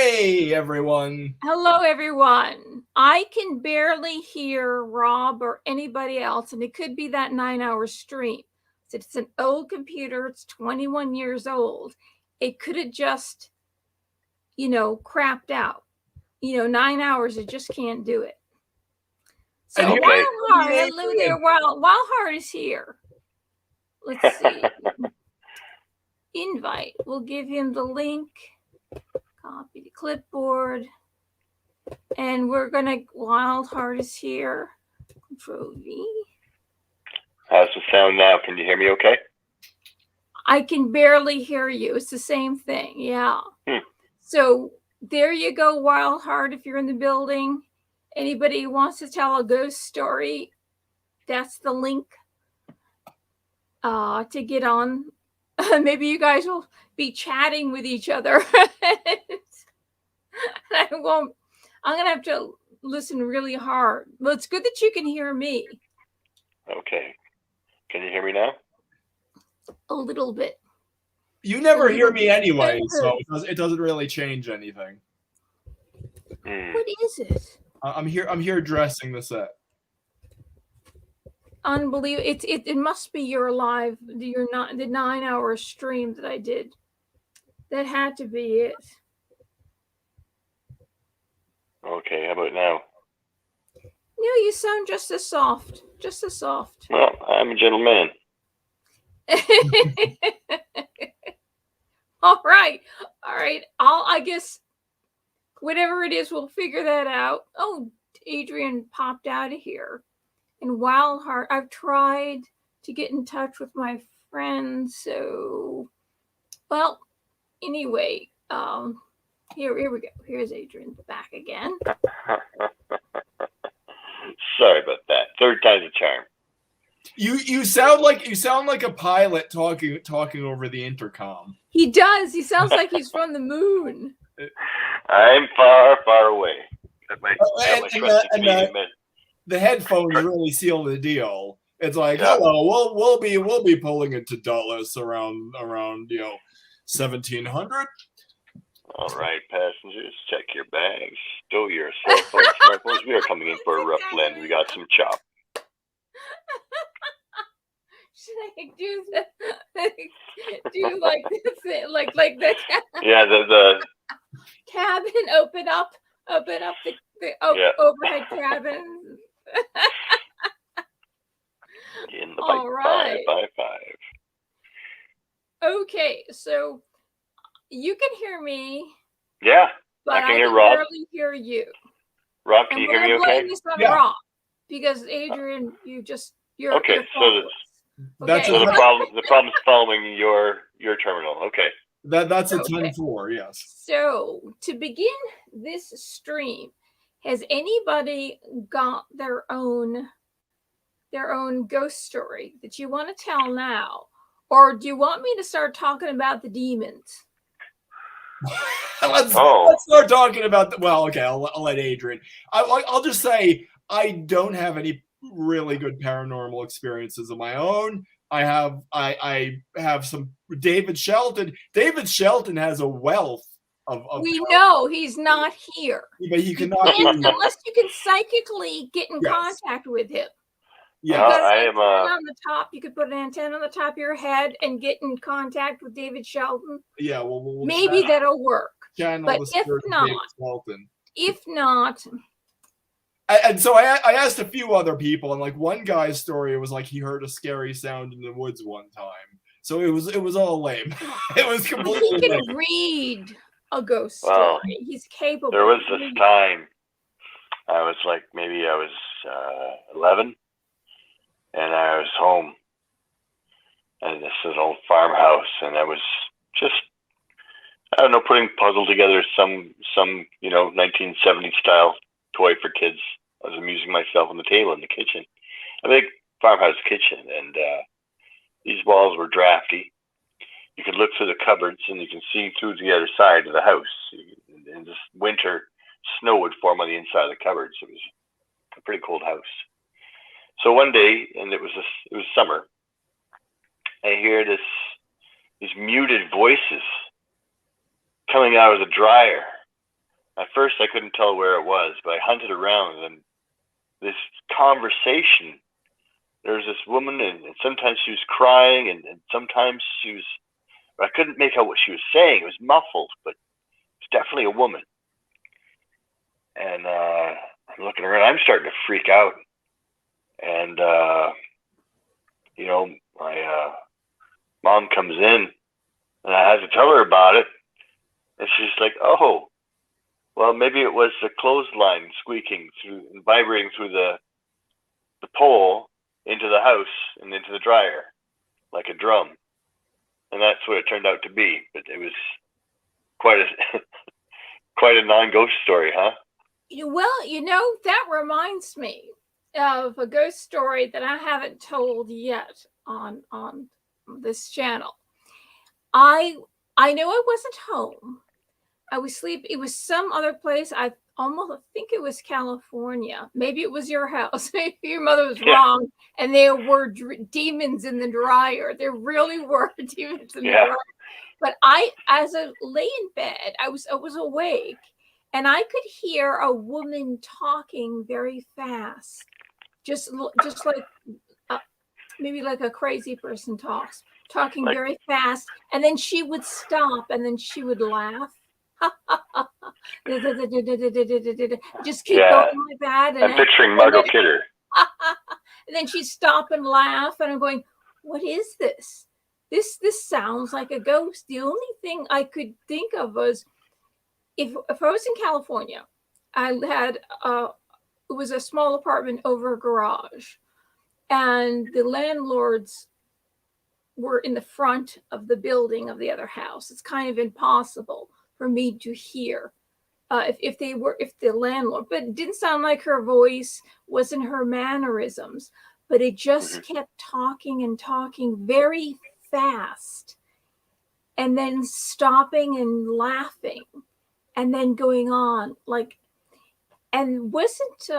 Hey, everyone. Hello, everyone. I can barely hear Rob or anybody else, and it could be that 9-hour stream. It's an old computer. It's 21 years old. It could have just, crapped out. 9 hours, it just can't do it. So And here- Wildheart, hello there. Wildheart is here. Let's see. Invite. We'll give him the link. Copy the clipboard. And we're going to, Wildheart is here. Control V. How's the sound now? Can you hear me okay? I can barely hear you. It's the same thing. Yeah. So there you go, Wildheart, if you're in the building. Anybody who wants to tell a ghost story, that's the link to get on. Maybe you guys will be chatting with each other. I'm going to have to listen really hard. Well, it's good that you can hear me. Okay. Can you hear me now? A little bit. You never hear me anyway, so it doesn't really change anything. What is it? I'm here dressing the set. Unbelievable. It must be your live, the 9-hour stream that I did. That had to be it. Okay, how about now? No, you sound just as soft. Just as soft. Well, I'm a gentleman. All right. I guess whatever it is, we'll figure that out. Oh, Adrian popped out of here. And Wildheart, I've tried to get in touch with my friends. So, well, anyway, here we go. Here's Adrian back again. Sorry about that. Third time's a charm. You sound like a pilot talking over the intercom. He does. He sounds like he's from the moon. I'm far, far away. The headphones really seal the deal. It's like, hello, we'll be pulling into Dulles around 1700. All right, passengers, check your bags, stow your cell phones, smartphones. We are coming in for a rough land. We got some chop. Should I do like this, like the yeah the cabin? Open up the overhead cabin. In the All right. 5x5. Okay, so you can hear me. Yeah, but I can hear Rob. Barely hear you. Rob, can you hear me okay? This on Rob, because Adrian, you're okay. That's so the problem's following your terminal. Okay. That's a 10-4, yes. So to begin this stream, has anybody got their own ghost story that you want to tell now, or do you want me to start talking about the demons? Let's start talking about I'll let Adrian. I'll just say I don't have any really good paranormal experiences of my own. I have some David Shelton. David Shelton has a wealth of we know he's not here. But he cannot unless you can psychically get in contact with him. Yeah, I am on the top. You could put an antenna on the top of your head and get in contact with David Shelton. Yeah, we'll maybe that'll work. But if not, and so I asked a few other people, and like one guy's story was like he heard a scary sound in the woods one time. So it was all lame. It was completely. He can read a ghost story. He's capable. There was this time I was like, maybe I was 11, and I was home, and this is an old farmhouse, and I was just, I don't know, putting puzzle together, some 1970s style toy for kids. I was amusing myself on the table in the kitchen, a big farmhouse kitchen, and these walls were drafty. You could look through the cupboards and you can see through the other side of the house. In this winter, snow would form on the inside of the cupboards. It was a pretty cold house. So one day, and it was summer, I hear these muted voices coming out of the dryer. At first, I couldn't tell where it was, but I hunted around, and this conversation. There was this woman, and sometimes she was crying, and sometimes she was. I couldn't make out what she was saying. It was muffled, but it's definitely a woman. And I'm looking around. I'm starting to freak out, and my mom comes in, and I had to tell her about it, and she's like, "Oh, well, maybe it was the clothesline squeaking through and vibrating through the pole into the house and into the dryer, like a drum." And that's what it turned out to be. But it was quite a quite a non-ghost story, huh? Well, that reminds me of a ghost story that I haven't told yet on this channel. I know I wasn't home. I was sleeping. It was some other place. I think it was California. Maybe it was your house. Maybe your mother was wrong, and there were demons in the dryer. There really were demons in the dryer. But as I lay in bed, I was awake, and I could hear a woman talking very fast, just like maybe like a crazy person talking very fast, and then she would stop, and then she would laugh. Just keep going like that. And I'm picturing Margot Kidder. And then she'd stop and laugh, and I'm going, "What is this? This sounds like a ghost." The only thing I could think of was if I was in California, I had it was a small apartment over a garage, and the landlords were in the front of the building of the other house. It's kind of impossible for me to hear if the landlord, but it didn't sound like her voice, wasn't her mannerisms, but it just kept talking and talking very fast, and then stopping and laughing, and then going on and wasn't.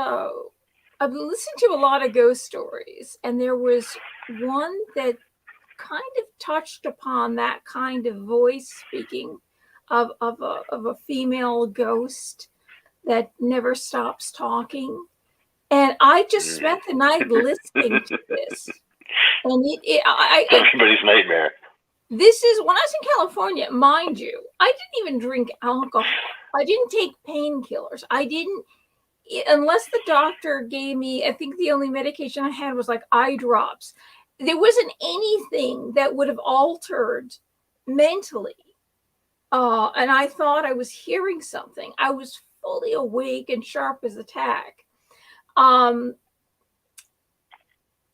I've listened to a lot of ghost stories, and there was one that kind of touched upon that kind of voice speaking of a female ghost that never stops talking. And I just spent the night listening to this. And everybody's nightmare. This is when I was in California, mind you, I didn't even drink alcohol. I didn't take painkillers. I didn't, unless the doctor gave me, I think the only medication I had was like eye drops. There wasn't anything that would have altered mentally. And I thought I was hearing something. I was fully awake and sharp as a tack. And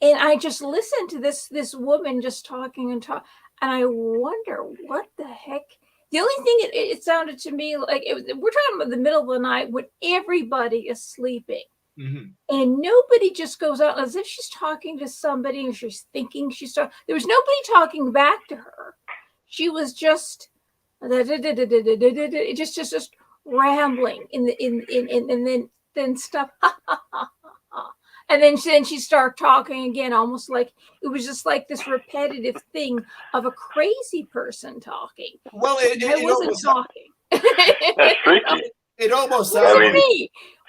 I just listened to this woman just talking and talking. And I wonder what the heck. The only thing it sounded to me like we're talking about the middle of the night when everybody is sleeping. Mm-hmm. And nobody just goes out as if she's talking to somebody and she's thinking she's talking. There was nobody talking back to her. She was just just rambling and then stuff. And then she started talking again, almost like it was just like this repetitive thing of a crazy person talking. Well, I wasn't talking. That's freaky. It almost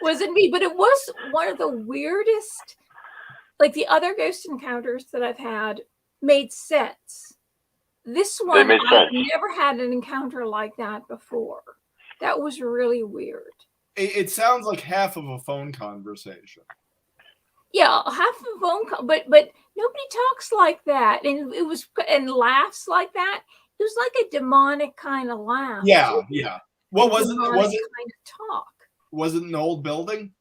wasn't me, but it was one of the weirdest. Like the other ghost encounters that I've had made sense. This one, I've never had an encounter like that before. That was really weird. It sounds like half of a phone conversation. Yeah, half of a phone call, but nobody talks like that, and laughs like that. It was like a demonic kind of laugh. Yeah, yeah. What was it? Was it kind of talk? Was it an old building?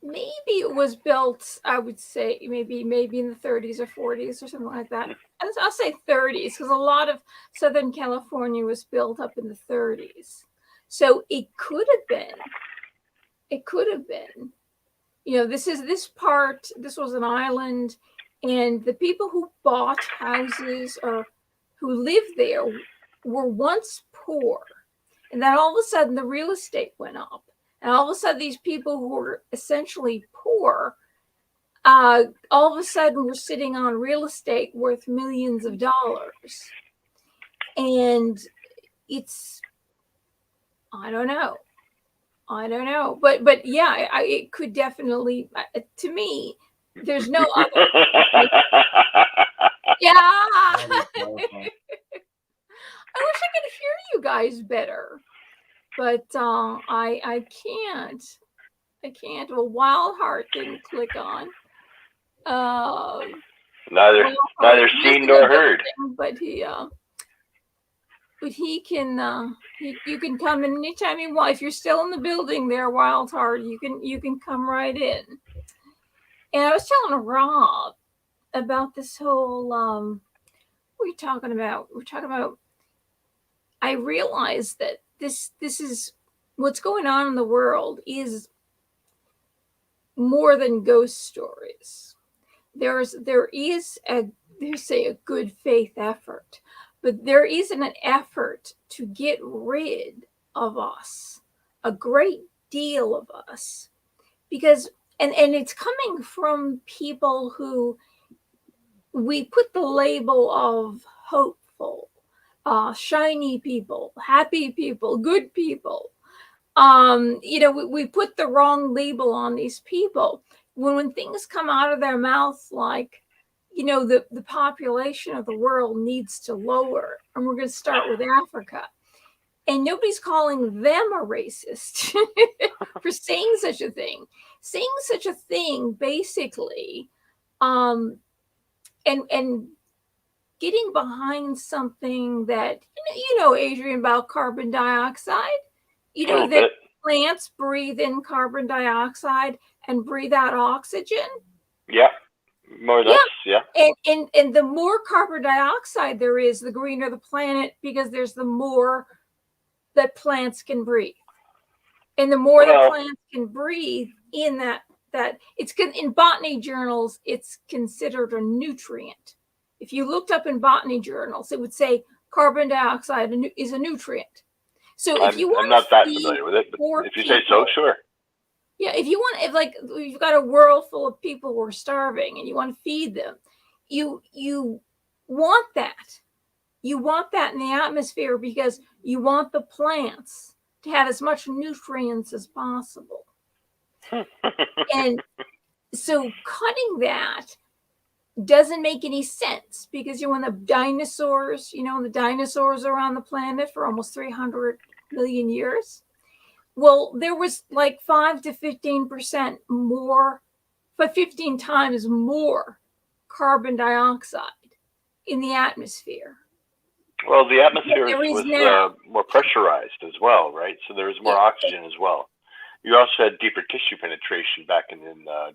Maybe it was built, I would say, maybe in the 30s or 40s or something like that. I'll say 30s because a lot of Southern California was built up in the 30s. So it could have been. It could have been. This was an island, and the people who bought houses or who lived there were once poor. And then all of a sudden the real estate went up. And all of a sudden, these people who were essentially poor all of a sudden we're sitting on real estate worth millions of dollars. And it's, I don't know. But yeah, it could definitely, to me, there's no other. Yeah. I wish I could hear you guys better, but I can't. Well, Wild Heart didn't click on. Neither seen nor heard. But he can. You can come in anytime you want. If you're still in the building there, Wild Heart, you can come right in. And I was telling Rob about this whole. What are we talking about? We're talking about. I realized that this is what's going on in the world is more than ghost stories. There is a good faith effort, but there isn't an effort to get rid of us, a great deal of us, because and it's coming from people who we put the label of hopeful, shiny people, happy people, good people. We put the wrong label on these people. When things come out of their mouth like, the population of the world needs to lower, and we're going to start with Africa. And nobody's calling them a racist for saying such a thing. Saying such a thing, basically, and getting behind something that, Adrian, about carbon dioxide. That plants breathe in carbon dioxide and breathe out oxygen. Yeah, more or less, yeah. And the more carbon dioxide there is, the greener the planet, because there's the more that plants can breathe. And the more that plants can breathe in that it's good in botany journals, it's considered a nutrient. If you looked up in botany journals, it would say carbon dioxide is a nutrient. So if I'm not that familiar with it, but if you say so, sure. Yeah, if you've got a world full of people who are starving and you want to feed them, you want that. You want that in the atmosphere because you want the plants to have as much nutrients as possible. And so cutting that doesn't make any sense because when the dinosaurs, the dinosaurs are on the planet for almost 300 million years. Well, there was like 5 to 15% more, but 15 times more carbon dioxide in the atmosphere. Well, the atmosphere was more pressurized as well, right? So there was more oxygen as well. You also had deeper tissue penetration back in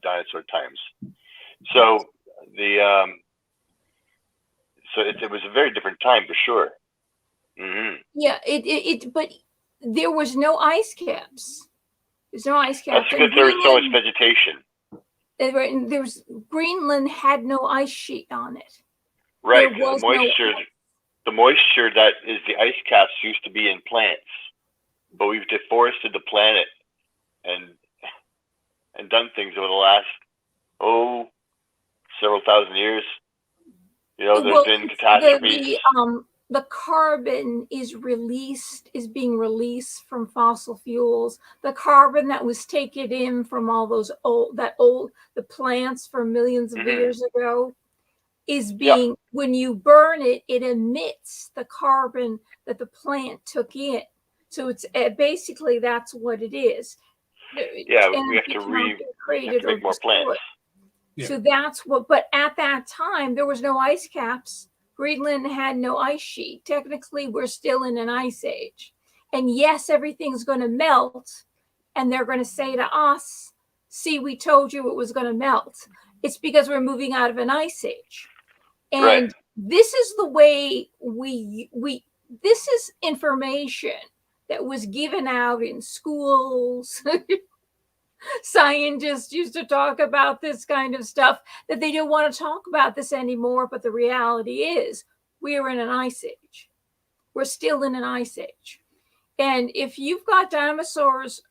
dinosaur times. So it was a very different time for sure. Mm-hmm. Yeah, but there was no ice caps. There's no ice caps. That's because there was so much vegetation. Greenland had no ice sheet on it. Right. The moisture that is the ice caps used to be in plants, but we've deforested the planet and done things over the last several thousand years. There's been catastrophes. The carbon is being released from fossil fuels. The carbon that was taken in from all those the plants from millions of years ago is being, when you burn it, it emits the carbon that the plant took in. So it's basically that's what it is. Yeah, we have to make more plants. Yeah. So that's but at that time, there was no ice caps. Greenland had no ice sheet. Technically, we're still in an ice age. And yes, everything's going to melt. And they're going to say to us, see, we told you it was going to melt. It's because we're moving out of an ice age. And this is the way this is information that was given out in schools. Scientists used to talk about this kind of stuff, that they don't want to talk about this anymore. But the reality is we're in an ice age. We're still in an ice age. And if you've got dinosaurs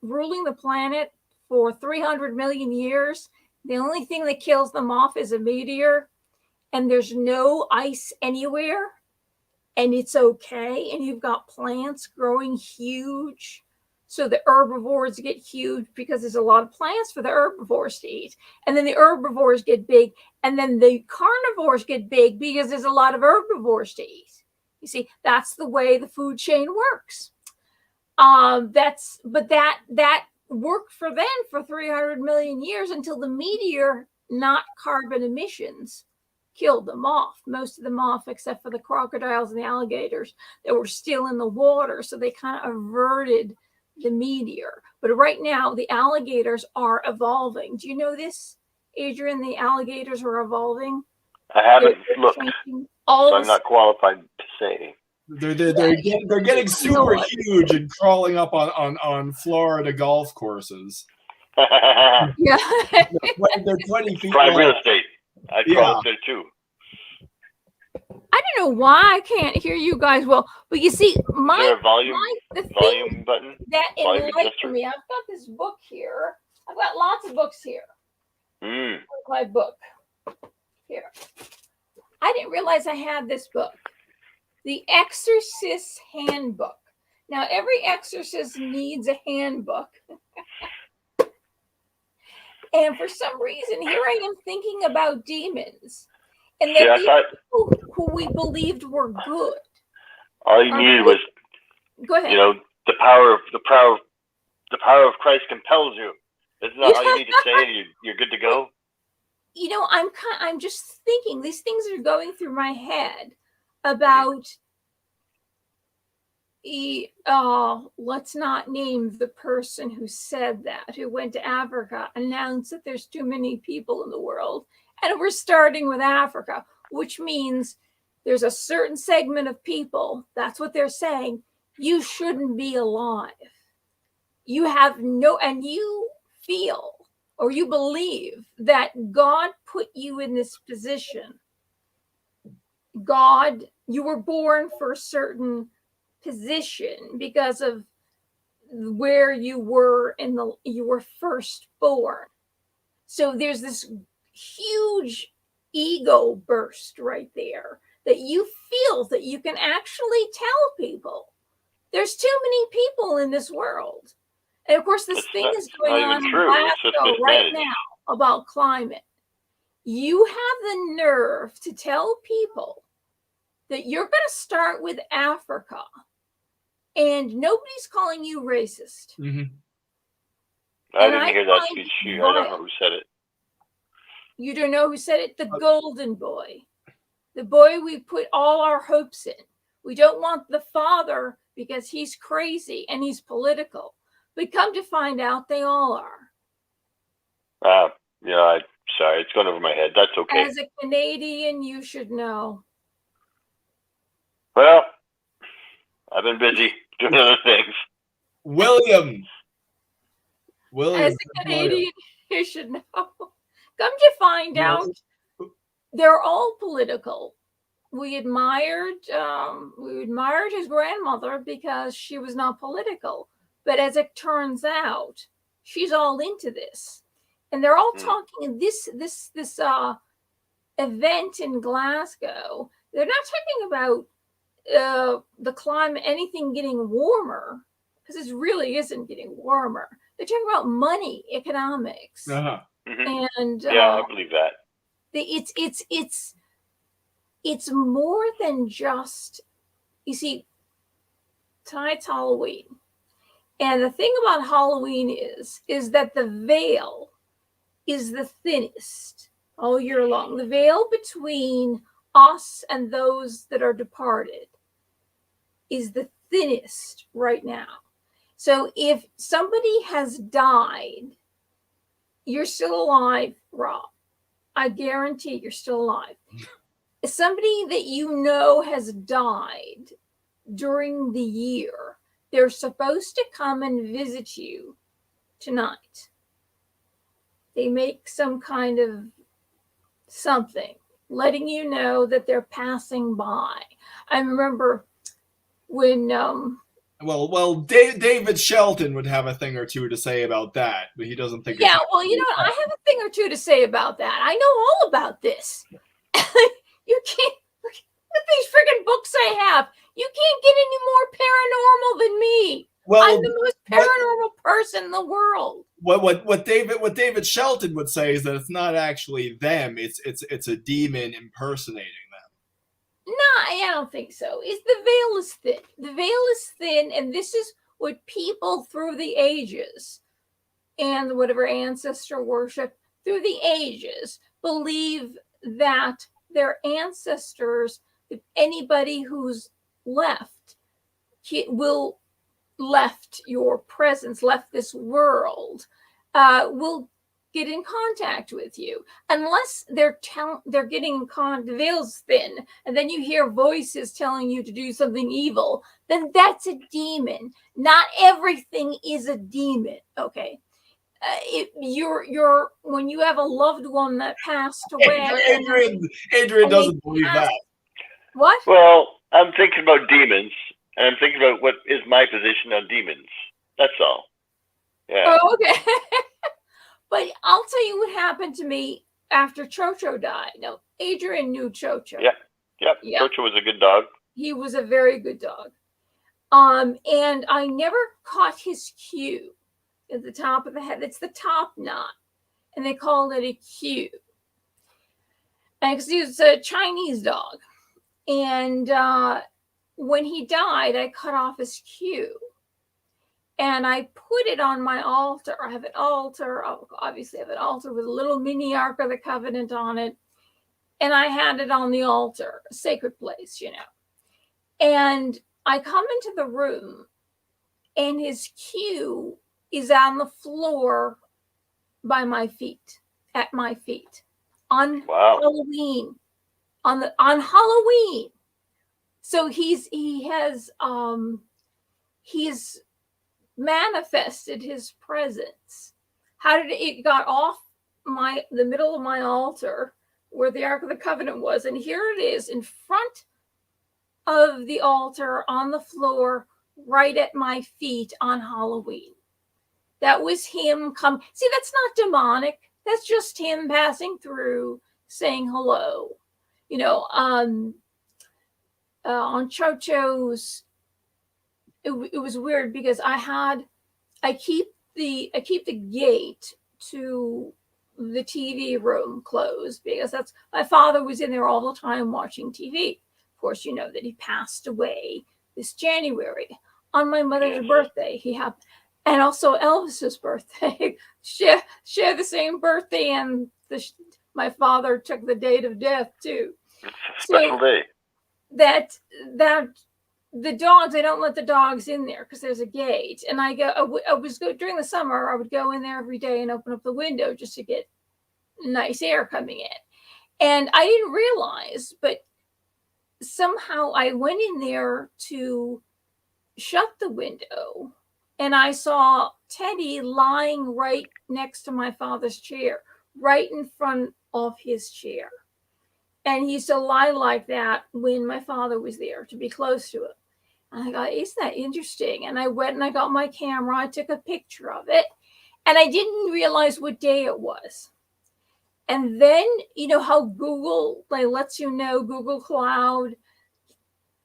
ruling the planet for 300 million years, The only thing that kills them off is a meteor, and there's no ice anywhere, and it's okay. And you've got plants growing huge. So the herbivores get huge because there's a lot of plants for the herbivores to eat. And then the herbivores get big, and then the carnivores get big because there's a lot of herbivores to eat. You see, that's the way the food chain works. That worked for them for 300 million years until the meteor, not carbon emissions, killed them off. Most of them off, except for the crocodiles and the alligators that were still in the water. So they kind of averted the meteor. But right now, the alligators are evolving. Do you know this, Adrian? The alligators are evolving. I haven't looked, so I'm not qualified to say. They're getting super huge and crawling up on Florida golf courses. Yeah. They're 20 feet Prime long. real estate. I'd call it there too. I don't know why I can't hear you guys well, but you see, Is there a volume button? That Volume enlightened adjuster? me. I've got this book here. I've got lots of books here. Mm. My book here. I didn't realize I had this book, The Exorcist's Handbook. Now, every exorcist needs a handbook. And for some reason, here I am thinking about demons. And they're people who we believed were good. All you needed was, go ahead. You know, the power of Christ compels you. Isn't that all you need to say? And you're good to go. You know, I'm just thinking these things are going through my head about. Let's not name the person who said that, who went to Africa, announced that there's too many people in the world. And we're starting with Africa, which means there's a certain segment of people, that's what they're saying, you shouldn't be alive. You have and you feel or you believe that God put you in this position. You were born for a certain position because of where you were you were first born. So there's this huge ego burst right there that you feel that you can actually tell people there's too many people in this world. And of course, this thing is going on in Glasgow right now about climate. You have the nerve to tell people that you're going to start with Africa and nobody's calling you racist. Mm-hmm. I didn't hear that speech. I don't know who said it. You don't know who said it? The golden boy. The boy we put all our hopes in. We don't want the father because he's crazy and he's political. But come to find out, they all are. Yeah, sorry, it's going over my head. That's okay. As a Canadian, you should know. Well, I've been busy doing other things. William. As a Canadian, you should know. Come to find out, they're all political. We admired his grandmother because she was not political. But as it turns out, she's all into this. And they're all talking this event in Glasgow. They're not talking about the climate, anything getting warmer, because it really isn't getting warmer. They're talking about money, economics. Uh-huh. Mm-hmm. And I believe that. It's more than just, you see, tonight's Halloween. And the thing about Halloween is that the veil is the thinnest all year long. The veil between us and those that are departed is the thinnest right now. So if somebody has died, you're still alive, Rob. I guarantee you're still alive. If somebody that you know has died during the year, they're supposed to come and visit you tonight. They make some kind of something, letting you know that they're passing by. I remember when Well, David Shelton would have a thing or two to say about that, but he doesn't think. Yeah, well, you know what? I have a thing or two to say about that. I know all about this. You can't look at these freaking books I have. You can't get any more paranormal than me. Well, I'm the most paranormal person in the world. What David Shelton would say is that it's not actually them. It's a demon impersonating them. No, I don't think so. It's the veil is thin. The veil is thin, and this is what people through the ages and whatever ancestor worship through the ages believe that their ancestors, if anybody who's left, will left your presence, left this world, will get in contact with you, unless they're getting in the veil's thin, and then you hear voices telling you to do something evil. Then that's a demon. Not everything is a demon. Okay. You're when you have a loved one that passed away. Adrian doesn't believe that. What? Well, I'm thinking about demons, and I'm thinking about what is my position on demons. That's all. Yeah. Oh, okay. But I'll tell you what happened to me after Chocho died. Now, Adrian knew Chocho. Yeah. Chocho was a good dog. He was a very good dog. And I never caught his cue at the top of the head. It's the top knot, and they called it a cue. And because he was a Chinese dog, and when he died, I cut off his cue, and I put it on my altar. I have an altar, obviously I have an altar with a little mini Ark of the Covenant on it, and I had it on the altar, a sacred place, you know. And I come into the room, and his cue is on the floor by my feet, at my feet, on Halloween, on Halloween. So he's manifested his presence. How did it got off the middle of my altar where the Ark of the Covenant was, and here it is in front of the altar on the floor, right at my feet on Halloween. That was him come. See, that's not demonic. That's just him passing through, saying hello. You know, on Chocho's, it was weird because I keep the gate to the TV room closed because that's my father was in there all the time watching TV. Of course, you know that he passed away this January on my mother's birthday. He happened. And also Elvis's birthday. share the same birthday, and my father took the date of death too. It's a special day. That the dogs, I don't let the dogs in there because there's a gate. And I was during the summer, I would go in there every day and open up the window just to get nice air coming in. And I didn't realize, but somehow I went in there to shut the window, and I saw Teddy lying right next to my father's chair, right in front of his chair. And he used to lie like that when my father was there, to be close to him. And I thought, isn't that interesting? And I went and I got my camera. I took a picture of it. And I didn't realize what day it was. And then, you know how Google lets you know, Google Cloud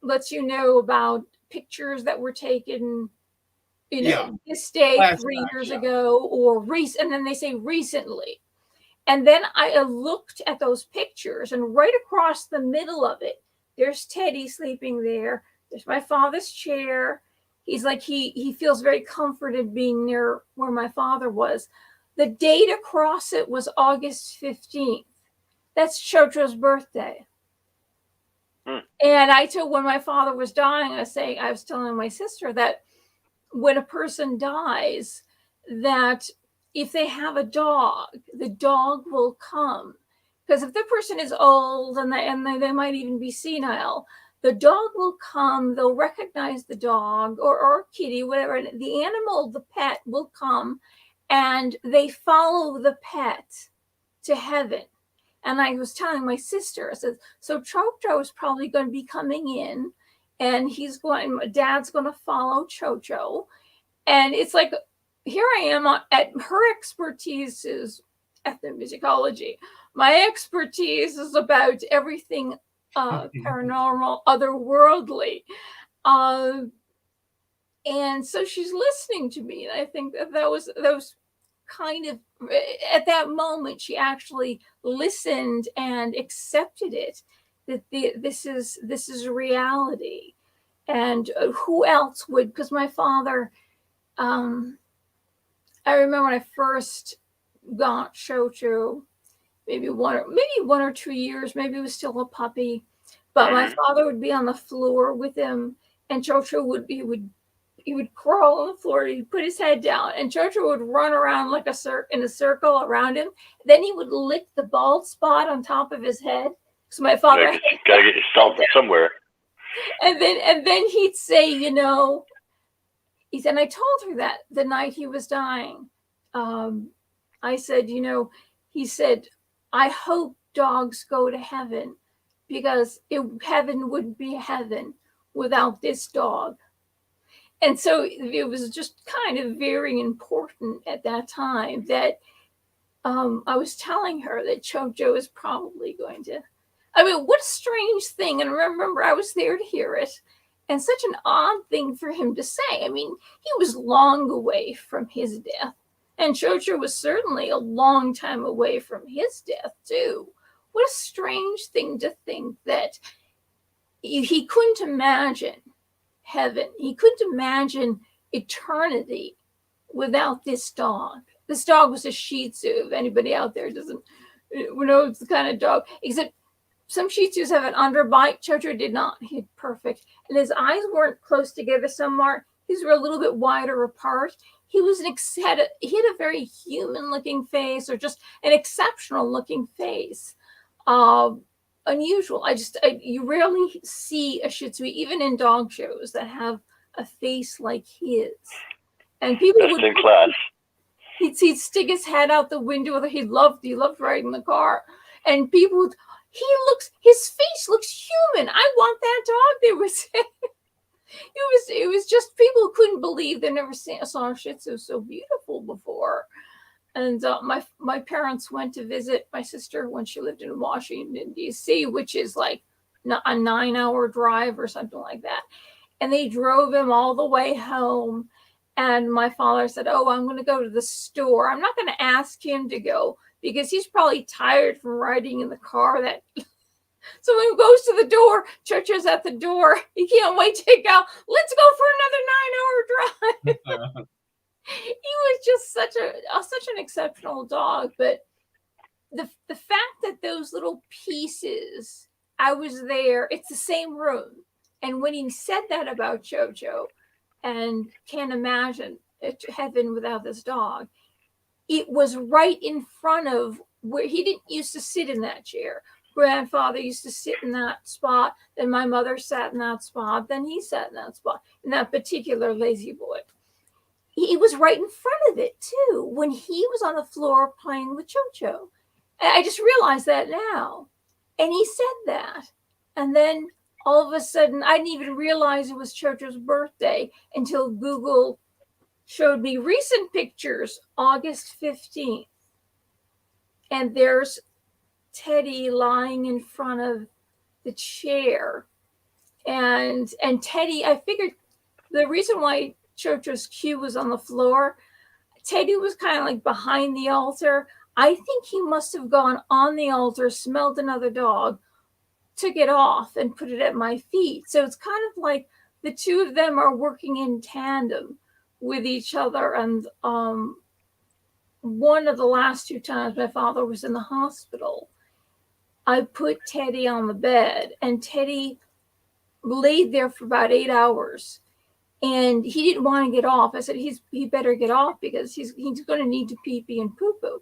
lets you know about pictures that were taken, you know, this day, 3 years ago, or recent, and then they say recently. And then I looked at those pictures, and right across the middle of it, there's Teddy sleeping there. There's my father's chair. He's like, he feels very comforted being near where my father was. The date across it was August 15th. That's Chocho's birthday. And I told, when my father was dying, I was telling my sister that when a person dies, that if they have a dog, the dog will come. Because if the person is old and they might even be senile, the dog will come, they'll recognize the dog or kitty, whatever. And the animal, the pet, will come, and they follow the pet to heaven. And I was telling my sister, I said, so Chocho is probably going to be coming in, and Dad's going to follow Cho-Cho. And it's like, here I am at her expertise is ethnomusicology. My expertise is about everything paranormal, otherworldly. And so she's listening to me. And I think that was kind of, at that moment, she actually listened and accepted it, that this is reality. And who else would, because my father, I remember when I first got Cho-Cho, maybe one or 2 years, maybe he was still a puppy, but my father would be on the floor with him, and Cho-Cho would crawl on the floor. He'd put his head down, and Cho-Cho would run around like in a circle around him. Then he would lick the bald spot on top of his head. So my father gotta get your salt somewhere. And then he'd say, you know, and I told her that the night he was dying. I said, you know, he said, I hope dogs go to heaven, because heaven wouldn't be heaven without this dog. And so it was just kind of very important at that time that I was telling her that Cho-Cho is probably going to. I mean, what a strange thing. And remember, I was there to hear it. And such an odd thing for him to say. I mean, he was long away from his death. And Cho-Cho was certainly a long time away from his death, too. What a strange thing to think that he couldn't imagine heaven. He couldn't imagine eternity without this dog. This dog was a Shih Tzu. If anybody out there doesn't know the kind of dog, except some Shih Tzus have an underbite. Cho-Cho did not. He had perfect. And his eyes weren't close together somewhere. His were a little bit wider apart. He had a very human looking face, or just an exceptional looking face. Unusual. You rarely see a Shih Tzu, even in dog shows, that have a face like his. And people would in class. He'd stick his head out the window. He loved riding the car. And people would, his face looks human. I want that dog, they were saying. It was just, people couldn't believe they never saw a Shih Tzu so beautiful before. And my parents went to visit my sister when she lived in Washington, D.C., which is like a 9-hour drive or something like that. And they drove him all the way home. And my father said, oh, I'm going to go to the store. I'm not going to ask him to go, because he's probably tired from riding in the car. So when he goes to the door, Cho-Cho's at the door. He can't wait to go. Let's go for another 9-hour drive. He was just such an exceptional dog. But the fact that those little pieces, I was there, it's the same room. And when he said that about Cho-Cho, and can't imagine heaven without this dog, it was right in front of where he didn't used to sit in that chair. Grandfather used to sit in that spot. Then my mother sat in that spot. Then he sat in that spot, in that particular lazy boy. He was right in front of it, too, when he was on the floor playing with Cho-Cho. And I just realized that now. And he said that. And then all of a sudden, I didn't even realize it was Cho-Cho's birthday until Google showed me recent pictures, August 15th. And there's Teddy lying in front of the chair. And Teddy, I figured the reason why Cho-Cho's cue was on the floor, Teddy was kind of like behind the altar. I think he must have gone on the altar, smelled another dog, took it off and put it at my feet. So it's kind of like the two of them are working in tandem with each other. And one of the last 2 times my father was in the hospital, I put Teddy on the bed, and Teddy laid there for about 8 hours. And he didn't want to get off. I said, he better get off, because he's going to need to pee and poo-poo.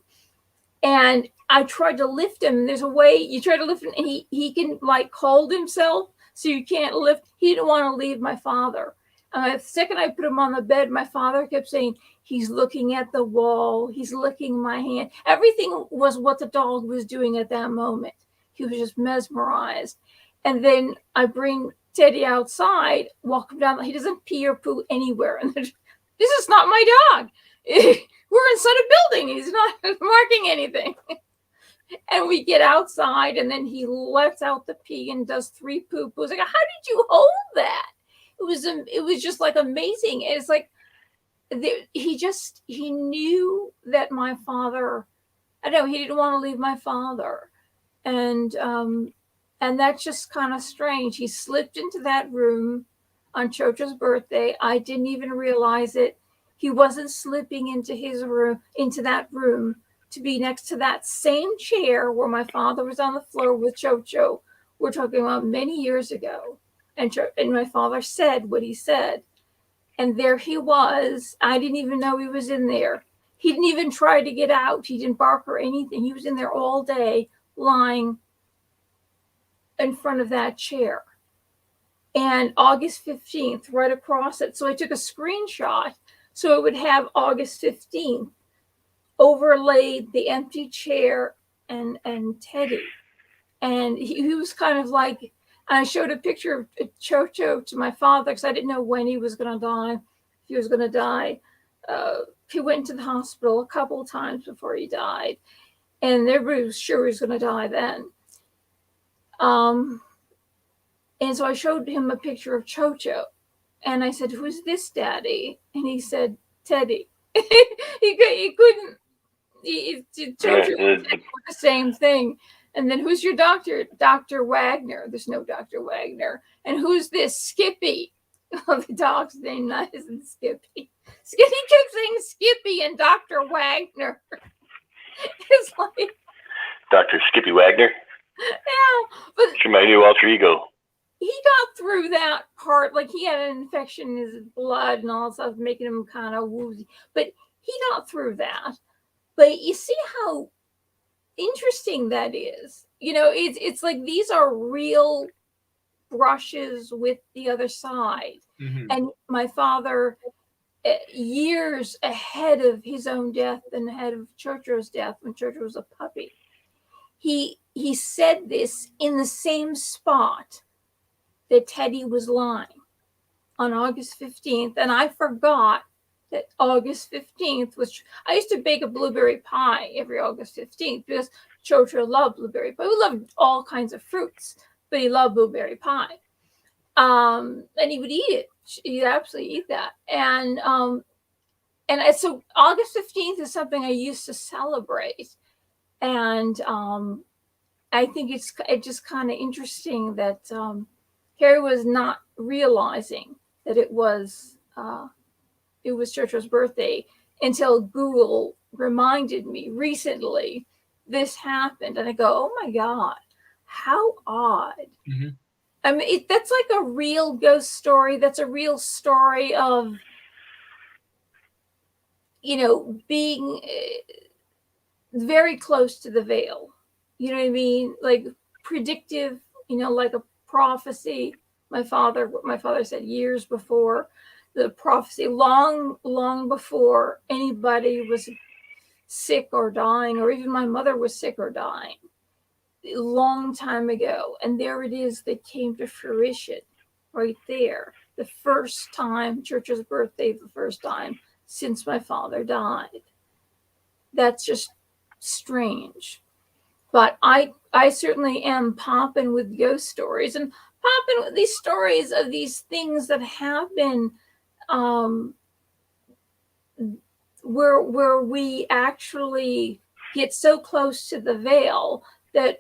And I tried to lift him. There's a way you try to lift him, and he can like hold himself, so you can't lift. He didn't want to leave my father. The second I put him on the bed, my father kept saying, he's looking at the wall. He's licking my hand. Everything was what the dog was doing at that moment. He was just mesmerized. And then I bring Teddy outside, walk him down. He doesn't pee or poo anywhere. And this is not my dog. We're inside a building. He's not marking anything. And we get outside, and then he lets out the pee and does 3 poo-poos. Like, how did you hold that? It was just like amazing. And it's like he knew that my father. I know he didn't want to leave my father, and that's just kind of strange. He slipped into that room on Chocho's birthday. I didn't even realize it. He wasn't slipping into that room to be next to that same chair where my father was on the floor with Chocho. We're talking about many years ago. And my father said what he said. And there he was. I didn't even know he was in there. He didn't even try to get out. He didn't bark or anything. He was in there all day, lying in front of that chair. And August 15th, right across it. So I took a screenshot so it would have August 15th overlaid the empty chair and Teddy. And he was kind of like, I showed a picture of Chocho to my father because I didn't know when he was going to die, if he was going to die. He went to the hospital a couple of times before he died. And everybody was sure he was going to die then. And so I showed him a picture of Chocho. And I said, "Who's this, Daddy?" And he said, "Teddy." he couldn't. Chocho said the same thing. And then, "Who's your doctor?" "Dr. Wagner." There's no Dr. Wagner. "And who's this?" "Skippy." Oh, the dog's name isn't Skippy. He kept saying Skippy and Dr. Wagner. It's like Dr. Skippy Wagner. Yeah, but She's my new alter ego. He got through that part. Like, he had an infection in his blood and all that stuff, making him kind of woozy. But he got through that. But you see how interesting that is. You know, it's like these are real brushes with the other side. Mm-hmm. And my father, years ahead of his own death and ahead of Chocho's death, when Chocho was a puppy, he said this in the same spot that Teddy was lying on August 15th. And I forgot that August 15th was, I used to bake a blueberry pie every August 15th because Chocho loved blueberry pie. He loved all kinds of fruits, but he loved blueberry pie. And he would eat it. He'd absolutely eat that. And so August 15th is something I used to celebrate. And I think it's just kind of interesting that Harry was not realizing that it was Chocho's birthday until Google reminded me recently this happened. And I go, "Oh my God, how odd." Mm-hmm. I mean, that's like a real ghost story. That's a real story of, being very close to the veil. You know what I mean? Like predictive, like a prophecy. My father said years before the prophecy, long before anybody was sick or dying, or even my mother was sick or dying, a long time ago. And there it is that came to fruition right there. The first time, Chocho's birthday, the first time since my father died. That's just strange. But I certainly am popping with ghost stories and popping with these stories of these things that have been where we actually get so close to the veil that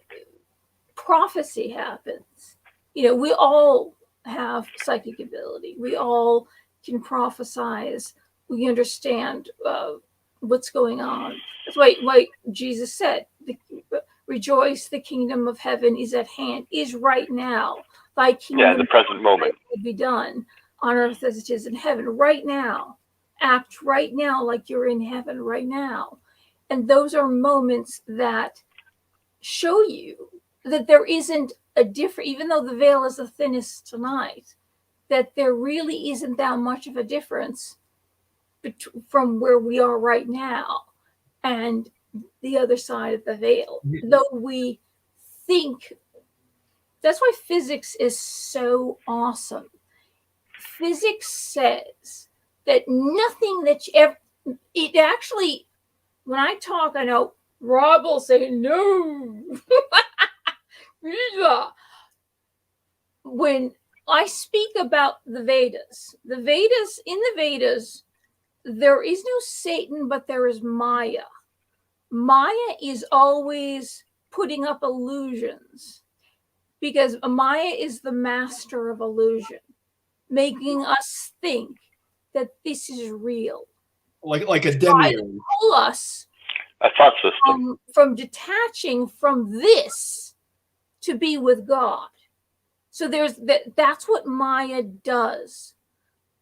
prophecy happens. We all have psychic ability. We all can prophesize. We understand what's going on. That's why Jesus said, "Rejoice, the kingdom of heaven is at hand," is right now. Thy kingdom in the present moment will be done on earth as it is in heaven. Right now. Act right now like you're in heaven right now. And those are moments that show you that there isn't a difference, even though the veil is the thinnest tonight, that there really isn't that much of a difference from where we are right now and the other side of the veil. Mm-hmm. Though we think That's why physics is so awesome. Physics says that nothing that you ever, it actually, when I talk, I know Rob will say, no. When I speak about the Vedas, in the Vedas, there is no Satan, but there is Maya. Maya is always putting up illusions because Maya is the master of illusion, making us think that this is real. Like a Try to demiurge. pull us A thought system. from detaching from this to be with God. So that's what Maya does.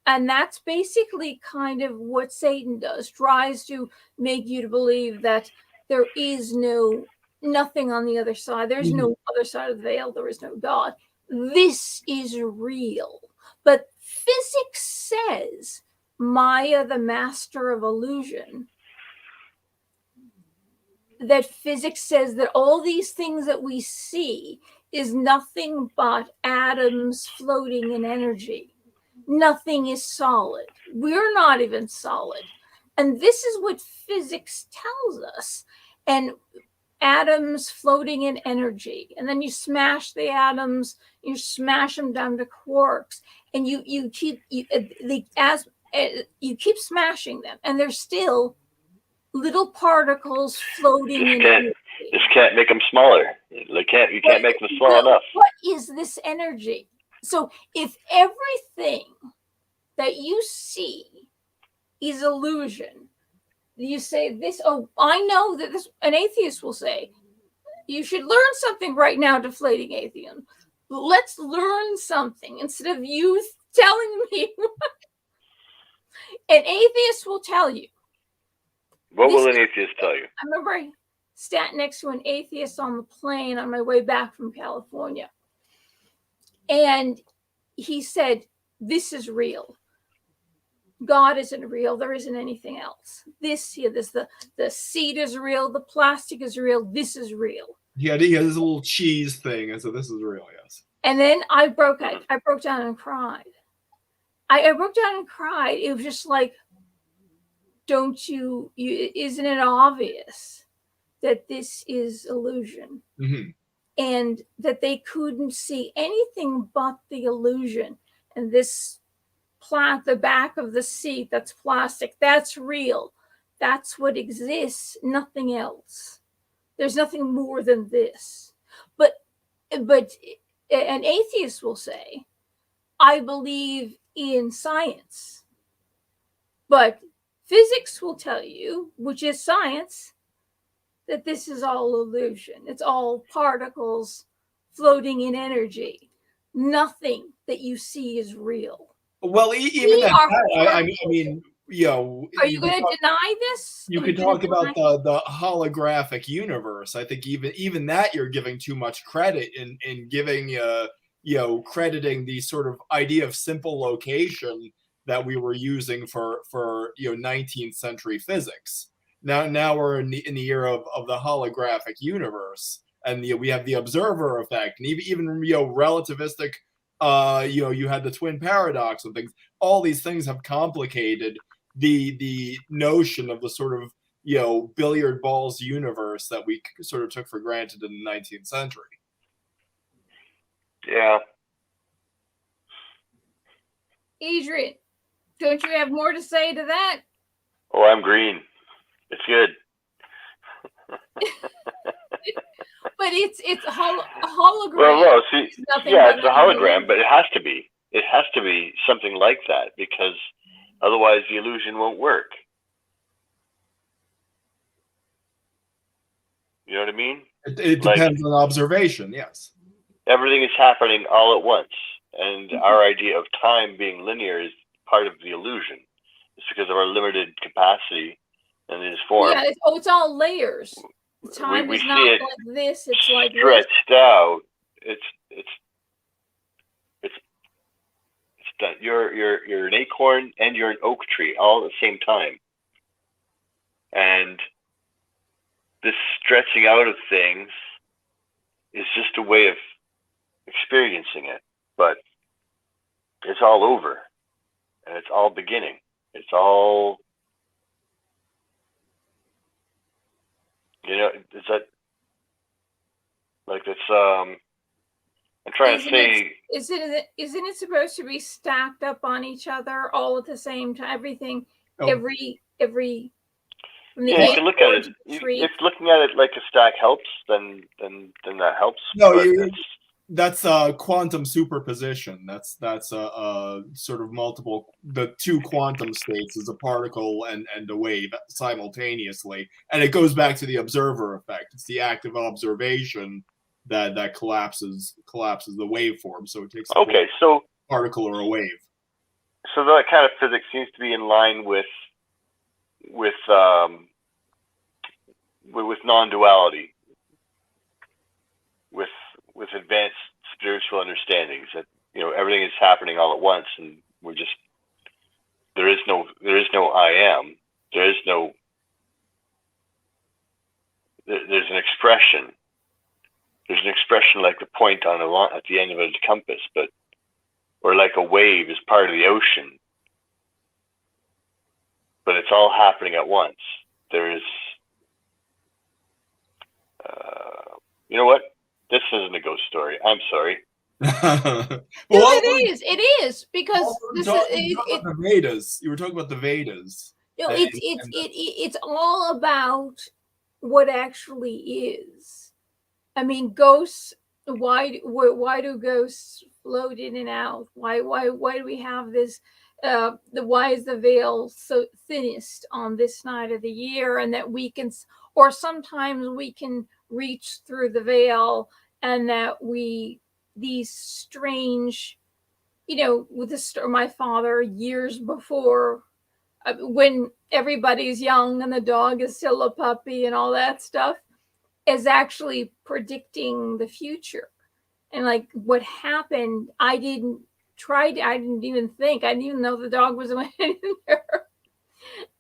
And that's basically kind of what Satan does, tries to make you to believe that there is nothing on the other side. There's no other side of the veil. There is no God. This is real. But physics says Maya, the master of illusion, that physics says that all these things that we see is nothing but atoms floating in energy. Nothing is solid. We're not even solid. And this is what physics tells us. And atoms floating in energy. And then you smash the atoms, you smash them down to quarks, and you keep smashing them, and they're still little particles floating in energy. Just can't make them smaller. You can't make them small enough. What is this energy? So if everything that you see is illusion, you say this, oh, I know that this, an atheist will say, you should learn something right now, deflating atheism. Let's learn something instead of you telling me. An atheist will tell you. What will an atheist tell you? I remember I sat next to an atheist on the plane on my way back from California. And he said, this is real. God isn't real. There isn't anything else. The seed is real. The plastic is real. This is real. Yeah, he has this little cheese thing, and so this is real, yes. And then I broke down and cried. I broke down and cried. It was just like, isn't it obvious that this is illusion? Mm-hmm. And that they couldn't see anything but the illusion. And this the back of the seat, that's plastic, that's real. That's what exists, nothing else. There's nothing more than this. But an atheist will say, I believe in science. But physics will tell you, which is science, that this is all illusion. It's all particles floating in energy. Nothing that you see is real. Well, even I mean, you know, are you going to deny this? You could talk about the holographic universe. I think even that you're giving too much credit in giving crediting the sort of idea of simple location that we were using for 19th century physics. Now we're in the era of the holographic universe, and we have the observer effect, and even relativistic. You had the twin paradox and things. All these things have complicated the notion of the sort of billiard balls universe that we sort of took for granted in the 19th century. Yeah. Adrian, don't you have more to say to that? Oh, I'm green. It's good. But it's a hologram. Well, see, yeah, it's a hologram, but it has to be. It has to be something like that, because otherwise the illusion won't work. You know what I mean? It depends on observation, yes. Everything is happening all at once, and our idea of time being linear is part of the illusion. It's because of our limited capacity in this form. Yeah, it's all layers. Time we is see not it like this. It's like stretched out. It's done. You're an acorn and you're an oak tree all at the same time, and this stretching out of things is just a way of experiencing it, but it's all over, and it's all beginning. It's all, is that like it's I'm trying to say, isn't it supposed to be stacked up on each other all at the same time? Everything, every from the you can look at it. If looking at it like a stack helps, then that helps. No, that's quantum superposition. That's a sort of multiple. The two quantum states is a particle and a wave simultaneously, and it goes back to the observer effect. It's the act of observation that collapses the waveform. So it takes a particle or a wave. So that kind of physics seems to be in line with non-duality, with advanced spiritual understandings that everything is happening all at once, and there is no I am. There's an expression. There's an expression like the point at the end of a compass, or like a wave is part of the ocean. But it's all happening at once. There is, you know what? This isn't a ghost story. I'm sorry. It is because the Vedas. You were talking about the Vedas. No, it's all about what actually is. I mean, ghosts. Why do ghosts float in and out? Why do we have this? Why is the veil so thinnest on this night of the year, and that we can, or sometimes we can reach through the veil, and that these strange, with my father years before, when everybody's young and the dog is still a puppy and all that stuff, is actually predicting the future. And like what happened, I didn't even think. I didn't even know the dog was in there.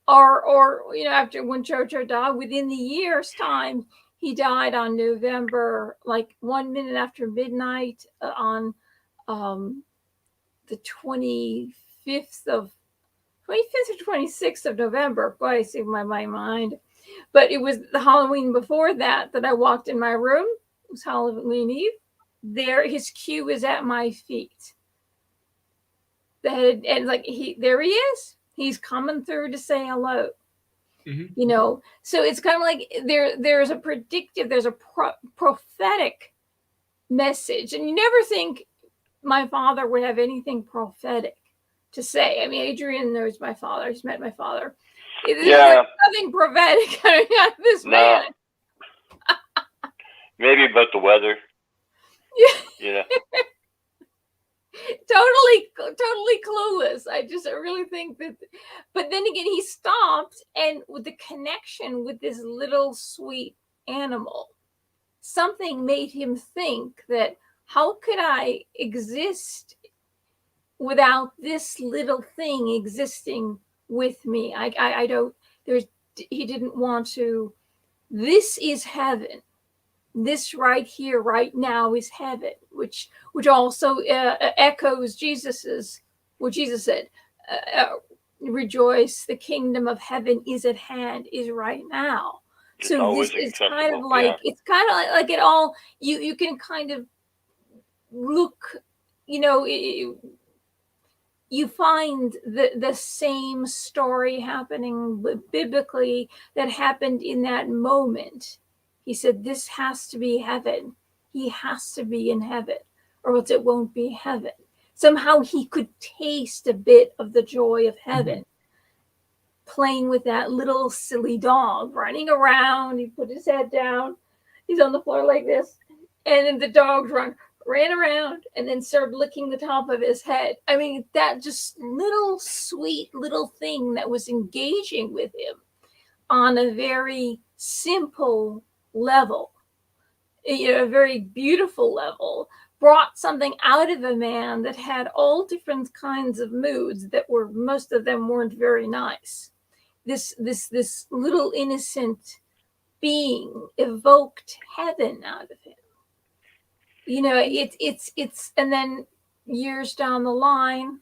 Or after when Jojo died, within the year's time, he died on November, like 1 minute after midnight, on the 25th or 26th of November. Boy, I see my mind. But it was the Halloween before that I walked in my room. It was Halloween Eve. There, his cue is at my feet. And like there he is. He's coming through to say hello. Mm-hmm. So it's kind of like there's a prophetic message, and you never think my father would have anything prophetic to say. I mean, Adrian knows my father. He's met my father. There's nothing prophetic coming out of this man. Maybe about the weather. Yeah. Totally clueless. I really think that, but then again, he stopped, and with the connection with this little sweet animal, something made him think that how could I exist without this little thing existing with me? I don't. He didn't want to. This is heaven. This right here, right now, is heaven, which also echoes what Jesus said. Rejoice, the kingdom of heaven is at hand, is right now. So this is kind of like it's kind of like it all. You can kind of look, you find the same story happening biblically that happened in that moment. He said, this has to be heaven. He has to be in heaven, or else it won't be heaven. Somehow he could taste a bit of the joy of heaven, playing with that little silly dog, running around. He put his head down. He's on the floor like this. And then the dog ran around and then started licking the top of his head. I mean, that just little sweet little thing that was engaging with him on a very simple level, a very beautiful level, brought something out of a man that had all different kinds of moods that most of them weren't very nice. This little innocent being evoked heaven out of him. it's and then years down the line,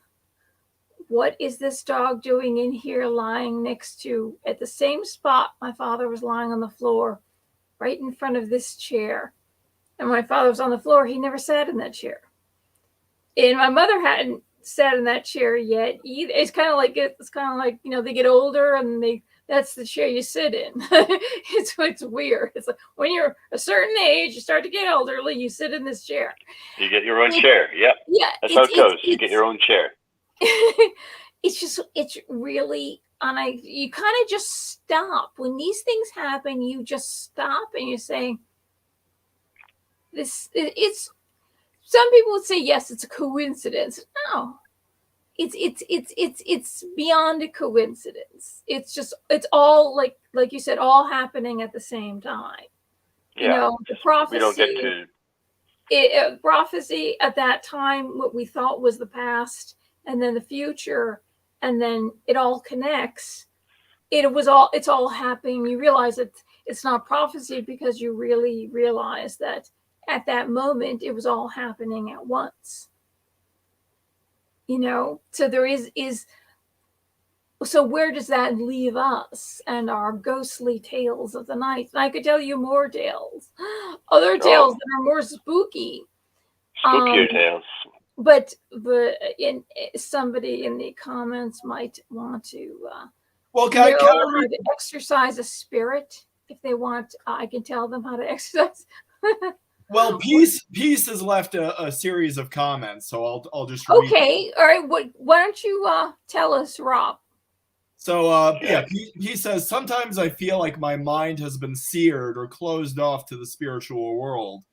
what is this dog doing in here lying next to, at the same spot my father was lying on the floor, right in front of this chair? And when my father was on the floor, he never sat in that chair. And my mother hadn't sat in that chair yet either. It's kind of like they get older and that's the chair you sit in. It's weird. It's like when you're a certain age, you start to get elderly, you sit in this chair. You get your own chair. Yep. Yeah. That's how it goes. You get your own chair. It's really, and you kind of just stop when these things happen. You just stop and you say, it's, some people would say, yes, it's a coincidence. No, it's beyond a coincidence. It's all like you said, all happening at the same time. Yeah. The prophecy. We don't get to prophecy at that time, what we thought was the past, and then the future, and then it all connects. It's all happening. You realize it's not prophecy because you really realize that at that moment it was all happening at once. So there is so where does that leave us and our ghostly tales of the night? And I could tell you more tales, other tales that are more spooky. Spookier tales. But somebody in the comments might want to well, can know I how to exercise a spirit. If they want, I can tell them how to exercise. Well, Peace has left a series of comments, so I'll just read. Okay, all right. Why don't you tell us, Rob? So he says, sometimes I feel like my mind has been seared or closed off to the spiritual world.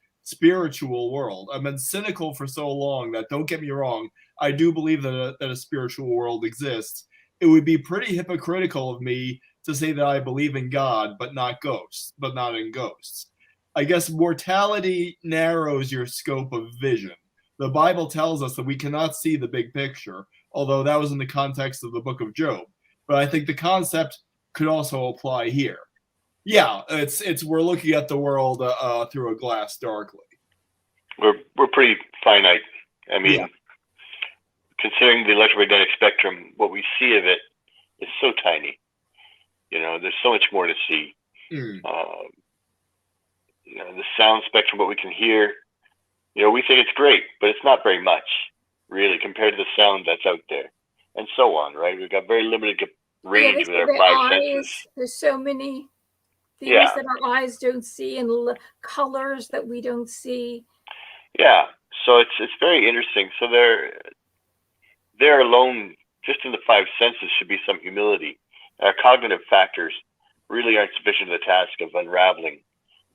I've been cynical for so long that, don't get me wrong, I do believe that a spiritual world exists. It would be pretty hypocritical of me to say that I believe in God, but not in ghosts. I guess mortality narrows your scope of vision. The Bible tells us that we cannot see the big picture, although that was in the context of the book of Job. But I think the concept could also apply here. Yeah, it's we're looking at the world through a glass darkly. We're pretty finite. I mean, considering the electromagnetic spectrum, what we see of it is so tiny. There's so much more to see. The sound spectrum, what we can hear, we think it's great, but it's not very much, really, compared to the sound that's out there, and so on, right? We've got very limited range with our five senses. There's so many things that our eyes don't see, and colors that we don't see. Yeah, so it's very interesting. So there alone, just in the five senses, should be some humility. Our cognitive factors really aren't sufficient to the task of unraveling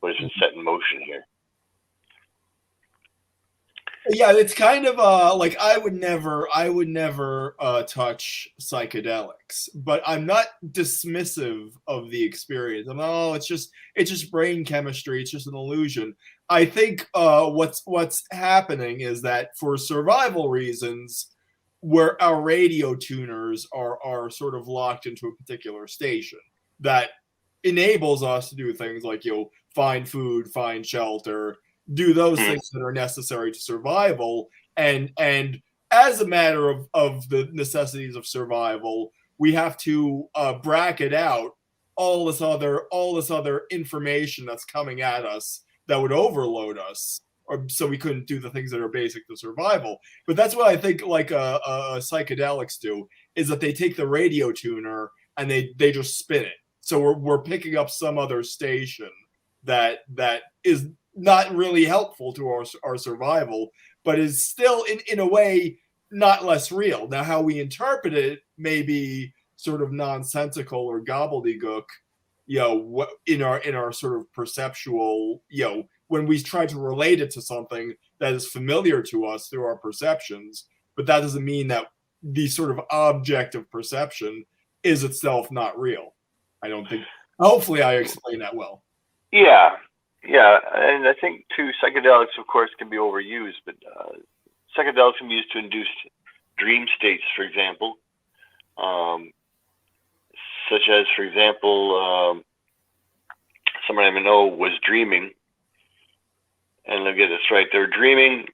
what has been set in motion here. Yeah, it's kind of like I would never touch psychedelics, but I'm not dismissive of the experience. It's just brain chemistry. It's just an illusion. I think what's happening is that for survival reasons, where our radio tuners are sort of locked into a particular station that enables us to do things like find food, find shelter, do those things that are necessary to survival, and as a matter of the necessities of survival, we have to bracket out all this other information that's coming at us that would overload us, or so we couldn't do the things that are basic to survival. But that's what I think psychedelics do, is that they take the radio tuner and they just spin it. So we're picking up some other station that is not really helpful to our survival, but is still in a way not less real. Now, how we interpret it may be sort of nonsensical or gobbledygook, in our sort of perceptual, when we try to relate it to something that is familiar to us through our perceptions. But that doesn't mean that the sort of object of perception is itself not real. I don't think. Hopefully, I explained that well. Yeah, and I think too, psychedelics, of course, can be overused, but psychedelics can be used to induce dream states, for example, such as, for example, someone I know was dreaming, and they'll get this right. They were dreaming,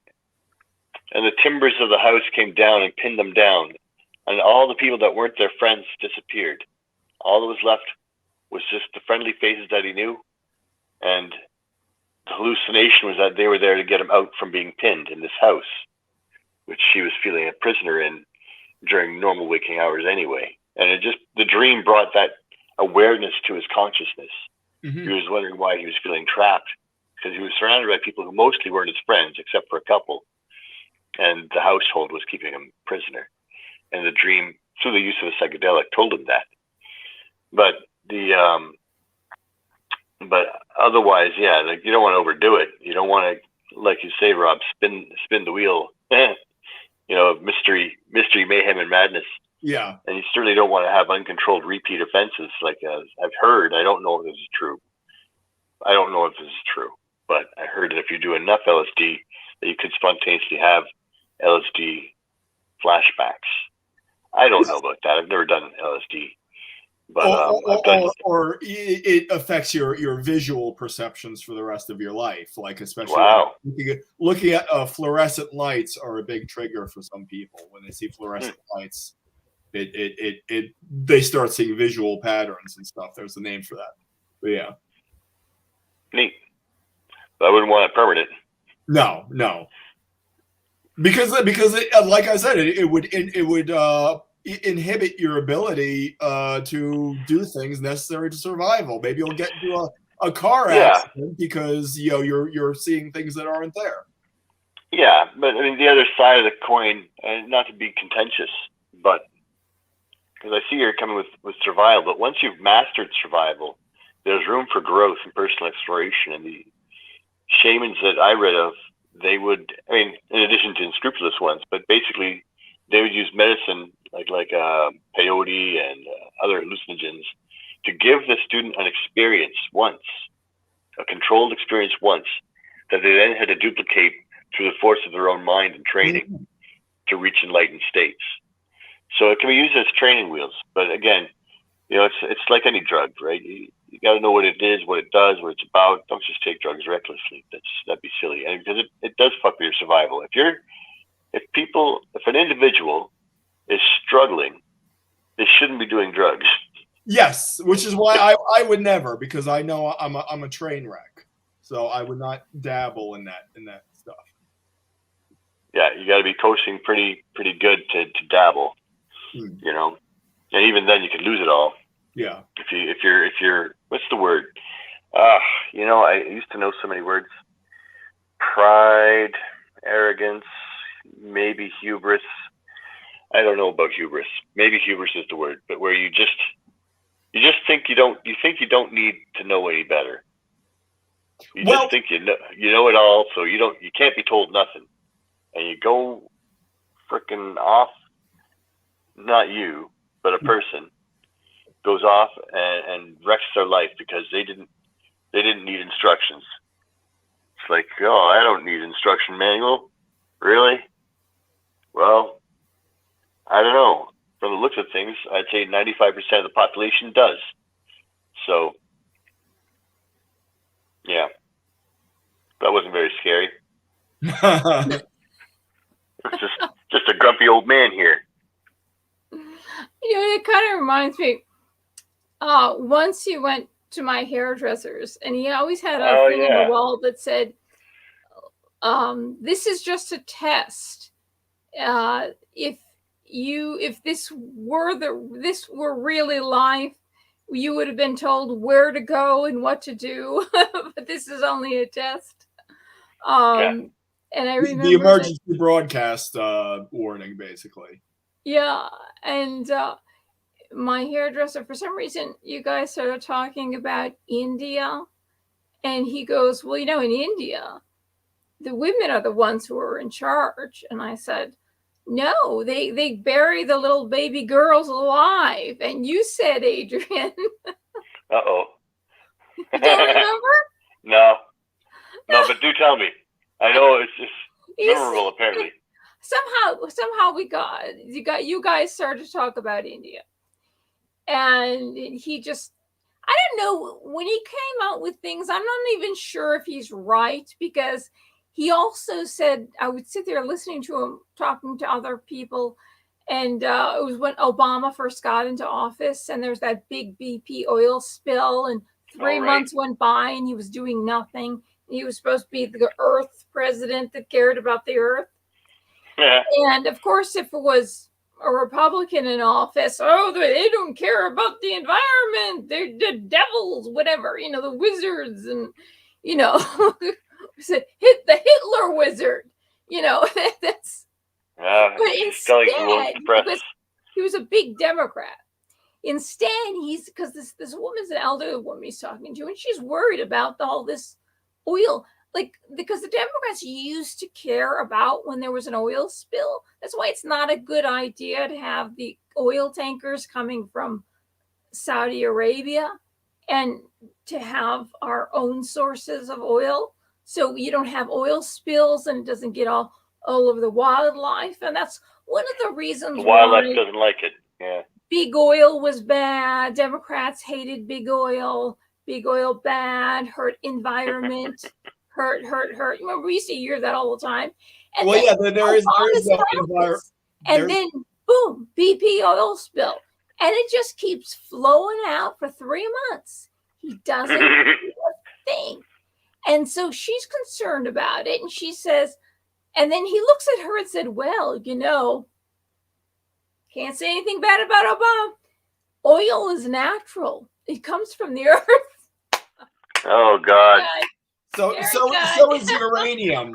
and the timbers of the house came down and pinned them down, and all the people that weren't their friends disappeared. All that was left was just the friendly faces that he knew, and the hallucination was that they were there to get him out from being pinned in this house, which she was feeling a prisoner in during normal waking hours anyway. And it just, the dream brought that awareness to his consciousness. Mm-hmm. He was wondering why he was feeling trapped, because he was surrounded by people who mostly weren't his friends, except for a couple. And the household was keeping him prisoner. And the dream, through the use of a psychedelic, told him that. But but otherwise, yeah, like, you don't want to overdo it. You don't want to, like you say, Rob, spin the wheel. Mystery, mayhem, and madness. Yeah. And you certainly don't want to have uncontrolled repeat offenses. Like I've heard, I don't know if this is true. But I heard that if you do enough LSD, that you could spontaneously have LSD flashbacks. I don't know about that. I've never done LSD. But or it affects your visual perceptions for the rest of your life, like especially looking at fluorescent lights are a big trigger for some people. When they see fluorescent lights, they start seeing visual patterns and stuff. There's a name for that. But yeah, neat. I wouldn't want it permanent. No, because like I said, it would inhibit your ability to do things necessary to survival. Maybe you'll get into a car accident because you're seeing things that aren't there. Yeah, but I mean the other side of the coin, and not to be contentious, but because I see you're coming with survival, but once you've mastered survival, there's room for growth and personal exploration. And the shamans that I read of, they would, I mean, in addition to unscrupulous ones, but basically they would use medicine like peyote and other hallucinogens to give the student an experience once, a controlled experience once, that they then had to duplicate through the force of their own mind and training to reach enlightened states. So it can be used as training wheels. But again, it's like any drug, right? You got to know what it is, what it does, what it's about. Don't just take drugs recklessly. That'd be silly, and because it does fuck with your survival. If an individual is struggling, they shouldn't be doing drugs. Yes, which is why I would never, because I know I'm a train wreck, so I would not dabble in that stuff. Yeah, you got to be coasting pretty good to dabble, and even then you could lose it all. Yeah. If you're what's the word? I used to know so many words. Pride, arrogance, maybe hubris. I don't know about hubris. Maybe hubris is the word, but where you just think you don't need to know any better. You just think you know it all, so you can't be told nothing, and you go freaking off. Not you, but a person goes off and wrecks their life because they didn't need instructions. It's like, oh, I don't need instruction manual, really? Well, I don't know. From the looks of things, I'd say 95% of the population does. So, yeah, that wasn't very scary. It's just a grumpy old man here. It kind of reminds me. Once he went to my hairdresser's, and he always had a thing on the wall that said, "This is just a test. If this were really life, you would have been told where to go and what to do. But this is only a test." And I remember the emergency broadcast warning, basically. Yeah, and my hairdresser, for some reason, you guys started talking about India, and he goes, "Well, in India, the women are the ones who are in charge." And I said, "No, they bury the little baby girls alive." And you said, Adrian. Uh-oh. You don't remember? No, but do tell me. I know it's just memorable, apparently. Somehow you guys started to talk about India. And he just, I don't know, when he came out with things, I'm not even sure if he's right, because he also said, I would sit there listening to him talking to other people. And it was when Obama first got into office, and there's that big BP oil spill, and 3 months went by and he was doing nothing. He was supposed to be the Earth president that cared about the Earth. Yeah. And of course, if it was a Republican in office, oh, they don't care about the environment. They're the devils, whatever, the wizards, and, hit the Hitler wizard, that's. But instead, because he was a big Democrat. Instead, because this woman's an elderly woman he's talking to, and she's worried about all this oil. Because the Democrats used to care about when there was an oil spill. That's why it's not a good idea to have the oil tankers coming from Saudi Arabia and to have our own sources of oil. So you don't have oil spills and it doesn't get all over the wildlife. And that's one of the reasons the wildlife doesn't like it. Yeah. Big oil was bad. Democrats hated big oil. Big oil bad, hurt environment. Hurt. Remember, we used to hear that all the time. And there is no environment. And then, boom, BP oil spill. And it just keeps flowing out for 3 months. He doesn't do a thing. And so she's concerned about it. And she says, and then he looks at her and said, well, can't say anything bad about Obama. Oil is natural. It comes from the earth. Oh, God. So is uranium.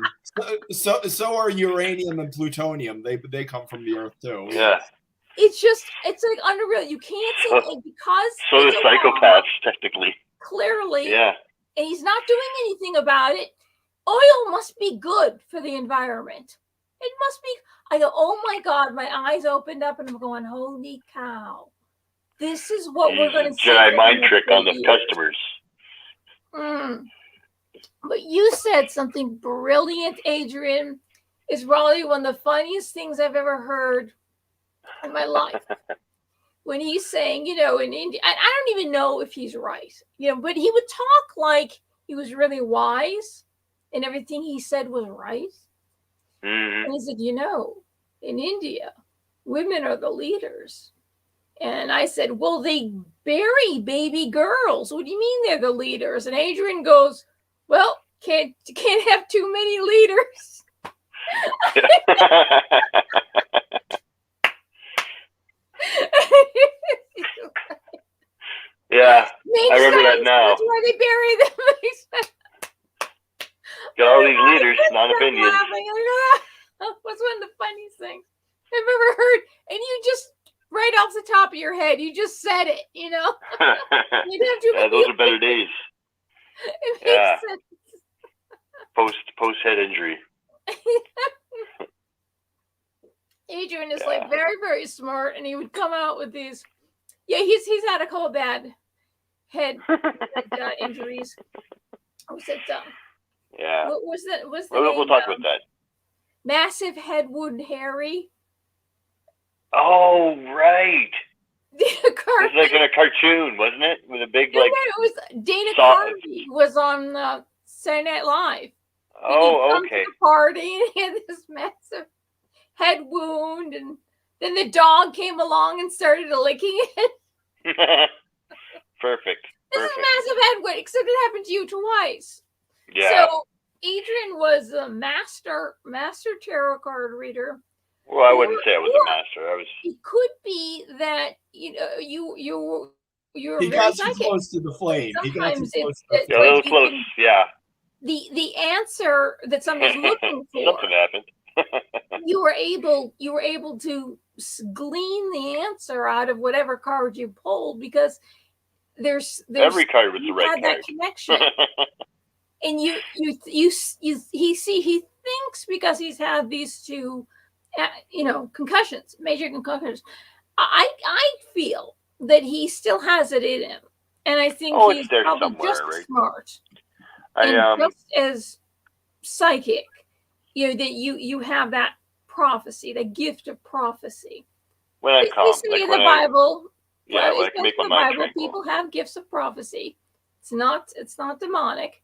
So are uranium and plutonium. They come from the earth too. Yeah. It's like unreal. You can't say because. So the psychopaths, technically. Clearly. Yeah. And he's not doing anything about it. Oil must be good for the environment. It must be. I go, oh my God, my eyes opened up and I'm going, holy cow. This is what we're going to see. Jedi mind trick on the customers. But you said something brilliant, Adrian. It's probably one of the funniest things I've ever heard in my life. When he's saying, in India, I don't even know if he's right, but he would talk like he was really wise and everything he said was right. Mm-hmm. And he said, in India, women are the leaders. And I said, well, they bury baby girls. What do you mean they're the leaders? And Adrian goes, well, can't have too many leaders. Yeah, I remember that now. That's where they bury them. Got all these leaders, not opinions. What's one of the funniest things I've ever heard? And you just, right off the top of your head, you just said it, You'd have to yeah, those are better days. It makes sense. Post head injury. Adrian is like very, very smart, and he would come out with these. Yeah, he's had a couple bad head injuries. Was it Yeah. What was that? We'll talk about that. Massive head wound Harry. Oh, right. It's like in a cartoon, wasn't it? With a big it was Dana Carvey was on Saturday Night Live. Oh, okay. To the party, and he had this massive head wound, and then the dog came along and started licking it. Perfect. This is a massive head wound, except it happened to you twice. Yeah. So Adrian was a master tarot card reader. Well, I wouldn't say I was a master. It could be that you were he got too close to the flame. Sometimes a little close. Yeah. The answer that somebody's looking for. Something happened. you were able to glean the answer out of whatever card you pulled, because there's every card was the right card. That connection. And he thinks because he's had these two, concussions, major concussions. I feel that he still has it in him, and I think he's probably just as smart and just as psychic. That you have that prophecy, the gift of prophecy. When I come, in the Bible, make my mind tranquil. People have gifts of prophecy. It's not demonic.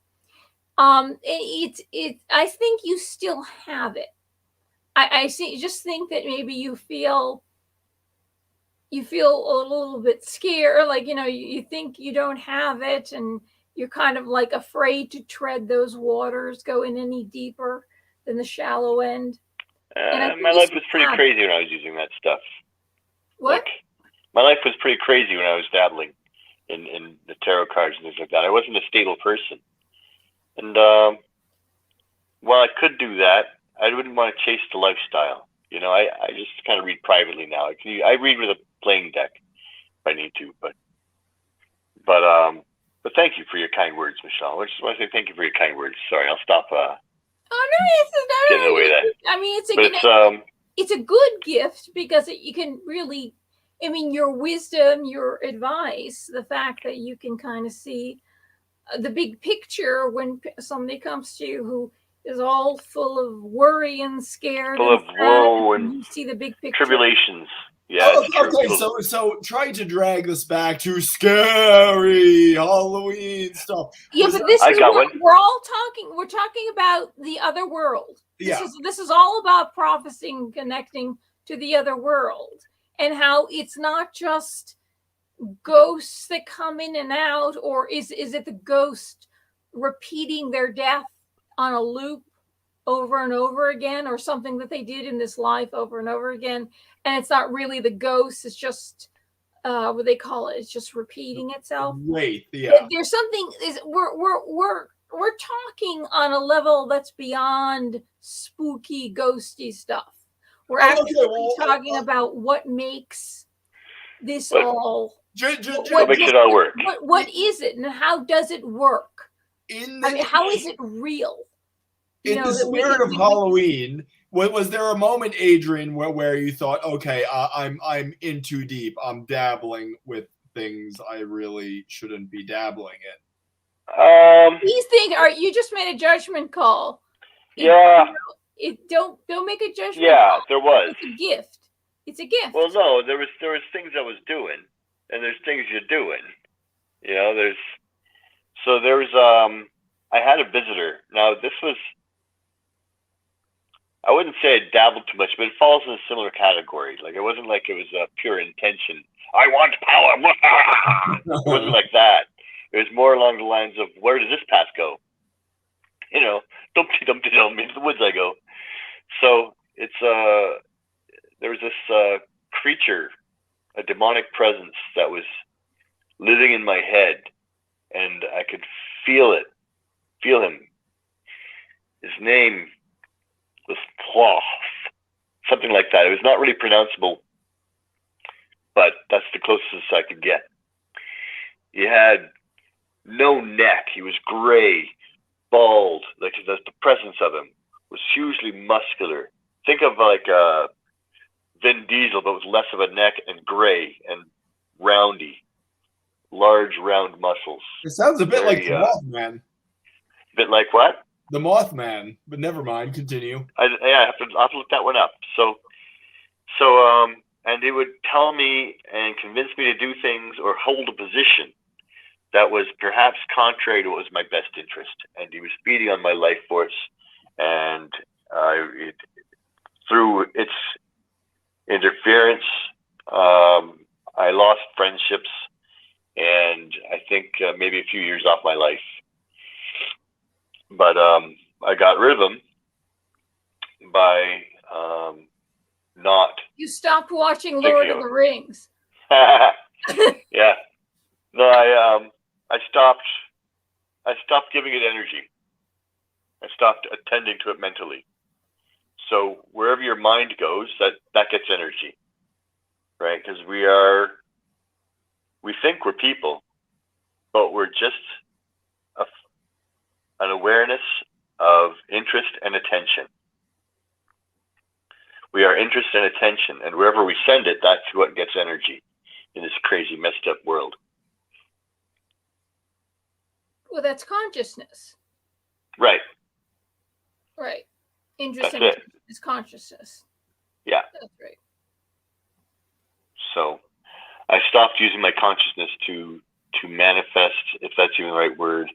I think you still have it. I just think that maybe you feel a little bit scared, like, you think you don't have it, and you're kind of like afraid to tread those waters, go in any deeper than the shallow end. And I think My you life still was pretty have it. crazy when I was using that stuff. What? Like, my life was pretty crazy when I was dabbling in the tarot cards and things like that. I wasn't a stable person. And while I could do that, I wouldn't want to chase the lifestyle. I just kind of read privately now. I read with a playing deck if I need to, but thank you for your kind words, Michelle. I just want to say thank you for your kind words. Sorry, I'll stop Oh no, getting away with that. I mean, But it's a good gift because you can really, I mean, your wisdom, your advice, the fact that you can kind of see the big picture when somebody comes to you who is all full of worry and scared full of woe and you see the big picture. tribulations. Yeah, it's true. Okay, so trying to drag this back to scary Halloween stuff. Yeah, but this is what we're talking about the other world. This is all about prophecy and connecting to the other world, and how it's not just ghosts that come in and out, or is it the ghost repeating their death on a loop over and over again, or something that they did in this life over and over again, and it's not really the ghost, it's just what they call it, it's just repeating itself. Wait, yeah. There's something we're talking on a level that's beyond spooky ghosty stuff. We're actually talking about what makes this all what makes it all work. What is it, and how does it work? How is it real? In the spirit of Halloween, was there a moment, Adrian, where you thought, okay, I'm in too deep, I'm dabbling with things I really shouldn't be dabbling in? These things you just made a judgment call. Yeah. Don't make a judgment call. Yeah, there was. It's a gift. It's a gift. Well, no, there was things I was doing, and there's things you're doing. I had a visitor. Now, this was, I wouldn't say I dabbled too much, but it falls in a similar category. Like, it wasn't like it was a pure intention. I want power. It wasn't like that. It was more along the lines of, where does this path go? Dumpty-dumpty-dum, into the woods I go. So it's there was this creature, a demonic presence that was living in my head, and I could feel him. His name was Ploth, something like that. It was not really pronounceable, but that's the closest I could get. He had no neck. He was gray, bald. Like, the presence of him was hugely muscular. Think of like Vin Diesel, but with less of a neck, and gray and roundy, large round muscles. It sounds a bit like the Mothman. A bit like what? The Mothman, but never mind. Continue. I have to look that one up. So, and he would tell me and convince me to do things or hold a position that was perhaps contrary to what was my best interest. And he was feeding on my life force, and through its interference, I lost friendships, and I think maybe a few years off my life. But I got rid of him by not. You stopped watching Lord of the Rings. Yeah. No, I stopped giving it energy. I stopped attending to it mentally. So wherever your mind goes, that gets energy, right? Because we think we're people, but we're just an awareness of interest and attention. We are interest and attention, and wherever we send it, that's what gets energy in this crazy, messed up world. Well, that's consciousness. Right. Right. Interest and attention is consciousness. Yeah. That's right. So I stopped using my consciousness to manifest, if that's even the right word,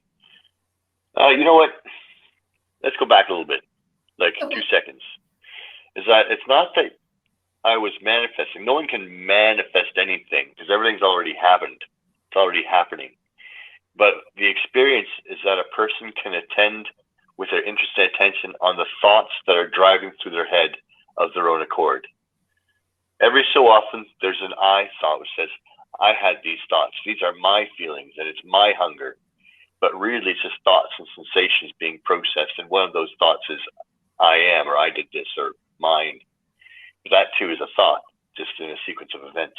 You know what? Let's go back a little bit, like Okay. 2 seconds. Is that it's not that I was manifesting. No one can manifest anything because everything's already happened. It's already happening. But the experience is that a person can attend with their interest and attention on the thoughts that are driving through their head of their own accord. Every so often, there's an I thought which says, I had these thoughts. These are my feelings, and it's my hunger. But really, it's just thoughts and sensations being processed. And one of those thoughts is, I am, or I did this, or mine. That too is a thought, just in a sequence of events.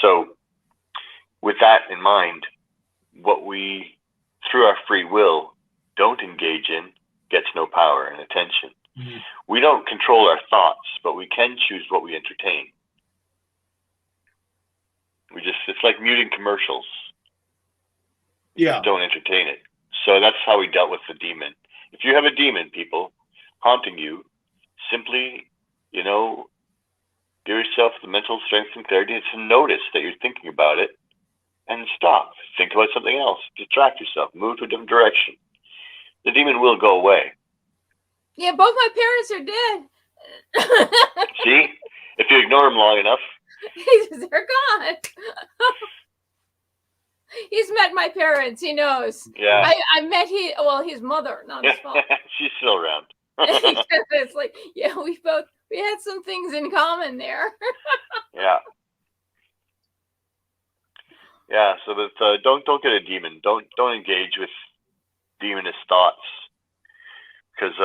So, with that in mind, what we, through our free will, don't engage in gets no power and attention. Mhm. We don't control our thoughts, but we can choose what we entertain. It's like muting commercials. Yeah. Don't entertain it. So that's how we dealt with the demon. If you have a demon, people, haunting you, simply, give yourself the mental strength and clarity to notice that you're thinking about it and stop. Think about something else. Distract yourself. Move to a different direction. The demon will go away. Yeah, both my parents are dead. See? If you ignore them long enough. They're gone. He's met my parents. He knows. Yeah. I met his mother, not his father. She's still around. It's like, yeah, we had some things in common there. Yeah. Yeah. So that don't get a demon. Don't engage with demonist thoughts because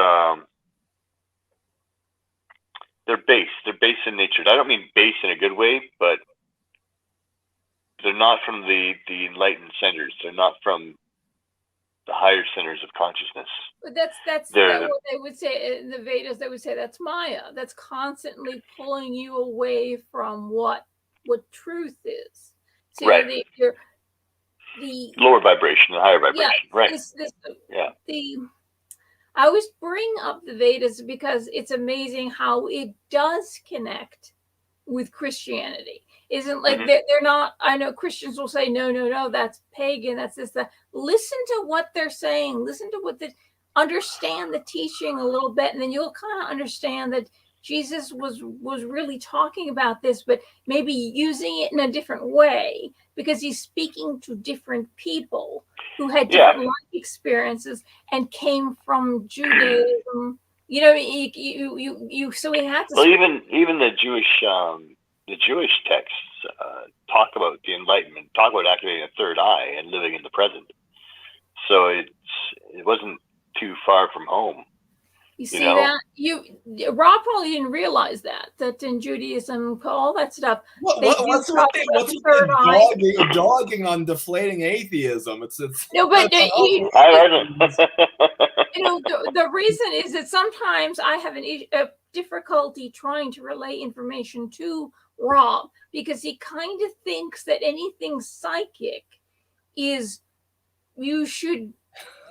they're base. They're base in nature. I don't mean base in a good way, but they're not from the enlightened centers. They're not from the higher centers of consciousness. But that's what they would say in the Vedas. They would say that's Maya. That's constantly pulling you away from what truth is. So right. The lower vibration, the higher vibration. Yeah, right. I always bring up the Vedas because it's amazing how it does connect with Christianity. Isn't like they're not. I know Christians will say no, that's pagan, that's this, that. Listen to what they're saying. Listen to what understand the teaching a little bit, and then you'll kind of understand that Jesus was really talking about this, but maybe using it in a different way because he's speaking to different people who had different life experiences and came from Judaism. So we had to. Well, even the Jewish texts talk about the Enlightenment, talk about activating a third eye and living in the present. So it wasn't too far from home. You see that? Rob probably didn't realize that in Judaism, all that stuff. What's dogging on deflating atheism? It's no, but the reason is that sometimes I have a difficulty trying to relay information to Rob because he kind of thinks that anything psychic is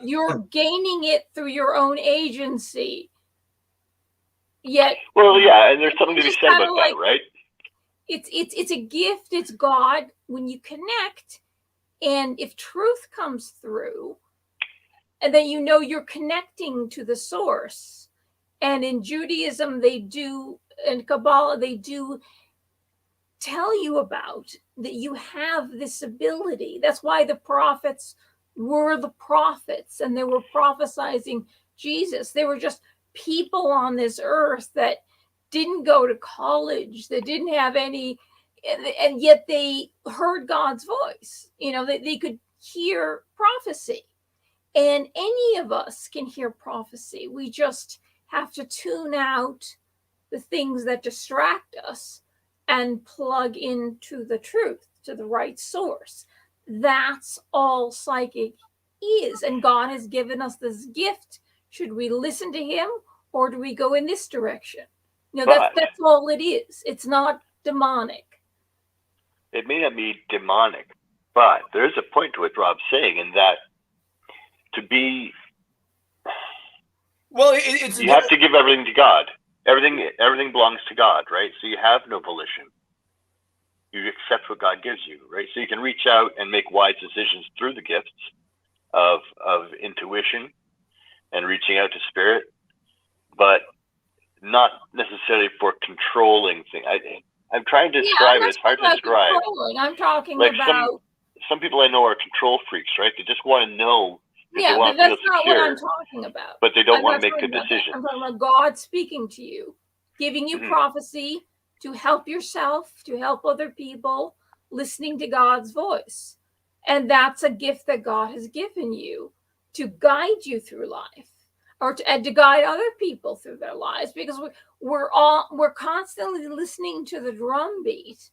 you're gaining it through your own agency. Yet, well, yeah, and there's something to be said about that, right? It's a gift. It's God when you connect, and if truth comes through, and then you're connecting to the source. And in Judaism, and Kabbalah, they do tell you about that you have this ability. That's why the prophets were the prophets and they were prophesizing Jesus. They were just people on this earth that didn't go to college, that didn't have any, and yet they heard God's voice. They could hear prophecy. And any of us can hear prophecy. We just have to tune out the things that distract us and plug into the truth, to the right source. That's all psychic is. And God has given us this gift. Should we listen to him or do we go in this direction? That's all it is. It's not demonic. It may not be demonic, but there is a point to what Rob's saying in that to be... Well, you have to give everything to God. Everything belongs to God, right? So you have no volition. You accept what God gives you, right? So you can reach out and make wise decisions through the gifts, of intuition and reaching out to spirit, but not necessarily for controlling things. I'm trying to describe it. It's hard to describe. I'm talking like about some people I know are control freaks, right? They just want to know. Yeah, but that's not what I'm talking about. But they don't want to make good decisions. I'm talking about God speaking to you, giving you prophecy to help yourself, to help other people, listening to God's voice. And that's a gift that God has given you to guide you through life, or to guide other people through their lives, because we're constantly listening to the drum beat,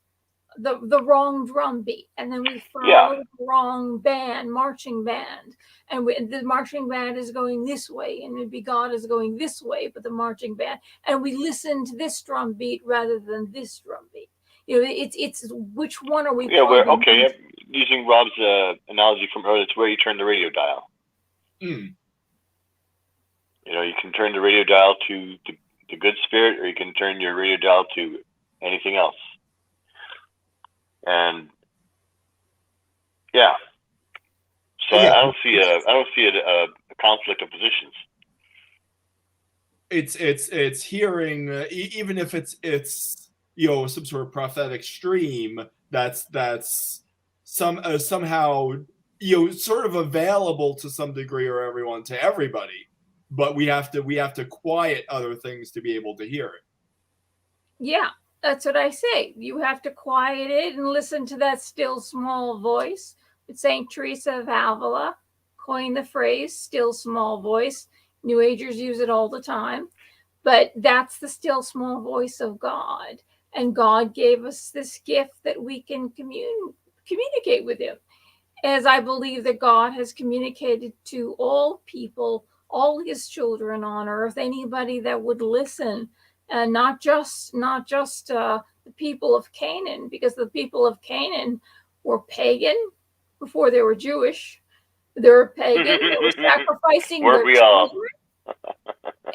the wrong drum beat, and then we follow the wrong marching band, and the marching band is going this way, and maybe God is going this way, but the marching band, and we listen to this drum beat rather than this drum beat. It's which one are we? Yeah, using Rob's analogy from earlier, it's where you turn the radio dial. You can turn the radio dial to the good spirit, or you can turn your radio dial to anything else. And so I don't see a conflict of positions. It's hearing, even if it's some sort of prophetic stream that's somehow sort of available to some degree, or to everybody, but we have to quiet other things to be able to hear it. Yeah. That's what I say. You have to quiet it and listen to that still small voice. St. Teresa of Avila coined the phrase still small voice. New Agers use it all the time. But that's the still small voice of God. And God gave us this gift that we can communicate with him. As I believe that God has communicated to all people, all his children on earth, anybody that would listen. And not just the people of Canaan, because the people of Canaan were pagan before they were Jewish. They were pagan. They were sacrificing their children,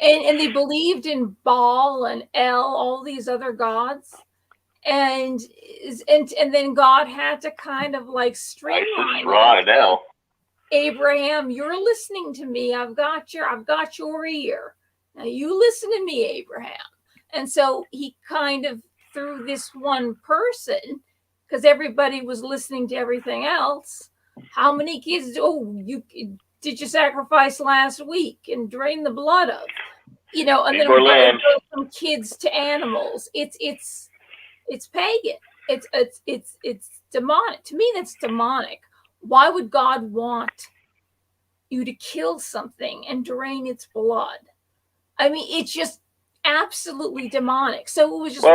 and they believed in Baal and El, all these other gods, and then God had to kind of like streamline it. Now. Abraham, you're listening to me. I've got your ear. Now you listen to me, Abraham. And so he kind of, through this one person, because everybody was listening to everything else, how many kids, did you sacrifice last week and drain the blood of? And then we're going to go from kids to animals. It's pagan. It's demonic. To me, that's demonic. Why would God want you to kill something and drain its blood? I mean, it's just absolutely demonic. So it was just if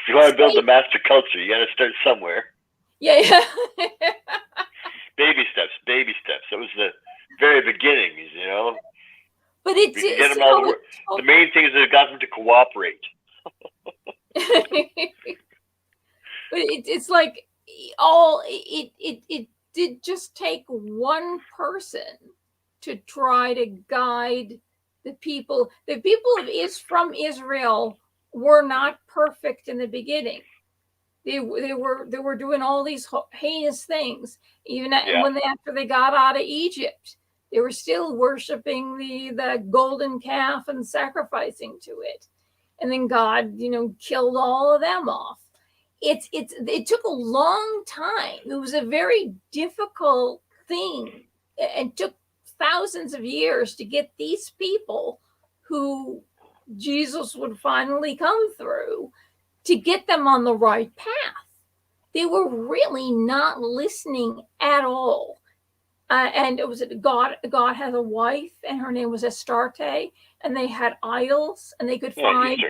you want to build the master culture, you got to start somewhere. Yeah. Baby steps. That was the very beginnings, But the main thing is that it got them to cooperate. But it's like it did just take one person to try to guide the people. The people from Israel were not perfect in the beginning. They were doing all these heinous things. Even after they got out of Egypt, they were still worshiping the golden calf and sacrificing to it. And then God, killed all of them off. It took a long time. It was a very difficult thing. It took thousands of years to get these people who Jesus would finally come through, to get them on the right path. They were really not listening at all. And it was God had a wife, and her name was Astarte, and they had idols, and they could find,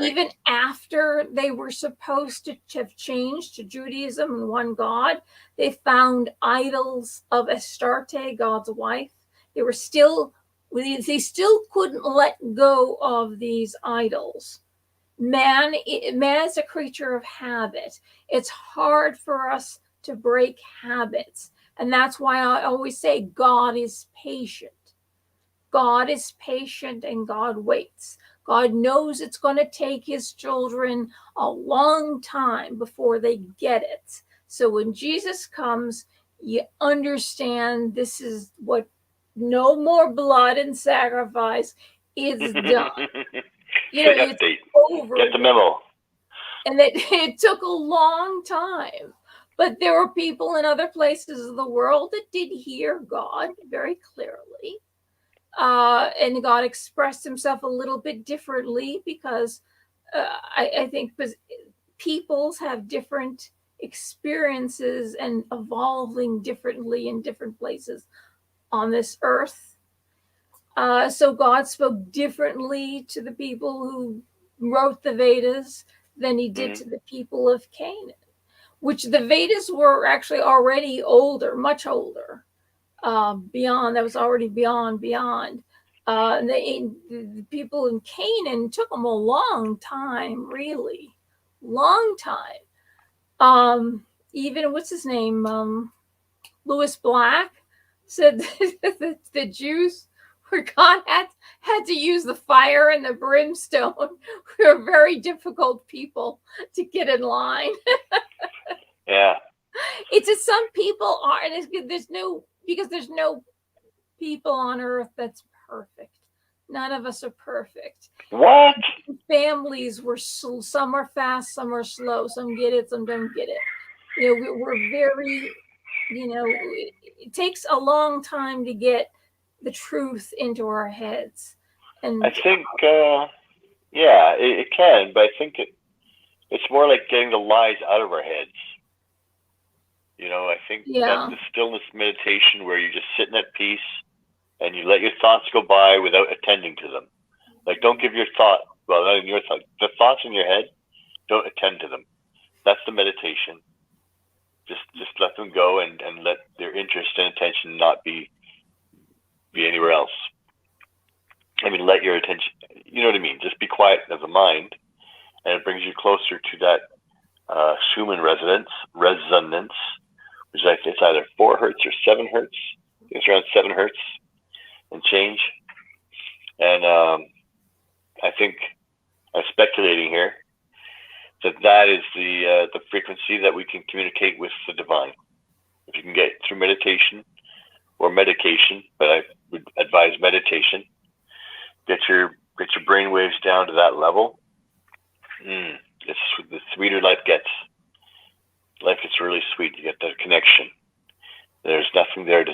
even after they were supposed to have changed to Judaism and one God, they found idols of Astarte, God's wife. They still couldn't let go of these idols. Man is a creature of habit. It's hard for us to break habits. And that's why I always say God is patient. God is patient, and God waits. God knows it's going to take his children a long time before they get it. So when Jesus comes, You understand this is what no more blood and sacrifice is done. You know, Big it's update. over. Get the memo. And it took a long time. But there were people in other places of the world that did hear God very clearly. And God expressed himself a little bit differently because I think peoples have different experiences and evolving differently in different places on this earth. So God spoke differently to the people who wrote the Vedas than he did to the people of Canaan, which the Vedas were actually already older, much older. Beyond, that was already beyond. The people in Canaan took them a long time, really long time. Even what's his name, Lewis Black said that the Jews were God had to use the fire and the brimstone. We were very difficult people to get in line. Yeah. It's just some people are, and there's no people on earth that's perfect. None of us are perfect. What? Families were some are fast, some are slow, some get it, some don't get it. You know, we're very, you know, it takes a long time to get the truth into our heads. And I think, yeah, it can, but I think it's more like getting the lies out of our heads. You know, I think that's the stillness meditation where you're just sitting at peace and you let your thoughts go by without attending to them. Like, don't give your thought, well, not even your thought, the thoughts in your head, don't attend to them. That's the meditation. Just let them go and let their interest and attention not be anywhere else. I mean, let your attention, you know what I mean? Just be quiet of the mind, and it brings you closer to that Schumann resonance, which is like, it's either 4 hertz or 7 hertz. It's around 7 hertz and change. And I think I'm speculating here that is the frequency that we can communicate with the divine. If you can get through meditation or medication, but I would advise meditation. Get your brain waves down to that level. It's the sweeter life gets. Life gets really sweet. You get that connection. There's nothing there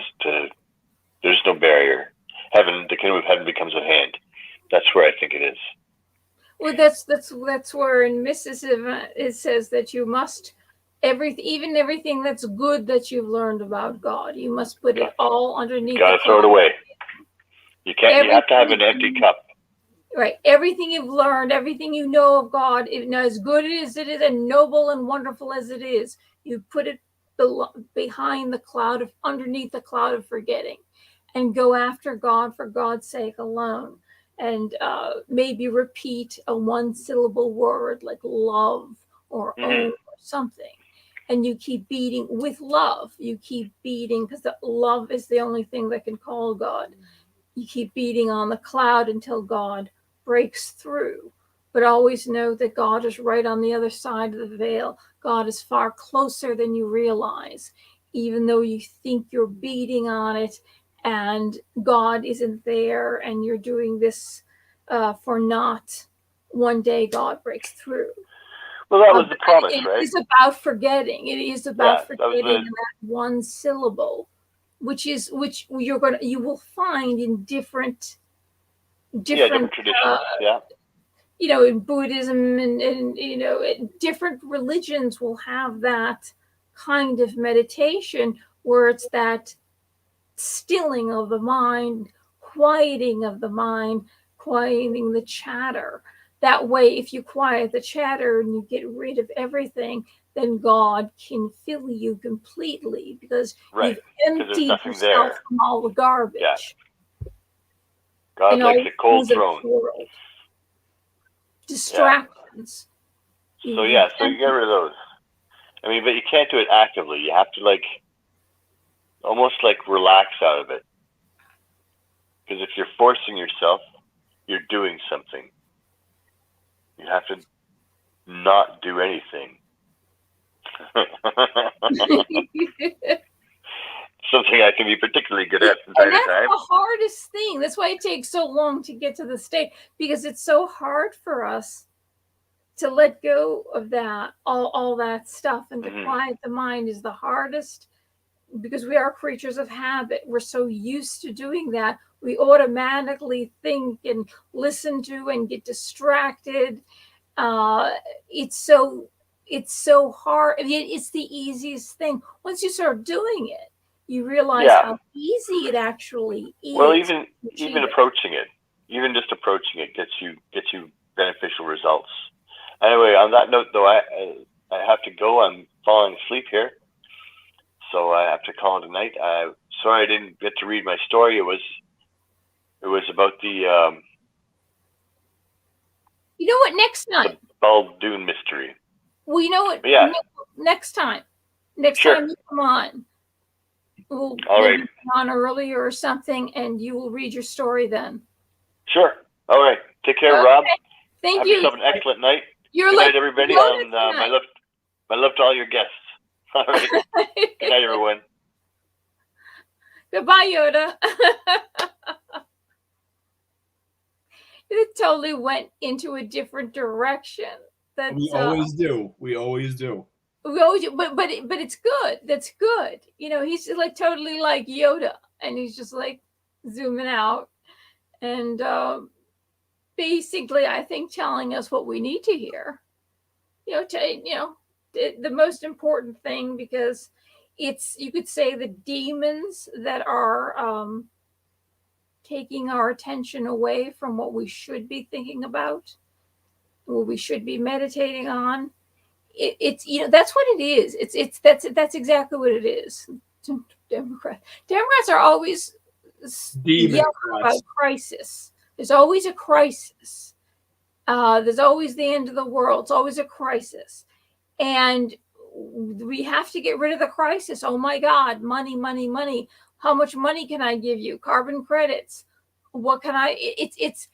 there's no barrier. Heaven, the kingdom of heaven becomes at hand. That's where I think it is. Well, that's where in mysticism it says that you must even everything that's good that you've learned about God, you must put it all underneath. You gotta throw it away. You can't. You have to have an empty cup. Right. Everything you've learned, everything you know of God, as good as it is, and noble and wonderful as it is, you put it behind the cloud of, underneath the cloud of forgetting, and go after God for God's sake alone. And maybe repeat a 1-syllable word like love or own or something. And you keep beating with love. You keep beating, because love is the only thing that can call God. You keep beating on the cloud until God breaks through. But always know that God is right on the other side of the veil. God is far closer than you realize, even though you think you're beating on it and God isn't there and you're doing this for naught. One day God breaks through. Well, that was the promise, right? It is about forgetting. It is about forgetting that 1 syllable, which you will find in different traditions. You know, in Buddhism and you know, different religions will have that kind of meditation where it's that stilling of the mind, quieting of the mind, quieting the chatter. That way, if you quiet the chatter and you get rid of everything, then God can fill you completely, because you've emptied yourself from all the garbage. Yeah. God likes a cold throne. Distractions. Yeah. So you get rid of those. I mean, but you can't do it actively. You have to almost relax out of it. Because if you're forcing yourself, you're doing something. You have to not do anything. something I can be particularly good at from time And to that's time. the hardest thing. That's why it takes so long to get to the state, because it's so hard for us to let go of that, all that stuff, and to quiet the mind is the hardest, because we are creatures of habit. We're so used to doing that. We automatically think and listen to and get distracted. It's so hard. I mean, it's the easiest thing. Once you start doing it, you realize how easy it actually is. Well, even approaching it, even just approaching it gets you beneficial results. Anyway, on that note, though, I have to go. I'm falling asleep here, so I have to call it a night. Sorry I didn't get to read my story. It was about the you know what? Next time, the Baldoon mystery. well, you know what? Yeah. Next time you come on, we'll maybe come on earlier or something, and you will read your story then. Sure. All right. Take care, Rob. Thank Have you. yourself an excellent night. You're Good like night, everybody. My love to all your guests. All right. Good night, everyone. Goodbye, Yoda. It totally went into a different direction. We always do. We always do. But it's good. That's good. You know, he's like totally like Yoda, and he's just like zooming out and basically, I think, telling us what we need to hear. The most important thing, because it's, you could say, the demons that are taking our attention away from what we should be thinking about, what we should be meditating on. It's that's what it is. That's exactly what it is. Democrats are always yelling about crisis. There's always a crisis. There's always the end of the world. It's always a crisis. And we have to get rid of the crisis. Oh my God, money, money, money. How much money can I give you? Carbon credits. What can I, it's,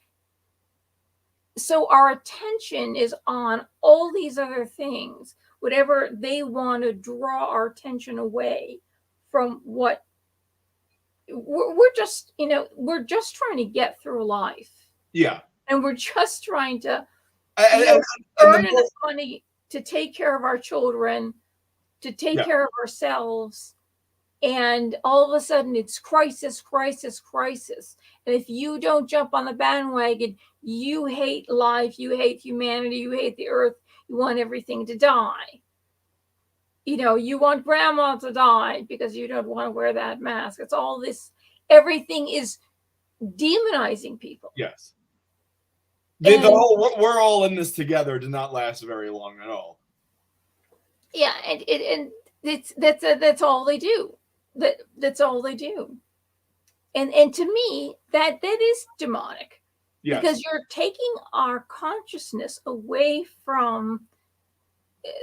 so our attention is on all these other things, whatever they want to draw our attention away from what we're just, we're just trying to get through life. Yeah. And we're just trying to earn enough money to take care of our children, to take care of ourselves. And all of a sudden it's crisis, crisis, crisis. And if you don't jump on the bandwagon, you hate life, you hate humanity, you hate the earth, you want everything to die. You want grandma to die because you don't want to wear that mask. It's all this, everything is demonizing people. Yes. The whole, we're all in this together did not last very long at all. Yeah, and that's all they do. That's all they do. And to me, that is demonic. Yes. Because you're taking our consciousness away from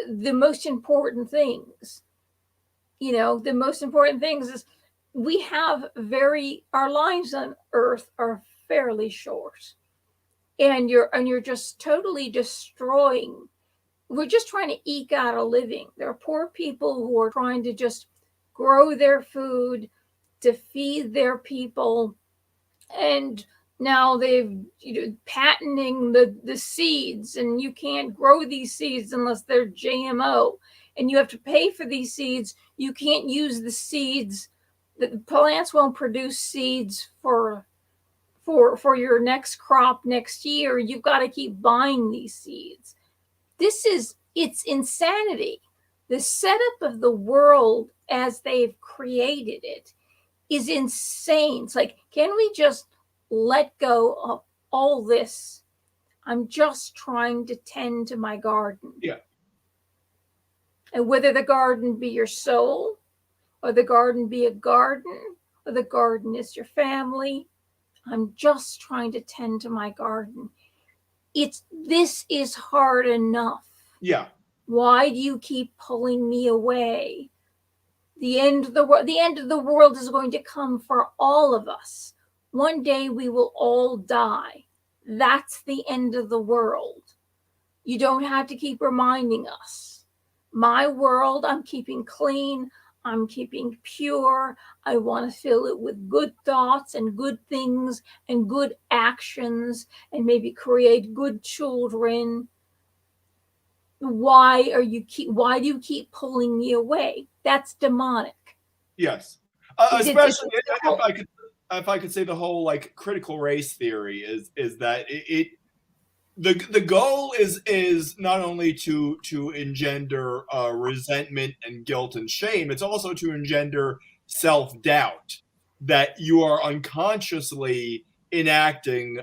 the most important things. The most important things is we have our lives on earth are fairly short. And you're just totally destroying. We're just trying to eke out a living. There are poor people who are trying to just grow their food to feed their people. And now they've patenting the seeds, and you can't grow these seeds unless they're GMO. And you have to pay for these seeds. You can't use the seeds. The plants won't produce seeds for your next crop next year. You've got to keep buying these seeds. It's insanity. The setup of the world as they've created it is insane. It's like, can we just let go of all this? I'm just trying to tend to my garden. Yeah. And whether the garden be your soul, or the garden be a garden, or the garden is your family, I'm just trying to tend to my garden. This is hard enough. Yeah. Why do you keep pulling me away? The end of the world is going to come for all of us. One day we will all die. That's the end of the world. You don't have to keep reminding us. My world, I'm keeping clean. I'm keeping pure. I want to fill it with good thoughts and good things and good actions and maybe create good children. Why do you keep pulling me away? That's demonic. Yes. It's Especially the whole- if I could say the whole like critical race theory is that the goal is not only to engender resentment and guilt and shame, it's also to engender self-doubt that you are unconsciously enacting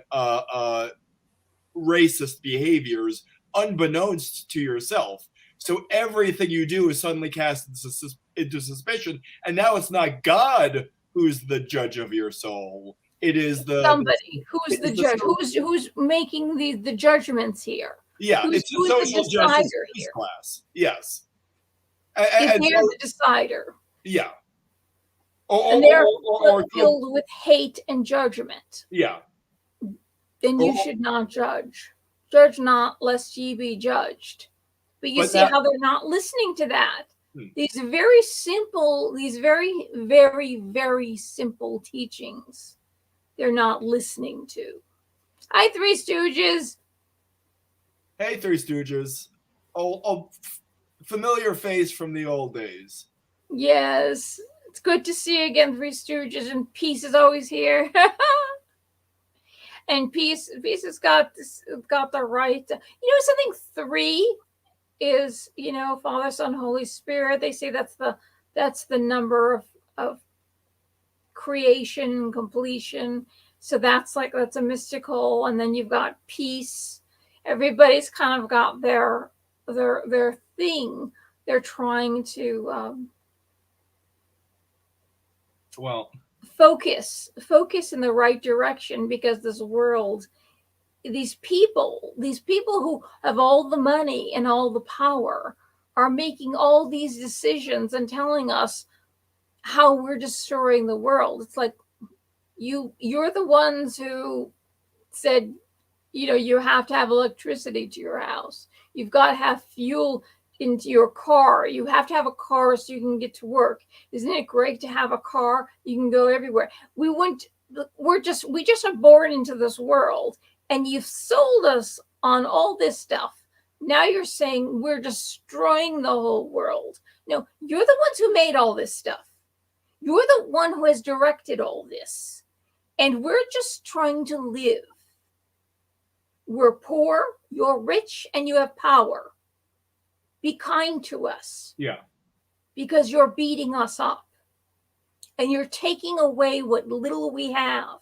racist behaviors unbeknownst to yourself. So everything you do is suddenly cast into suspicion, and now it's not God who's the judge of your soul. It is somebody who's the judge, who's making the judgments here. Yeah, who's it's a social the justice decider here? class. Yes, If they're the decider, yeah, and they're or filled with hate and judgment, yeah, then you should not judge. Judge not, lest ye be judged. But you see how they're not listening to that. These very simple, these very, very, very simple teachings, they're not listening to. Hi, Three Stooges. Hey, Three Stooges. Oh, familiar face from the old days. Yes, it's good to see you again, Three Stooges, and Peace is always here. And Peace has got the right. Something three is, Father, Son, Holy Spirit. They say that's the number of creation and completion. So that's a mystical. And then you've got peace. Everybody's kind of got their thing. They're trying to focus in the right direction, because this world, these people who have all the money and all the power are making all these decisions and telling us how we're destroying the world. It's like you're the ones who said, you have to have electricity to your house. You've got to have fuel into your car. You have to have a car so you can get to work. Isn't it great to have a car? You can go everywhere. We just are born into this world, and you've sold us on all this stuff. Now you're saying we're destroying the whole world. No, you're the ones who made all this stuff. You're the one who has directed all this. And we're just trying to live. We're poor, you're rich, and you have power. Be kind to us. Yeah. Because you're beating us up. And you're taking away what little we have.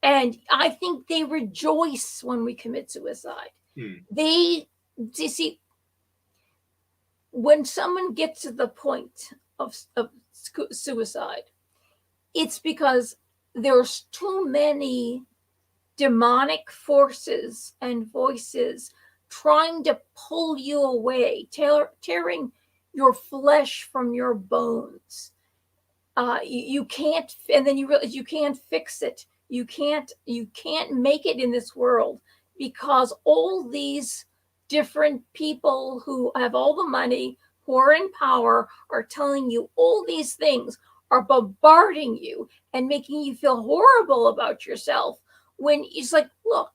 And I think they rejoice when we commit suicide. You see, when someone gets to the point of suicide, it's because there's too many demonic forces and voices trying to pull you away, tearing your flesh from your bones. You can't, and then you realize you can't fix it. You can't make it in this world, because all these different people who have all the money, who are in power, are telling you all these things, are bombarding you and making you feel horrible about yourself, when it's like, look,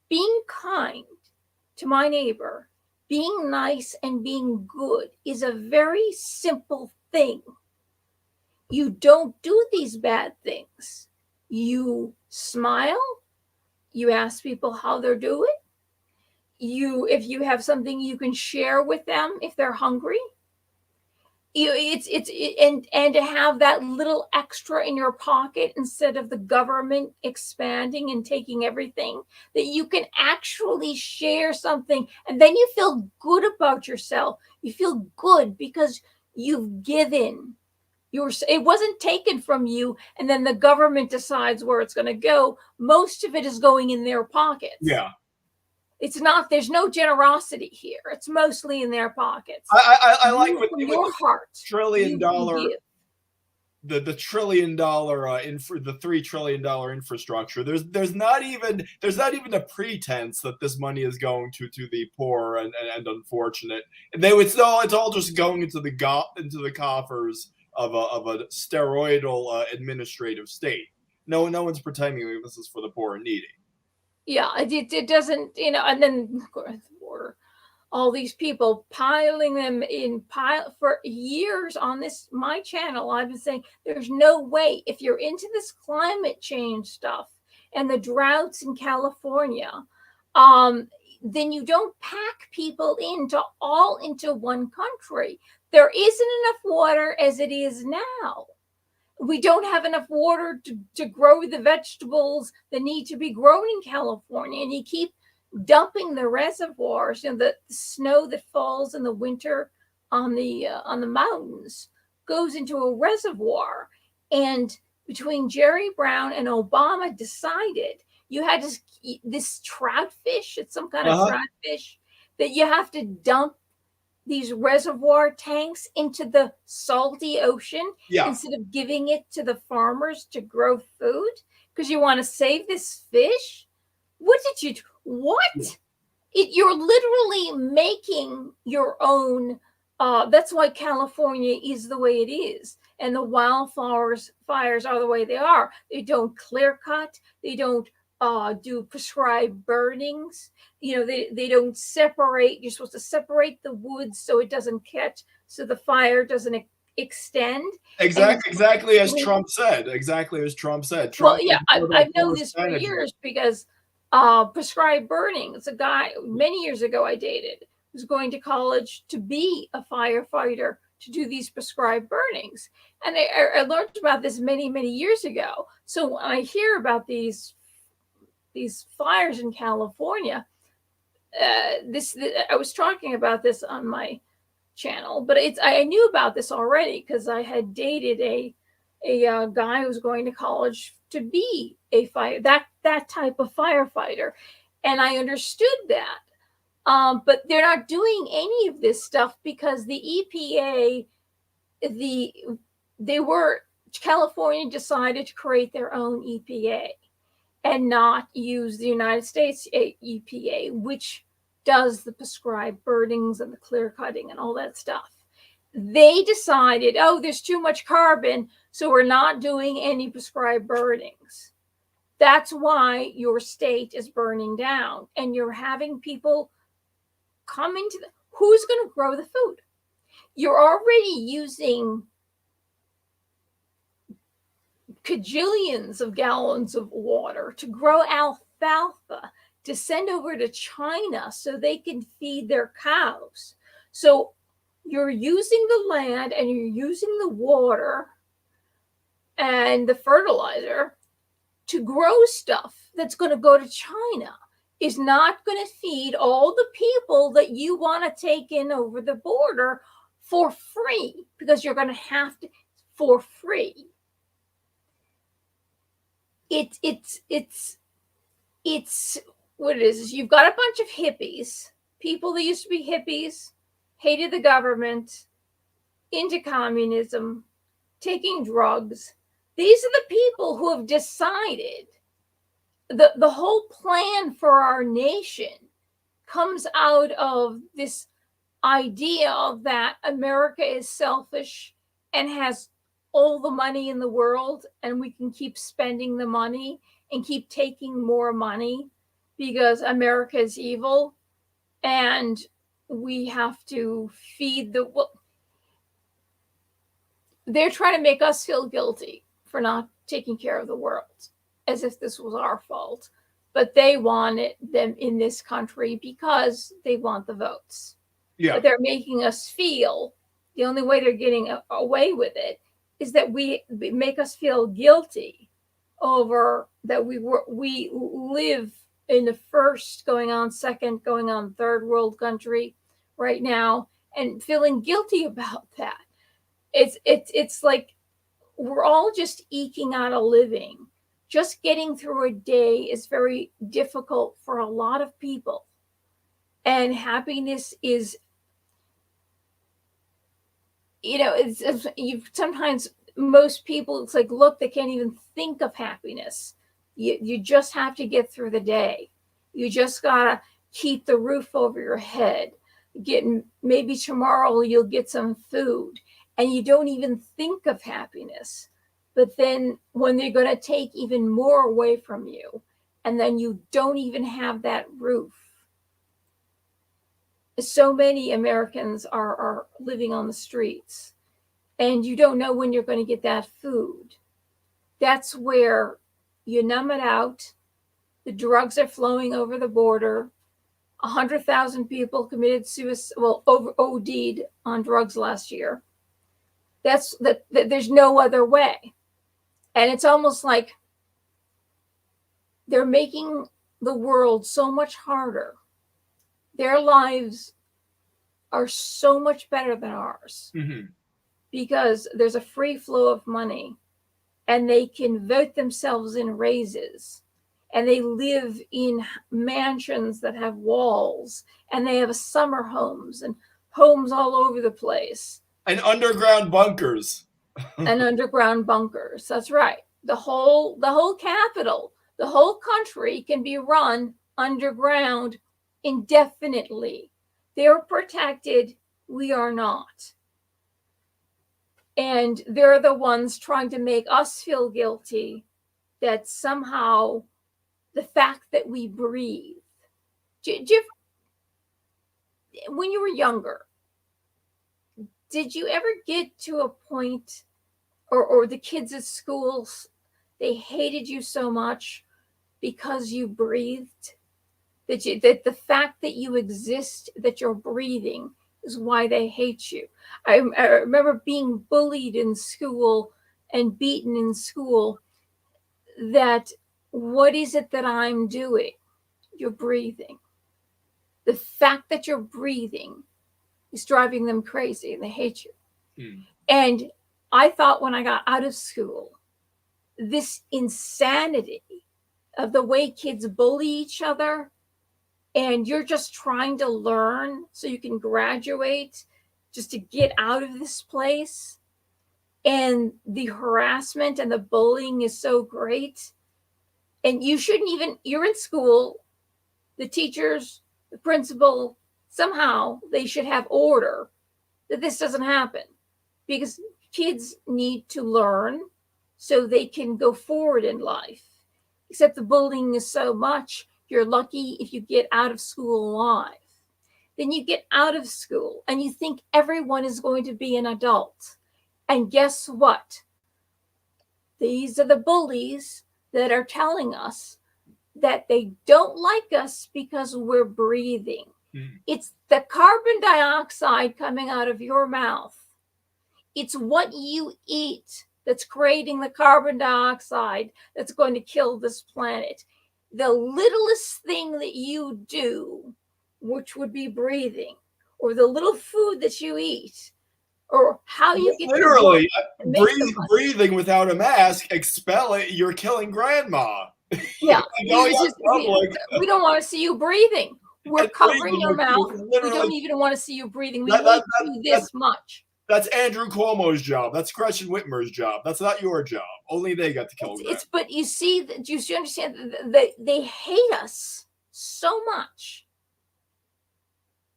being kind to my neighbor, being nice and being good is a very simple thing. You don't do these bad things. You smile. You ask people how they're doing. If you have something you can share with them if they're hungry. And to have that little extra in your pocket, instead of the government expanding and taking everything, that you can actually share something, and then you feel good about yourself. You feel good because you've given. It wasn't taken from you, and then the government decides where it's going to go. Most of it is going in their pockets. Yeah. It's not, there's no generosity here. It's mostly in their pockets. I like with your heart, $1 trillion. the $1 trillion the $3 trillion infrastructure. There's not even a pretense that this money is going to the poor and unfortunate. It's all just going into the coffers of a steroidal administrative state. No one's pretending that this is for the poor and needy. Yeah, it doesn't, and then of course, all these people piling them in for years on my channel. I've been saying there's no way, if you're into this climate change stuff and the droughts in California, then you don't pack people into one country. There isn't enough water as it is now. We don't have enough water to grow the vegetables that need to be grown in California, and you keep dumping the reservoirs. The snow that falls in the winter on the mountains goes into a reservoir. And between Jerry Brown and Obama decided you had this trout fish, it's some kind of trout fish, that you have to dump these reservoir tanks into the salty ocean instead of giving it to the farmers to grow food because you want to save this fish. What? You're literally making your own. That's why California is the way it is, and the fires are the way they are. They don't clear cut. They don't do prescribed burnings. They don't separate. You're supposed to separate the woods so it doesn't catch, so the fire doesn't extend. Exactly as Trump said. Trump, I've known this for years because prescribed burning. It's a guy many years ago I dated who's going to college to be a firefighter to do these prescribed burnings. And I learned about this many, many years ago. So when I hear about these fires in California, I was talking about this on my channel, but I knew about this already because I had dated a guy who was going to college to be that type of firefighter, and I understood that. But they're not doing any of this stuff because the EPA, California decided to create their own EPA and not use the United States EPA, which does the prescribed burnings and the clear cutting and all that stuff. They decided, there's too much carbon, so we're not doing any prescribed burnings. That's why your state is burning down, and you're having people come into who's going to grow the food? You're already using cajillions of gallons of water to grow alfalfa to send over to China so they can feed their cows. So you're using the land and you're using the water and the fertilizer to grow stuff that's going to go to China. Is not going to feed all the people that you want to take in over the border for free, because you're going to have to for free. It's what it is. You've got a bunch of hippies, people that used to be hippies, hated the government, into communism, taking drugs. These are the people who have decided the whole plan for our nation comes out of this idea that America is selfish and has all the money in the world, and we can keep spending the money and keep taking more money because America is evil and we have to feed they're trying to make us feel guilty for not taking care of the world, as if this was our fault. But they want them in this country because they want the votes. Yeah. But they're making us feel, the only way they're getting away with it is that we make us feel guilty over that we live in the first, going on second, going on third world country right now, and feeling guilty about that. It's like we're all just eking out a living. Just getting through a day is very difficult for a lot of people. And happiness is, sometimes most people, it's like, look, they can't even think of happiness. You just have to get through the day. You just gotta keep the roof over your head. Maybe tomorrow you'll get some food, and you don't even think of happiness. But then when they're going to take even more away from you, and then you don't even have that roof. So many Americans are living on the streets, and you don't know when you're going to get that food. That's where you numb it out. The drugs are flowing over the border. 100,000 people committed suicide, OD'd on drugs last year. There's no other way. And it's almost like they're making the world so much harder. Their lives are so much better than ours because there's a free flow of money, and they can vote themselves in raises, and they live in mansions that have walls, and they have summer homes and homes all over the place. And underground bunkers. And underground bunkers. That's right. The whole capital, the whole country can be run underground indefinitely. They're protected. We are not. And they're the ones trying to make us feel guilty that somehow the fact that we breathe. When you were younger, did you ever get to a point, or the kids at schools, they hated you so much because you breathed? That the fact that you exist, that you're breathing, is why they hate you. I remember being bullied in school and beaten in school. That what is it that I'm doing? You're breathing. The fact that you're breathing is driving them crazy, and they hate you. And I thought when I got out of school, this insanity of the way kids bully each other, and you're just trying to learn so you can graduate, just to get out of this place. And the harassment and the bullying is so great. And you shouldn't even, you're in school, the teachers, the principal, somehow they should have order that this doesn't happen, because kids need to learn so they can go forward in life. Except the bullying is so much, you're lucky if you get out of school alive. Then you get out of school and you think everyone is going to be an adult. And guess what? These are the bullies that are telling us that they don't like us because we're breathing. It's the carbon dioxide coming out of your mouth. It's what you eat that's creating the carbon dioxide that's going to kill this planet. The littlest thing that you do, which would be breathing, or the little food that you eat, or how you get literally breathing without a mask, expel it, you're killing grandma. Yeah. We don't want to see you breathing. We're covering your mouth. We don't even want to see you breathing. We need you this much. That's Andrew Cuomo's job. That's Gretchen Whitmer's job. That's not your job. Only they got to kill grandma. But you see, you understand that they hate us so much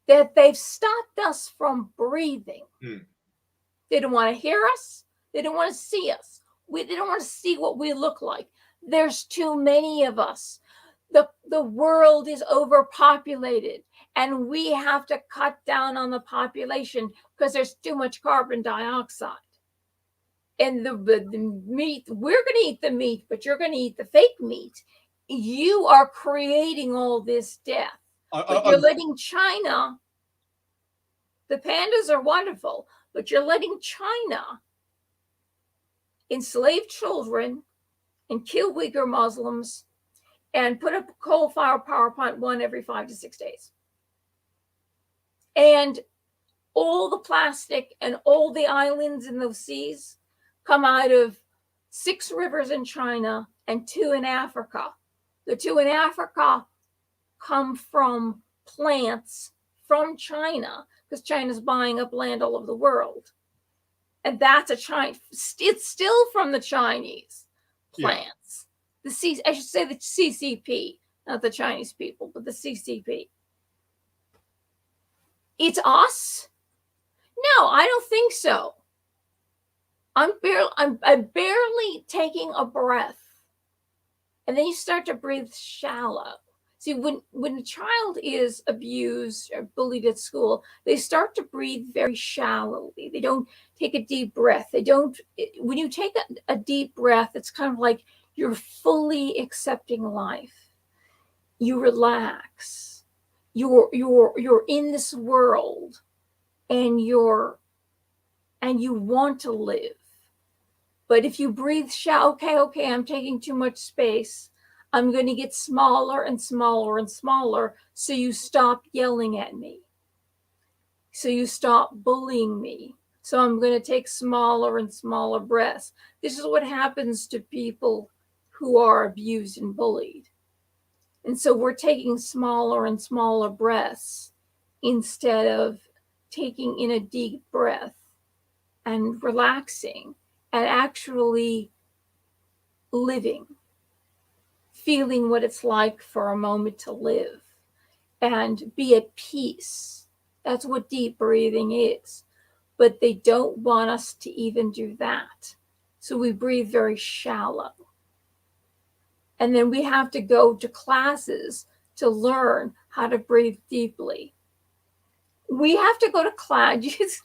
that they've stopped us from breathing. They don't want to hear us. They don't want to see us. They don't want to see what we look like. There's too many of us. The world is overpopulated, and we have to cut down on the population because there's too much carbon dioxide. And the meat, we're going to eat the meat, but you're going to eat the fake meat. You are creating all this death. But you're letting China, the pandas are wonderful, but you're letting China enslave children and kill Uyghur Muslims and put up a coal-fired power plant one every 5 to 6 days. And all the plastic and all the islands in those seas come out of 6 rivers in China and 2 in Africa. The 2 in Africa come from plants from China, because China's buying up land all over the world. And that's a Chinese. It's still from the Chinese plants. Yeah. I should say the CCP, not the Chinese people, but the CCP. It's us? No, I don't think so. I'm barely taking a breath. And then you start to breathe shallow. See, when a child is abused or bullied at school, they start to breathe very shallowly. They don't take a deep breath. When you take a deep breath, it's kind of like you're fully accepting life. You relax. You're in this world, and you want to live. But if you breathe shallow, okay, I'm taking too much space. I'm going to get smaller and smaller and smaller. So you stop yelling at me. So you stop bullying me. So I'm going to take smaller and smaller breaths. This is what happens to people who are abused and bullied. And so we're taking smaller and smaller breaths instead of taking in a deep breath and relaxing and actually living, feeling what it's like for a moment to live and be at peace. That's what deep breathing is. But they don't want us to even do that. So we breathe very shallow. And then we have to go to classes to learn how to breathe deeply. We have to go to classes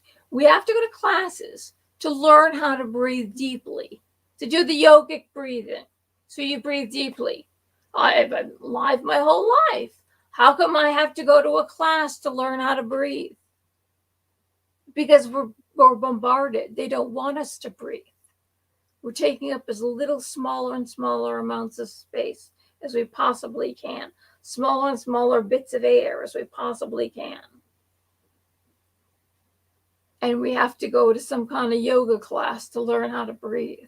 to learn how to breathe deeply, to do the yogic breathing. So you breathe deeply. I've been alive my whole life. How come I have to go to a class to learn how to breathe? Because we're bombarded. They don't want us to breathe. We're taking up as little smaller and smaller amounts of space as we possibly can. Smaller and smaller bits of air as we possibly can. And we have to go to some kind of yoga class to learn how to breathe.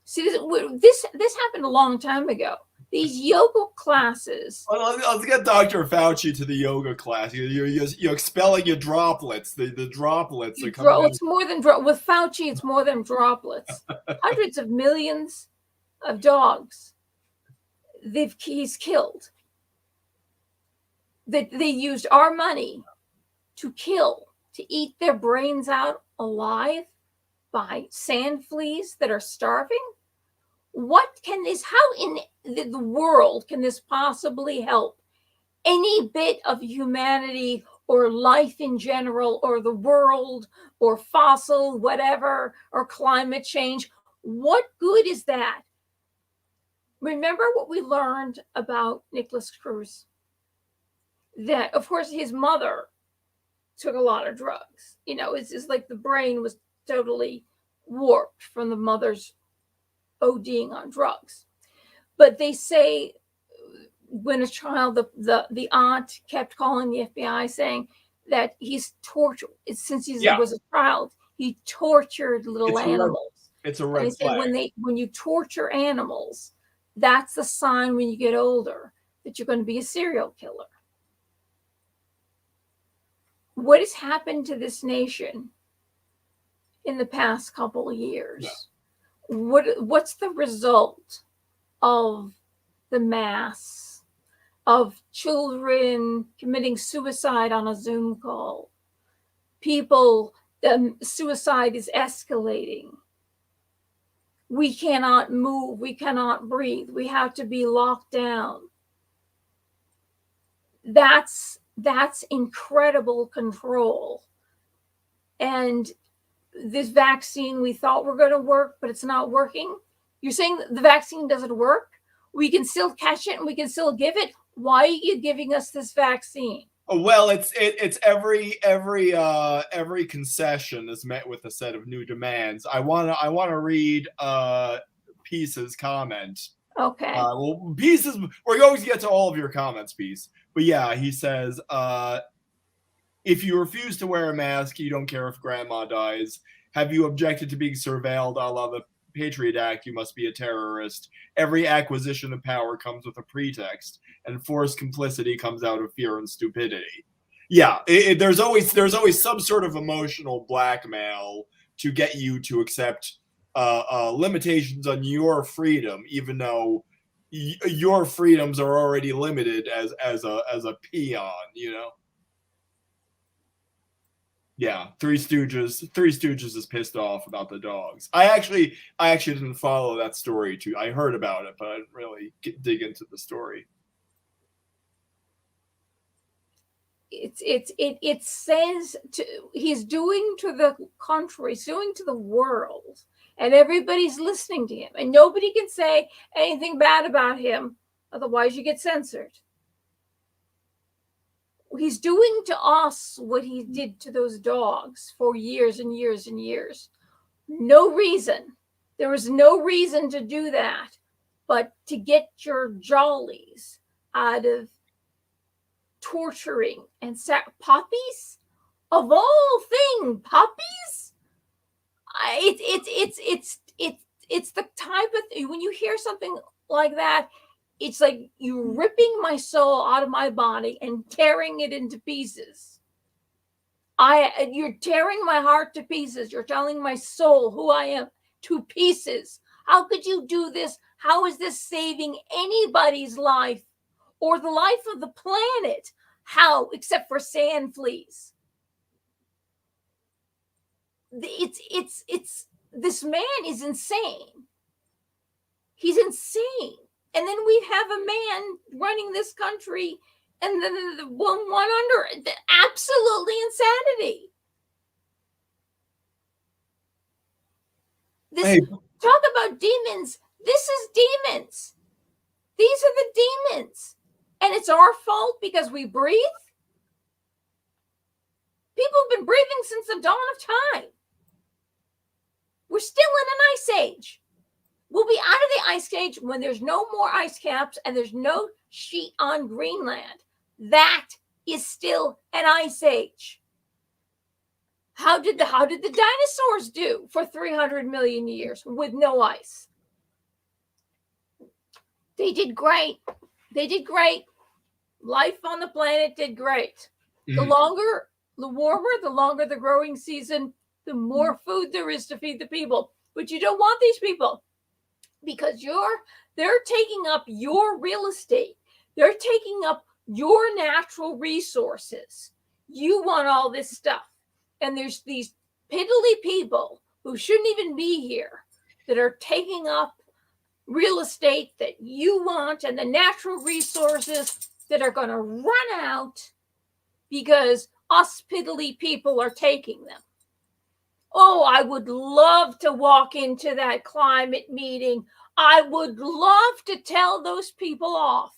See, this happened a long time ago. These yoga classes. Let's get Dr. Fauci to the yoga class. You're expelling your droplets. The droplets are coming out. It's more than with Fauci. It's more than droplets. Hundreds of millions of dogs he's killed. That they used our money to kill, to eat their brains out alive by sand fleas that are starving. How in the world can this possibly help any bit of humanity or life in general or the world or fossil, whatever, or climate change? What good is that? Remember what we learned about Nicholas Cruz? That, of course, his mother took a lot of drugs. It's just like the brain was totally warped from the mother's ODing on drugs. But they say when a child, the aunt kept calling the FBI saying that he's tortured. Since he was a child, he tortured little animals. It's a red flag. When you torture animals, that's the sign when you get older that you're going to be a serial killer. What has happened to this nation in the past couple of years? Yeah. What's the result of the mass of children committing suicide on a Zoom call? Suicide is escalating. We cannot move. We cannot breathe. We have to be locked down. That's incredible control. And this vaccine we thought were going to work, but it's not working. You're saying the vaccine doesn't work? We can still catch it and we can still give it. Why are you giving us this vaccine? Well, it's every concession is met with a set of new demands. I wanna read Peace's comment. Okay. We're going to get to all of your comments, Peace. But yeah, he says, if you refuse to wear a mask, you don't care if grandma dies. Have you objected to being surveilled a la the Patriot Act? You must be a terrorist. Every acquisition of power comes with a pretext, and forced complicity comes out of fear and stupidity. Yeah, there's always some sort of emotional blackmail to get you to accept limitations on your freedom, even though your freedoms are already limited as a peon, you know. Yeah, Three Stooges is pissed off about the dogs. I actually didn't follow that story too. I heard about it, but I didn't really dig into the story. It says he's doing to the country, he's doing to the world, and everybody's listening to him, and nobody can say anything bad about him, otherwise you get censored. He's doing to us what he did to those dogs for years and years and years. No reason. There was no reason to do that, but to get your jollies out of torturing and puppies, of all things, puppies. It's the type of when you hear something like that, it's like you ripping my soul out of my body and tearing it into pieces. You're tearing my heart to pieces. You're telling my soul who I am to pieces. How could you do this? How is this saving anybody's life or the life of the planet? How, except for sand fleas? It's this man is insane. He's insane. And then we have a man running this country, and then the one under absolutely insanity. Talk about demons. This is demons. These are the demons. And it's our fault because we breathe. People have been breathing since the dawn of time. We're still in an ice age. We'll be out of the ice age when there's no more ice caps and there's no sheet on Greenland. That is still an ice age. How did the dinosaurs do for 300 million years with no ice? They did great. They did great. Life on the planet did great. The warmer, the longer the growing season, the more food there is to feed the people. But you don't want these people because they're taking up your real estate. They're taking up your natural resources. You want all this stuff. And there's these piddly people who shouldn't even be here that are taking up real estate that you want and the natural resources that are going to run out because us piddly people are taking them. Oh, I would love to walk into that climate meeting. I would love to tell those people off.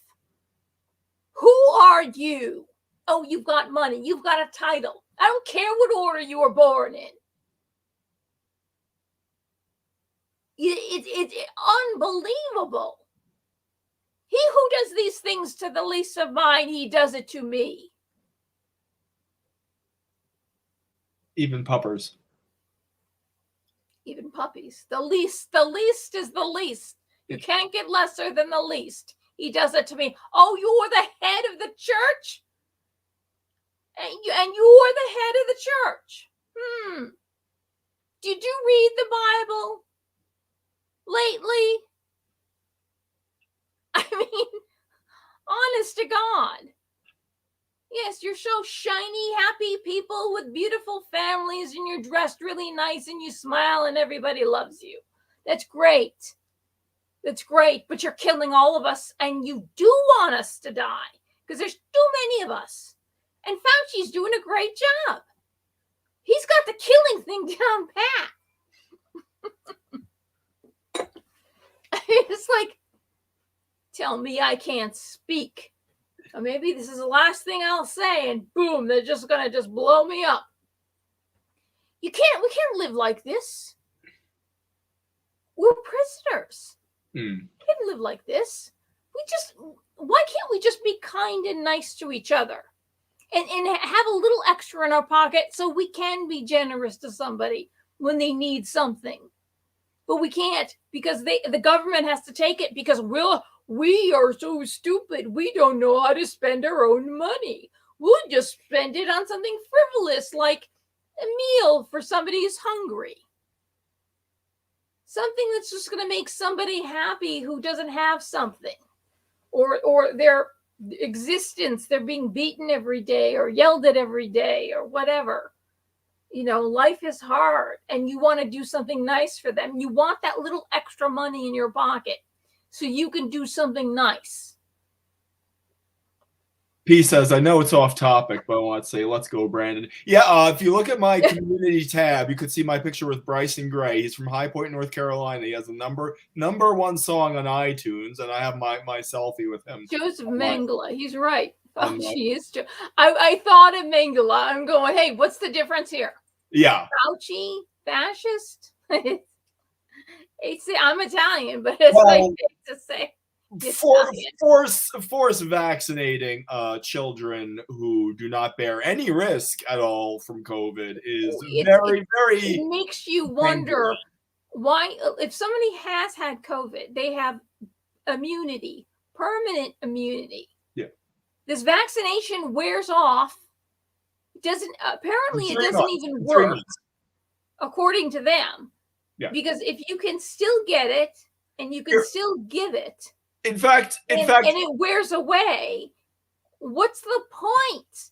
Who are you? Oh, you've got money. You've got a title. I don't care what order you were born in. It's unbelievable. He who does these things to the least of mine, he does it to me. Even puppers. Even puppies. The least is the least. You can't get lesser than the least. He does it to me. Oh, you're the head of the church? And you're the head of the church. Did you read the Bible lately? I mean, honest to God. Yes, you're so shiny, happy people with beautiful families, and you're dressed really nice, and you smile, and everybody loves you. That's great. That's great, but you're killing all of us, and you do want us to die, because there's too many of us. And Fauci's doing a great job. He's got the killing thing down pat. It's like, tell me I can't speak. Or maybe this is the last thing I'll say, and boom, they're just gonna just blow me up. We can't live like this. We're prisoners. We can't live like this. Why can't we just be kind and nice to each other? And have a little extra in our pocket so we can be generous to somebody when they need something. But we can't because the government has to take it because we are so stupid. We don't know how to spend our own money. We'll just spend it on something frivolous like a meal for somebody who's hungry. something that's just going to make somebody happy who doesn't have something, or their existence, they're being beaten every day or yelled at every day or whatever. Life is hard, and you want to do something nice for them. You want that little extra money in your pocket so you can do something nice. P says, I know it's off topic, but I want to say, let's go, Brandon. Yeah, if you look at my community tab, you could see my picture with Bryson Gray. He's from High Point, North Carolina. He has a number one song on iTunes, and I have my selfie with him. Joseph Mengele, he's right. She is. I thought of Mengele. I'm going, hey, what's the difference here? Yeah. Fauci, fascist. I'm Italian, but it's like to say. Force vaccinating children who do not bear any risk at all from COVID is very it makes you wonder why, if somebody has had COVID, they have immunity, permanent immunity. Yeah. This vaccination wears off. It doesn't even work according to them. Yeah. Because if you can still get it and you can still give it, in fact, and it wears away, what's the point?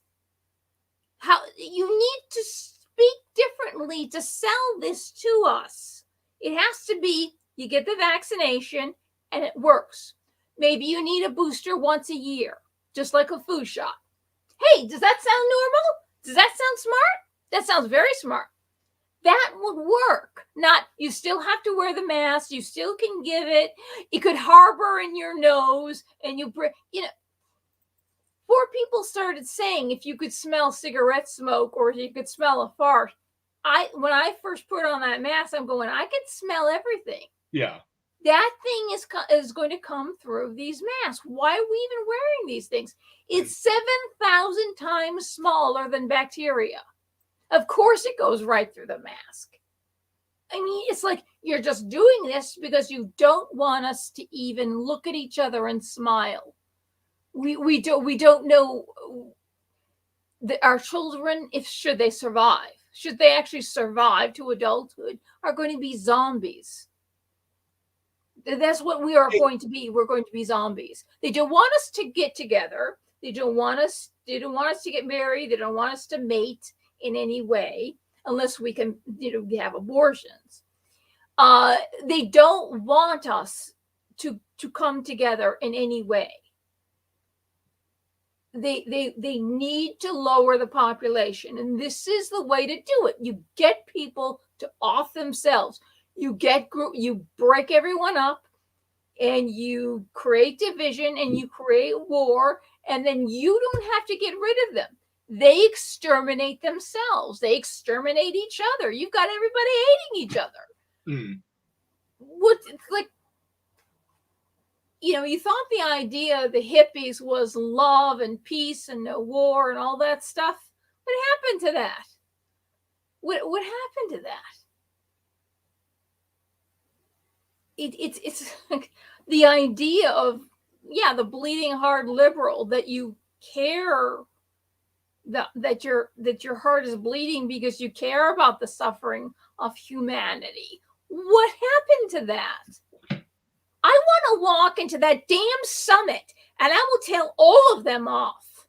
How you need to speak differently to sell this to us. It has to be, you get the vaccination and it works. Maybe you need a booster once a year, just like a flu shot. Hey, does that sound normal? Does that sound smart? That sounds very smart. That would work. Not, you still have to wear the mask. You still can give it. It could harbor in your nose, and before people started saying if you could smell cigarette smoke or you could smell a fart, when I first put on that mask, I'm going, I could smell everything. Yeah. That thing is going to come through these masks. Why are we even wearing these things? It's 7,000 times smaller than bacteria. Of course it goes right through the mask. I mean, it's like you're just doing this because you don't want us to even look at each other and smile. We don't know our children, should they survive, should they actually survive to adulthood, are going to be zombies. That's what we are going to be. We're going to be zombies. They don't want us to get together. They don't want us to get married. They don't want us to mate in any way, unless we can, have abortions. They don't want us to come together in any way. They need to lower the population, and this is the way to do it. You get people to off themselves. You break everyone up, and you create division, and you create war, and then you don't have to get rid of them. They exterminate themselves. They exterminate each other. You've got everybody hating each other. You thought the idea of the hippies was love and peace and no war and all that stuff. What happened to that? What happened to that? It's like the idea of, the bleeding heart liberal, that you care that your heart is bleeding because you care about the suffering of humanity. What happened to that? I want to walk into that damn summit and I will tell all of them off.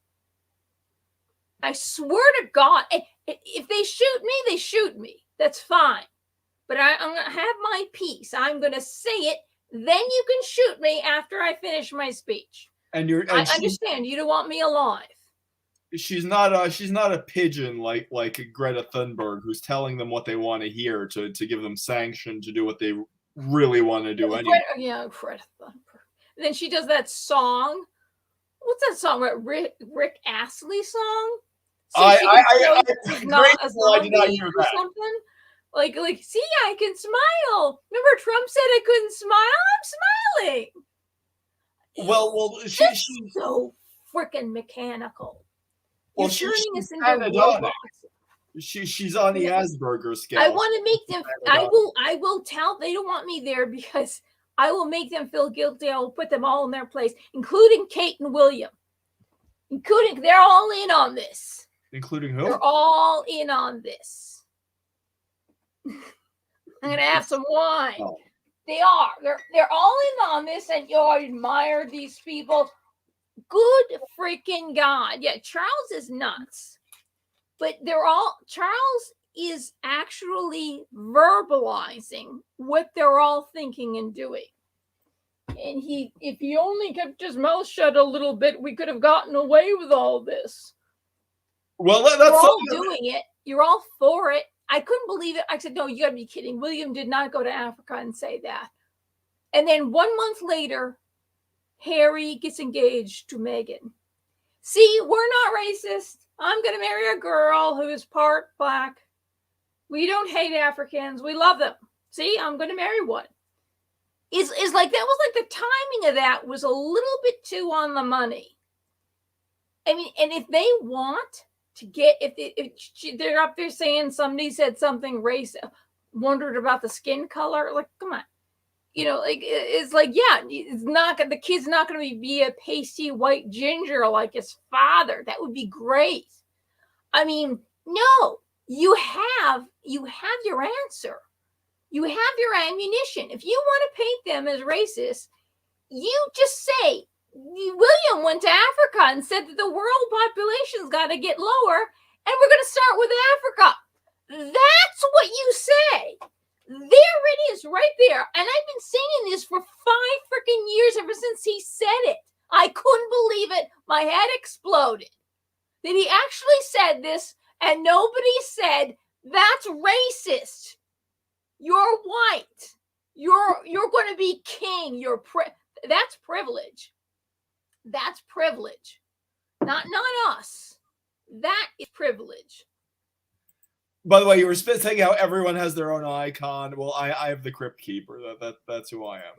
I swear to God, if they shoot me, they shoot me. That's fine. But I'm going to have my peace. I'm going to say it. Then you can shoot me after I finish my speech. I understand you don't want me alive. She's not a pigeon like Greta Thunberg, who's telling them what they want to hear to give them sanction to do what they really want to do anyway. Greta Thunberg. And then she does that song. What's that song? Rick Astley song? I did not hear that. Something? Like, see, I can smile. Remember Trump said I couldn't smile? I'm smiling. Well, she's so freaking mechanical. Well, she's on the Asperger scale. I want to make them. I will tell. They don't want me there because I will make them feel guilty. I will put them all in their place, including Kate and William. They're all in on this. Including who? They're all in on this. I'm gonna have some wine. Oh. They are. They're all in on this, and you admire these people. Good freaking God. Yeah, Charles is nuts. But Charles is actually verbalizing what they're all thinking and doing. And if he only kept his mouth shut a little bit, we could have gotten away with all this. Well, You're that's all doing it. You're all for it. I couldn't believe it. I said, no, you gotta be kidding. William did not go to Africa and say that. And then 1 month later, Harry gets engaged to Meghan. See, we're not racist. I'm going to marry a girl who is part black. We don't hate Africans. We love them. See, I'm going to marry one. Is like that was like the timing of that was a little bit too on the money. I mean, and if they want to get, if they're up there saying somebody said something racist, wondered about the skin color, like, come on. Like it's like, yeah, the kid's not going to be a pasty white ginger like his father. That would be great. I mean, no, you have your answer. You have your ammunition. If you want to paint them as racist, you just say, William went to Africa and said that the world population's got to get lower, and we're going to start with Africa. That's what you say. There it is right there. And I've been saying this for 5 freaking years ever since he said it. I couldn't believe it. My head exploded. That he actually said this and nobody said, that's racist. You're white. You're going to be king. That's privilege. That's privilege. Not us. That is privilege. By the way, you were saying how everyone has their own icon. Well, I have the Crypt Keeper. That's who I am.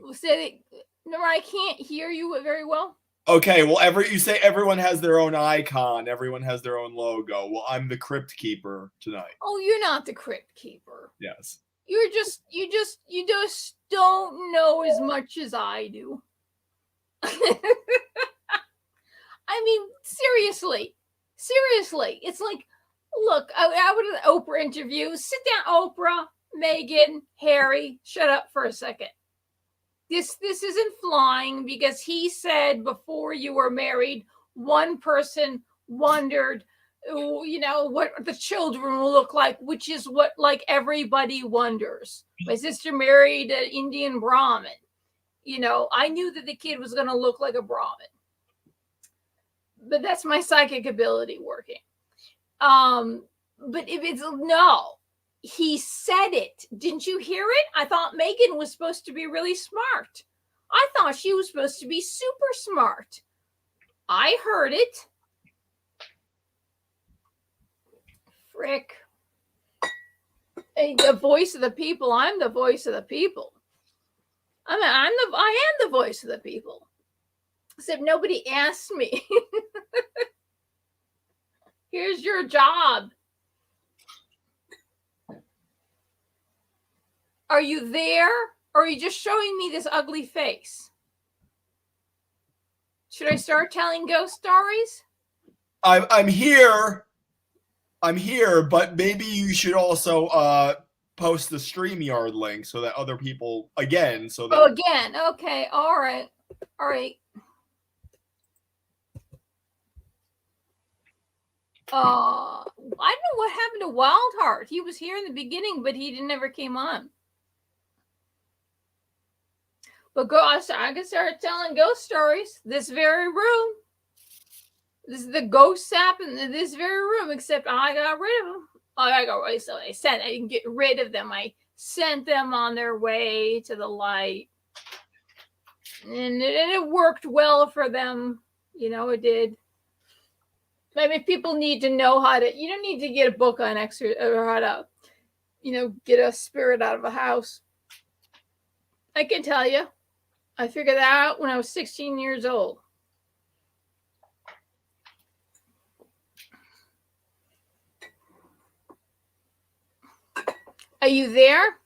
No, I can't hear you very well. Okay, well, you say everyone has their own icon. Everyone has their own logo. Well, I'm the Crypt Keeper tonight. Oh, you're not the Crypt Keeper. Yes. You just don't know as much as I do. I mean, seriously, it's like, look, I would an Oprah interview. Sit down, Oprah, Meghan, Harry. Shut up for a second. This isn't flying because he said before you were married, one person wondered, what the children will look like, which is what like everybody wonders. My sister married an Indian Brahmin. I knew that the kid was going to look like a Brahmin. But that's my psychic ability working. But if it's no, he said it. Didn't you hear it? I thought Meghan was supposed to be really smart. I thought she was supposed to be super smart. I heard it. Frick. Hey, the voice of the people. I'm the voice of the people. I am the voice of the people. Except nobody asked me. Here's your job. Are you there? Or are you just showing me this ugly face? Should I start telling ghost stories? I'm here. But maybe you should also post the StreamYard link so that other people again. Okay. All right. I don't know what happened to Wildheart. He was here in the beginning, but he never came on. But I can start telling ghost stories. This very room. This is the ghost sap in this very room, except I got rid of them. I didn't get rid of them. I sent them on their way to the light. And it worked well for them. It did. I mean, people need to know you don't need to get a book on or how to, get a spirit out of a house. I can tell you, I figured that out when I was 16 years old. Are you there?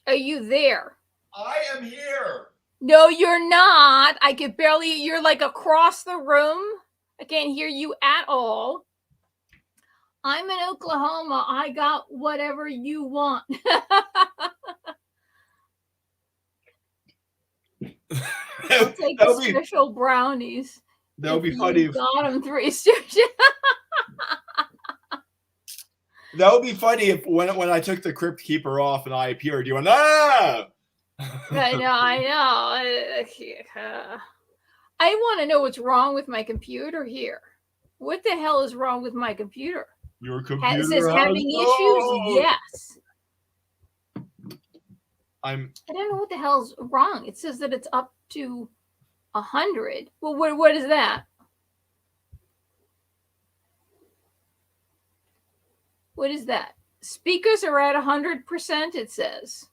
Are you there? I am here. No, you're not. I could you're like across the room. I can't hear you at all. I'm in Oklahoma. I got whatever you want. I'll take the special brownies. That would be funny. Got them 3 Stooges. That would be funny if when I took the Crypt Keeper off and I appeared, you went, ah! I know. I want to know what's wrong with my computer here. What the hell is wrong with my computer? Your computer is this having issues? Yes. I don't know what the hell's wrong. It says that it's up to 100. Well, what is that? What is that? Speakers are at 100%, it says.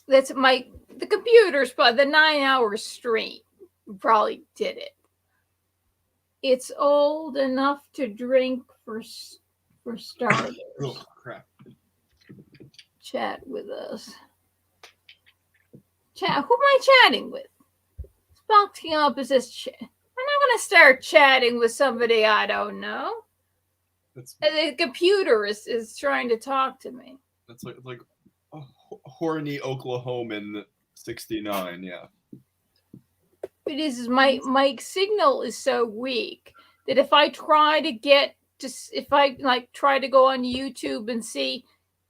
That's the computer's but the 9-hour stream probably did it. It's old enough to drink for starters. Oh, crap. Chat with us. Chat. Who am I chatting with? Boxing up is this chat. I'm not going to start chatting with somebody I don't know. The computer is trying to talk to me. That's like a horny Oklahoman 69, yeah. It is my signal is so weak that if I try to try to go on YouTube and see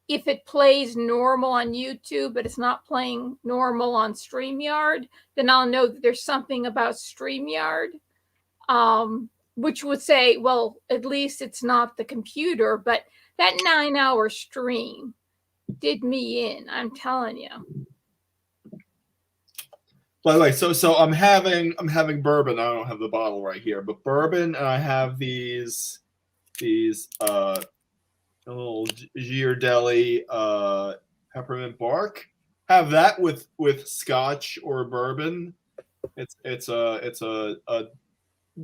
if it plays normal on YouTube, but it's not playing normal on StreamYard, then I'll know that there's something about StreamYard, which would say, well, at least it's not the computer. But that 9-hour stream did me in, I'm telling you. By the way, so I'm having bourbon. I don't have the bottle right here, but bourbon, and I have these little Ghirardelli peppermint bark. Have that with scotch or bourbon. It's a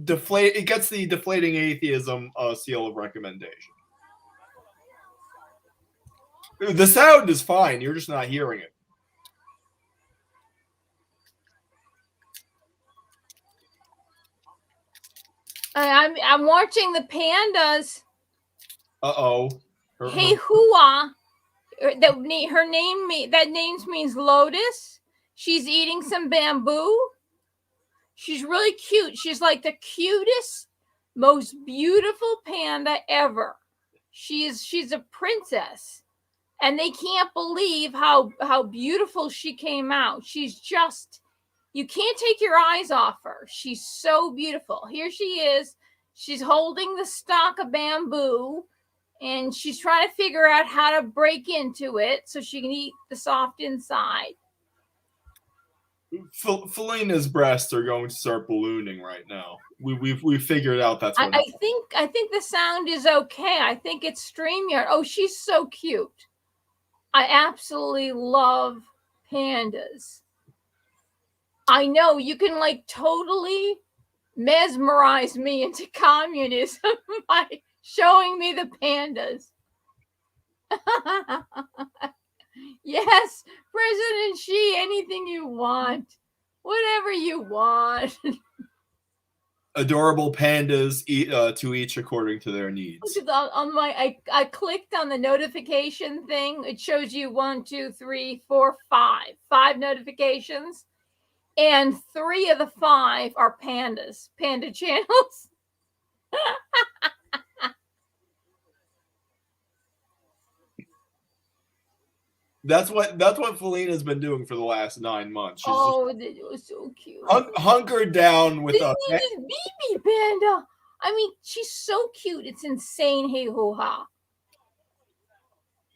deflate. It gets the deflating atheism seal of recommendation. The sound is fine. You're just not hearing it. I'm watching the pandas. Uh-oh. Hey Hua. That name means lotus. She's eating some bamboo. She's really cute. She's like the cutest, most beautiful panda ever. She's a princess. And they can't believe how beautiful she came out. She's just, you can't take your eyes off her. She's so beautiful. Here she is. She's holding the stalk of bamboo, and she's trying to figure out how to break into it so she can eat the soft inside. Felina's breasts are going to start ballooning right now. We've figured out that's what I think the sound is okay. I think it's StreamYard. Oh, she's so cute. I absolutely love pandas. I know you can totally mesmerize me into communism by showing me the pandas. Yes, President Xi, anything you want. Whatever you want. Adorable pandas to each according to their needs. I clicked on the notification thing. It shows you 1, 2, 3, 4, 5 notifications, and 3 of the 5 are pandas, panda channels. That's what Felina's been doing for the last 9 months. She's it was so cute. Hunkered down with a baby panda. I mean, she's so cute. It's insane. Hey ho ha.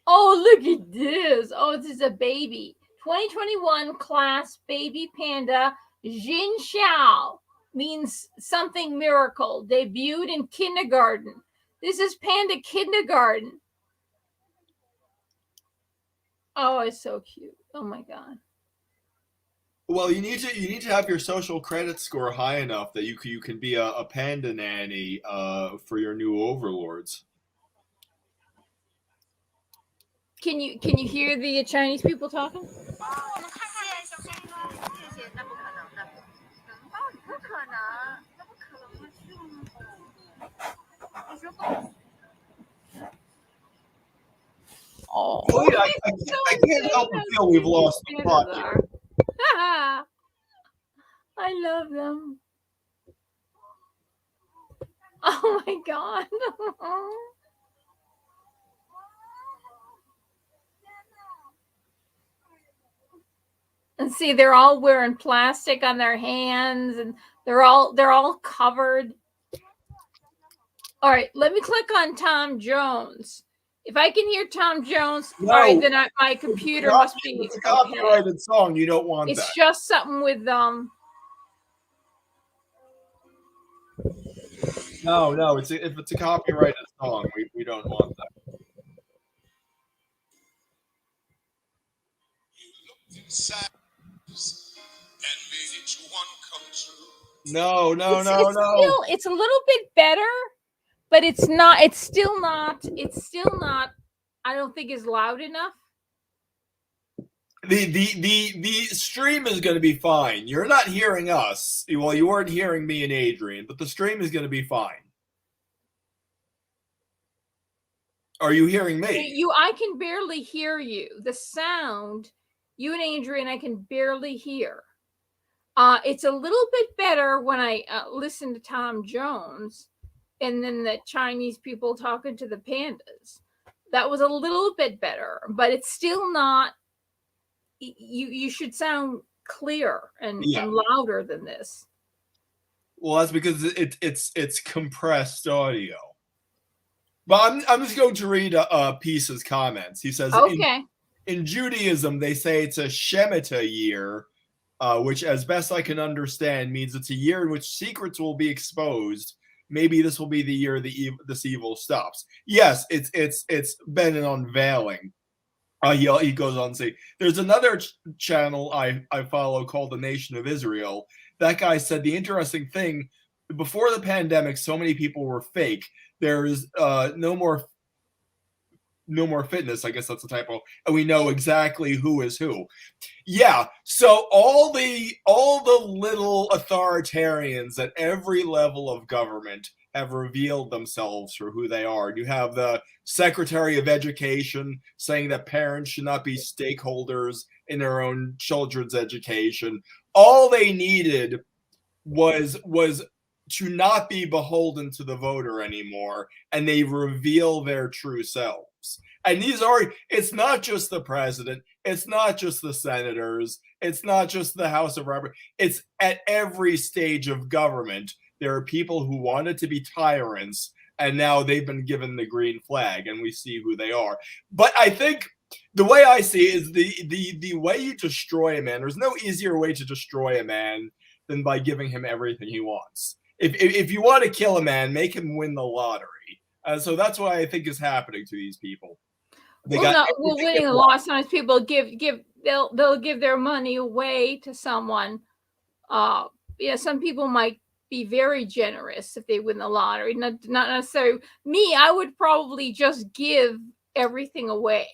Oh, look at this. Oh, this is a baby. 2021 class baby panda Jin Xiao means something miracle. Debuted in kindergarten. This is panda kindergarten. Oh, it's so cute. Oh my god. Well, you need to have your social credit score high enough that you can be a panda nanny for your new overlords. Can you hear the Chinese people talking? Oh, I can't help but feel we've lost the plot here. I love them. Oh my God. And see, they're all wearing plastic on their hands, and they're all covered. All right, let me click on Tom Jones. If I can hear Tom Jones, No. all right, then my computer must be. It's a copyrighted song. You don't want that. It's just something with No, if it's a copyrighted song, we don't want that. No. It's a little bit better, but it's not. It's still not. I don't think is loud enough. The stream is going to be fine. You're not hearing us. Well, you weren't hearing me and Adrian, but the stream is going to be fine. Are you hearing me? I can barely hear you. The sound, you and Adrian, I can barely hear. It's a little bit better when I listen to Tom Jones and then the Chinese people talking to the pandas. That was a little bit better, but it's still not. You should sound clear and louder than this. Well, that's because it's compressed audio. But I'm just going to read Peace's comments. He says, okay. In Judaism, they say it's a Shemitah year, which, as best I can understand, means it's a year in which secrets will be exposed. Maybe this will be the year this evil stops. Yes, it's been an unveiling. He goes on to say, there's another channel I follow called The Nation of Israel. That guy said the interesting thing, before the pandemic, so many people were fake. There is no more fitness. I guess that's a typo. And we know exactly who is who. Yeah. So all the little authoritarians at every level of government have revealed themselves for who they are. You have the Secretary of Education saying that parents should not be stakeholders in their own children's education. All they needed was to not be beholden to the voter anymore, and they reveal their true selves. And it's not just the president, it's not just the senators, it's not just the House of Representatives, it's at every stage of government. There are people who wanted to be tyrants, and now they've been given the green flag, and we see who they are. But I think the way I see it is the way you destroy a man, there's no easier way to destroy a man than by giving him everything he wants. If you want to kill a man, make him win the lottery. So that's what I think is happening to these people. Winning a lot. Sometimes people they'll give their money away to someone. Some people might be very generous if they win the lottery. Not necessarily me. I would probably just give everything away.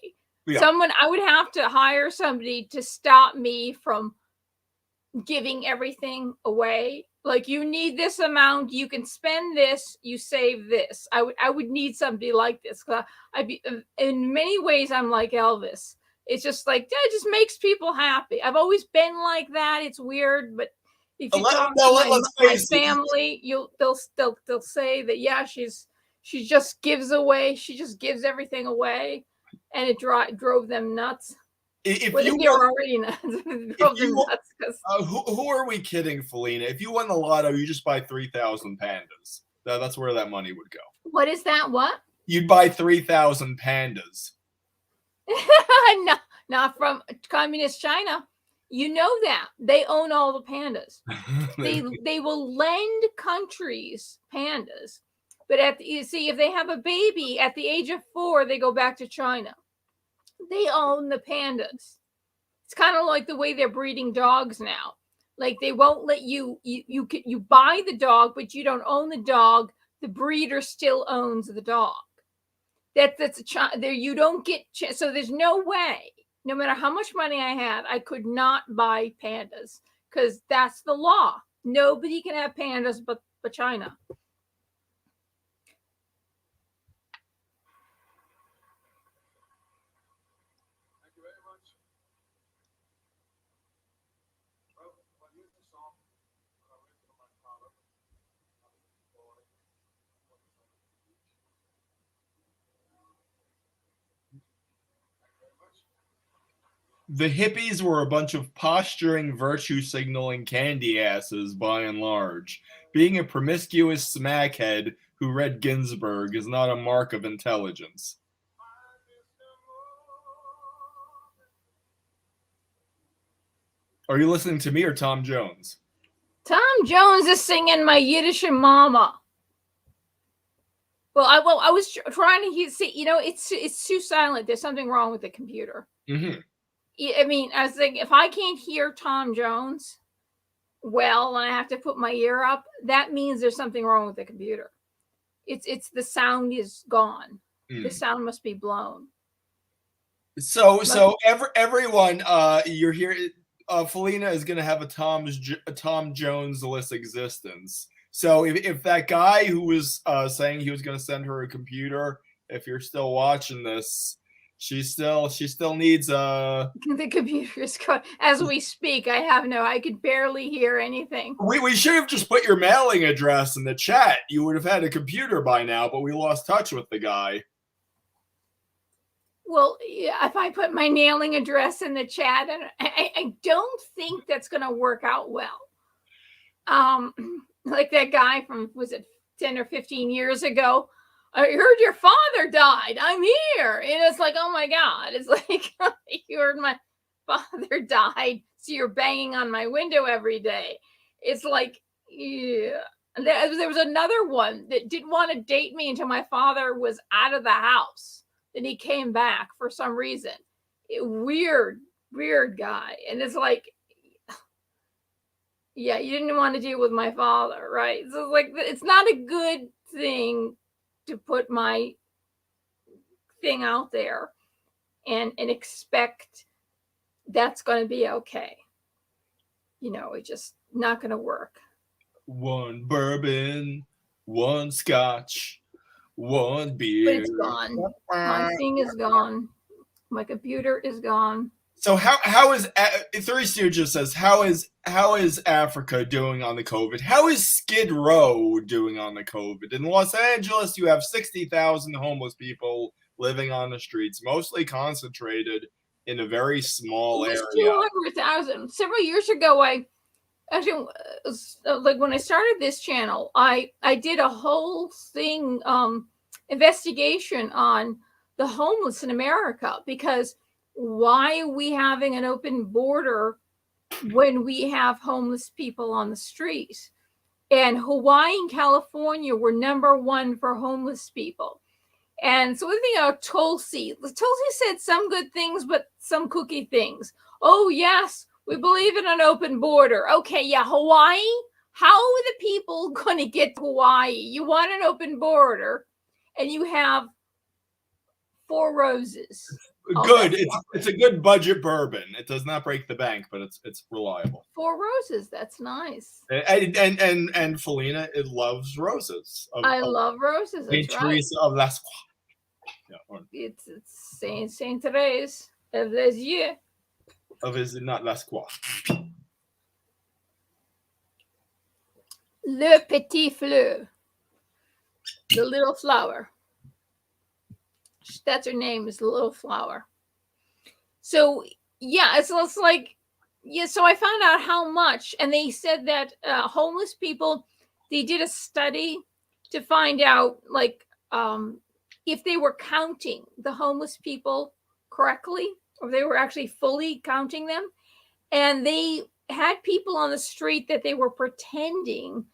Yeah. I would have to hire somebody to stop me from giving everything away. Like, you need this amount, you can spend this, you save this. I would need somebody like this. In many ways, I'm like Elvis. It's just like, it just makes people happy. I've always been like that. It's weird, but if you talk to my family, they'll say that she just gives away. She just gives everything away, and it drove them nuts. Who are we kidding, Felina? If you won the lotto, you just buy 3,000 pandas. That's where that money would go. What is that? What? You'd buy 3,000 pandas. No, not from communist China. You know that they own all the pandas. they will lend countries pandas, but if they have a baby at the age of 4, they go back to China. They own the pandas. It's kind of like the way they're breeding dogs now. Like, they won't let you buy the dog, but you don't own the dog. The breeder still owns the dog. You don't get, so there's no way, no matter how much money I had, I could not buy pandas, because that's the law. Nobody can have pandas but China. The hippies were a bunch of posturing, virtue signaling candy asses by and large. Being a promiscuous smackhead who read Ginsberg is not a mark of intelligence. Are you listening to me or Tom Jones? Tom Jones is singing My Yiddish Mama. Well, I was trying to see. It's too silent. There's something wrong with the computer. Mm-hmm. I mean, I was thinking, if I can't hear Tom Jones well, and I have to put my ear up, that means there's something wrong with the computer. It's the sound is gone. The sound must be blown. So everyone, you're here. Felina is going to have a Tom Jones-less existence. So if that guy who was saying he was going to send her a computer, if you're still watching this, she still needs the computer is gone as we speak. I could barely hear anything. We should have just put your mailing address in the chat. You would have had a computer by now, but we lost touch with the guy. Well, yeah, if I put my mailing address in the chat, and I don't think that's going to work out well. Like that guy from, was it 10 or 15 years ago? I heard your father died. I'm here. And it's like, oh my God. It's like, you heard my father died, so you're banging on my window every day. It's like, yeah. There was another one that didn't want to date me until my father was out of the house. Then he came back for some reason. Weird guy. And it's like, yeah, you didn't want to deal with my father, right? So it's like, it's not a good thing to put my thing out there and expect that's going to be okay. It's just not going to work. One bourbon, one scotch, one beer. But it's gone. My thing is gone. My computer is gone. So how is Three Stooges says how is Africa doing on the COVID? How is Skid Row doing on the COVID? In Los Angeles, you have 60,000 homeless people living on the streets, mostly concentrated in a very small area. 200,000. Several years ago, like when I started this channel, I did a whole thing, investigation on the homeless in America, because why are we having an open border when we have homeless people on the street? And Hawaii and California were #1 for homeless people. And so we think of Tulsi. Tulsi said some good things, but some kooky things. Oh, yes, we believe in an open border. Okay, yeah, Hawaii? How are the people going to get to Hawaii? You want an open border, and you have Four Roses. Good. It's a good budget bourbon. It does not break the bank, but it's reliable. Four Roses. That's nice. And Felina, it loves roses. I love roses. That's right. Teresa of Las. Yeah, it's Saint Therese of Lisieux. Of is it not Las Croix? Le petit fleur. The little flower. That's her name, is the little flower. So yeah, it's like, yeah. So I found out how much, and they said that homeless people, they did a study to find out like if they were counting the homeless people correctly, or they were actually fully counting them, and they had people on the street that they were pretending.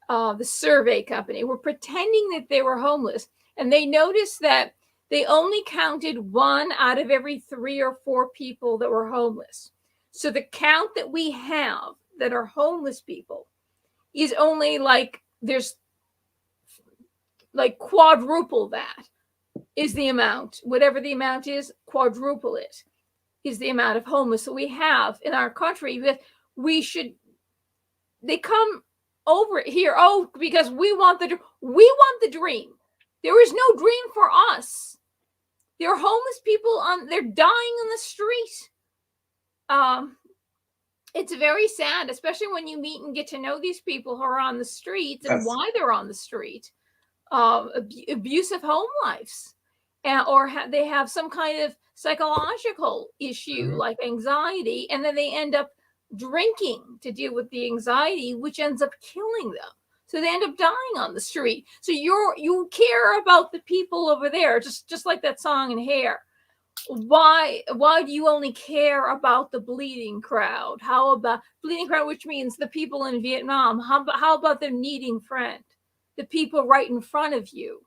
The survey company were pretending that they were homeless, and they noticed that they only counted 1 out of every 3 or 4 people that were homeless. So the count that we have that are homeless people is only like, there's like quadruple that is the amount. Whatever the amount is, quadruple it is the amount of homeless that we have in our country. That they come over here, because we want the dream. There is no dream for us. There are homeless people they're dying on the street. It's very sad, especially when you meet and get to know these people who are on the streets and why they're on the street. Abusive home lives, or they have some kind of psychological issue like anxiety, and then they end up drinking to deal with the anxiety, which ends up killing them. So they end up dying on the street. So you care about the people over there, just like that song in Hair. Why do you only care about the bleeding crowd? How about bleeding crowd, which means the people in Vietnam? How about the needing friend? The people right in front of you,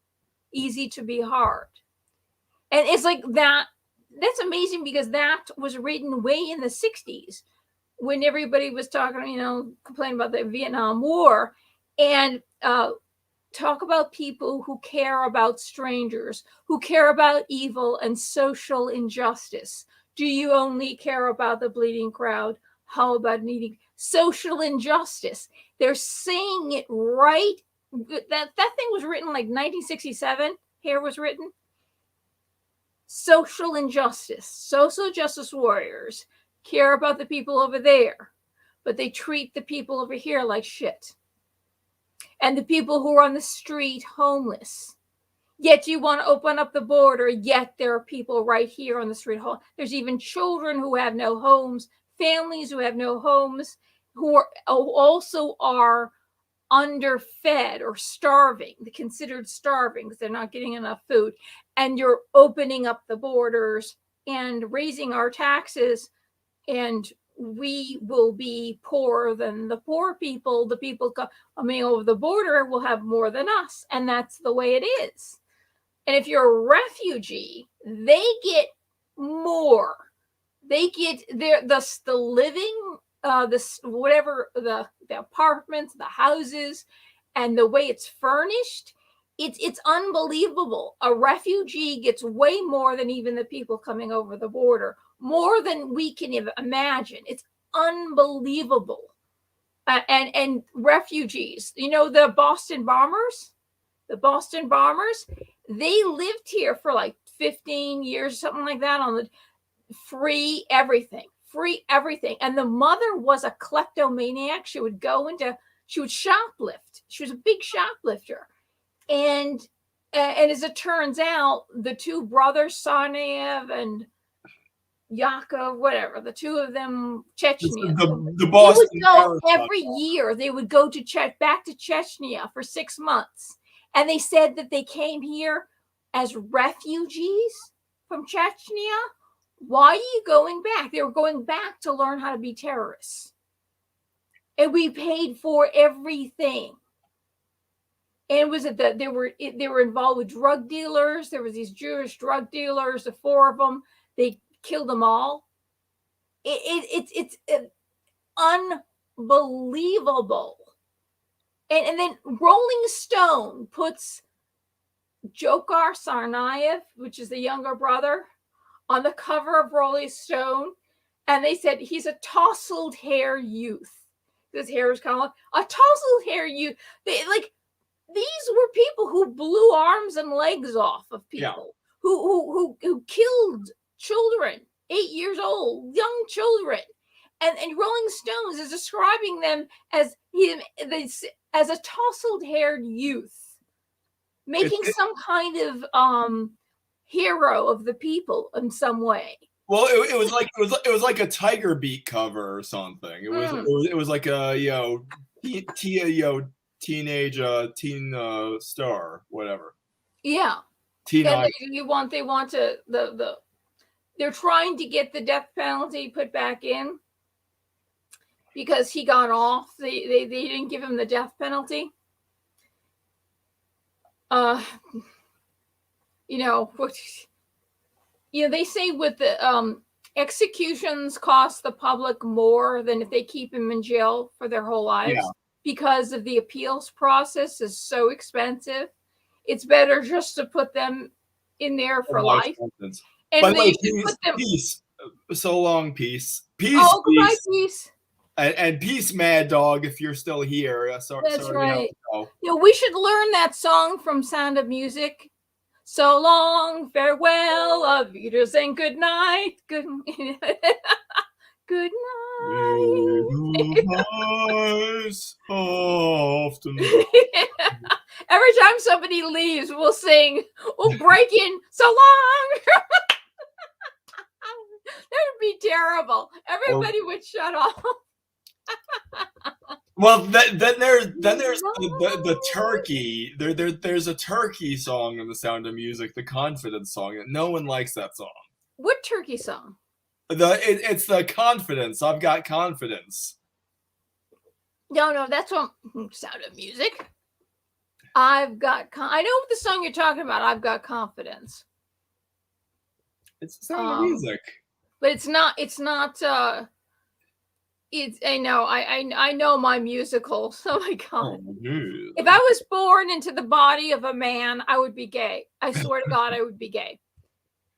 easy to be hard. And it's like that. That's amazing, because that was written way in the 60s when everybody was talking, complaining about the Vietnam War, and talk about people who care about strangers, who care about evil and social injustice. Do you only care about the bleeding crowd? How about needing social injustice? They're saying it right. That thing was written like 1967. Hair was written. Social injustice. Social justice warriors care about the people over there, but they treat the people over here like shit. And the people who are on the street homeless. Yet you want to open up the border, yet there are people right here on the street. There's even children who have no homes, families who have no homes, who also are underfed or starving. They're considered starving because they're not getting enough food. And you're opening up the borders and raising our taxes, and we will be poorer than the poor people. The people coming over the border will have more than us, and that's the way it is. And if you're a refugee, they get more. They get the living, whatever, the apartments, the houses, and the way it's furnished. It's unbelievable. A refugee gets way more than even the people coming over the border, more than we can even imagine. It's unbelievable. And refugees, the Boston Bombers, they lived here for like 15 years, something like that, on the free everything. And the mother was a kleptomaniac. She would shoplift. She was a big shoplifter. And as it turns out, the two brothers, Sarnaev and Yakov, whatever, the two of them, Chechnya. The Boston they would go every year. They would go back to Chechnya for 6 months. And they said that they came here as refugees from Chechnya. Why are you going back? They were going back to learn how to be terrorists. And we paid for everything. And it was they were involved with drug dealers. There was these Jewish drug dealers, the 4 of them. They killed them all. It's unbelievable. And then Rolling Stone puts Dzhokhar Tsarnaev, which is the younger brother, on the cover of Rolling Stone, and they said he's a tousled hair youth. His hair was kind of like a tousled hair youth. These were people who blew arms and legs off of people, who killed children, 8 years old, young children. And Rolling Stones is describing them as a tousled haired youth, making some kind of hero of the people in some way. Well, it was like a Tiger Beat cover or something. It was like a teenage teen star, whatever. Yeah. Teen and they want to they're trying to get the death penalty put back in because he got off. They didn't give him the death penalty. They say with the executions cost the public more than if they keep him in jail for their whole lives, because of the appeals process is so expensive. It's better just to put them in there for life. And by the way, peace. So long, peace. Oh, goodbye, peace. And peace, Mad Dog, if you're still here. That's right. We should learn that song from Sound of Music. So long, farewell, auf Wiedersehen, good night. Good night. Often. Every time somebody leaves, we'll break in, so long. would be terrible. Everybody would shut off. Well, then there's No. the turkey. There's a turkey song in The Sound of Music, the Confidence song, and no one likes that song. What turkey song? It's the Confidence. I've got confidence. No, that's on Sound of Music. I know the song you're talking about. I've got confidence. It's The Sound of Music. But it's not. I know my musicals. Oh my God. Oh, dude. If I was born into the body of a man, I would be gay. I swear to God, I would be gay.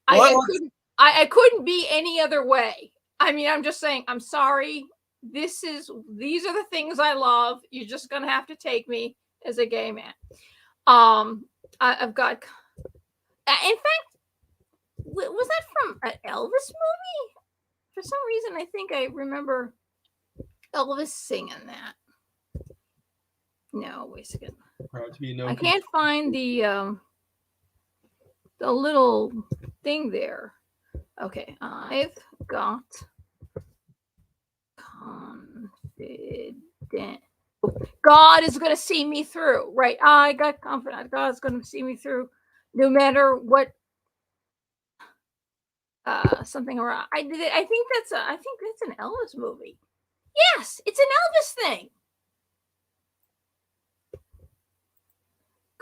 I couldn't be any other way. I mean, I'm just saying, I'm sorry. These are the things I love. You're just gonna have to take me as a gay man. I've got. In fact, was that from an Elvis movie? For some reason, I think I remember Elvis singing that. No, wait a second. Proud to be known. I can't find the little thing there. Okay, I've got confident. God is going to see me through, right? I got confident. God's going to see me through, no matter what. Something around. I think that's an Elvis movie. Yes, it's an Elvis thing.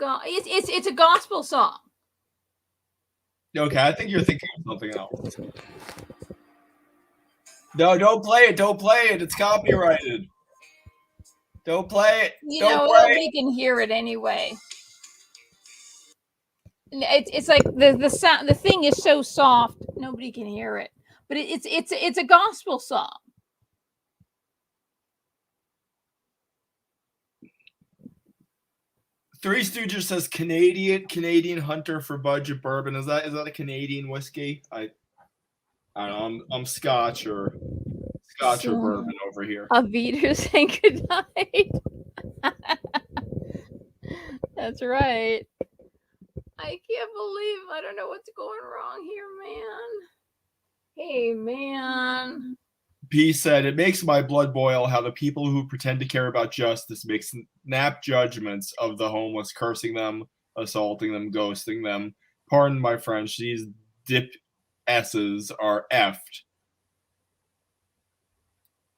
It's a gospel song. Okay, I think you're thinking of something else. No, don't play it. Don't play it. It's copyrighted. Don't play it. Nobody can hear it anyway. It's like the sound. The thing is so soft, nobody can hear it. But it's a gospel song. Three Stooges says Canadian Hunter for budget bourbon. Is that a Canadian whiskey? I don't know. I'm Scotch or bourbon over here. Avita saying goodnight. That's right. I can't believe I don't know what's going wrong here, man. Hey, man. P said, it makes my blood boil how the people who pretend to care about justice make snap judgments of the homeless, cursing them, assaulting them, ghosting them. Pardon my French, these dip S's are effed.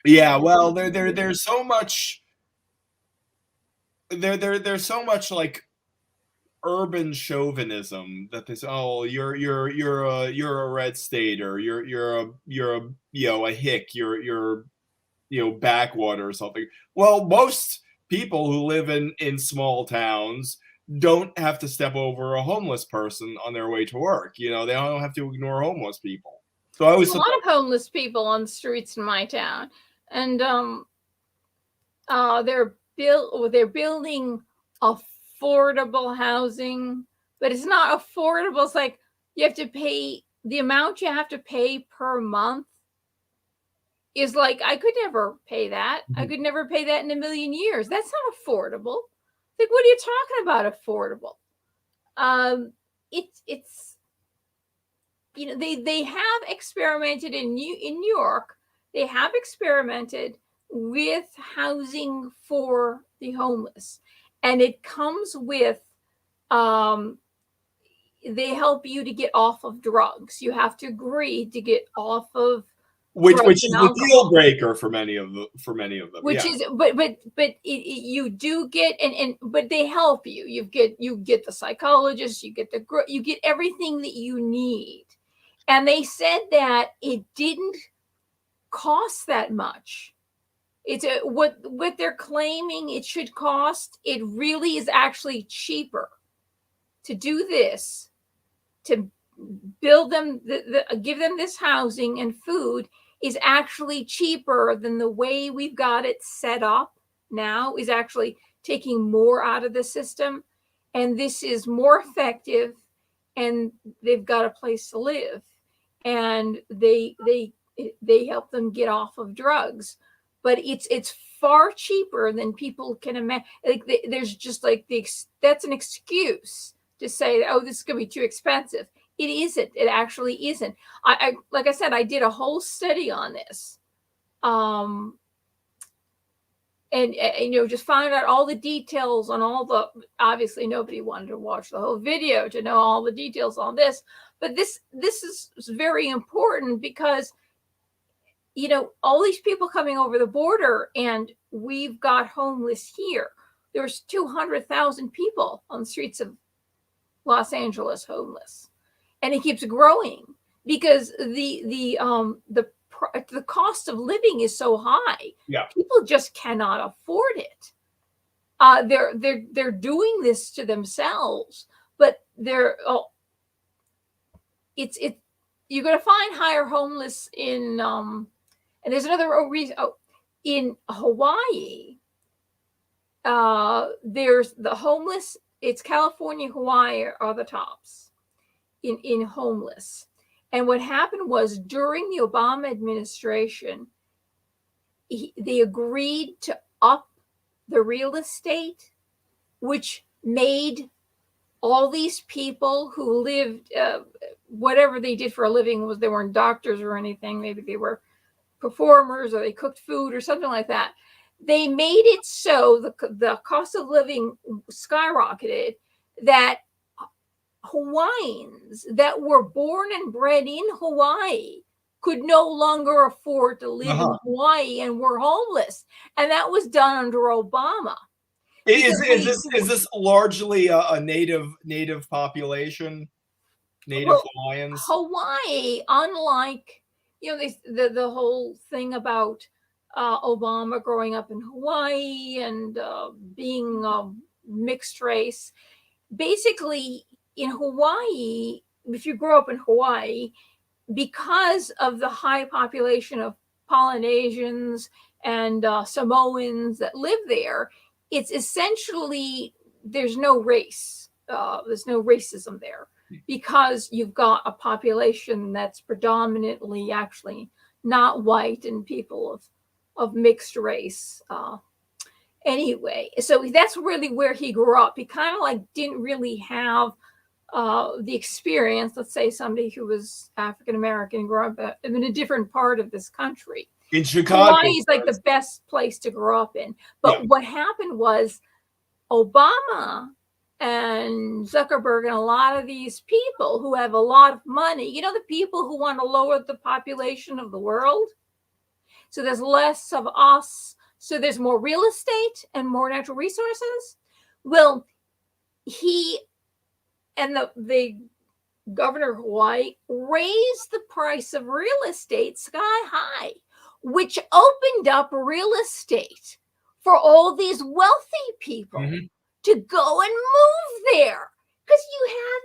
Yeah, well, there's so much there's so much like urban chauvinism that they say, oh, you're a red stater, you're a hick, you're backwater or something. Well, most people who live in small towns don't have to step over a homeless person on their way to work. They don't have to ignore homeless people. So I There's a lot of homeless people on the streets in my town, and they're building affordable housing, but it's not affordable. It's like you have to pay the amount you have to pay per month is like, I could never pay that. I could never pay that in a million years. That's not affordable. Like, what are you talking about affordable? It's they have experimented in New York. They have experimented with housing for the homeless. And it comes with, they help you to get off of drugs. You have to agree to get off of which is the deal breaker for many of them. Which is, but you do get, but they help you. You get the psychologist, you get everything that you need. And they said that it didn't cost that much. It's what they're claiming it should cost. It really is actually cheaper to do this, to build them, give them this housing and food is actually cheaper than the way we've got it set up now, is actually taking more out of the system. And this is more effective, and they've got a place to live, and they help them get off of drugs. But it's far cheaper than people can imagine. Like there's just like that's an excuse to say, oh, this is going to be too expensive. It isn't. It actually isn't. I like I said, I did a whole study on this. And just find out all the details on all the, obviously nobody wanted to watch the whole video to know all the details on this, but this is very important because all these people coming over the border, and we've got homeless here. There's 200,000 people on the streets of Los Angeles homeless, and it keeps growing because the cost of living is so high. Yeah. People just cannot afford it. They're doing this to themselves, but you're going to find higher homeless in and there's another reason. In Hawaii, there's the homeless. It's California, Hawaii are the tops in homeless. And what happened was during the Obama administration, they agreed to up the real estate, which made all these people who lived, whatever they did for a living, was they weren't doctors or anything. Maybe they were performers or they cooked food or something like that. They made it so the cost of living skyrocketed that Hawaiians that were born and bred in Hawaii could no longer afford to live in Hawaii and were homeless. And that was done under Obama. Is this largely a native population? Native Hawaiians? Hawaii, unlike the whole thing about Obama growing up in Hawaii and being mixed race. Basically, in Hawaii, if you grow up in Hawaii, because of the high population of Polynesians and Samoans that live there, it's essentially, there's no race. There's no racism there, because you've got a population that's predominantly actually not white and people of mixed race. Anyway, so that's really where he grew up. He kind of like didn't really have the experience, let's say somebody who was African American grew up in a different part of this country. In Chicago, Hawaii is like the best place to grow up in. But what happened was Obama and Zuckerberg and a lot of these people who have a lot of money, the people who want to lower the population of the world. So there's less of us. So there's more real estate and more natural resources. Well, he and the governor of Hawaii raised the price of real estate sky high, which opened up real estate for all these wealthy people to go and move there. Because you had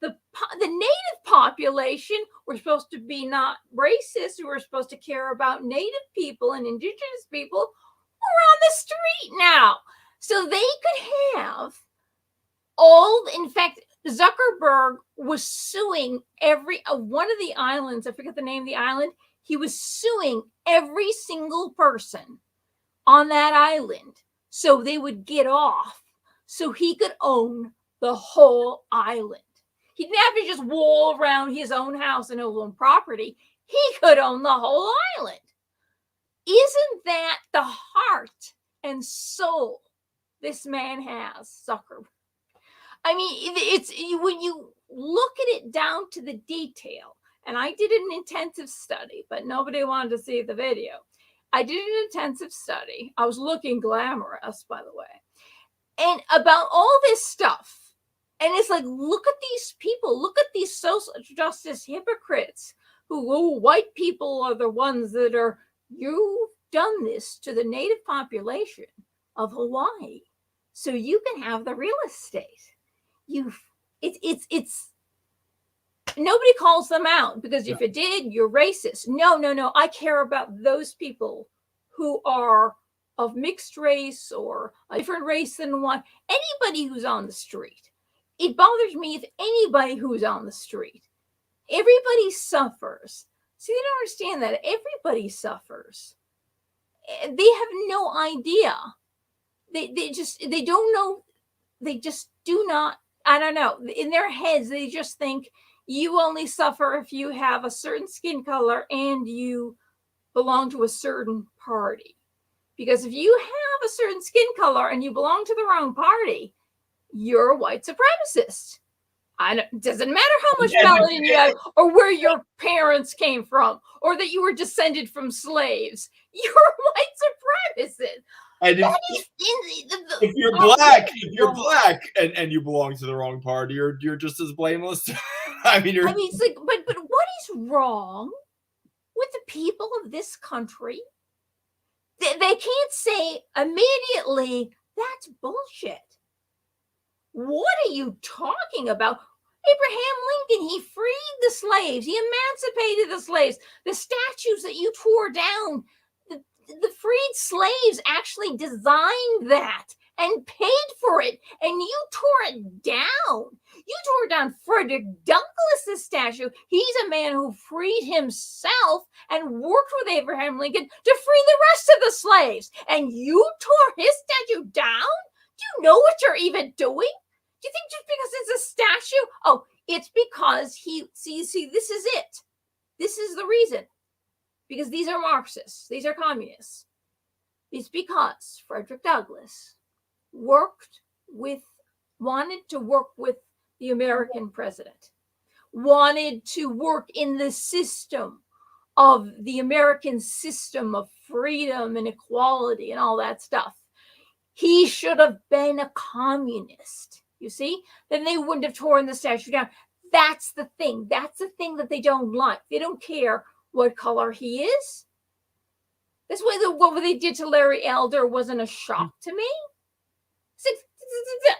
the native population were supposed to be not racist, who were supposed to care about native people and indigenous people, were on the street now. So they could have in fact, Zuckerberg was suing every one of the islands. I forget the name of the island. He was suing every single person on that island so they would get off, so he could own the whole island. He didn't have to just wall around his own house and own property. He could own the whole island. Isn't that the heart and soul this man has, Zuckerberg? I mean, it's when you look at it down to the detail, and I did an intensive study, but nobody wanted to see the video. I did an intensive study. I was looking glamorous, by the way, and about all this stuff. And it's like, look at these people. Look at these social justice hypocrites who, white people are the ones that are, you've done this to the native population of Hawaii so you can have the real estate. It's nobody calls them out, because if it did, you're racist. No. I care about those people who are of mixed race or a different race than one. Anybody who's on the street. It bothers me if anybody who's on the street. Everybody suffers. See, they don't understand that. Everybody suffers. They have no idea. They don't know. They just do not. I don't know. In their heads, they just think You only suffer if you have a certain skin color and you belong to a certain party. Because if you have a certain skin color and you belong to the wrong party, you're a white supremacist. It doesn't matter how much melanin you have or where your parents came from or that you were descended from slaves. You're a white supremacist. And if you're black and you belong to the wrong party, you're just as blameless. I mean, it's like, but what is wrong with the people of this country? They can't say immediately, that's bullshit. What are you talking about? Abraham Lincoln, he freed the slaves. He emancipated the slaves. The statues that you tore down, the freed slaves actually designed that and paid for it. And you tore it down. You tore down Frederick Douglass's statue. He's a man who freed himself and worked with Abraham Lincoln to free the rest of the slaves. And you tore his statue down? Do you know what you're even doing? Do you think just because it's a statue? Oh, it's because see, this is it. This is the reason. Because these are Marxists. These are communists. It's because Frederick Douglass wanted to work with the American president, wanted to work in the system of the American system of freedom and equality and all that stuff. He should have been a communist. You see? Then they wouldn't have torn the statue down. That's the thing. That's the thing that they don't like. They don't care what color he is. That's why what they did to Larry Elder wasn't a shock to me.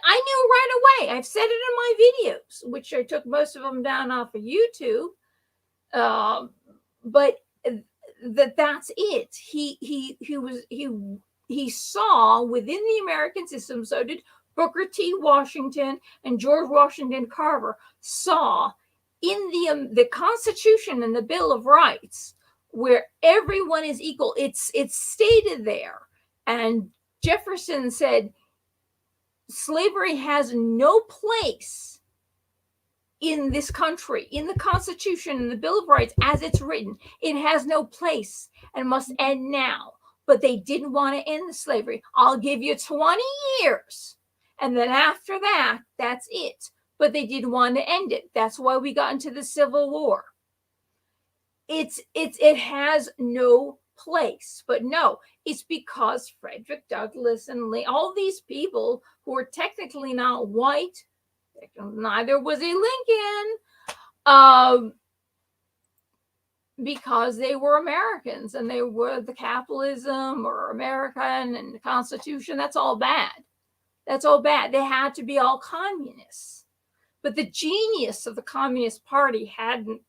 I knew right away. I've said it in my videos, which I took most of them down off of YouTube. But that's it. He saw within the American system, so did Booker T. Washington and George Washington Carver, saw in the Constitution and the Bill of Rights, where everyone is equal. It's stated there. And Jefferson said, slavery has no place in this country, in the Constitution and the Bill of Rights as it's written. It has no place and must end now. But they didn't want to end the slavery. I'll give you 20 years. And then after that, that's it. But they didn't want to end it. That's why we got into the Civil War. It has no place. But no, it's because Frederick Douglass and all these people who are technically not white, neither was he Lincoln, because they were Americans and they were the capitalism or American and the Constitution. That's all bad. That's all bad. They had to be all communists. But the genius of the Communist Party hadn't,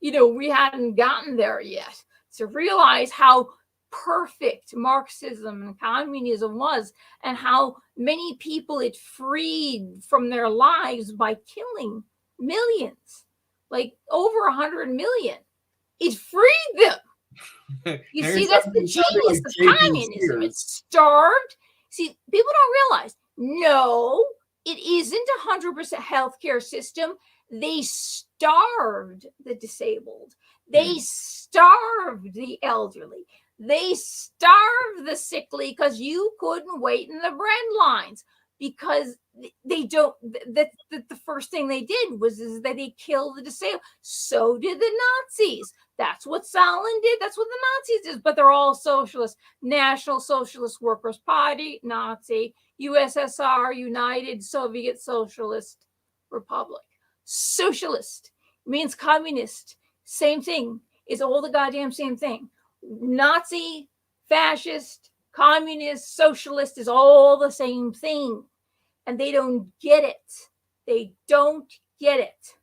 we hadn't gotten there yet. To realize how perfect Marxism and communism was and how many people it freed from their lives by killing millions, like over 100 million. It freed them. You see, that's the genius of communism. It starved. See, people don't realize, no, it isn't 100% healthcare system. They starved the disabled. They starved the elderly. They starved the sickly because you couldn't wait in the bread lines, because they don't. The first thing they did was that they killed the disabled. So did the Nazis. That's what Stalin did. That's what the Nazis did. But they're all socialists. National Socialist Workers' Party, Nazi. USSR, United Soviet Socialist Republic. Socialist means communist. Same thing. It's all the goddamn same thing. Nazi, fascist, communist, socialist is all the same thing. And they don't get it. They don't get it.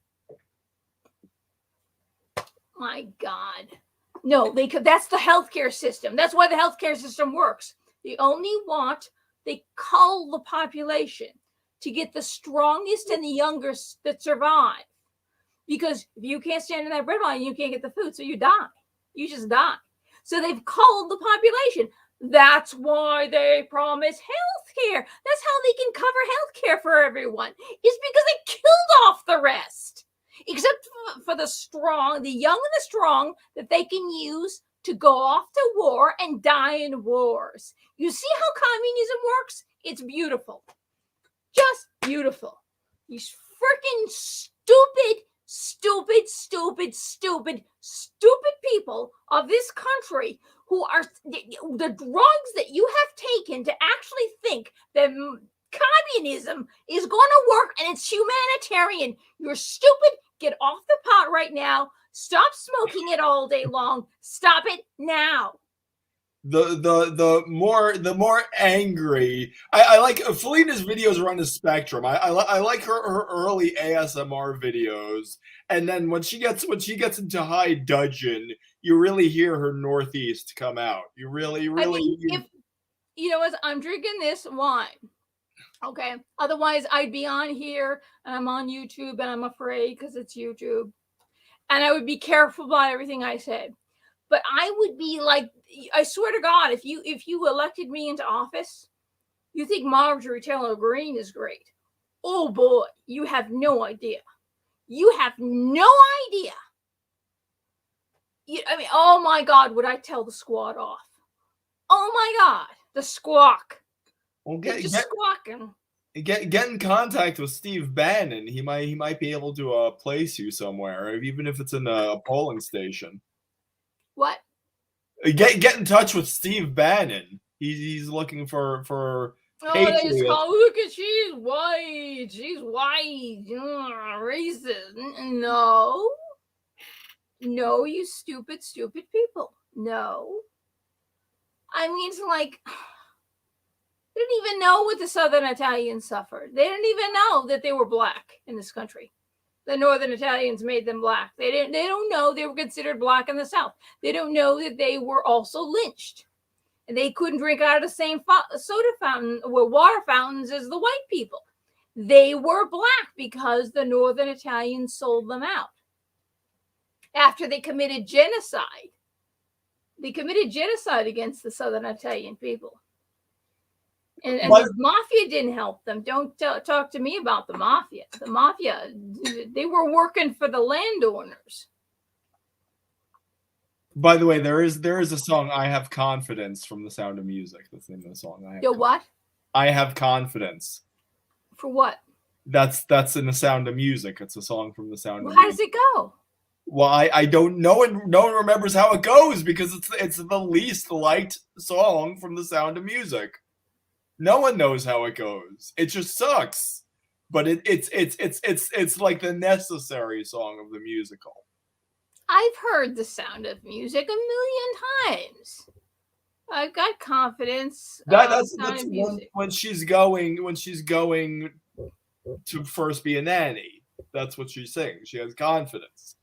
My God. No, that's the healthcare system. That's why the healthcare system works. They cull the population to get the strongest and the youngest that survive. Because if you can't stand in that bread line, you can't get the food, so you die. You just die. So they've culled the population. That's why they promise health care. That's how they can cover health care for everyone. It's because they killed off the rest. except for the strong, the young and the strong, that they can use to go off to war and die in wars. You see how communism works? It's beautiful. Just beautiful. These freaking stupid people of this country who are the drugs that you have taken to actually think that communism is going to work and it's humanitarian. You're stupid. Get off the pot right now. Stop smoking it all day long. Stop it now. The more angry. I like Felina's videos are on the spectrum. I like her early ASMR videos, and then when she gets into high dudgeon, you really hear her northeast come out. You really. I mean, if you know, as I'm drinking this wine, okay. Otherwise, I'd be on here and I'm on YouTube, and I'm afraid because it's YouTube, and I would be careful about everything I said. But I would be like, I swear to God, if you elected me into office, you think Marjorie Taylor Greene is great. Oh boy, you have no idea. You have no idea. I mean, oh my God, would I tell the squad off? Oh my God, the squawk. Well, squawking. Get in contact with Steve Bannon. He might be able to place you somewhere, even if it's in a polling station. What? Get in touch with Steve Bannon. He's looking for. Oh, they just call. Look at she's white. She's white. Racist. No, you stupid people. No. I mean, it's like they didn't even know what the Southern Italians suffered. They didn't even know that they were black in this country. The Northern Italians made them black. They don't know they were considered black in the South. They don't know that they were also lynched. And they couldn't drink out of the same soda fountain or water fountains as the white people. They were black because the Northern Italians sold them out. After they committed genocide. They committed genocide against the Southern Italian people. And the mafia didn't help them. Don't talk to me about the mafia. The mafia, they were working for the landowners. By the way, there is a song, "I Have Confidence" from The Sound of Music. That's the name of the song. What? I Have Confidence. For what? That's in The Sound of Music. It's a song from The Sound of Music. How does it go? Well, I don't know, and no one remembers how it goes because it's the least liked song from The Sound of Music. No one knows how it goes. It just sucks. But it's like the necessary song of the musical. I've heard The Sound of Music 1,000,000 times. I've got confidence. That's when she's going to first be a nanny. That's what she sings. She has confidence.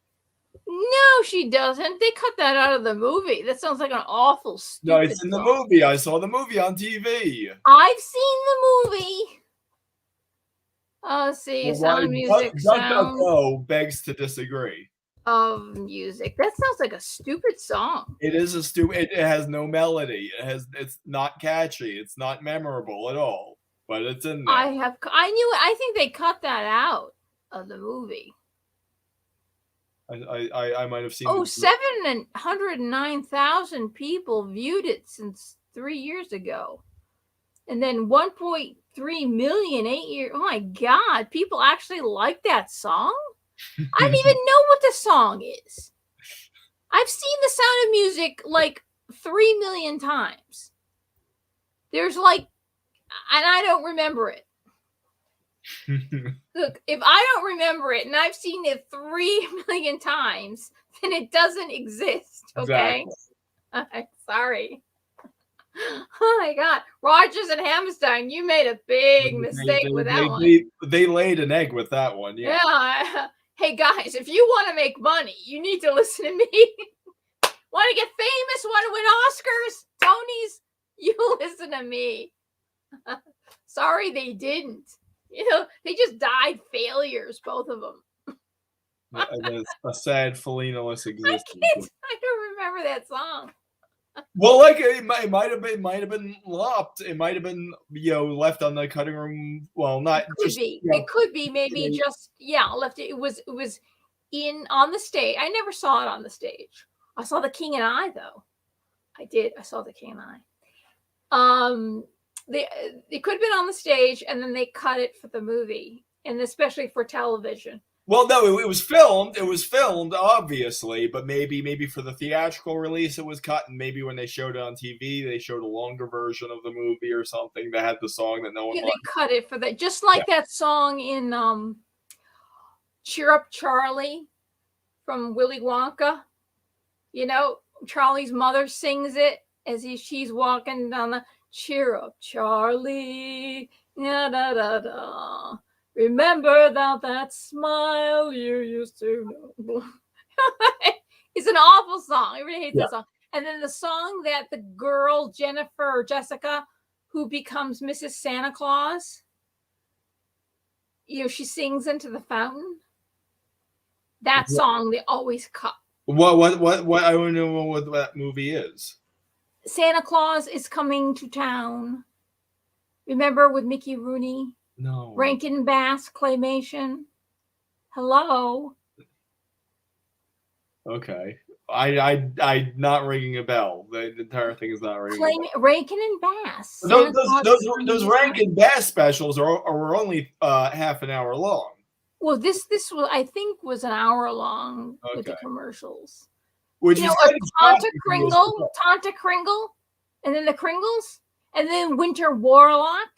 No, she doesn't. They cut that out of the movie. That sounds like an awful stupid No, it's in song. the movie. I saw the movie on TV. I've seen the movie. Oh, see, Sound of Music. DuckDuckGo begs to disagree. Of music. That sounds like a stupid song. It is a stupid. It has no melody. It's not catchy. It's not memorable at all. But it's in there. I knew it. I think they cut that out of the movie. I might have seen. 709,000 people viewed it since 3 years ago, and then 1.3 million 8 years. Oh my God! People actually like that song. I don't even know what the song is. I've seen The Sound of Music like 3 million times. There's like, and I don't remember it. Look, if I don't remember it and I've seen it 3 million times, then it doesn't exist. Okay. Exactly. Sorry. Oh my God. Rogers and Hammerstein, you made a big mistake with that one. They laid an egg with that one. Yeah. Hey guys, if you want to make money, you need to listen to me. Want to get famous? Want to win Oscars? Tonys? You listen to me. Sorry, they didn't. You know, they just died failures, both of them. It's a sad Felina-less existence. I don't remember that song. Well, like it might have been lopped. It might have been left on the cutting room. Well, not it could be. It could be maybe just left. It was on the stage. I never saw it on the stage. I saw The King and I, though. I did. I saw The King and I. It could have been on the stage, and then they cut it for the movie, and especially for television. Well, no, it was filmed. It was filmed, obviously, but maybe for the theatrical release it was cut, and maybe when they showed it on TV, they showed a longer version of the movie or something that had the song that no one liked. They cut it for that, just like that song in Cheer Up Charlie from Willy Wonka. You know, Charlie's mother sings it as she's walking down the Cheer Up Charlie, da da da da. Remember that smile you used to know. It's an awful song. Everybody hates that song. And then the song that the girl, Jessica, who becomes Mrs. Santa Claus, she sings into the fountain. That song they always cut. What? I don't know what that movie is. Santa Claus is Coming to Town. Remember, with Mickey Rooney? No. Rankin Bass claymation. Hello. Okay. I not ringing a bell. The entire thing is not ringing a bell. Rankin and Bass. Those Rankin Bass specials are only half an hour long. Well, this I think was an hour long with the commercials. Which is Tanta Kringle, and then the Kringles, and then Winter Warlock.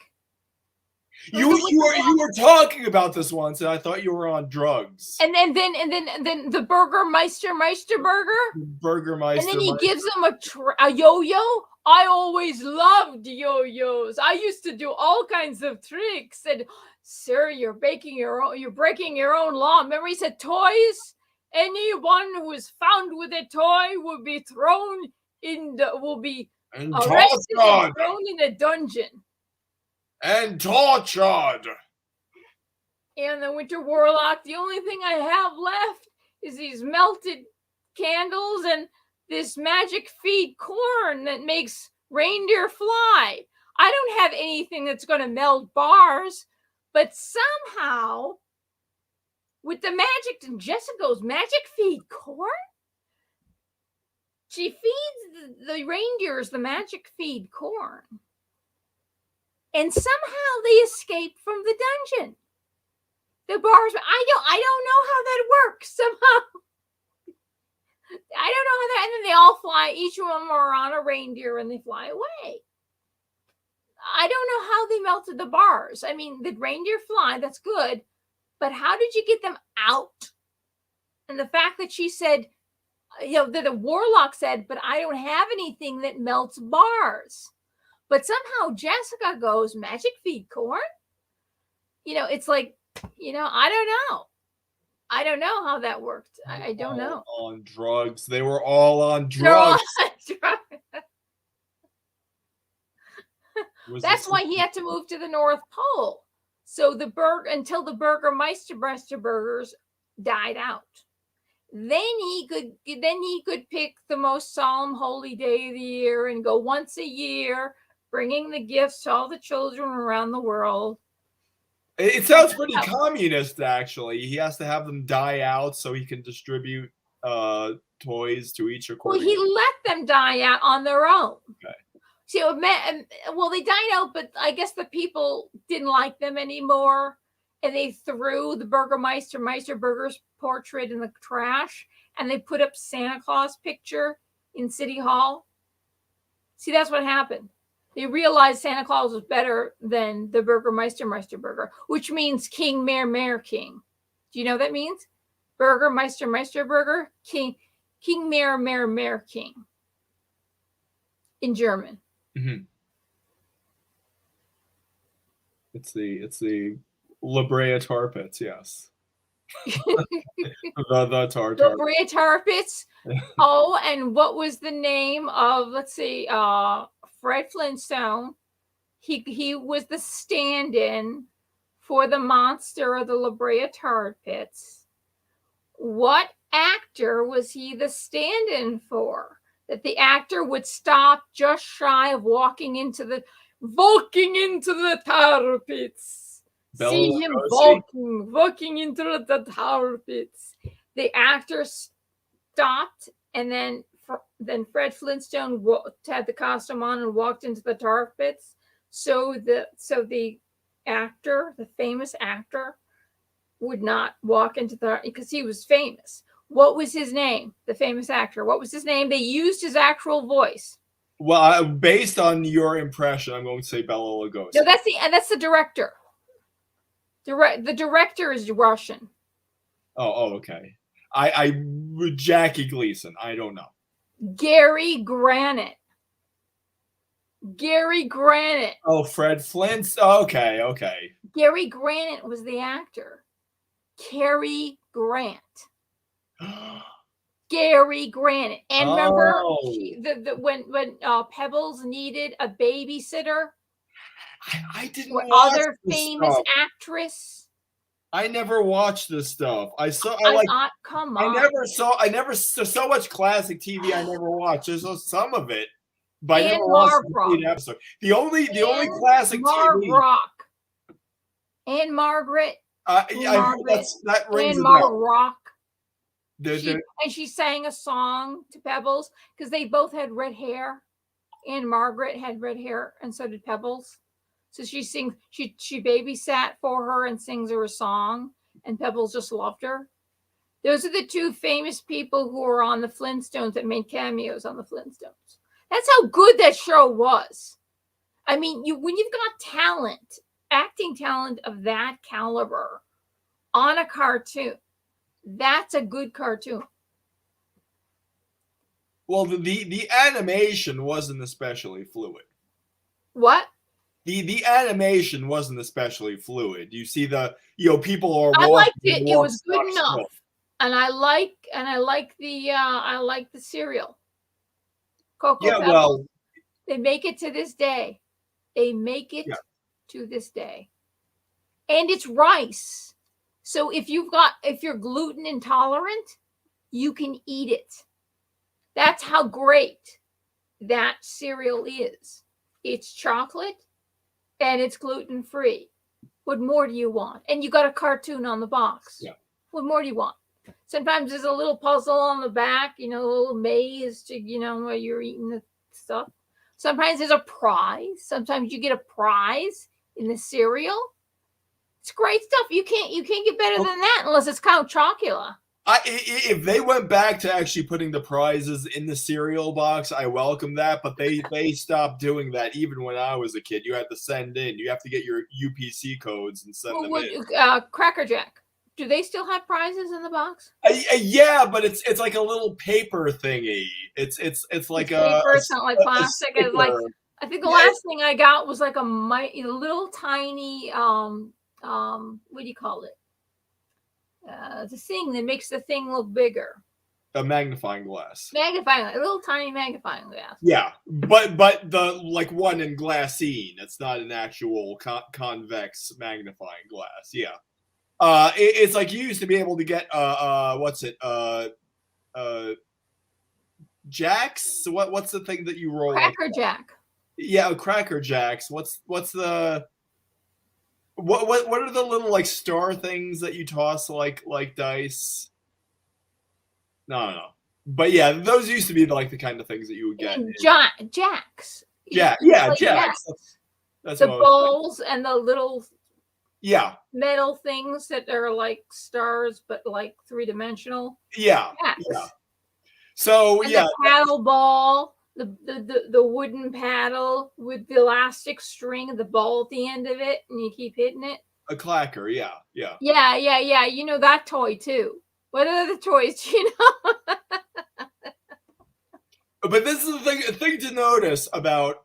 You were talking about this once, and I thought you were on drugs. And then the Burgermeister Burger. Burgermeister. And then he gives him a yo-yo. I always loved yo-yos. I used to do all kinds of tricks. And sir, you're breaking your own law. Remember, he said toys. Anyone who is found with a toy will be arrested and thrown in a dungeon. And tortured. And the Winter Warlock, the only thing I have left is these melted candles and this magic feed corn that makes reindeer fly. I don't have anything that's going to melt bars, but somehow with the magic and Jessica's magic feed corn, she feeds the reindeers the magic feed corn. And somehow they escape from the dungeon. The bars, I don't know how that works. Somehow, I don't know how that. And then they all fly. Each of them are on a reindeer, and they fly away. I don't know how they melted the bars. I mean, the reindeer fly. That's good, but how did you get them out? And the fact that she said, that the warlock said, but I don't have anything that melts bars. But somehow Jessica goes, magic feed corn? It's like, I don't know. I don't know how that worked. I don't know. On drugs. They were all on drugs. That's why he had to move to the North Pole. So until the Burgermeister burgers died out. Then he could pick the most solemn holy day of the year and go once a year, bringing the gifts to all the children around the world. It sounds pretty communist, actually. He has to have them die out so he can distribute toys to each according. Well, he let them die out on their own. Okay. So they died out, but I guess the people didn't like them anymore, and they threw the Burgermeister Burger's portrait in the trash, and they put up Santa Claus picture in City Hall. See, that's what happened. They realized Santa Claus was better than the Burgermeister Burger, which means King, Mayor, King. Do you know what that means? Burgermeister Burger, King, Mayor, King. In German. Mm-hmm. It's the La Brea Tar Pits, yes. the tar. La Brea Tar Pits. Oh, and what was the name of? Let's see. Fred Flintstone. He was the stand-in for the monster of the La Brea Tar Pits. What actor was he the stand-in for? That the actor would stop just shy of walking into the tar pits. See him walking into the tar pits. the actor stopped, and then Fred Flintstone had the costume on and walked into the tar pits. So the actor, the famous actor, would not walk into the, because he was famous. What was his name? The famous actor. What was his name? They used his actual voice. Well, based on your impression, I'm going to say Bela Lugosi. No, that's the director. The director is Russian. Oh, okay. I Jackie Gleason. I don't know. Gary Granite. Gary Granite. Oh, Fred Flint's. Okay. Gary Granite was the actor. Cary Grant. Gary Granite. And remember when Pebbles needed a babysitter? I didn't What watch other this famous stuff. actress? I never watched this stuff. Come on. I never saw so much classic TV. I never watched. Just some of it, but I Anne never watched the Margrock. complete episode. The only classic TV. Anne Margaret. That rings Anne a bell. Margrock. The- And she sang a song to Pebbles because they both had red hair. Anne Margaret had red hair, and so did Pebbles. So she babysat for her and sings her a song, and Pebbles just loved her. Those are the two famous people who were on the Flintstones that made cameos on the Flintstones. That's how good that show was. I mean, when you've got talent, acting talent of that caliber on a cartoon, that's a good cartoon. Well, the animation wasn't especially fluid. What? The animation wasn't especially fluid. You see people are. I liked it. It was good enough, and I like the cereal. Cocoa Pebbles. Well, they make it to this day. They make it to this day, and it's rice. So if you're gluten intolerant, you can eat it. That's how great that cereal is. It's chocolate and it's gluten free. What more do you want? And you got a cartoon on the box. Yeah. What more do you want? Sometimes there's a little puzzle on the back, a little maze to, where you're eating the stuff. Sometimes there's a prize. Sometimes you get a prize in the cereal. It's great stuff. You can't get better than that unless it's Count Chocula. If they went back to actually putting the prizes in the cereal box, I welcome that. But they stopped doing that even when I was a kid. You had to send in. You have to get your UPC codes and send them in. Cracker Jack. Do they still have prizes in the box? Yeah, but it's like a little paper thingy. It's like paper. It's not like plastic. It's like, I think the last thing I got was like a little tiny what do you call it? The thing that makes the thing look bigger. A magnifying glass. A little tiny magnifying glass. Yeah, but the one in glassine. It's not an actual convex magnifying glass. Yeah. It's like you used to be able to get Jacks. What's the thing that you roll? Cracker Jack. Yeah, Cracker Jacks. What's the what are the little star things that you toss like dice? No. But yeah, those used to be the kind of things that you would get. Jacks. Yeah, Jacks. That's the balls and the little metal things that are like stars but like three-dimensional. Yeah. So and the paddle ball, the wooden paddle with the elastic string and the ball at the end of it, and you keep hitting it. A clacker, yeah. You know that toy too. What other toys do you know? But this is the thing to notice about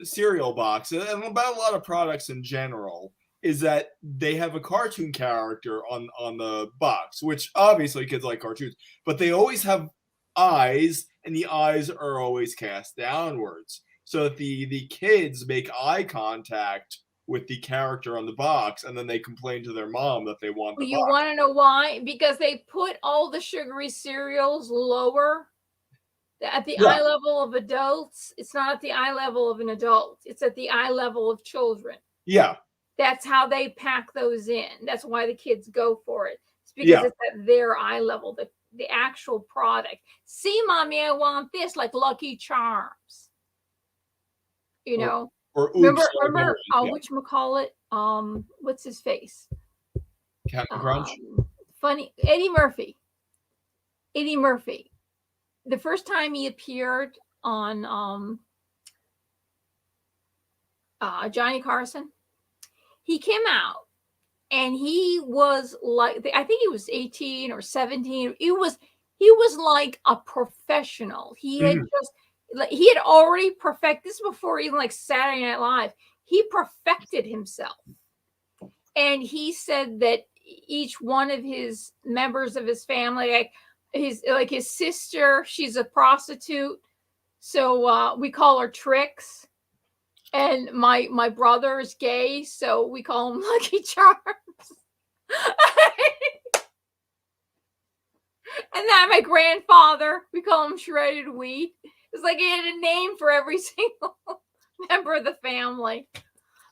cereal boxes and about a lot of products in general is that they have a cartoon character on the box, which obviously kids like cartoons, but they always have eyes, and the eyes are always cast downwards, so that the kids make eye contact with the character on the box, and then they complain to their mom that they want the box. You want to know why? Because they put all the sugary cereals lower at the eye level of adults. It's not at the eye level of an adult. It's at the eye level of children. Yeah. That's how they pack those in. That's why the kids go for it. It's because it's at their eye level, the actual product. See, mommy, I want this, like Lucky Charms. You know, or remember, yeah. whatchamacallit? What's his face? Captain Crunch. Funny Eddie Murphy. Eddie Murphy. The first time he appeared on Johnny Carson, he came out and he was like, I think he was 18 or 17. He was like a professional. He had already perfected this before even like Saturday Night Live. He perfected himself. And he said that each one of his members of his family, like his sister, she's a prostitute, so we call her Trix. And my brother is gay, so we call him Lucky Charms. And then my grandfather, we call him Shredded Wheat. It's like he had a name for every single member of the family.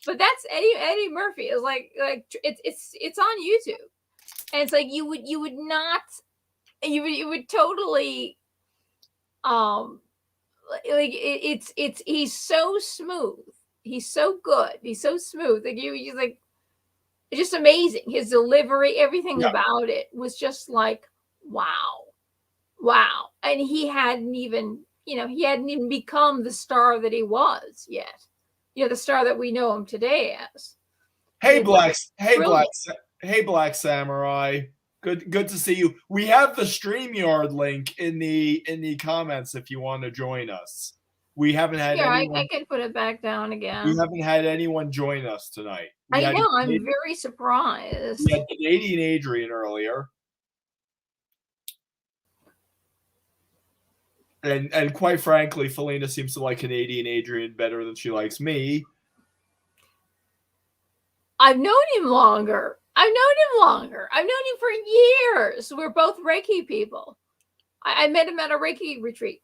But that's Eddie Murphy. It's like it's on YouTube, and it's like you would totally like it's he's so smooth. He's so good. He's so smooth. Like he's like, it's just amazing. His delivery, everything about it was just like wow. And he hadn't even become the star that he was yet. The star that we know him today as. Hey, Black Samurai. Good to see you. We have the StreamYard link in the comments if you want to join us. We haven't had anyone. I can put it back down again. We haven't had anyone join us tonight. I know. I'm very surprised. We had Canadian Adrian earlier. And quite frankly, Felina seems to like Canadian Adrian better than she likes me. I've known him longer. I've known him for years. We're both Reiki people. I met him at a Reiki retreat.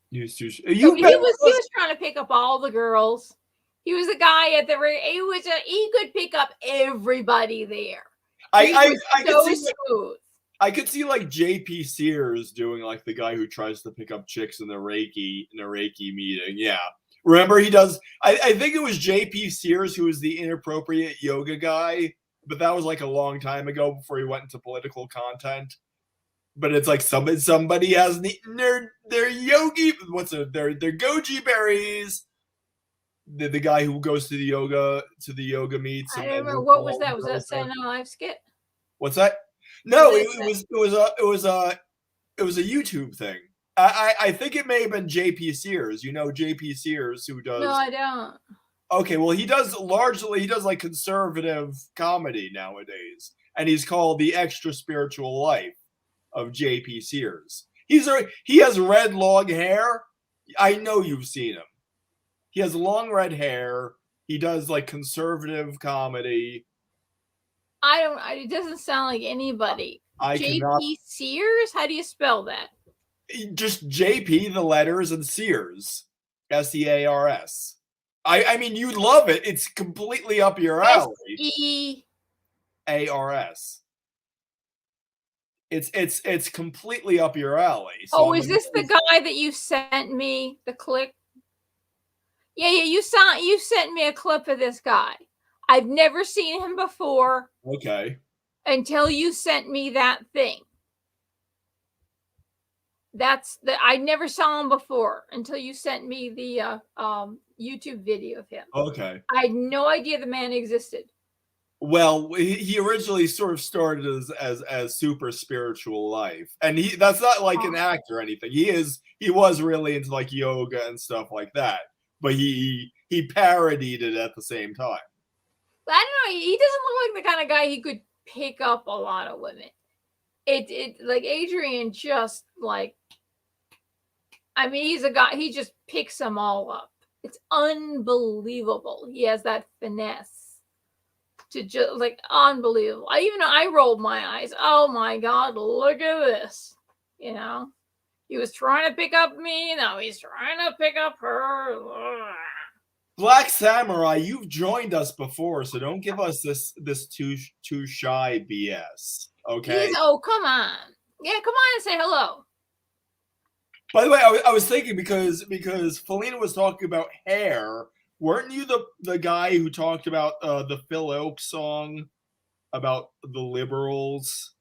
He was trying to pick up all the girls. He was a guy at the he could pick up everybody there. I could see like JP Sears doing like the guy who tries to pick up chicks in a Reiki meeting. Yeah. Remember he does I think it was JP Sears who was the inappropriate yoga guy, but that was like a long time ago before he went into political content. But it's like somebody hasn't eaten their yogi their goji berries. The guy who goes to the yoga meets. I don't remember what was that. Was that Saturday Night Live skit? What's that? No, it was a YouTube thing. I think it may have been JP Sears. You know JP Sears who does. No, I don't. Okay, well he does like conservative comedy nowadays, and he's called The Extra Spiritual Life of JP Sears. He has red long hair. I know you've seen him. He has long red hair. He does like conservative comedy. It doesn't sound like anybody. JP Sears? How do you spell that? Just JP, the letters, and Sears. SEARS. I mean, you'd love it. It's completely up your alley. SEARS. It's completely up your alley. So is this the guy that you sent me the clip? Yeah, you sent me a clip of this guy. I've never seen him before. Okay. Until you sent me that thing. I never saw him before until you sent me the YouTube video of him. Okay. I had no idea the man existed. Well, he originally sort of started as Super Spiritual Life, and that's not like an act or anything. He was really into like yoga and stuff like that, but he parodied it at the same time. But I don't know. He doesn't look like the kind of guy he could pick up a lot of women. It like Adrian just like. I mean, he's a guy. He just picks them all up. It's unbelievable. He has that finesse. To just like unbelievable. I rolled my eyes. Oh my God, look at this. He was trying to pick up me. Now he's trying to pick up her. Black Samurai, you've joined us before, so don't give us this too shy BS. Okay. Oh, come on. Yeah, come on and say hello. By the way, I was thinking because Felina was talking about hair. Weren't you the guy who talked about the Phil Oak song about the liberals?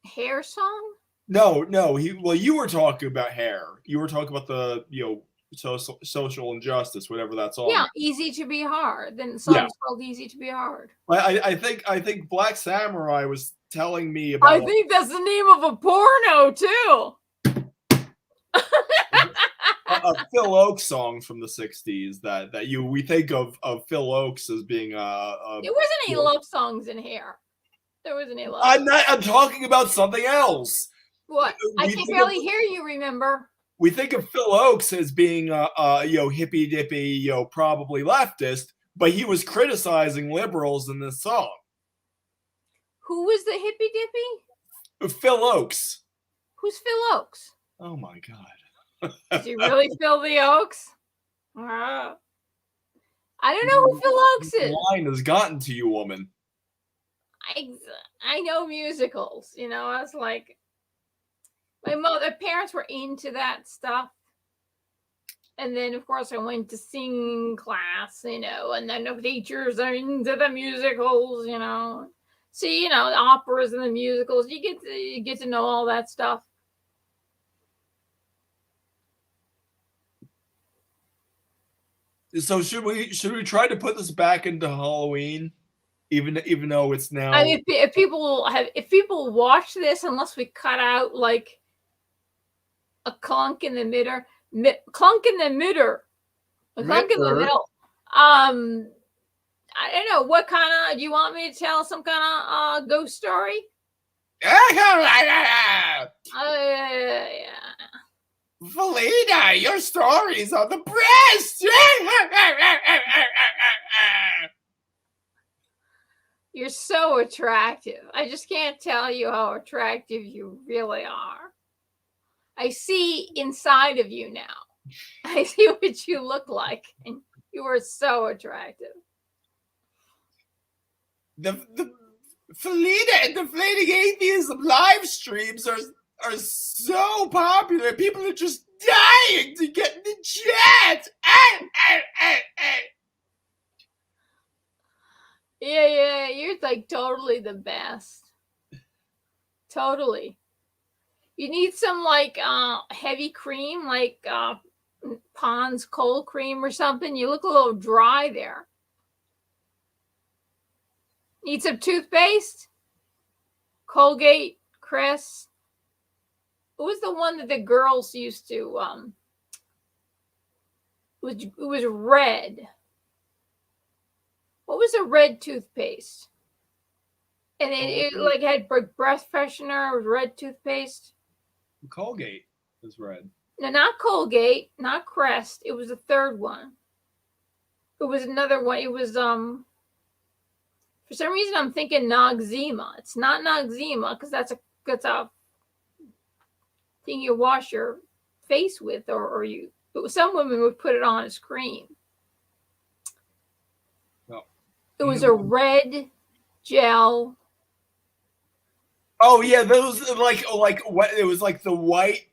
Hair song? No. You were talking about hair. You were talking about the social injustice, whatever that song. Yeah, Easy to Be Hard. Then the song's called Easy to Be Hard. I think Black Samurai was telling me about. I think that's the name of a porno too. A Phil Oaks song from the '60s that we think of Phil Oaks as being There wasn't any love songs in Hair. There wasn't any love. I'm talking about something else. What? I can barely hear you. Remember? We think of Phil Oaks as being hippy dippy, probably leftist, but he was criticizing liberals in this song. Who was the hippy dippy? Phil Oaks. Who's Phil Oaks? Oh my God. Did you really Phil the Oaks? I don't know who Phil Oaks is. The line has gotten to you, woman. I know musicals. I was like, my parents were into that stuff. And then, of course, I went to singing class, and then the teachers are into the musicals, See, the operas and the musicals. You get to know all that stuff. So should we try to put this back into Halloween, even though it's now? I mean, if people watch this, unless we cut out like a clunk in the middle, I don't know what kind of. Do you want me to tell some kind of ghost story? Yeah. Felina, your stories are the best. You're so attractive. I just can't tell you how attractive you really are. I see inside of you now. I see what you look like, and you are so attractive. The Felina and the Flaming Atheism live streams are so popular. People are just dying to get in the chat. Yeah, you're like totally the best. Totally. You need some like heavy cream, like Pond's cold cream or something. You look a little dry there. Need some toothpaste? Colgate, Crest. What was the one that the girls used to it was red. What was a red toothpaste? And it like had breath freshener. It was red toothpaste. Colgate is red. No, not Colgate, not Crest. It was the third one. It was another one. It was for some reason I'm thinking Noxzema. It's not Noxzema because that's a thing you wash your face with, or you. But some women would put it on as cream. No. It was a red gel. Oh yeah, those like what? It was like the white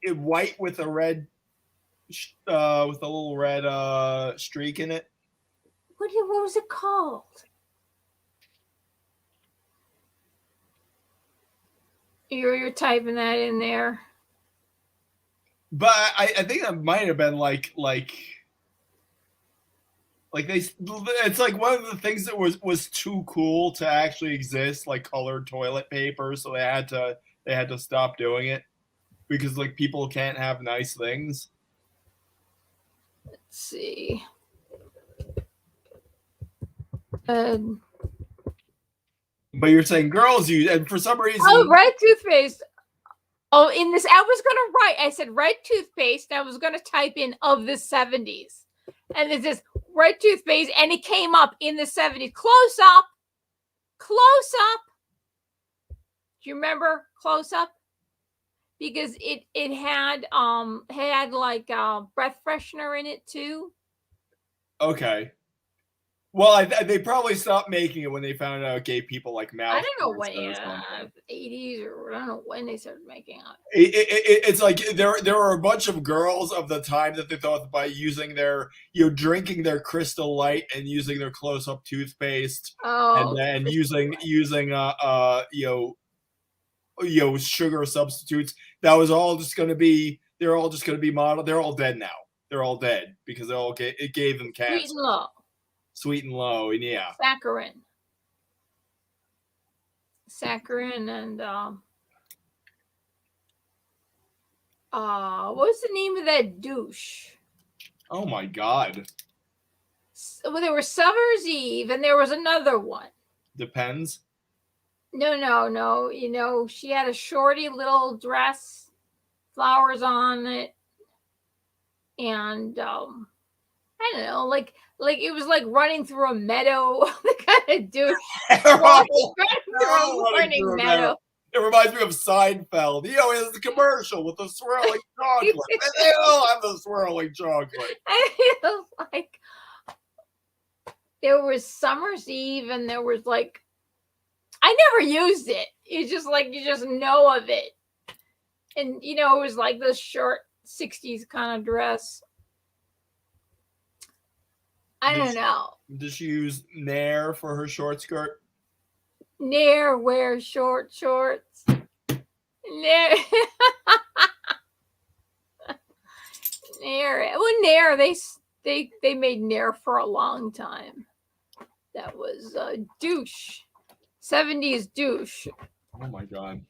with a red, with a little red streak in it. What was it called? You're typing that in there. But I think that might have been like it's like one of the things that was too cool to actually exist, like colored toilet paper, so they had to stop doing it because like people can't have nice things. Let's see. But you're saying girls use, and for some reason, red toothpaste. Oh, in this, I was gonna write. I said red toothpaste. And I was gonna type in of the 70s, and it says red toothpaste, and it came up in the 70s. Close up. Do you remember Close Up? because it had like breath freshener in it too. Okay. Well, they probably stopped making it when they found out gay people like mouth. I don't know when, or something. 80s or I don't know when they started making it. It's like there were a bunch of girls of the time that they thought by using their drinking their Crystal Light and using their close up toothpaste and then using sugar substitutes, that was all just going to be they're all just going to be modeled. They're all dead now. They're all dead because it gave them cancer. Sweet and low, and yeah. Saccharin and what's the name of that douche? Oh my God. Well, there was Summer's Eve and there was another one. Depends. No. You know, she had a shorty little dress, flowers on it, and I don't know, like it was like running through a meadow. The kind of douche. Running meadow. It reminds me of Seinfeld. It's the commercial with the swirling chocolate. They all have the swirling chocolate. It was like there was Summer's Eve, and there was like I never used it. It's just like you just know of it, and it was like this short '60s kind of dress. I don't know. Did she use Nair for her short skirt? Nair wears short shorts. Nair. Nair. Well, Nair, they made Nair for a long time. That was douche. 70s douche. Oh my God.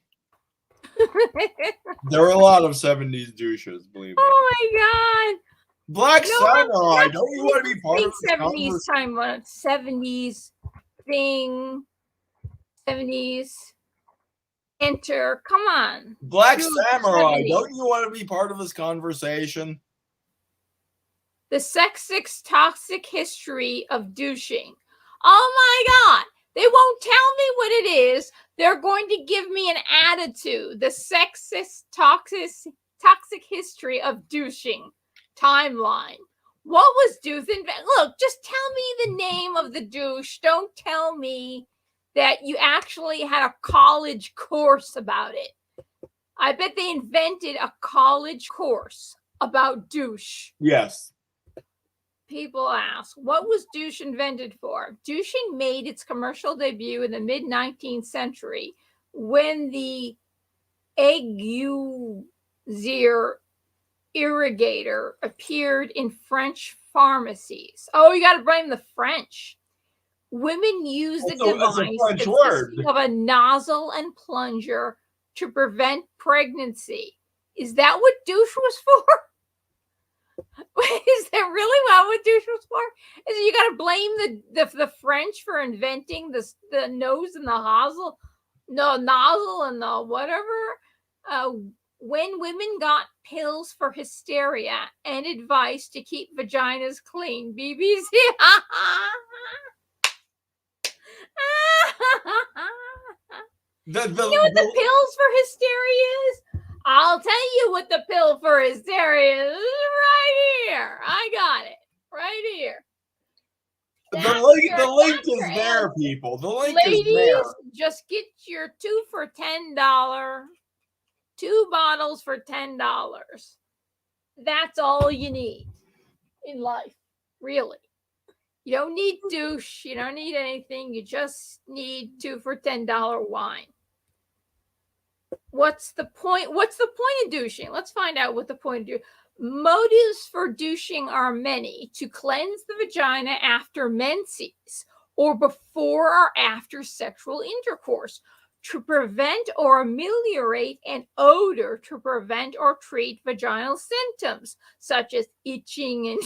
There were a lot of 70s douches, believe me. Oh my God. Black Samurai, don't you want to be part of the 70s time? 70s thing. 70s. Enter. Come on. Black Samurai, 70s. Don't you want to be part of this conversation? The sexist, toxic history of douching. Oh my God. They won't tell me what it is. They're going to give me an attitude. The sexist, toxic history of douching timeline. What was douche? Look, just tell me the name of the douche. Don't tell me that you actually had a college course about it. I bet they invented a college course about douche. Yes. People ask, what was douche invented for? Douching made its commercial debut in the mid-19th century when the Aiguizer irrigator appeared in French pharmacies. Oh, you got to blame the French. Women used the device consisting of a nozzle and plunger to prevent pregnancy. Is that what douche was for? Is that really what douche was for? Is it you got to blame the French for inventing the nose and the nozzle and the whatever? When women got pills for hysteria and advice to keep vaginas clean, BBC. You know what the pills for hysteria is? I'll tell you what the pill for hysteria is right here. I got it right here. The link is there, people. The link is there. Just get your 2 for $10. 2 bottles for $10. That's all you need in life, really. You don't need douche. You don't need anything. You just need 2 for $10 wine. What's the point? What's the point of douching? Let's find out what the point of douching. Motives for douching are many: to cleanse the vagina after menses or before or after sexual intercourse, to prevent or ameliorate an odor, to prevent or treat vaginal symptoms such as itching and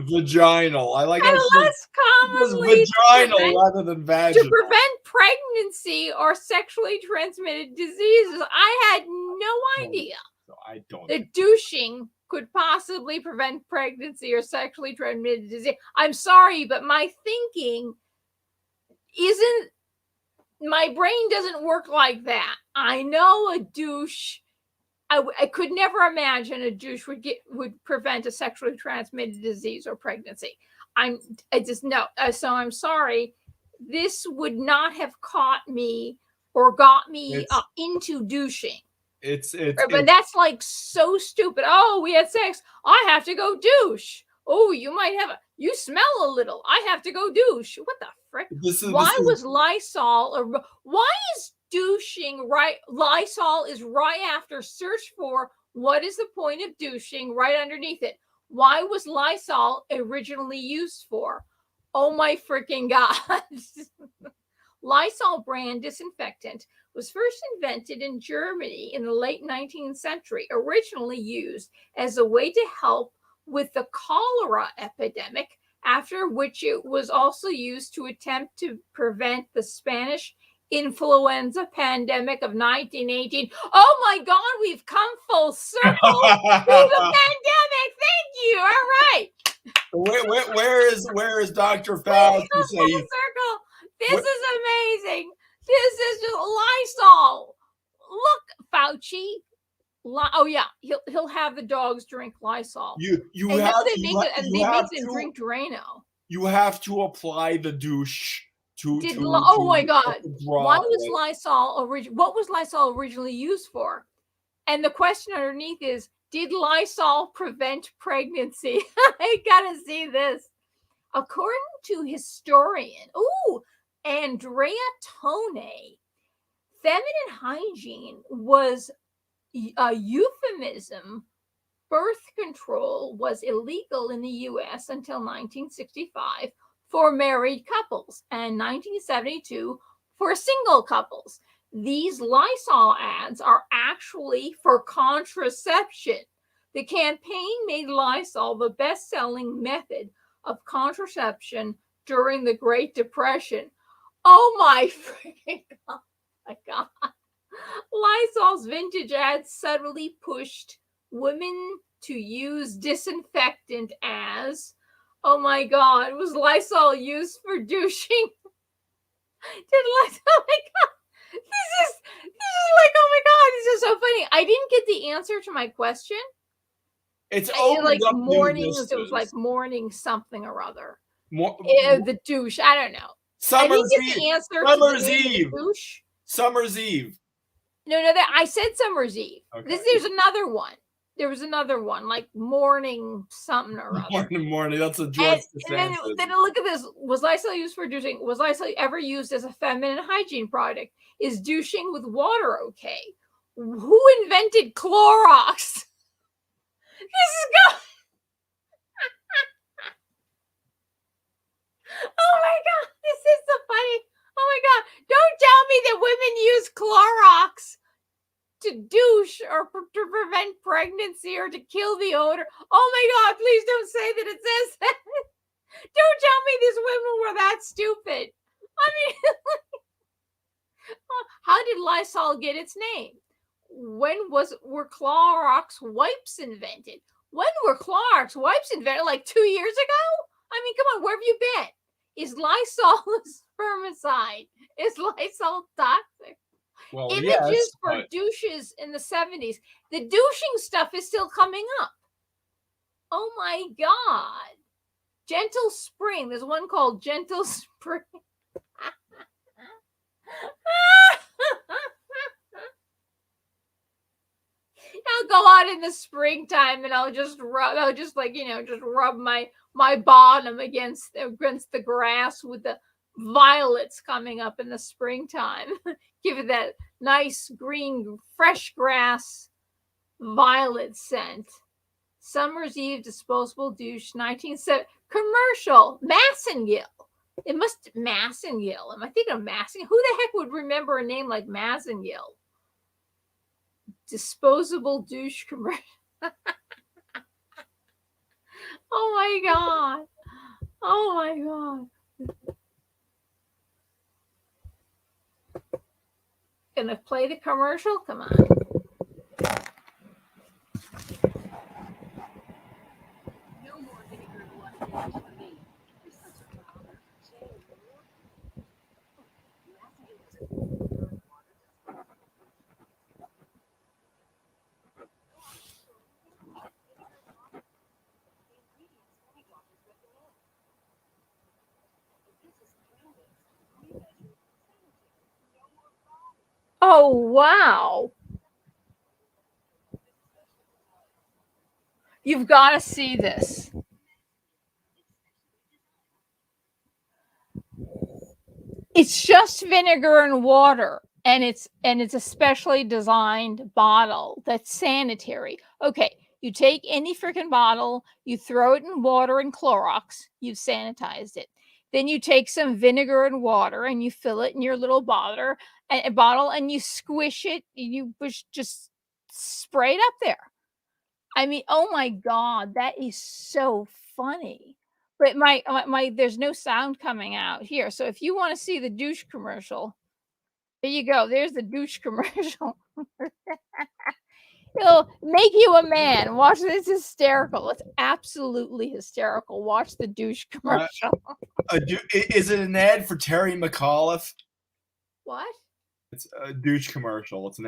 vaginal. I like and less commonly vaginal rather than vaginal. To prevent pregnancy or sexually transmitted diseases. I had no idea I don't that douching could possibly prevent pregnancy or sexually transmitted disease. I'm sorry, but my thinking my brain doesn't work like that. I know a douche I could never imagine a douche would prevent a sexually transmitted disease or pregnancy. I just no. So I'm sorry. This would not have caught me or got me into douching. But that's like so stupid. Oh, we had sex. I have to go douche. Oh, you smell a little. I have to go douche. What the frick? Why was Lysol? Why is douching right? Lysol is right after search for what is the point of douching right underneath it. Why was Lysol originally used for? Oh my freaking God. Lysol brand disinfectant was first invented in Germany in the late 19th century, originally used as a way to help with the cholera epidemic, after which it was also used to attempt to prevent the Spanish influenza pandemic of 1918. Oh my God, we've come full circle through the pandemic. Thank you. All right. Where is Dr. Fauci? Full circle. This is amazing. This is just Lysol. Look, Fauci. Oh yeah, he'll have the dogs drink Lysol. You have to drink Drano. You have to apply the douche oh my God! Why was Lysol what was Lysol originally used for? And the question underneath is, did Lysol prevent pregnancy? I gotta see this. According to historian, Andrea Tone, feminine hygiene was a euphemism. Birth control was illegal in the U.S. until 1965 for married couples and 1972 for single couples. These Lysol ads are actually for contraception. The campaign made Lysol the best-selling method of contraception during the Great Depression. Oh my freaking God. My God. Lysol's vintage ads subtly pushed women to use disinfectant as, oh my God, was Lysol used for douching? Did Lysol, oh my God, this is like, oh my God, this is so funny. I didn't get the answer to my question. It's like morning, it was like morning something or other. The douche, I don't know. Summer's Eve. The answer Summer's to Eve. Douche. Summer's Eve. No, I said Summer's Eve. Okay. There's another one. There was another one, like morning something or other. Morning. That's a George and then look at this. Was Lysol used for douching? Was Lysol ever used as a feminine hygiene product? Is douching with water okay? Who invented Clorox? This is good. Oh my God, this is so funny. Oh my God, don't tell me that women use Clorox to douche or to prevent pregnancy or to kill the odor. Oh my God, please don't say that it says that. Don't tell me these women were that stupid. I mean, how did Lysol get its name? When were Clorox wipes invented? When were Clorox wipes invented? Like 2 years ago? I mean, come on, where have you been? Is Lysol a spermicide? Is Lysol toxic? Well, Images for douches in the 70s. The douching stuff is still coming up. Oh my God. Gentle Spring. There's one called Gentle Spring. I'll go out in the springtime and I'll just rub my bottom against the grass with the violets coming up in the springtime. Give it that nice green fresh grass violet scent. Summer's Eve disposable douche 1970 commercial. Massengill. It must Massengill. Am I thinking of Massengill? Who the heck would remember a name like Massengill? Disposable douche commercial. Oh my God. Oh my God. Gonna play the commercial? Come on. No more vinegar for me. Oh, wow. You've got to see this. It's just vinegar and water, and it's a specially designed bottle that's sanitary. Okay, you take any freaking bottle, you throw it in water and Clorox, you've sanitized it. Then you take some vinegar and water and you fill it in your little bottle and you squish it, you just spray it up there. I mean, oh my God, that is so funny. But my there's no sound coming out here. So if you want to see the douche commercial, there you go. There's the douche commercial. It'll make you a man. Watch it. It's hysterical. It's absolutely hysterical. Watch the douche commercial. Is it an ad for Terry McAuliffe? What? It's a douche commercial. It's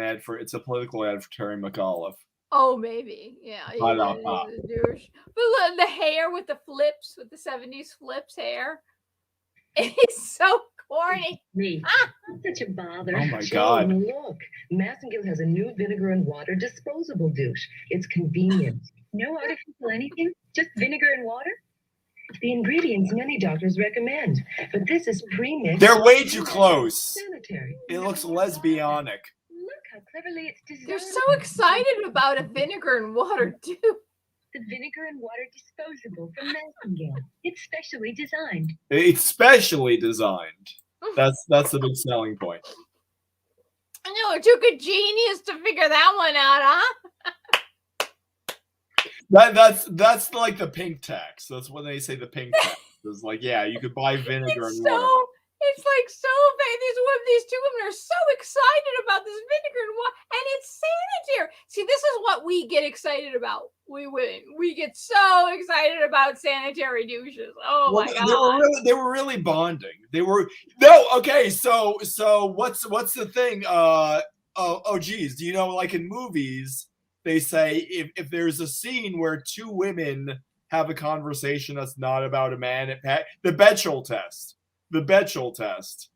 a political ad for Terry McAuliffe. Oh, maybe. Yeah. Douche. But look, the hair with the flips, with the 70s flips hair. It's so corny. Me. Such a bother. Oh my God. Look, Massengill has a new vinegar and water disposable douche. It's convenient. No artificial anything, just vinegar and water. The ingredients many doctors recommend, but this is pre-mixed. They're way too close. Sanitary. It looks lesbianic. Look how cleverly it's designed. They're so excited about a vinegar and water too. The vinegar and water disposable from Massengill. It's specially designed. It's specially designed. That's the big selling point. I know it took a genius to figure that one out, huh? That's like the pink tax. That's when they say the pink tax. It's like, yeah, you could buy vinegar and water. It's like so bad. These two women are so excited about this vinegar and water, and it's sanitary. See, this is what we get excited about. We get so excited about sanitary douches. Oh my God! They were really bonding. Okay. So what's the thing? Oh geez, do you know, like in movies, they say if there's a scene where two women have a conversation that's not about a man, the Bechdel test. The Bechdel test.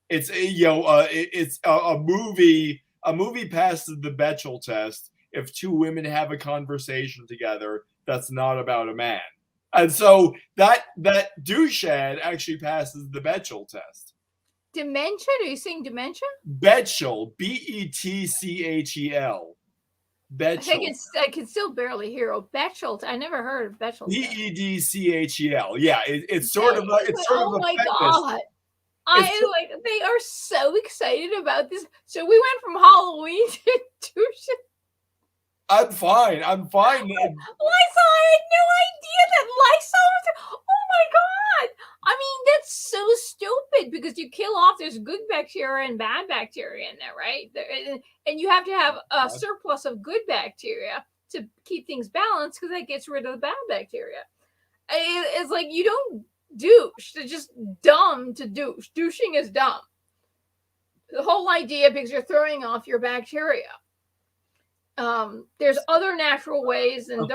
It's it's a movie. A movie passes the Bechdel test if two women have a conversation together that's not about a man. And so that douche ad actually passes the Bechdel test. Dementia? Are you saying dementia? Bechdel, Betchel. Bechdel. I can still barely hear. Oh, Bechdel. I never heard of Bechdel. Bedchel. Yeah, it's sort of oh my God. They are so excited about this. So we went from Halloween to douche. I'm fine. Lysol, I had no idea that Lysol was. Oh my God. I mean, that's so stupid because you kill off, there's good bacteria and bad bacteria in there, right? And you have to have a surplus of good bacteria to keep things balanced because that gets rid of the bad bacteria. It's like you don't douche. It's just dumb to douche. Douching is dumb. The whole idea, because you're throwing off your bacteria. There's other natural ways, and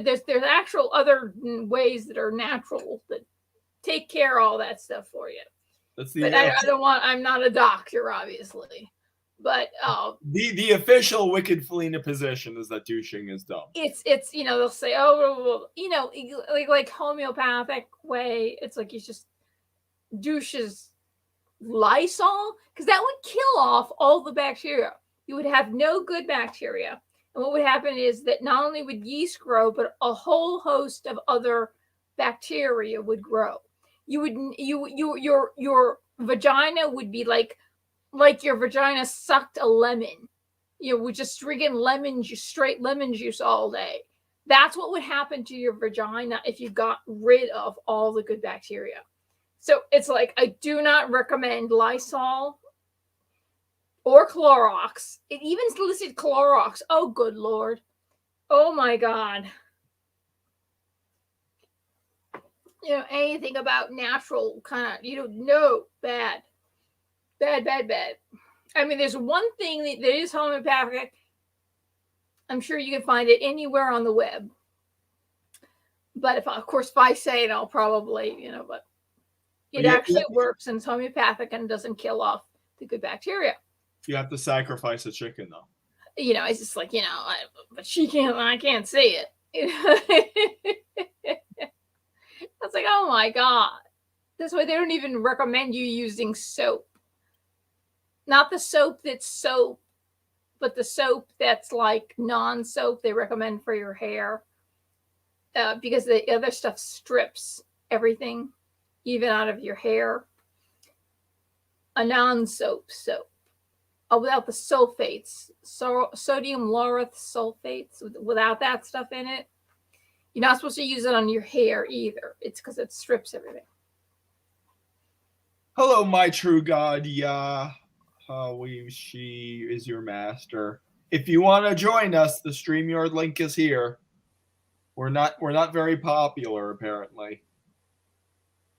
there's actual other ways that are natural that take care of all that stuff for you. I'm not a doctor, obviously, but the official Wicked Felina position is that douching is dumb. It's they'll say, oh, well, like homeopathic way. It's like you just douches Lysol because that would kill off all the bacteria. You would have no good bacteria. And what would happen is that not only would yeast grow, but a whole host of other bacteria would grow. Your vagina would be like your vagina sucked a lemon. You would just drinking straight lemon juice all day. That's what would happen to your vagina if you got rid of all the good bacteria. So it's like, I do not recommend Lysol or Clorox. It even listed Clorox. Oh, good Lord. Oh, my God. Anything about natural kind of, no, bad. Bad. I mean, there's one thing that is homeopathic. I'm sure you can find it anywhere on the web. But if I say it, I'll probably, but it actually works and it's homeopathic and doesn't kill off the good bacteria. You have to sacrifice a chicken, though. You know, it's just like, you know, but she can't, I can't see it. I was like, oh my God. That's why they don't even recommend you using soap. Not the soap that's soap, but the soap that's like non-soap they recommend for your hair. Because the other stuff strips everything, even out of your hair. A non-soap soap. Without the sulfates, sodium lauryl sulfates, without that stuff in it, you're not supposed to use it on your hair either. It's because it strips everything. Hello, my true God, Yah. She is your master. If you want to join us, the StreamYard link is here. We're not very popular, apparently.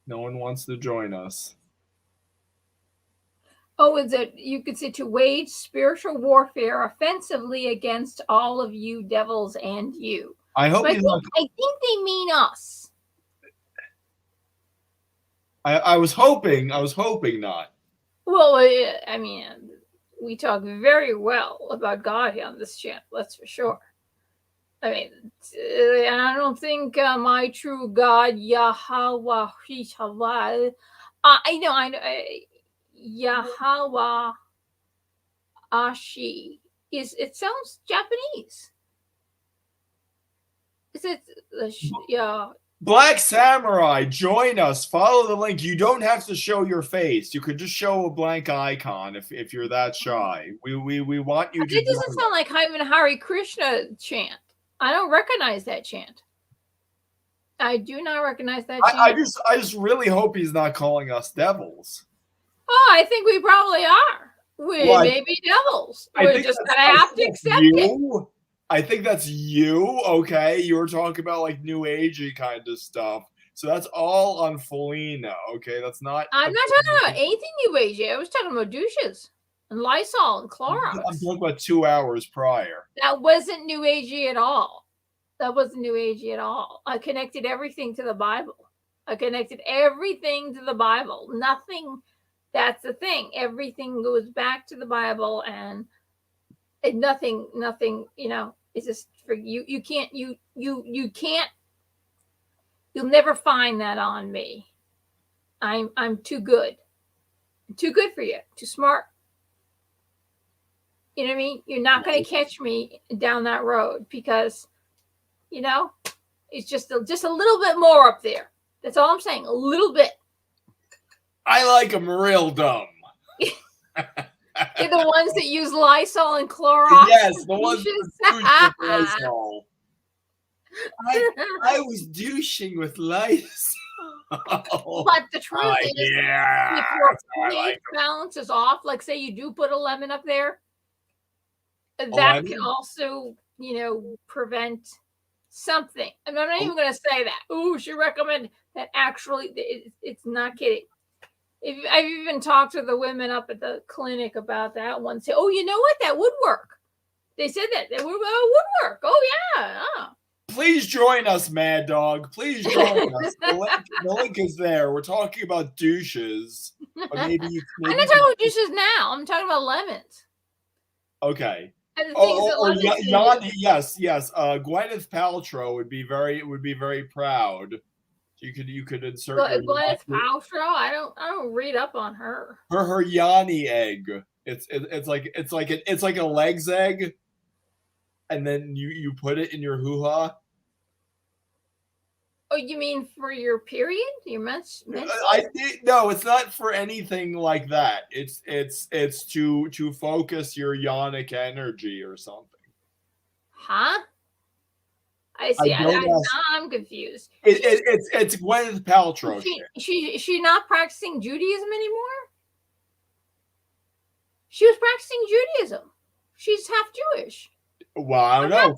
No one wants to join us. Oh, is it? You could say to wage spiritual warfare offensively against all of you devils and you. I hope So I think they mean us. I was hoping not. Well, I mean, we talk very well about God here on this channel. That's for sure. I mean, I don't think my true God Yahweh, I know. Yahweh Ashi it sounds Japanese. Is it yeah? Black Samurai, join us. Follow the link. You don't have to show your face. You could just show a blank icon if you're that shy. We want you to. It doesn't sound like even Hare Krishna chant. I don't recognize that chant. I do not recognize that chant. I just really hope he's not calling us devils. Oh, I think we probably are. We may be devils. We're just gonna have to accept it. I think that's you. Okay, you were talking about like new agey kind of stuff. So that's all on Felina. Okay, that's not. I'm not talking about anything new agey. I was talking about douches and Lysol and Clorox. I'm talking about 2 hours prior. That wasn't new agey at all. That wasn't new agey at all. I connected everything to the Bible. Nothing. That's the thing. Everything goes back to the Bible, and nothing. You know, it's just for you. You can't. You can't. You'll never find that on me. I'm too good. I'm too good for you. Too smart. You know what I mean? You're not going to catch me down that road because, you know, it's just a little bit more up there. That's all I'm saying. A little bit. I like them real dumb. You're the ones that use Lysol and Clorox. Yes, the ones that douche with Lysol. I was douching with Lysol. But the truth is, if your pH balance is off, like say you do put a lemon up there, that can also, you know, prevent something. I'm not even going to say that. Ooh, she recommended that. Actually, it's not kidding. I've even talked to the women up at the clinic about that one. Say, oh, you know what? That would work. They said that would work. Oh yeah. Oh. Please join us, Mad Dog. Please join us. The link is there. We're talking about douches. Or maybe I'm not talking about douches now. I'm talking about lemons. Okay. Yanni, yes. Gwyneth Paltrow would be very proud. You could insert Gwyneth Paltrow. I don't read up on her. Her Yanni egg. It's like a leg's egg, and then you put it in your hoo-ha. Oh, you mean for your period? Your menstrual? No, it's not for anything like that. It's to focus your yonic energy or something. Huh? I see. I'm confused. It's Gwyneth Paltrow. She's not practicing Judaism anymore? She was practicing Judaism. She's half Jewish. Well, I don't know.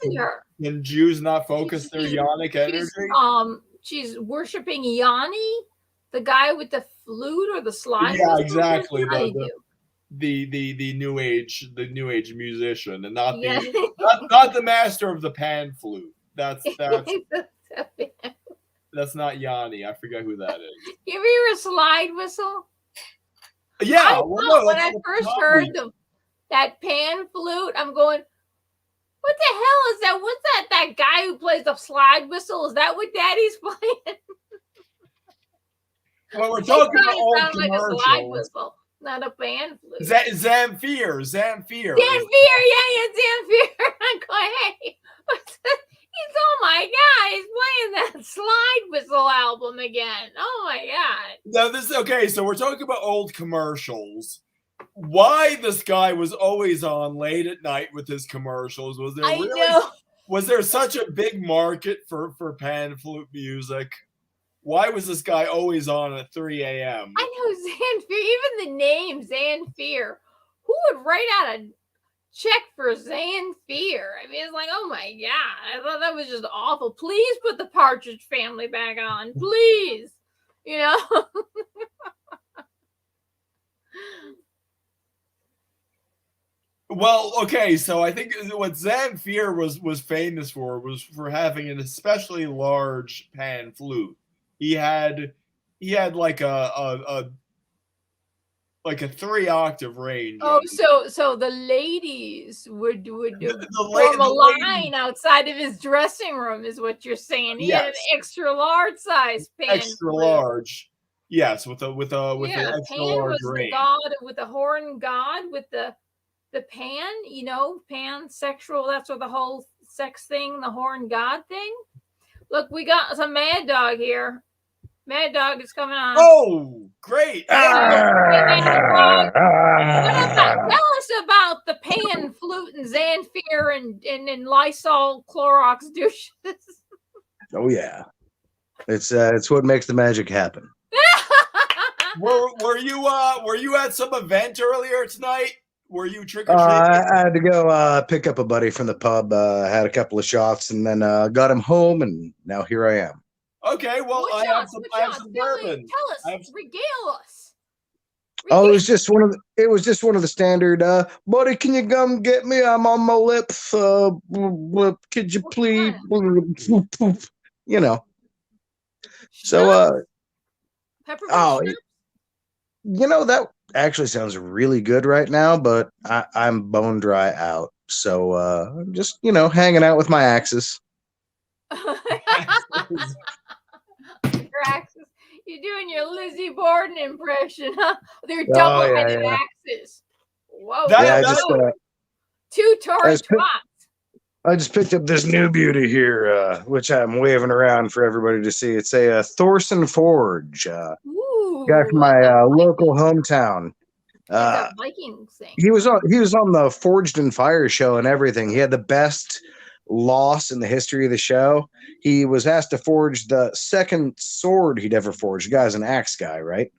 Can Jews not focus their yonic energy? She's worshiping Yanni, the guy with the flute or the slide. Yeah, exactly. The new age musician, and not the master of the pan flute. That's not Yanni. I forget who that is. You ever hear a slide whistle? Yeah. When I first heard that pan flute. I'm going, what the hell is that? What's that? That guy who plays the slide whistle? Is that what Daddy's playing? Well, we're It talking about does old sound like a slide commercials. whistle, not a pan flute. Zamfir. Zamfir, yeah, Zamfir. I'm going, hey, oh my God, he's playing that slide whistle album again. Oh my God. Now this okay, so we're talking about old commercials. Why this guy was always on late at night with his commercials? Was there was there such a big market for pan flute music? Why was this guy always on at 3 a.m.? I know Zamfir, even the name Zamfir. Who would write out a check for Zamfir? I mean, it's like, oh my God, I thought that was just awful. Please put the Partridge Family back on, please. You know? Well, okay, so I think what Zamfir was famous for was for having an especially large pan flute. He had like a 3-octave range. Oh, so the ladies would form a line outside of his dressing room, is what you're saying. He had an extra large size pan. Extra large. Yes, with an extra large range. The god with the horn god with the pan, you know, pansexual. That's what the whole sex thing, the horn god thing. Look, we got some Mad Dog here. Mad Dog is coming on. Oh, great! Tell us about the pan flute and Zamfir and Lysol Clorox douches. Oh yeah, it's what makes the magic happen. Were you at some event earlier tonight? Were you trick or treating? I had to go pick up a buddy from the pub. Had a couple of shots, and then got him home, and now here I am. Okay, well, I have some bourbon. Tell us, regale us. Oh, it was just one of the standard. Buddy, can you come get me? I'm on my lip. Could you please? You know. So, peppermint. You know that actually sounds really good right now, but I'm bone dry out. So I'm just hanging out with my axes. Your axes. You're doing your Lizzie Borden impression, huh? They're double-headed axes. Whoa! Two Taurus trots. I just picked up this new beauty here, which I'm waving around for everybody to see. It's a Thorson Forge, guy from my local hometown. Viking thing. He was on the Forged in Fire show and everything. He had the best loss in the history of the show. He was asked to forge the second sword he'd ever forged. The guy's an axe guy, right?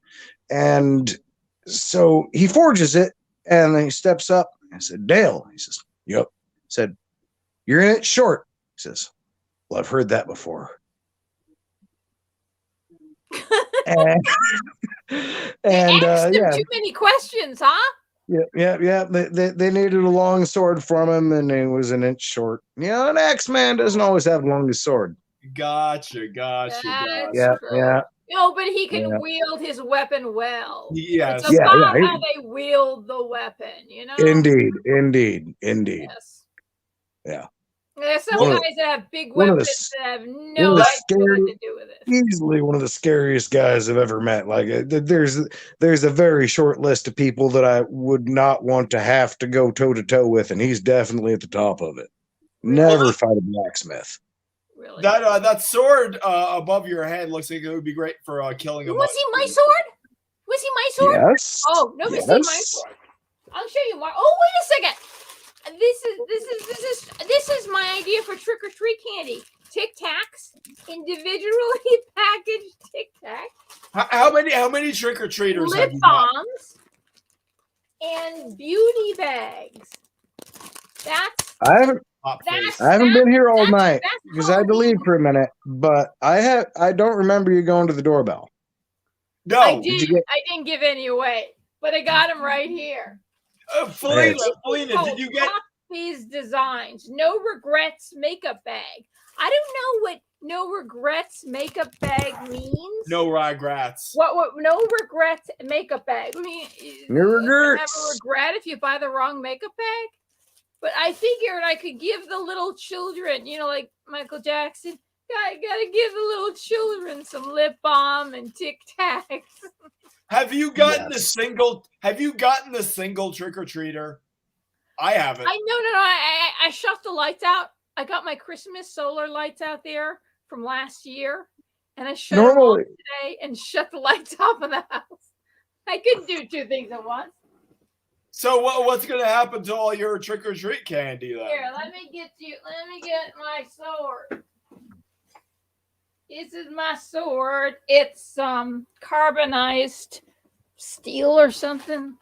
And so he forges it, and then he steps up. I said, "Dale." He says, "Yep." I said, "You're in it short." He says, "Well, I've heard that before." and asked him too many questions, huh? Yeah. They needed a long sword from him, and he was an inch short. An X-Man doesn't always have the longest sword. Gotcha. Yeah. No, but he can wield his weapon well. Yes. It's about how they wield the weapon, Indeed. Yes. Yeah. There's some guys that have big weapons that have no idea what to do with it. Easily one of the scariest guys I've ever met. Like there's a very short list of people that I would not want to have to go toe to toe with, and he's definitely at the top of it. Never fight a blacksmith. Really? That sword above your head looks like it would be great for killing a Was he my sword? Was he my sword? Yes. Oh, nobody's seen my sword. I'll show you more. Oh, wait a second. This is my idea for trick or treat candy. Tic Tacs, individually packaged Tic Tacs. How many trick or treaters? Lip balms and beauty bags. I haven't been here all night because I had to leave for a minute. But I don't remember you going to the doorbell. No, I didn't give any away, but I got them right here. Felina, did you get these designs? No regrets makeup bag. I don't know what no regrets makeup bag means? No regrets. What no regrets makeup bag? I mean, No you regrets. have a regret if you buy the wrong makeup bag. But I figured I could give the little children, like Michael Jackson, I gotta give the little children some lip balm and Tic Tacs. Have you gotten the single trick or treater? I haven't. No. I shut the lights out. I got my Christmas solar lights out there from last year, and I shut them off today and shut the lights off in the house. I couldn't do two things at once. So what's going to happen to all your trick or treat candy then? Here, let me get my sword. This is my sword. It's carbonized steel or something.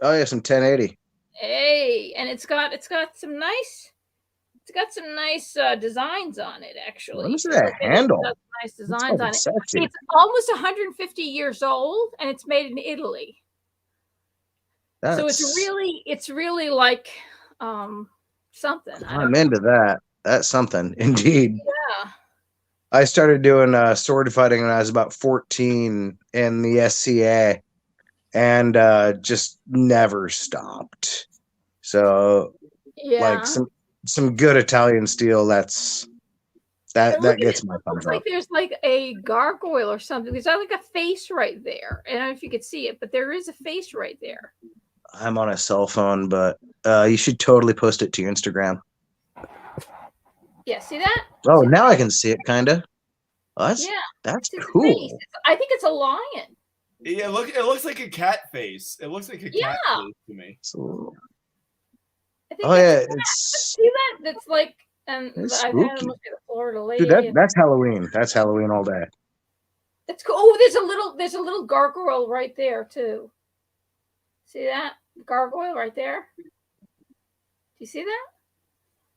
Oh yeah, some 1080. Hey, and it's got some nice designs on it, actually. Let me see that handle. Nice designs on it. Sexy. It's almost 150 years old, and it's made in Italy. So it's really like something. I'm into that. That's something, indeed. Yeah. I started doing sword fighting when I was about 14 in the SCA, and just never stopped. So, like some good Italian steel. That gets my thumbs up. Like there's like a gargoyle or something. There's like a face right there. I don't know if you could see it, but there is a face right there. I'm on a cell phone, but you should totally post it to your Instagram. Yeah, see that? Oh, now I can see it, kind of. Oh, that's cool. I think it's a lion. Yeah, it looks like a cat face. It looks like a cat face to me. It's see that? That's like, and I've had almost a Florida lady. Dude, that's Halloween. That's Halloween all day. That's cool. Oh, there's a little gargoyle right there too. See that gargoyle right there? Do you see that?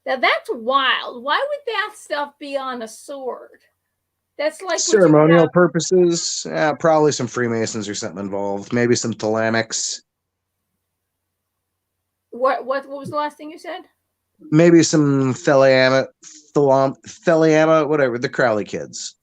Now that's wild. Why would that stuff be on a sword? That's like ceremonial purposes. Probably some Freemasons or something involved. Maybe some thalamics. What was the last thing you said? Maybe some Thaliama, whatever, the Crowley kids.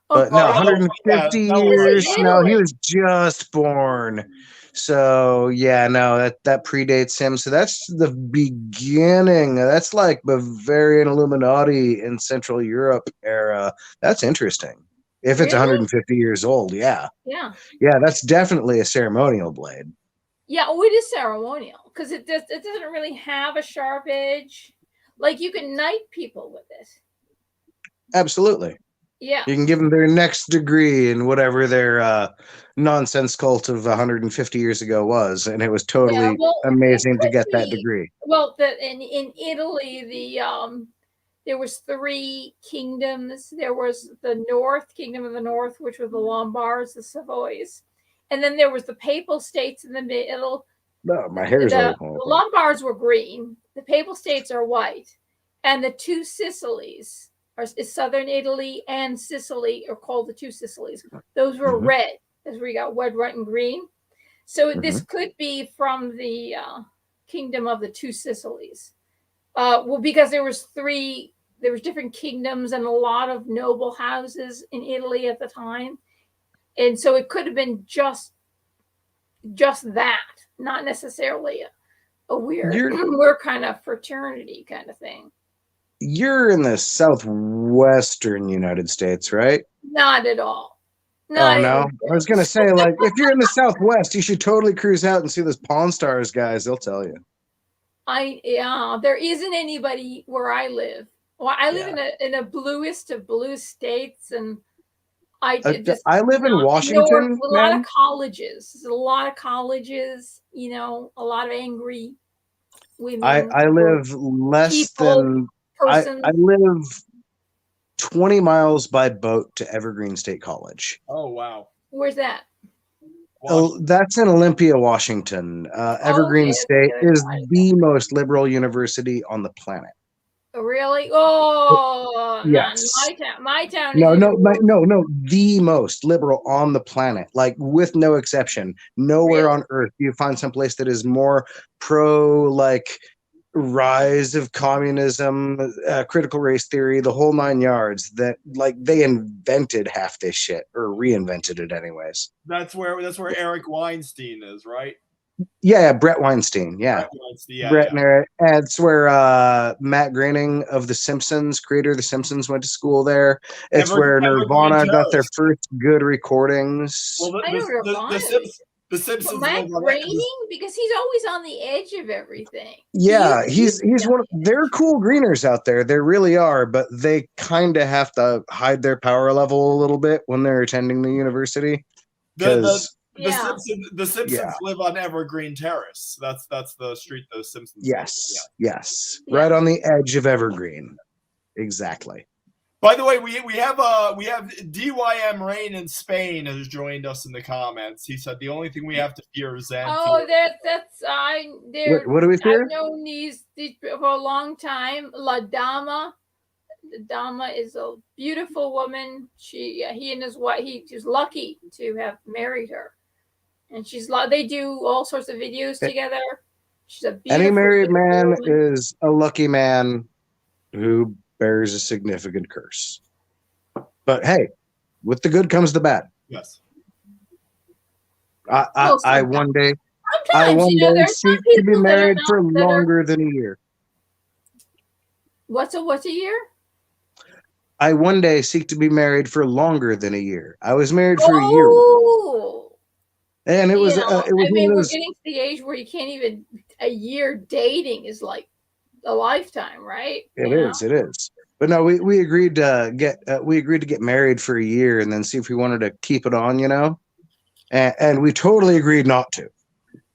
But no, 150 years. No, he was just born. So yeah, no, that predates him. So that's the beginning. That's like Bavarian Illuminati in Central Europe era. That's interesting. If it's 150 years old, yeah, that's definitely a ceremonial blade. Yeah, it is ceremonial because it doesn't really have a sharp edge. Like you can knight people with this. Absolutely. Yeah. You can give them their next degree in whatever their nonsense cult of 150 years ago was, and it was totally amazing to get that degree. Well, in Italy, there was 3 kingdoms. There was the Kingdom of the North, which were the Lombards, the Savoys, and then there was the Papal States in the middle. No, my hair is the Lombards were green. The Papal States are white, and the 2 Sicilies. Is southern Italy and Sicily are called the 2 Sicilies. Those were red. That's where you got red, white, and green. So this could be from the kingdom of the 2 Sicilies. Because there was different kingdoms and a lot of noble houses in Italy at the time. And so it could have been just that, not necessarily a weird kind of fraternity kind of thing. You're in the southwestern United States, right? Not at all. No. I was going to say, like, if you're in the Southwest, you should totally cruise out and see those Pawn Stars guys. They'll tell you. There isn't anybody where I live. Well, I live in a bluest of blue states, and I live in Washington. A lot of colleges. There's a lot of colleges. A lot of angry women. I live less than. I live 20 miles by boat to Evergreen State College. Oh, wow. Where's that? Oh, that's in Olympia, Washington. Evergreen State is the most liberal university on the planet. Really? Oh, yes. My town. No. The most liberal on the planet, like with no exception. Nowhere on earth do you find someplace that is more pro, like rise of communism, critical race theory, the whole 9 yards. That like they invented half this shit or reinvented it, anyways. That's where Eric Weinstein is, right? Yeah, Brett Weinstein. Yeah, Brett Weinstein, yeah, Brett yeah. and Eric. It's where Matt Groening of The Simpsons, creator of The Simpsons, went to school there. It's where Evergreen Nirvana got their Terrace. first good recordings. Well, I know Nirvana. the Simpsons Matt live on that 'cause Groening, because he's always on the edge of everything. Yeah, he's one of, they're cool greeners out there. They really are, but they kind of have to hide their power level a little bit when they're attending the university. the Yeah. Simpsons live on Evergreen Terrace. That's the street the Simpsons live on, Yes, yeah. yes, right on the edge of Evergreen. Exactly. By the way, we have DYM Rain in Spain has joined us in the comments. He said the only thing we have to fear is Xanthi. Oh, that's What do we fear? I've known these for a long time. La Dama. The Dama is a beautiful woman. He and his wife. He's lucky to have married her, and they do all sorts of videos together. She's a beautiful. Any married man woman. is a lucky man who bears a significant curse. But hey, with the good comes the bad. Yes. I one day There's some seek to be people that are married not- for that are- longer than a year. What's a year? I one day seek to be married for longer than a year. I was married for a year, Oh, and it was I one mean, of we're those. getting to the age where you can't even a year dating is like a lifetime, right? It is. But no, we agreed to get married for a year and then see if we wanted to keep it on, and we totally agreed not to.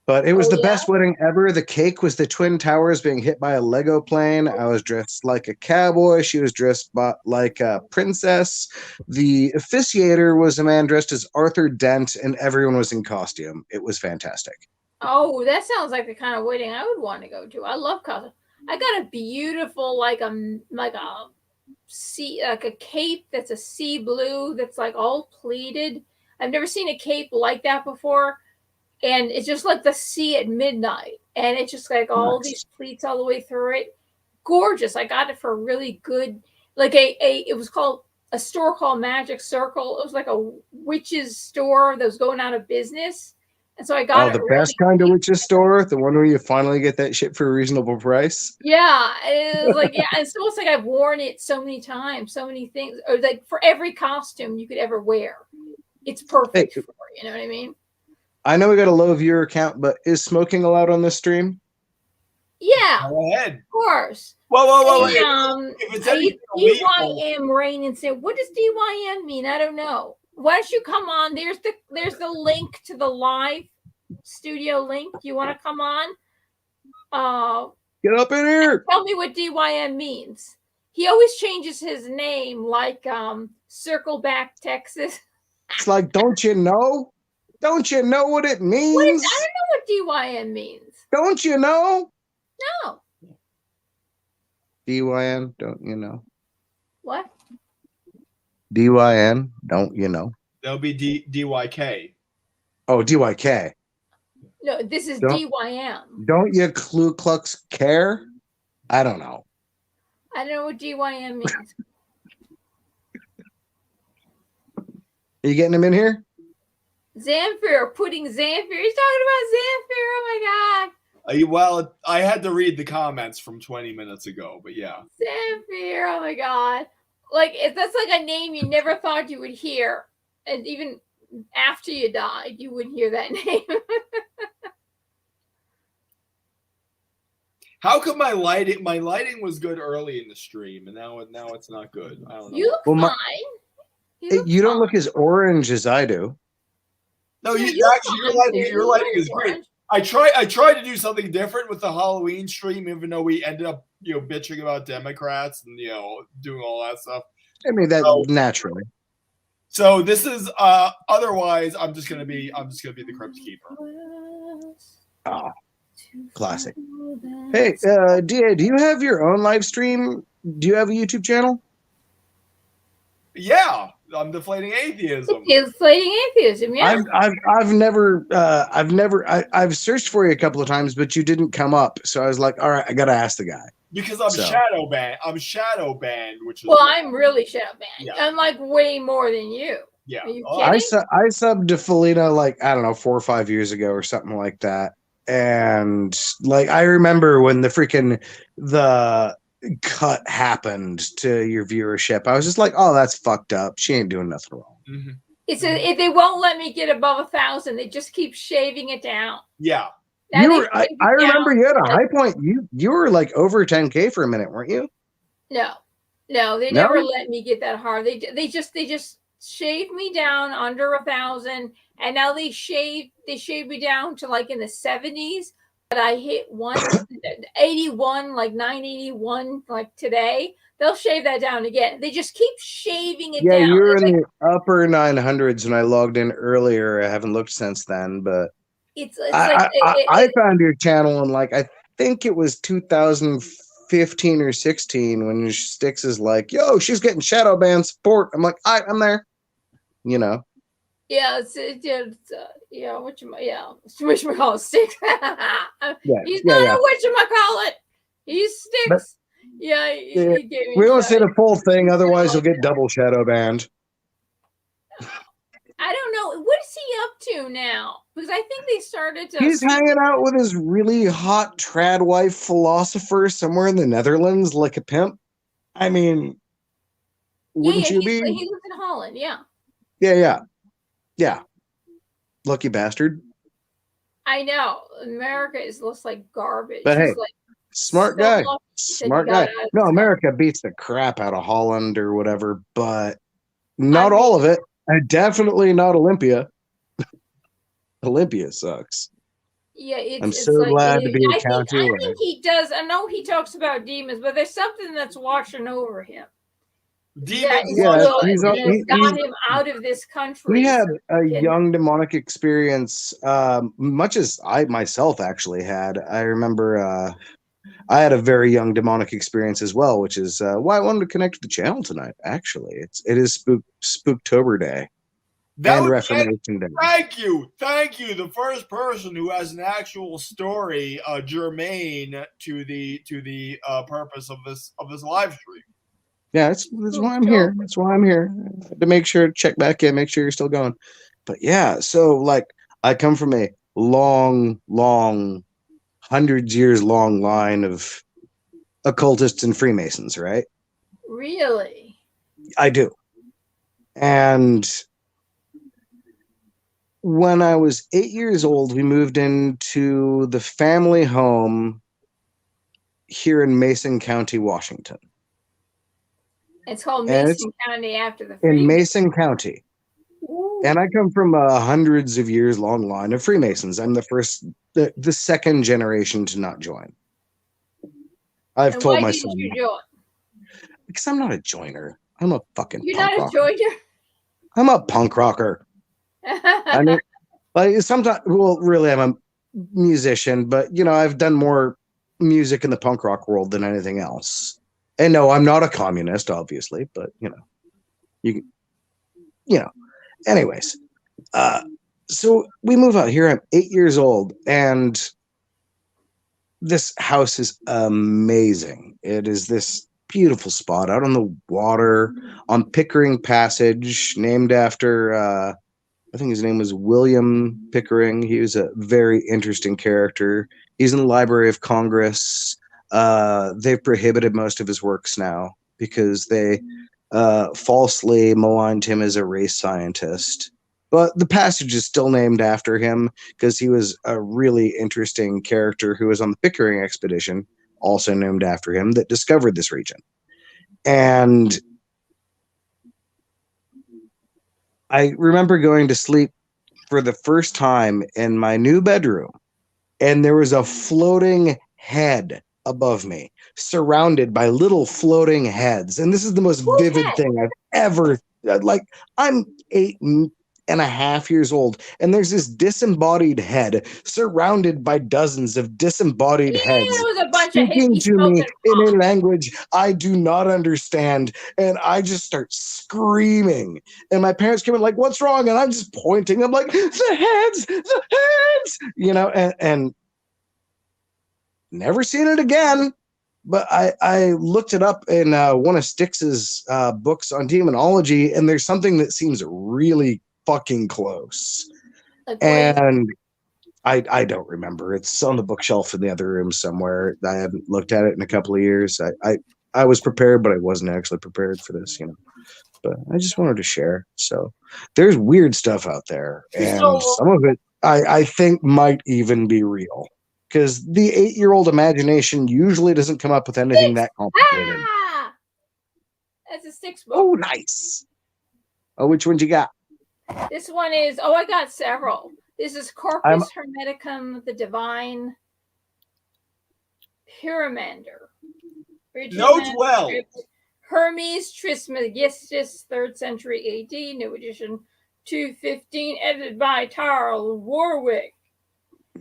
But it was the best wedding ever. The cake was the Twin Towers being hit by a Lego plane. I was dressed like a cowboy. She was dressed like a princess. The officiator was a man dressed as Arthur Dent, and everyone was in costume. It was fantastic. Oh, that sounds like the kind of wedding I would want to go to. I love costume. I got a beautiful like a cape that's a sea blue that's like all pleated. I've never seen a cape like that before. And it's just like the sea at midnight. And it's just like all these pleats all the way through it. Gorgeous. I got it for a really good, like it was called a store called Magic Circle. It was like a witch's store that was going out of business. And so I got it. The best kind of witch's store, the one where you finally get that shit for a reasonable price. Yeah. It was like, it's almost like I've worn it so many times, so many things. Or like for every costume you could ever wear. It's perfect for, you know what I mean? I know we got a low viewer count, but is smoking allowed on this stream? Yeah. Go ahead. Of course. Whoa. If it's DYM Rain and say, what does DYM mean? I don't know. Why don't you come on? There's the link to the live studio link. You want to come on? Get up in here. Tell me what DYM means. He always changes his name, like Circle Back Texas. It's like, don't you know? Don't you know what it means? I don't know what DYM means. Don't you know? No. DYN, don't you know? What? DYN, don't you know? That'll be DYK. Oh, DYK. No, this is DYM. Don't you Ku Klux care? I don't know. I don't know what DYM means. Are you getting him in here? Zamfir, putting Zamfir. He's talking about Zamfir. Oh my God. Well, I had to read the comments from 20 minutes ago, but yeah. Zamfir. Oh my God. Like, that's like a name you never thought you would hear. And even after you died, you wouldn't hear that name. How come my lighting was good early in the stream and now it's not good? I don't know. You look fine. You don't look as orange as I do. No, actually your lighting is great. I tried to do something different with the Halloween stream, even though we ended up bitching about Democrats and doing all that stuff. I mean naturally. So this is otherwise I'm just gonna be the Crypt Keeper. Oh, classic. Hey, DA, do you have your own live stream? Do you have a YouTube channel? Yeah, I'm deflating atheism. Inflating atheism, yeah. I've searched for you a couple of times, but you didn't come up. So I was like, all right, I gotta ask the guy. Because I'm So. shadow banned. I'm shadow banned, which is Well, I'm really shadow banned. Yeah. I'm like way more than you. Yeah. Are you Oh, kidding? I subbed to Felina like, I don't know, 4 or 5 years ago or something like that. And like I remember when the cut happened to your viewership, I was just like, oh, that's fucked up. She ain't doing nothing wrong. mhm. It's if they won't let me get above 1,000, they just keep shaving it down. Yeah. Now You they were, I shave it remember down you had a like- high point. You were like over 10K for a minute, weren't you? No, they No? never let me get that hard. They just shaved me down under 1,000, and now they shaved me down to like in the 70s. But I hit 181, like 981, like today. They'll shave that down again. They just keep shaving it Yeah, down. you were It's in like, the upper 900s when I logged in earlier. I haven't looked since then, but it's I like found your channel in like I think it was 2015 or 16 when Styx is like, "Yo, she's getting shadow ban support." I'm like, I'm there. You know. yeah, whatchamacallit Sticks. He's not a whatchamacallit. He's Sticks. Yeah, he gave me we don't a say the full thing, otherwise you'll get double shadow banned. I don't know. What is he up to now? Because I think they started to. He's hanging out with his really hot trad wife philosopher somewhere in the Netherlands like a pimp. I mean, wouldn't you be? He lives in Holland. Yeah. Yeah. Lucky bastard. I know. America looks like garbage. But hey, like smart so guy. lucky that Smart he got guy. out of No, this America beats the crap out of Holland or whatever, but not I mean- all of it. And definitely not Olympia. Olympia sucks. Yeah, I'm so glad to be a county I away. think he does. I know he talks about demons, but there's something that's watching over him. Demons. That got him out of this country. He had a young demonic experience, much as I myself actually had. I remember I had a very young demonic experience as well, which is why I wanted to connect to the channel tonight. Actually, it is Spooktober Day and Reformation Day. Thank you. The first person who has an actual story germane to the purpose of this live stream. Yeah, that's why I'm here. That's why I'm here, to make sure to check back in, make sure you're still going. But yeah, so like I come from a long, hundreds years long line of occultists and Freemasons, right? Really? I do. And when I was 8 years old, we moved into the family home here in Mason County, Washington. It's called Mason County after the in Mason County. Ooh. And I come from a hundreds of years long line of Freemasons. I'm the second generation to not join. I've told my son. Why didn't you join? Because I'm not a joiner. I'm a fucking You're punk not a rocker. joiner? I'm a punk rocker. I mean, like sometimes, well, really, I'm a musician, but you know, I've done more music in the punk rock world than anything else. And no, I'm not a communist, obviously, but you know, anyways. So we move out here. I'm 8 years old, and this house is amazing. It is this beautiful spot out on the water on Pickering Passage, named after I think his name was William Pickering. He was a very interesting character. He's in the Library of Congress. They've prohibited most of his works now because they falsely maligned him as a race scientist. But the passage is still named after him because he was a really interesting character who was on the Pickering expedition, also named after him, that discovered this region. And I remember going to sleep for the first time in my new bedroom, and there was a floating head above me, surrounded by little floating heads. And this is the most vivid thing I've ever, like, I'm 8 8.5 years old, and there's this disembodied head surrounded by dozens of disembodied heads it was a bunch of speaking hippies to me smoking in a pot. language I do not understand. And I just start screaming. And my parents come in like, what's wrong? And I'm just pointing. I'm like, the heads, and never seen it again. But I looked it up in one of Styx's books on demonology, and there's something that seems really fucking close. Like, And I don't remember. It's on the bookshelf in the other room somewhere. I haven't looked at it in a couple of years. I was prepared, but I wasn't actually prepared for this, But I just wanted to share. So there's weird stuff out there, and So- some of it I think might even be real. Because the 8-year-old imagination usually doesn't come up with anything that complicated. Ah! That's a Styx book. Oh, nice. Oh, which ones you got? This one is, I got several. This is Corpus Hermeticum, the Divine Pyramender. Note well. Hermes Trismegistus, 3rd century AD, new edition 215, edited by Tarl Warwick.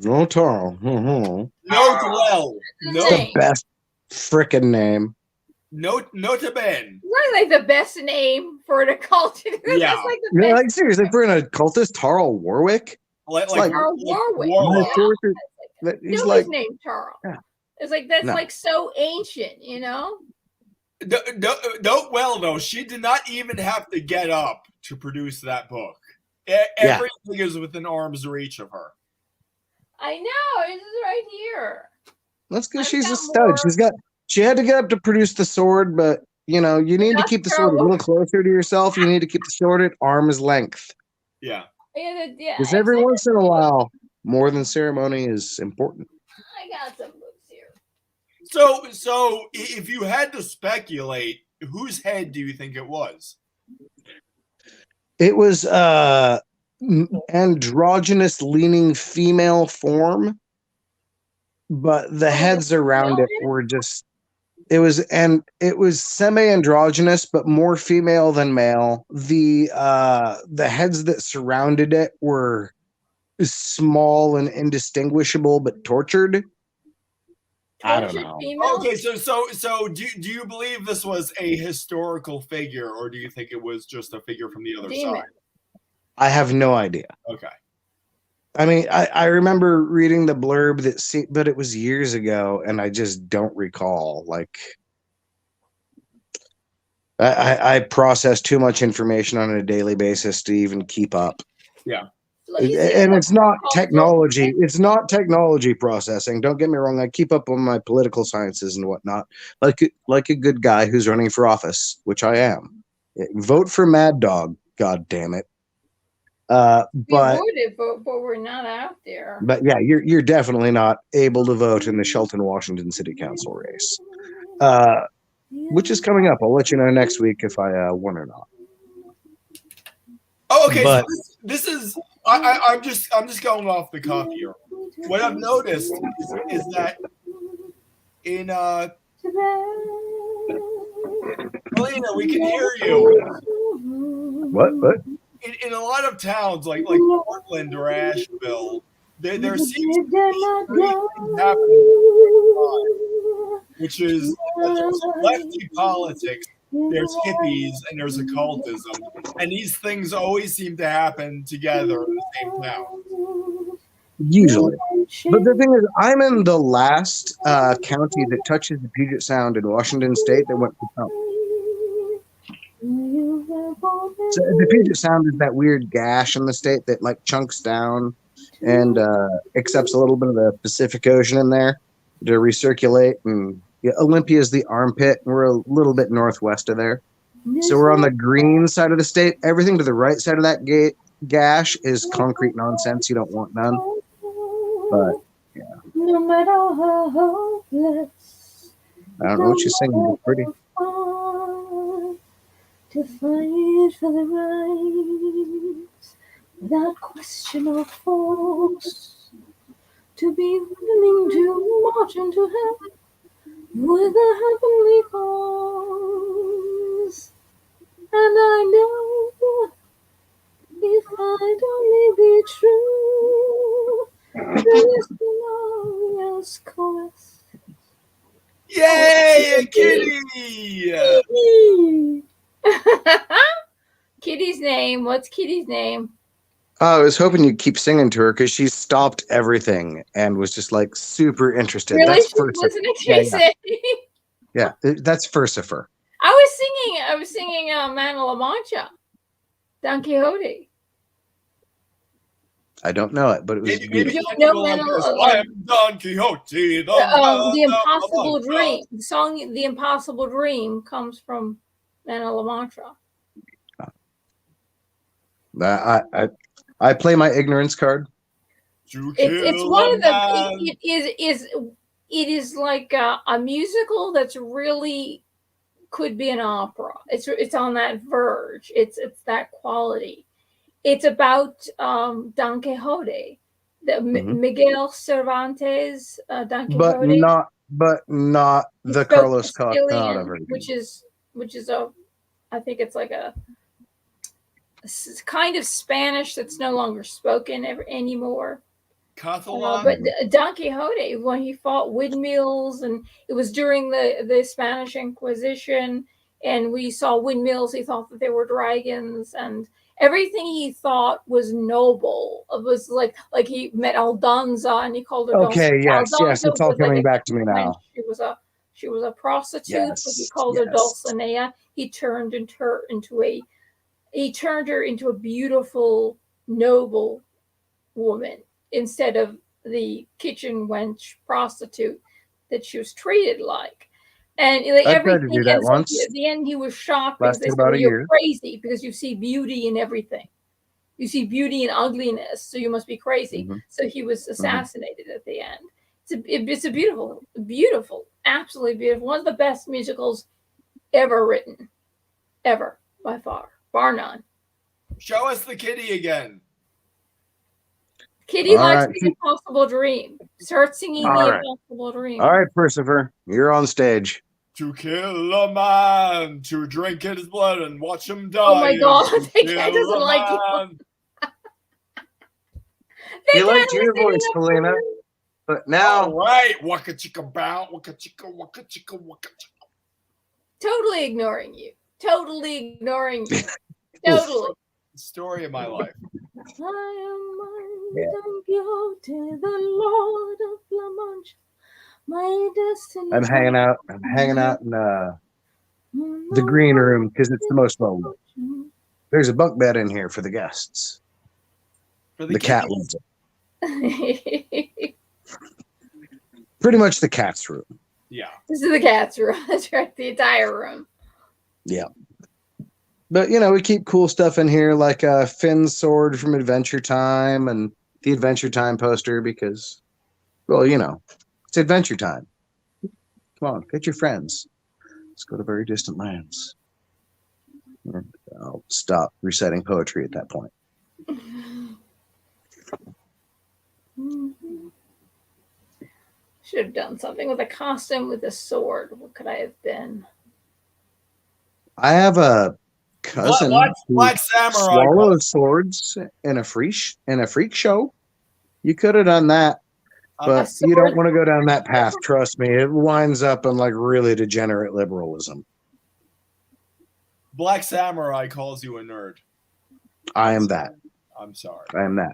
No, Tarl. Note well. The best frickin' name. Nota ben. Like the best name for an occultist. Yeah. That's like the best. Like seriously, for an occultist, Tarl Warwick? Like Tarl Warwick. Warlock. He's No, like, his name Tarl. Yeah. It's like that's No. like so ancient, Note well though, she did not even have to get up to produce that book. Everything is within arm's reach of her. I know, it's right here. that's because I've she's a got stud. more. She had to get up to produce the sword, but you need to That's keep the sword a Tarl little closer to yourself. You need to keep the sword at arm's length. Yeah. Yeah, Because every once in a while, more than ceremony is important. I got some books here. So if you had to speculate, whose head do you think it was? It was androgynous leaning female form, but the heads around it were just it was semi-androgynous but more female than male. The heads that surrounded it were small and indistinguishable but tortured. I don't know. Okay, so do you believe this was a historical figure, or do you think it was just a figure from the other side? I have no idea. Okay. I mean, I remember reading the blurb but it was years ago, and I just don't recall. Like, I process too much information on a daily basis to even keep up. Yeah. And it's not technology. It's not technology processing. Don't get me wrong. I keep up on my political sciences and whatnot, like a good guy who's running for office, which I am. Vote for Mad Dog. God damn it. We voted, but we're not out there. But yeah, you're definitely not able to vote in the Shelton, Washington City Council race, which is coming up. I'll let you know next week if I won or not. Oh, okay. But, so this is I'm just going off the cuff here. What I've noticed is that in Melina, we can hear you. What? In a lot of towns like Portland or Asheville, there seems to be three things happening, which is that there's lefty politics, there's hippies, and there's occultism, and these things always seem to happen together in the same town. Usually. But the thing is, I'm in the last county that touches the Puget Sound in Washington State that went to Trump. So the Puget Sound is that weird gash in the state that like chunks down and accepts a little bit of the Pacific Ocean in there to recirculate. And Olympia is the armpit, and we're a little bit northwest of there. So we're on the green side of the state. Everything to the right side of that gash is concrete nonsense. You don't want none. But yeah, No matter how hopeless, I don't know what you're singing. It's pretty. To fight for the rights without question or force, to be willing to march into hell with a heavenly cause. And I know if I glorious chorus. Yay, a kitty! Kitty's name. What's Kitty's name? I was hoping you'd keep singing to her because she stopped everything and was just like super interested. Really? That's She's first. listening to Yeah, me yeah. sing. Yeah, that's Furcifer. I was singing Man of La Mancha, Don Quixote. I don't know it, but it was Maybe beautiful. you know know like Mental- this. I am Don Quixote. The Impossible Dream. The song The Impossible Dream comes from Man of La Mancha. I play my ignorance card. It's one of the it is like a musical that's really could be an opera. It's on that verge. It's that quality. It's about Don Quixote, Miguel Cervantes, Don Quixote, but not the spoke Carlos Castilian, Castaneda version. which is I think it's like a kind of Spanish that's no longer spoken anymore. Catalan. But Don Quixote, when he fought windmills, and it was during the Spanish Inquisition, and we saw windmills, he thought that they were dragons, and everything he thought was noble. It was like he met Aldonza, and he called her. Okay, yes, Aldonza it's all was like coming a back to me now. She was a prostitute, but he called her Yes. Dulcinea. He turned her into a beautiful, noble woman instead of the kitchen wench prostitute that she was treated like. And like, I tried to everything, do that and so once. at the end, he was shocked because Lasted they said, about well, a you're year. crazy because you see beauty in everything. You see beauty in ugliness, so you must be crazy. Mhm. So he was assassinated at the end. It's a beautiful, beautiful, absolutely beautiful. One of the best musicals ever written, ever, by far, bar none. Show us the kitty again. Kitty All likes right. The Impossible Dream. Start singing All The right. Impossible Dream. All right, Percifer, you're on stage. To kill a man, to drink his blood and watch him die. Oh my God, To that guy kill doesn't a like you. man. You liked your voice, Helena, but now All right, waka chicka bow, waka chicka, waka chicka, waka chicka. Totally ignoring you. Totally ignoring you. Totally. The story of my life. I am Don Quixote, the Lord of La Mancha. My destiny. I'm hanging out in the green room because it's the most mobile. There's a bunk bed in here for the guests. For The cat kitties. loves it. Pretty much the cat's room. Yeah. This is the cat's room. That's right, the entire room. Yeah. But, we keep cool stuff in here like Finn's sword from Adventure Time and the Adventure Time poster because, well, it's Adventure Time. Come on, get your friends. Let's go to very distant lands. And I'll stop reciting poetry at that point. Should have done something with a costume with a sword. What could I have been? I have a cousin Black who Samurai. swallows swords in a freak show. You could have done that, but you don't want to go down that path. Trust me, it winds up in like really degenerate liberalism. Black Samurai calls you a nerd. I am that. I'm sorry. I am that.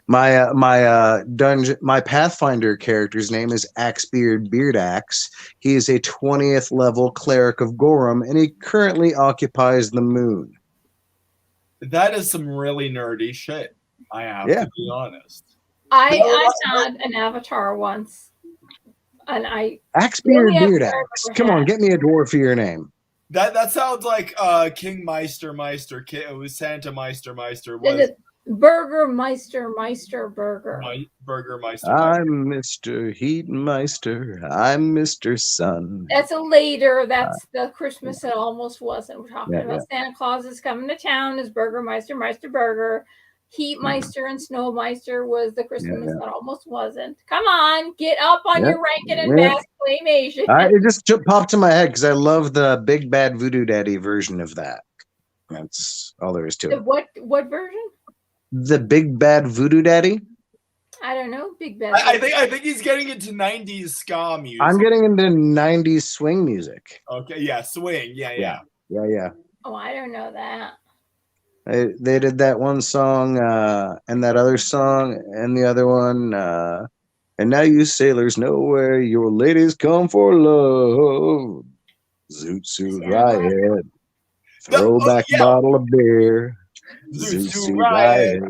My Pathfinder character's name is Axebeard Beardaxe. He is a 20th level cleric of Gorum, and he currently occupies the moon. That is some really nerdy shit. I have to be honest. I had an avatar once, and Axebeard Beardaxe. Come on, get me a dwarf for your name. That sounds like King Meister. It was Santa Meister. Burgermeister. Burgermeister. I'm Mr. Heatmeister. I'm Mr. Sun. That's a later. That's the Christmas that almost wasn't. We're talking about Yeah. Santa Claus is coming to town as Burgermeister, Meister Burger. Heatmeister and Snowmeister was the Christmas that almost wasn't. Come on, get up on your Rankin and Bass claymation. It just popped in my head because I love the Big Bad Voodoo Daddy version of that. That's all there is to it. What version? The Big Bad Voodoo Daddy. I don't know, Big Ben. I think he's getting into 90s ska music. I'm getting into 90s swing music. Okay, yeah, swing. Yeah. Oh, I don't know that. They did that one song and that other song and the other one. And now you sailors know where your ladies come for love. Zoot Suit Riot. Throwback bottle of beer. Zoot Suit Riot.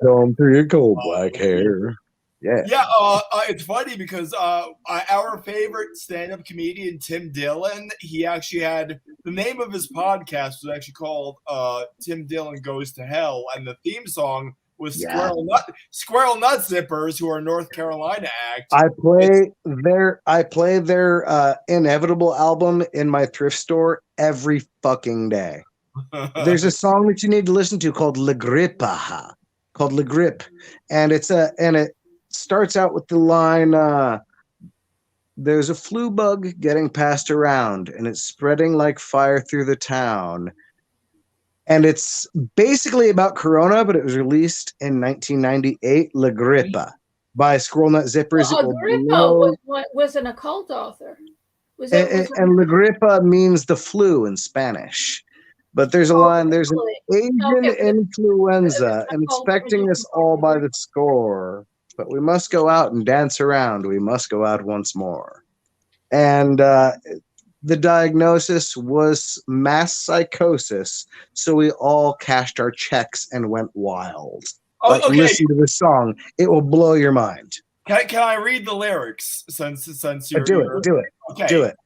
Come through your cold black hair. Yeah. It's funny because our favorite stand-up comedian Tim Dillon, he actually had the name of his podcast was actually called Tim Dillon Goes to Hell, and the theme song was Squirrel Nut Zippers, who are North Carolina act. I play their Inevitable album in my thrift store every fucking day. There's a song that you need to listen to called Le Grippa, and it starts out with the line, there's a flu bug getting passed around and it's spreading like fire through the town. And it's basically about Corona, but it was released in 1998, La Grippa by Squirrel Nut Zippers. Well, Agrippa was an occult author. And La Grippa means the flu in Spanish. But there's a line, there's an Asian influenza and expecting us all by the score. But we must go out and dance around. We must go out once more. And the diagnosis was mass psychosis. So we all cashed our checks and went wild. Okay. Listen to this song. It will blow your mind. Can I read the lyrics since you're do it. Okay. Do it.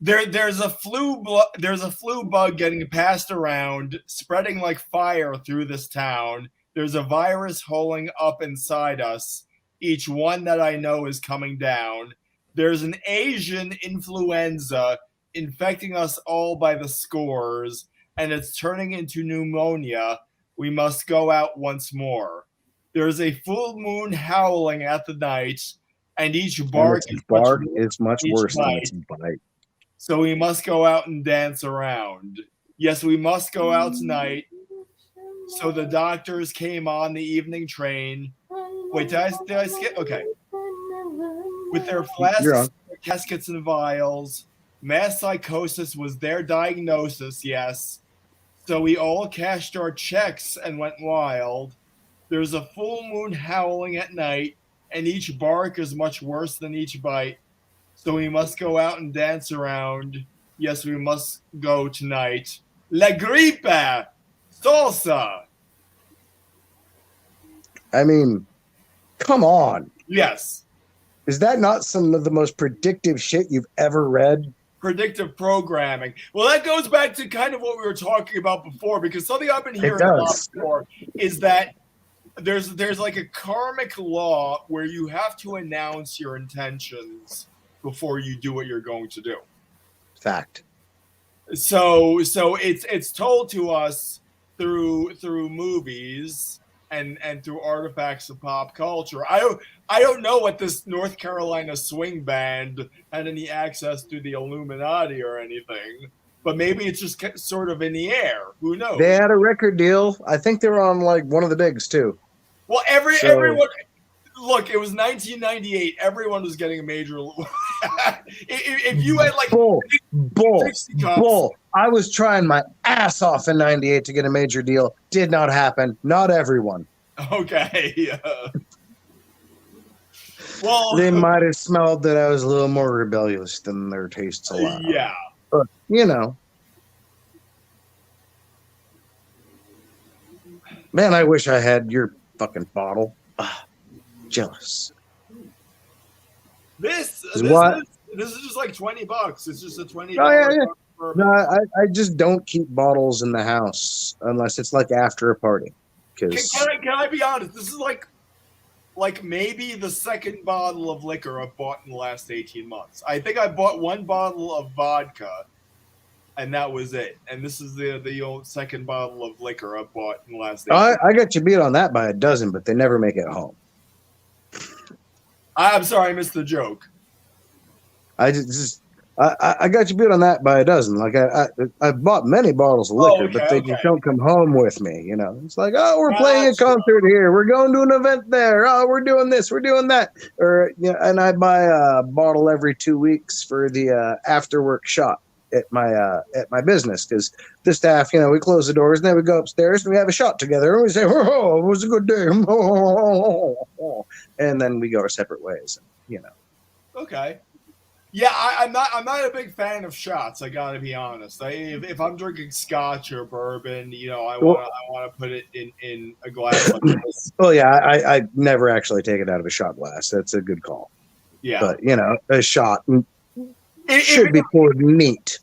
There's a flu bug getting passed around, spreading like fire through this town. There's a virus holing up inside us. Each one that I know is coming down. There's an Asian influenza infecting us all by the scores, and it's turning into pneumonia. We must go out once more. There's a full moon howling at the night, and each bark is much worse than its bite. So we must go out and dance around. Yes, we must go out tonight. So the doctors came on the evening train. Wait, did I skip? Okay. With their flasks, caskets, and vials, mass psychosis was their diagnosis, yes. So we all cashed our checks and went wild. There's a full moon howling at night, and each bark is much worse than each bite. So we must go out and dance around. Yes, we must go tonight. La gripe! Salsa! I mean, come on. Yes. Is that not some of the most predictive shit you've ever read? Predictive programming. Well, that goes back to kind of what we were talking about before, because something I've been hearing a lot before is that there's like a karmic law where you have to announce your intentions before you do what you're going to do. Fact. So it's told to us through movies and through artifacts of pop culture. I don't know what this North Carolina swing band had any access to the Illuminati or anything, but maybe it's just sort of in the air. Who knows? They had a record deal. I think they were on like one of the bigs too. Well, everyone. Look, it was 1998. Everyone was getting a major. If you had like bull. I was trying my ass off in '98 to get a major deal. Did not happen. Not everyone. Okay. Well, they might have smelled that I was a little more rebellious than their tastes allowed. Yeah. But, you know. Man, I wish I had your fucking bottle. Jealous. This is just like $20. It's just a $20. Oh, yeah. No, I just don't keep bottles in the house unless it's like after a party. Can I be honest? This is like maybe the second bottle of liquor I've bought in the last 18 months. I think I bought one bottle of vodka, and that was it. And this is the old second bottle of liquor I've bought in the last 18 months. I got you beat on that by a dozen, but they never make it home. I'm sorry, I missed the joke. I I got you beat on that by a dozen. Like I bought many bottles of Oh, liquor, okay, but they okay. just don't come home with me. You know, it's like, oh, we're Yeah, playing a that's true. concert here. We're going to an event there. Oh, we're doing this. We're doing that. Or and I buy a bottle every 2 weeks for the after work shot at my business, because the staff, we close the doors and then we go upstairs and we have a shot together and we say, oh, it was a good day, and then we go our separate ways. Okay. Yeah, I'm not a big fan of shots. I gotta be honest. If I'm drinking scotch or bourbon, I wanna put it in a glass like this. Well, yeah, I never actually take it out of a shot glass. That's a good call. Yeah. But a shot If should be poured neat.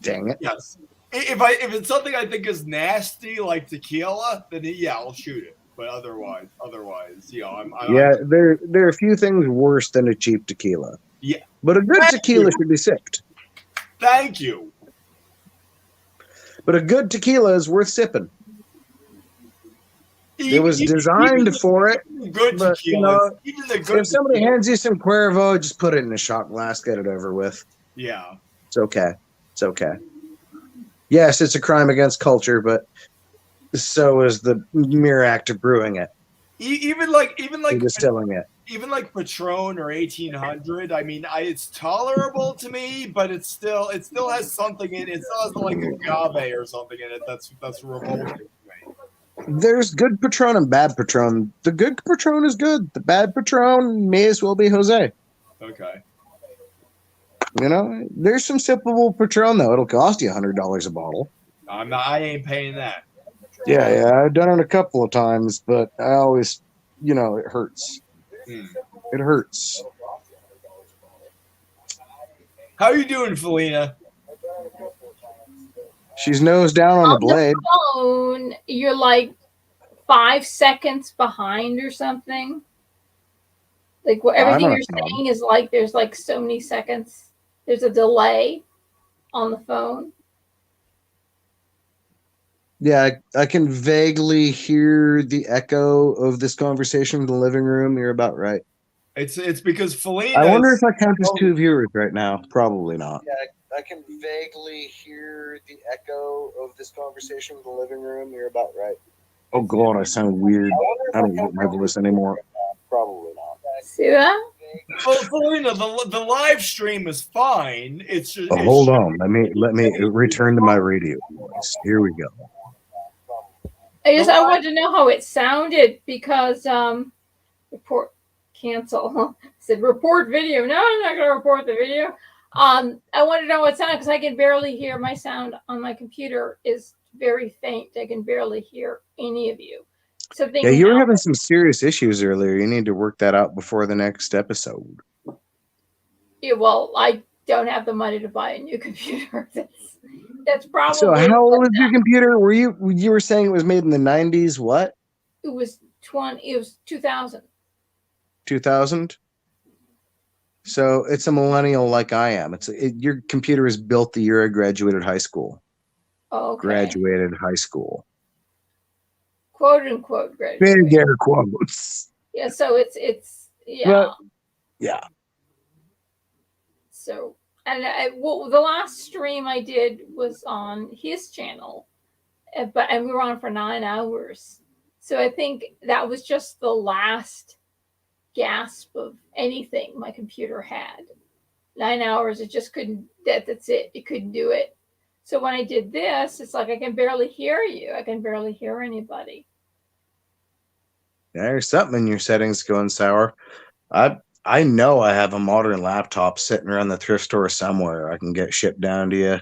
Dang it. Yes. If it's something I think is nasty like tequila, then yeah, I'll shoot it. But otherwise, There are a few things worse than a cheap tequila. Yeah. But a good Thank tequila you. should be sipped. Thank you. But a good tequila is worth sipping. It was designed for it. Good But, tequilas. Even the good if somebody tequila. hands you some Cuervo, just put it in a shot glass, get it over with. Yeah. It's okay. It's okay. Yes, it's a crime against culture, but so is the mere act of brewing it. Even distilling it. Even like Patron or 1800. I mean, it's tolerable to me, but it still has something in it. It still has like agave or something in it that's revolting to me. There's good Patron and bad Patron. The good Patron is good. The bad Patron may as well be Jose. Okay. There's some sippable Patron though. It'll cost you $100 a bottle. I ain't paying that. Yeah, I've done it a couple of times, but I always, it hurts. It hurts. How are you doing, Felina? She's nose down on a blade. The phone, you're like 5 seconds behind or something. Like everything you're saying is like there's like so many seconds. There's a delay on the phone. Yeah, I can vaguely hear the echo of this conversation in the living room. You're about right. It's because Felina. I wonder if I count as 2 viewers right now. Probably not. Yeah, I can vaguely hear the echo of this conversation in the living room. You're about right. Oh God, I sound weird. I don't want my voice anymore. Probably not. See that? Well, Felina, the live stream is fine. It's just. Hold on. Let me return to my radio voice. Here we go. I wanted to know how it sounded because report cancel said report video. No, I'm not going to report the video. I wanted to know what sounded because I can barely hear. My sound on my computer is very faint. I can barely hear any of you. So yeah, you were having some serious issues earlier. You need to work that out before the next episode. Yeah, well, I don't have the money to buy a new computer. That's probably. So how old is your computer? You were saying it was made in the 90s? What? It was 2000. 2000. So it's a millennial like I am. Your computer is built the year I graduated high school. Oh, okay. Graduated high school. Quote unquote graduated. Big air quotes. Yeah. So it's yeah. But, yeah. So. And the last stream I did was on his channel, and we were on for 9 hours. So I think that was just the last gasp of anything my computer had. 9 hours, it just couldn't. That's it. It couldn't do it. So when I did this, it's like I can barely hear you. I can barely hear anybody. There's something in your settings going sour. I know I have a modern laptop sitting around the thrift store somewhere. I can get shipped down to you.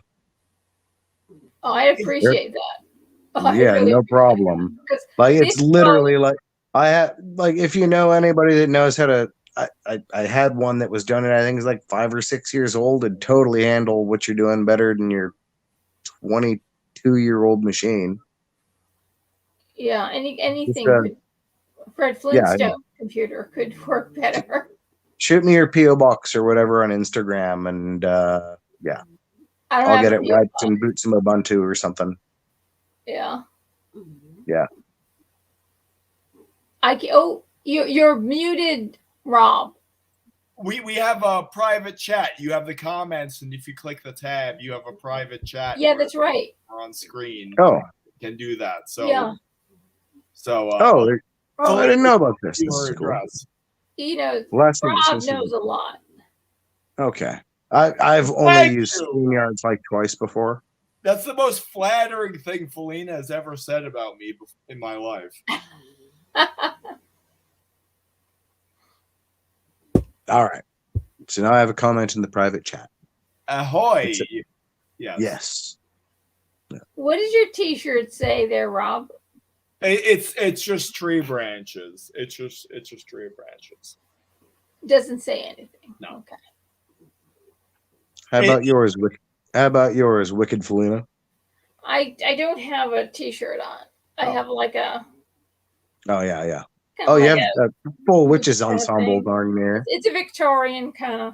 Oh, I appreciate that. Oh, yeah, really no problem. Like it's literally like I have if you know anybody that knows how to. I had one that was done, and I think it's like 5 or 6 years old, and totally handle what you're doing better than your 22-year-old machine. Yeah, anything. Fred Flintstone computer could work better. Shoot me your P.O. box or whatever on Instagram, and yeah, I'll get it wiped and boot some Ubuntu or something. Yeah. Yeah. You're muted, Rob. we have a private chat. You have the comments, and if you click the tab, you have a private chat. Yeah, that's right. On screen. Oh. You can do that. So Yeah. So I didn't know about this. This your is cool. address. He knows. Last Rob knows a lot. Okay. I've only Thank used you. StreamYards like twice before. That's the most flattering thing Felina has ever said about me in my life. All right. So now I have a comment in the private chat. Ahoy! Yes. Yes. What does your T-shirt say there, Rob? It's just tree branches. It's just tree branches. It doesn't say anything. No. Okay. How about yours, Wicked Felina? I don't have a T-shirt on. I have like a. Oh yeah. kinda Oh, you like have a full witches kinda ensemble thing. darn near. It's a Victorian kind of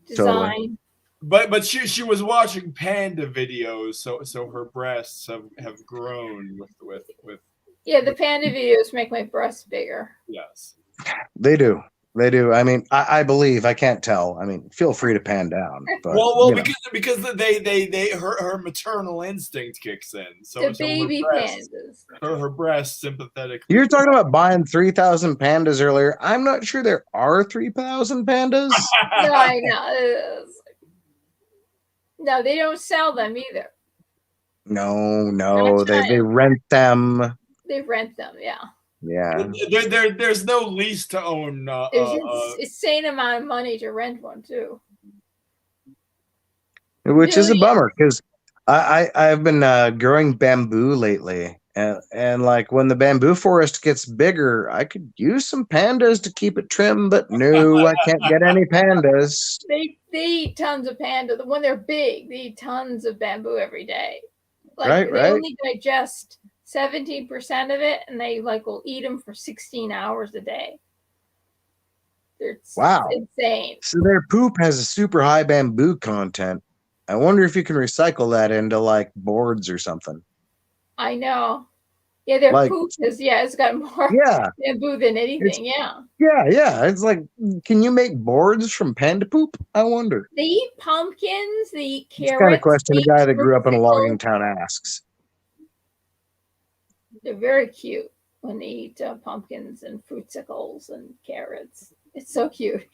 design. Totally. But she was watching panda videos, so her breasts have grown with Yeah, the panda videos make my breasts bigger. yes. They do. I mean, I believe. I can't tell. I mean, feel free to pan down. But, Well, you know. because her maternal instinct kicks in. So The baby pandas. her breast sympathetically. You were talking about buying 3,000 pandas earlier. I'm not sure there are 3,000 pandas. No, I know. No, they don't sell them either. No, they rent them. They rent them, yeah. Yeah. There's no lease to own. There's an insane amount of money to rent one too. Which is a bummer because I've been growing bamboo lately, and like when the bamboo forest gets bigger, I could use some pandas to keep it trim, but no, I can't get any pandas. They eat tons of panda. When they're big, they eat tons of bamboo every day. Like they only digest 17% of it, and they will eat them for 16 hours a day. It's insane. So their poop has a super high bamboo content. I wonder if you can recycle that into like boards or something. I know. Yeah, their poop it's got more bamboo than anything. Yeah. It's like, can you make boards from panda poop? I wonder. They eat pumpkins. They eat carrots. It's kind of question a guy that grew up in a logging town asks. They're very cute when they eat pumpkins and fruitsicles and carrots. It's so cute.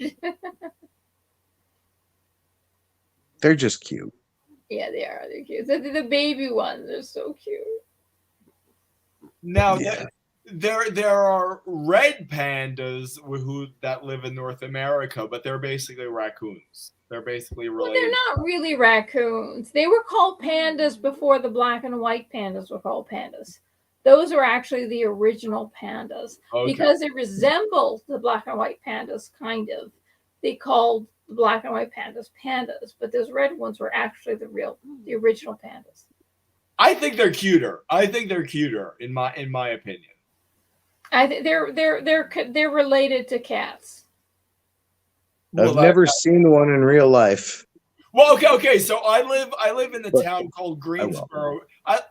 They're just cute. Yeah, they are. They're cute. The baby ones are so cute. Now, there are red pandas that live in North America, but they're basically raccoons. They're basically related. Well, they're not really raccoons. They were called pandas before the black and white pandas were called pandas. Those are actually the original pandas. Okay. Because they resemble the black and white pandas, kind of. They called the black and white pandas, but those red ones were actually the original pandas. I think they're cuter. In my opinion. I think they're related to cats. I've never seen one in real life. Well, okay. So I live in a town called Greensboro.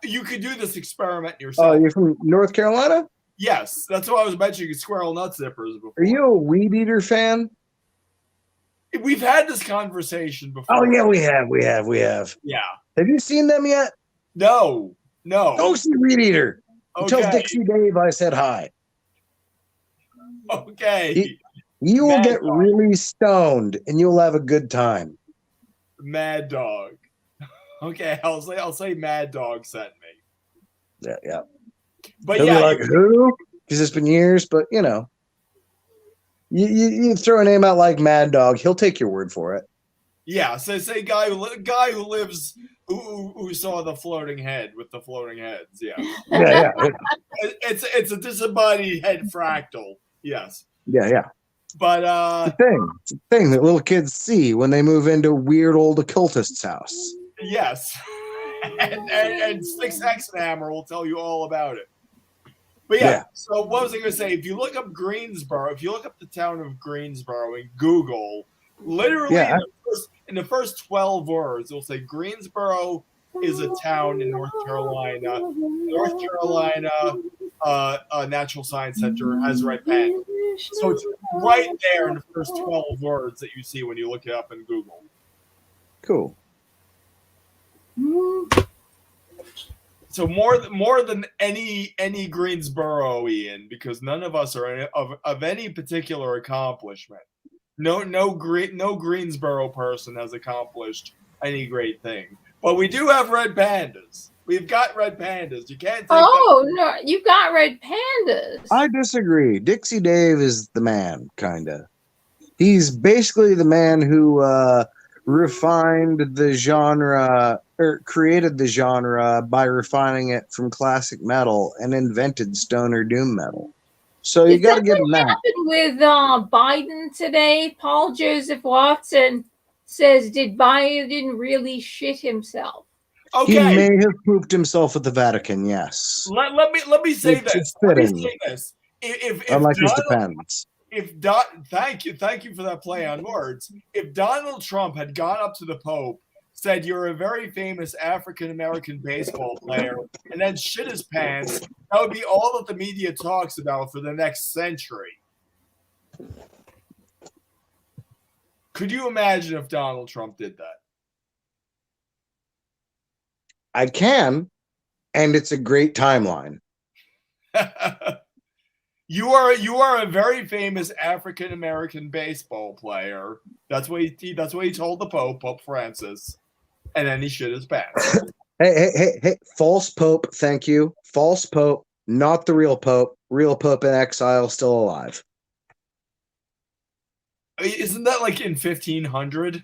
You could do this experiment yourself. Oh, you're from North Carolina? Yes, that's what I was mentioning. Squirrel nut zippers before. Are you a weed eater fan? We've had this conversation before. Oh yeah, we have. Yeah. Have you seen them yet? No. Go see Weed Eater. Okay. Tell Dixie Dave I said hi. Okay. You will get really stoned and you'll have a good time. Mad Dog. Okay, I'll say Mad Dog sent me. Yeah. But He'll be like, who? Because it's been years, but you know. You throw a name out like Mad Dog, he'll take your word for it. Yeah, so say guy who lives who saw the floating head with the floating heads. Yeah. Yeah. It's a disembodied head fractal. Yes. Yeah. But it's the thing that little kids see when they move into weird old occultist's house. Yes. and Six Hammer will tell you all about it. But yeah, so what was I going to say? If you look up Greensboro, if you look up the town of Greensboro in Google, literally in the first 12 words, it'll say Greensboro is a town in North Carolina. North Carolina Natural Science Center has red pandas. So it's right there in the first 12 words that you see when you look it up in Google. Cool. So more than any Greensboroian, because none of us are of any particular accomplishment. No Greensboro person has accomplished any great thing. But we do have red pandas. We've got red pandas. You can't take Oh no, you've got red pandas. I disagree. Dixie Dave is the man, kinda. He's basically the man who refined the genre, or created the genre by refining it from classic metal and invented stoner doom metal. So you Is got to that give what him that. happened with Biden today? Paul Joseph Watson says, "Did Biden really shit himself?" He Okay, may have pooped himself at the Vatican, yes. let me say It's this. Let me fitting. say this. If Unlike his Donald, depends. thank you for that play on words. If Donald Trump had gone up to the Pope, said you're a very famous African American baseball player, and then shit his pants, that would be all that the media talks about for the next century. Could you imagine if Donald Trump did I can, and it's a great timeline. that? You are a very famous African American baseball player. That's what he told the Pope Francis, and then he shit his pants. Hey! False Pope, thank you. False Pope, not the real Pope. Real Pope in exile, still alive. Isn't that like in 1500?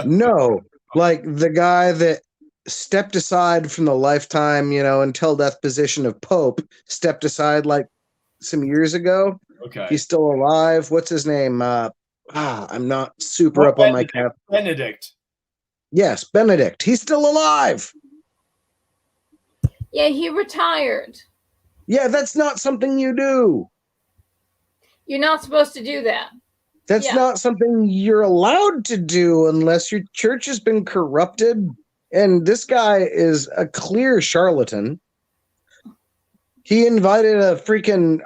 No, like the guy that stepped aside from the lifetime, until death position of Pope, stepped aside like some years ago. Okay. He's still alive. What's his name? I'm not super up on my cap. Benedict. Yes, Benedict. He's still alive. Yeah, he retired. Yeah, that's not something you do. You're not supposed to do that. That's not something you're allowed to do unless your church has been corrupted. And this guy is a clear charlatan. He invited a freaking,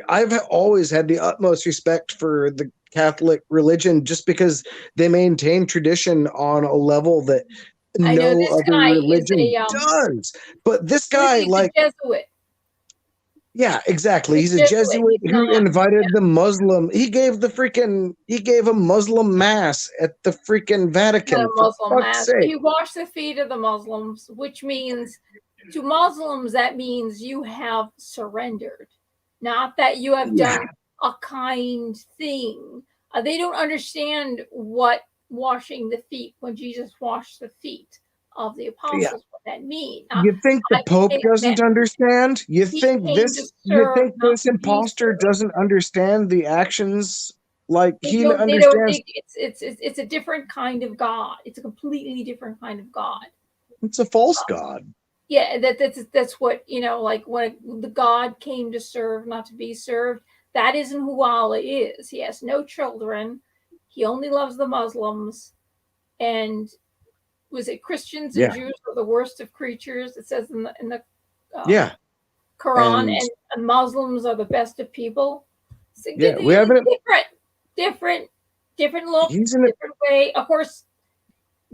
I've always had the utmost respect for the Catholic religion just because they maintain tradition on a level that no other religion does. But this guy, he's a Jesuit. Yeah, exactly. He's a Jesuit who invited the Muslim. He gave a Muslim mass at the freaking Vatican. A Muslim mass. He washed the feet of the Muslims, which means to Muslims, that means you have surrendered, not that you have done a kind thing. They don't understand what washing the feet, when Jesus washed the feet of the apostles, what that means. You think the Pope doesn't understand? You think this imposter doesn't understand the actions? Like he understands. It's a different kind of God. It's a completely different kind of God. It's a false God. Yeah, that's what, like when the God came to serve, not to be served. That isn't who Allah is. He has no children. He only loves the Muslims. And was it Christians and Jews are the worst of creatures? It says in the Quran, and Muslims are the best of people. So we have different look, different way. Of course,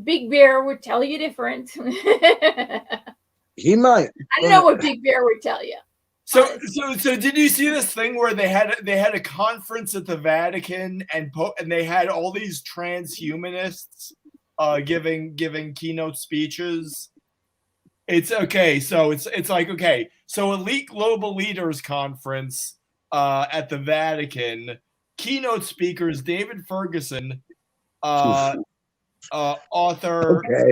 Big Bear would tell you different. He might. I don't know what Big Bear would tell you. So did you see this thing where they had a conference at the Vatican and they had all these transhumanists giving keynote speeches? It's okay. So it's like, okay, so Elite Global Leaders Conference at the Vatican, keynote speakers David Ferguson, author. Okay.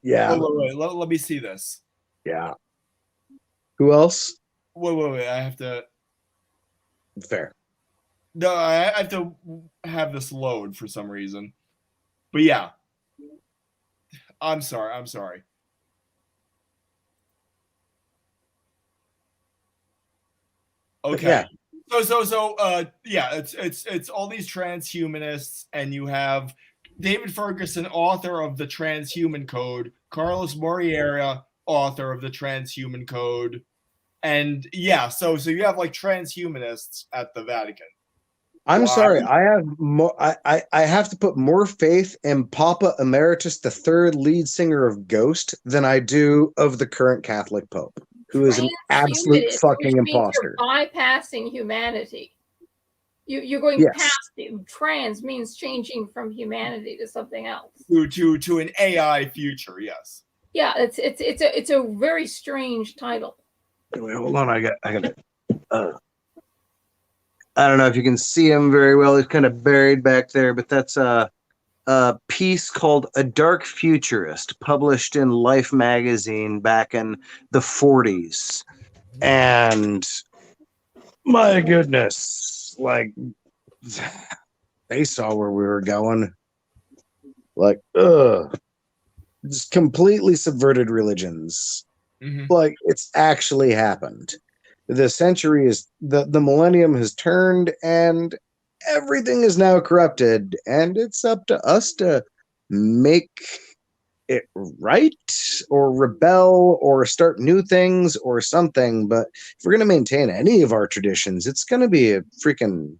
Yeah. Wait. Let me see this. Yeah. Who else? Wait. I have to. Fair. No, I have to have this load for some reason. But yeah. I'm sorry. Okay. It's all these transhumanists, and you have David Ferguson, author of the Transhuman Code, Carlos Moreira, author of the Transhuman Code, and so you have like transhumanists at the Vatican. I'm Why? sorry. I have more. I have to put more faith in Papa Emeritus, the third lead singer of Ghost, than I do of the current Catholic Pope, who is an absolute Transhumanist, fucking which means you're imposter. bypassing humanity. You're going Yes. past it. Trans means changing from humanity to something else. To an AI future, yes. Yeah, it's a very strange title. Wait, hold on. I got it. I don't know if you can see him very well. He's kind of buried back there, but that's a piece called "A Dark Futurist," published in Life magazine back in the 40s. And my goodness, like they saw where we were going. Like, just completely subverted religions. Like, it's actually happened. The century is the millennium has turned, and everything is now corrupted, and it's up to us to make it right or rebel or start new things or something. But if we're going to maintain any of our traditions, it's going to be a freaking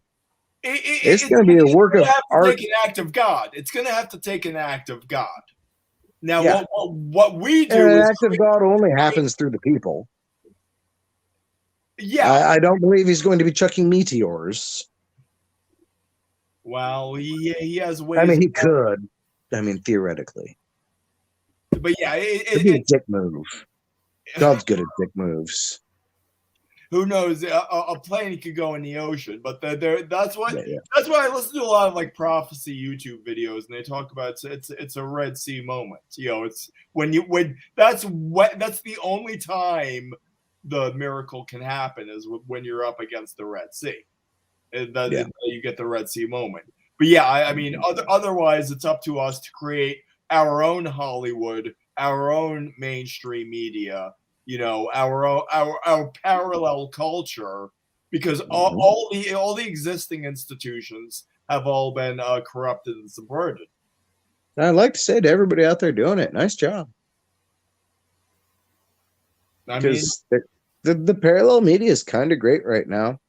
it's going to be a work of art. Take an act of God. It's going to have to take an act of God. Now, Yeah. what we do And an is act of God only happens through the people. Yeah. I don't believe he's going to be chucking meteors. Well, he has ways. I mean, he could. I mean, theoretically. But yeah, it'd be a dick move. God's good at dick moves. Who knows? A plane could go in the ocean, but that's why I listen to a lot of like prophecy YouTube videos, and they talk about it's a Red Sea moment. You know, it's that's the only time the miracle can happen is when you're up against the Red Sea. You get the Red Sea moment. But yeah, I mean, otherwise it's up to us to create our own Hollywood, our own mainstream media, you know, our parallel culture, because all the existing institutions have all been corrupted and subverted. I'd like to say to everybody out there doing it, nice job. Because the parallel media is kind of great right now.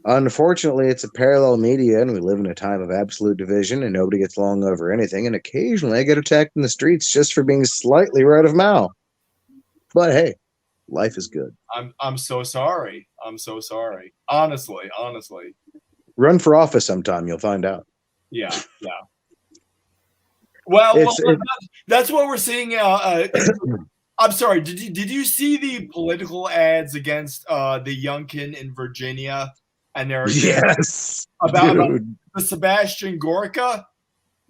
Unfortunately, it's a parallel media, and we live in a time of absolute division, and nobody gets along over anything. And occasionally, I get attacked in the streets just for being slightly right of mouth. But hey, life is good. I'm so sorry. I'm so sorry. Honestly. Run for office sometime. You'll find out. Yeah. Well, that's what we're seeing. I'm sorry. Did you see the political ads against the Youngkin in Virginia? And they're about the Sebastian Gorka.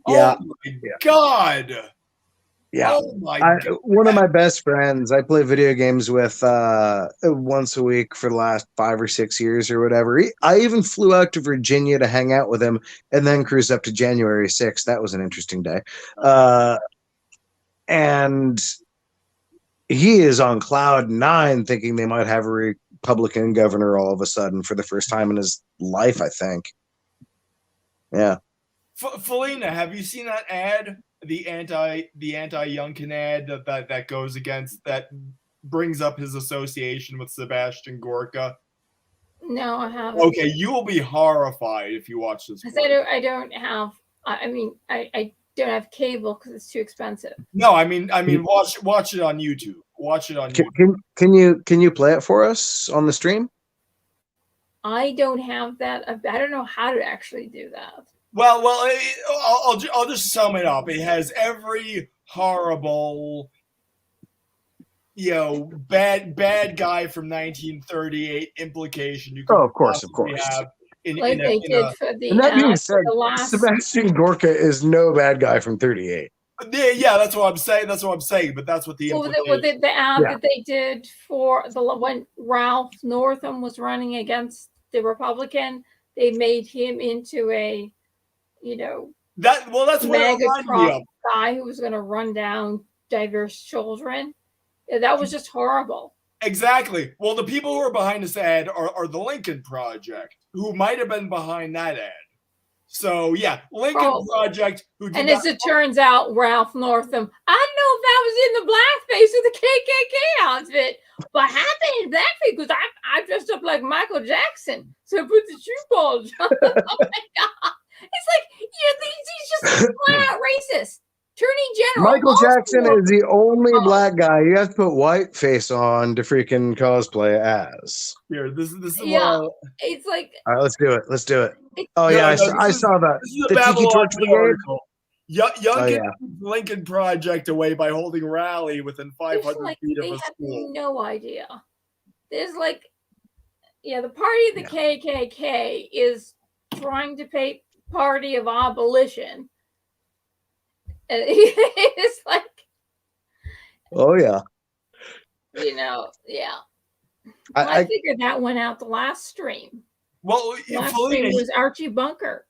Yeah. Oh my God. Yeah. Oh my God. One of my best friends I play video games with once a week for the last 5 or 6 years or whatever. I even flew out to Virginia to hang out with him and then cruise up to January 6th. That was an interesting day. And he is on cloud 9 thinking they might have a Republican governor all of a sudden for the first time in his life, I think. Yeah. Felina, have you seen that ad? The anti Youngkin ad that goes against, that brings up his association with Sebastian Gorka? No, I haven't. Okay, you will be horrified if you watch this. I don't have. I mean, I don't have cable because it's too expensive. No, I mean, watch it on YouTube. Watch it on YouTube. Can you play it for us on the stream? I don't have that. I don't know how to actually do that. Well, I'll just sum it up. It has every horrible, you know, bad guy from 1938 implication you could of course. have. That being said, Sebastian Gorka is no bad guy from 38. Yeah, that's what I'm saying. But that's what the the ad that they did for when Ralph Northam was running against the Republican, they made him into a, you know, that's what mega guy who was going to run down diverse children. Yeah, that was just horrible. Exactly. Well, the people who are behind this ad are the Lincoln Project, who might have been behind that ad. So yeah, Lincoln Project. And as it turns out, Ralph Northam, I don't know if I was in the blackface of the KKK outfit, but happened in blackface because I dressed up like Michael Jackson, so put the shoe balls on. Oh my God. It's like, he's just flat out racist. Attorney General. Michael Jackson also- is the only black guy you have to put white face on to freaking cosplay as. Here, this is Yeah. what It's like, All right, let's do it. Let's do it. Oh No, yeah, no, I saw that. this is a The Tiki Babylon Torch Bee Brigade. article. Young Oh, yeah. Lincoln Project away by holding rally within 500 like feet of they a have school. no idea. There's like, the party of the KKK is trying to pay party of abolition. It's like, Oh yeah. yeah. I I figured that one out the last stream. Well, Last Felina, stream was Archie Bunker.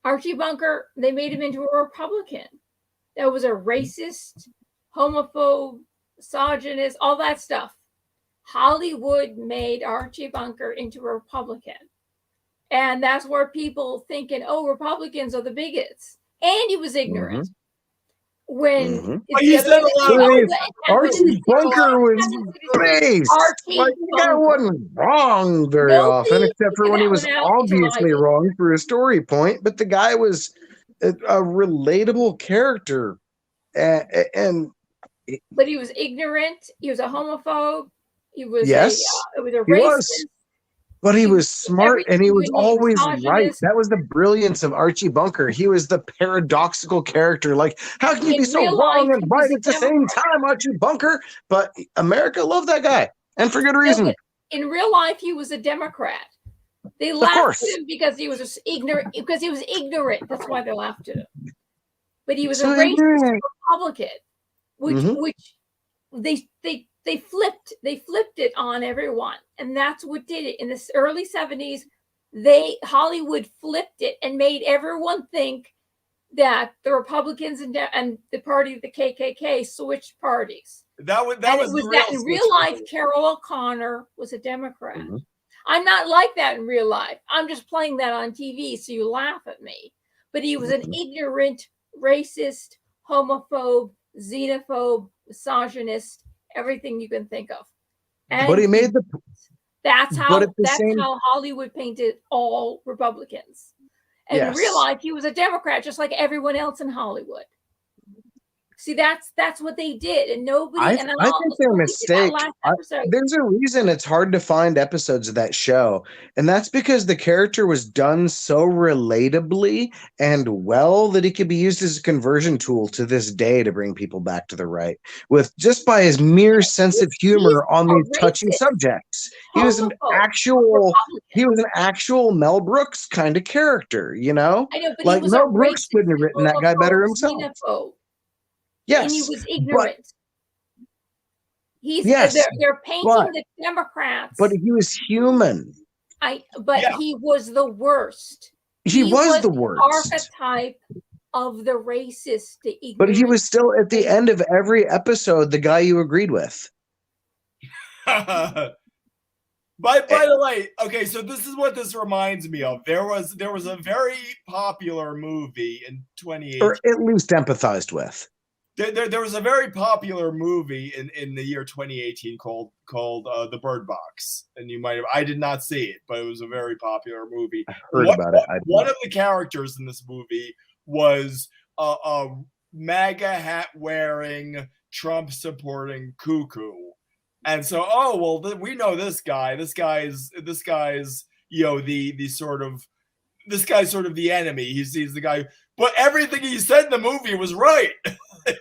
Archie Bunker, they made him into a Republican. That was a racist, homophobe, misogynist, all that stuff. Hollywood made Archie Bunker into a Republican. And that's where people thinking, oh, Republicans are the bigots. And he was ignorant. When But he said a lot of Archie Bunker was based. Archie Like the guy Bunker. wasn't wrong very Nobody often, except for when he figured was that one out until I obviously did. wrong for a story point. But the guy was a relatable character, and But he was ignorant. He was a homophobe. He was yes, it was a he racist. was. But he was smart and he was everything always misogynist. right. That was the brilliance of Archie Bunker. He was the paradoxical character. Like, how can you In be so real wrong life, and he right was a at the same time, Archie Bunker? But America loved that guy, and for good reason. In real life, he was a Democrat. They Of laughed course. at him because he was just ignorant. Because he was ignorant. That's why they laughed at him. But he was So a racist ignorant. Republican, which Mhm. which they flipped it on everyone, and that's what did it in the early 70s. Hollywood flipped it and made everyone think that the Republicans and the party of the KKK switched parties. that was In the real life, Carol O'Connor was a Democrat. Mhm. I'm not like that in real life. I'm just playing that on TV, so you laugh at me. But he was an ignorant, racist, homophobe, xenophobe, misogynist, everything you can think of. And But he made the. that's but at the same- how Hollywood painted all Republicans. And in Yes. real life, he was a Democrat, just like everyone else in Hollywood. See, that's what they did, and nobody. I and think their mistake. There's a reason it's hard to find episodes of that show, and that's because the character was done so relatably and well that he could be used as a conversion tool to this day to bring people back to the right, with just by his mere sense of humor on these touchy subjects. He was an actual Mel Brooks kind of character, I know, but like he was Mel a Brooks couldn't have written that guy better himself. Xenophobe. Yes, And he was ignorant. Yes, they're painting the Democrats. but he was human. He was the worst. He was the worst. Archetype of the racist, the ignorant. But he was still at the end of every episode the guy you agreed with. By the way, okay, so this is what this reminds me of. There was a very popular movie in 2018. Or at least empathized with. There was a very popular movie in the year 2018 called The Bird Box, and you might have. I did not see it, but it was a very popular movie. I heard about it. One of the characters in this movie was a MAGA hat wearing, Trump supporting cuckoo, and so we know this guy. This guy's the sort of. This guy's sort of the enemy. He's the guy, but everything he said in the movie was right.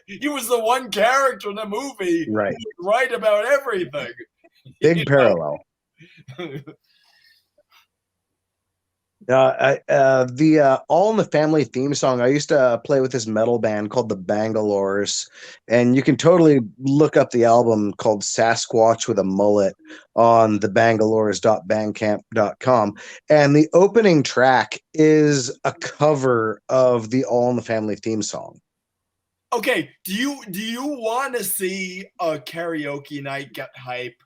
He was the one character in the movie right, who was right about everything. Big parallel. The All in the Family theme song, I used to play with this metal band called the Bangalores, and you can totally look up the album called Sasquatch with a Mullet on the bangalores.bandcamp.com, and the opening track is a cover of the All in the Family theme song. Okay, do you want to see a karaoke night get hype?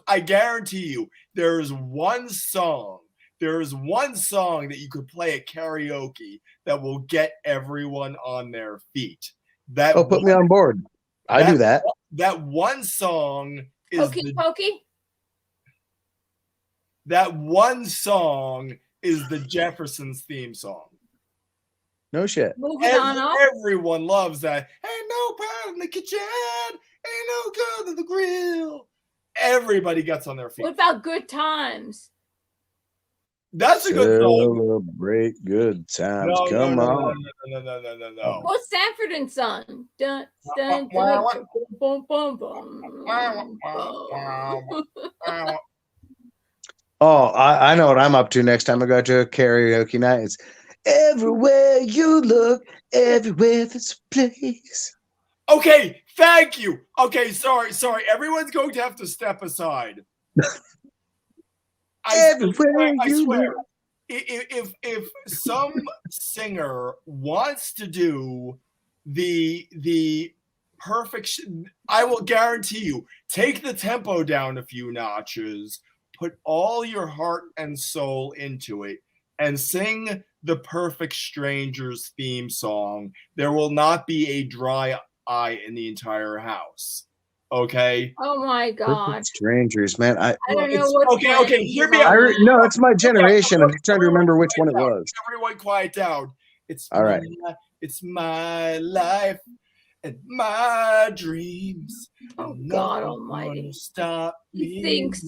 I guarantee you, there's one song that you could play at karaoke that will get everyone on their feet. Put me on board. I do that. That one song is Pokey Pokey. that one song is the Jeffersons theme song. No shit. Moving on up. Everyone loves that. Ain't no pot in the kitchen. Ain't no good in the grill. Everybody gets on their feet. What about Good Times? That's a good song. Celebrate good times. No, Come no, on. No. What's Sanford and Son? Dun, dun, dun, bum, bum, bum, bum. Oh, I know what I'm up to next time I go to a karaoke night. It's everywhere you look, everywhere there's a place. Okay, thank you. Okay, sorry. Everyone's going to have to step aside. I swear. If some singer wants to do the perfect, I will guarantee you, take the tempo down a few notches, put all your heart and soul into it, and sing the Perfect Strangers theme song. There will not be a dry eye in the entire house. Okay. Oh my God! Perfect Strangers, man. I don't know what. Okay. Hear me out. No, it's my generation. I'm trying to remember which one it was. Everyone, quiet down. All right. It's my life and my dreams. Oh God Almighty! Stop He thinks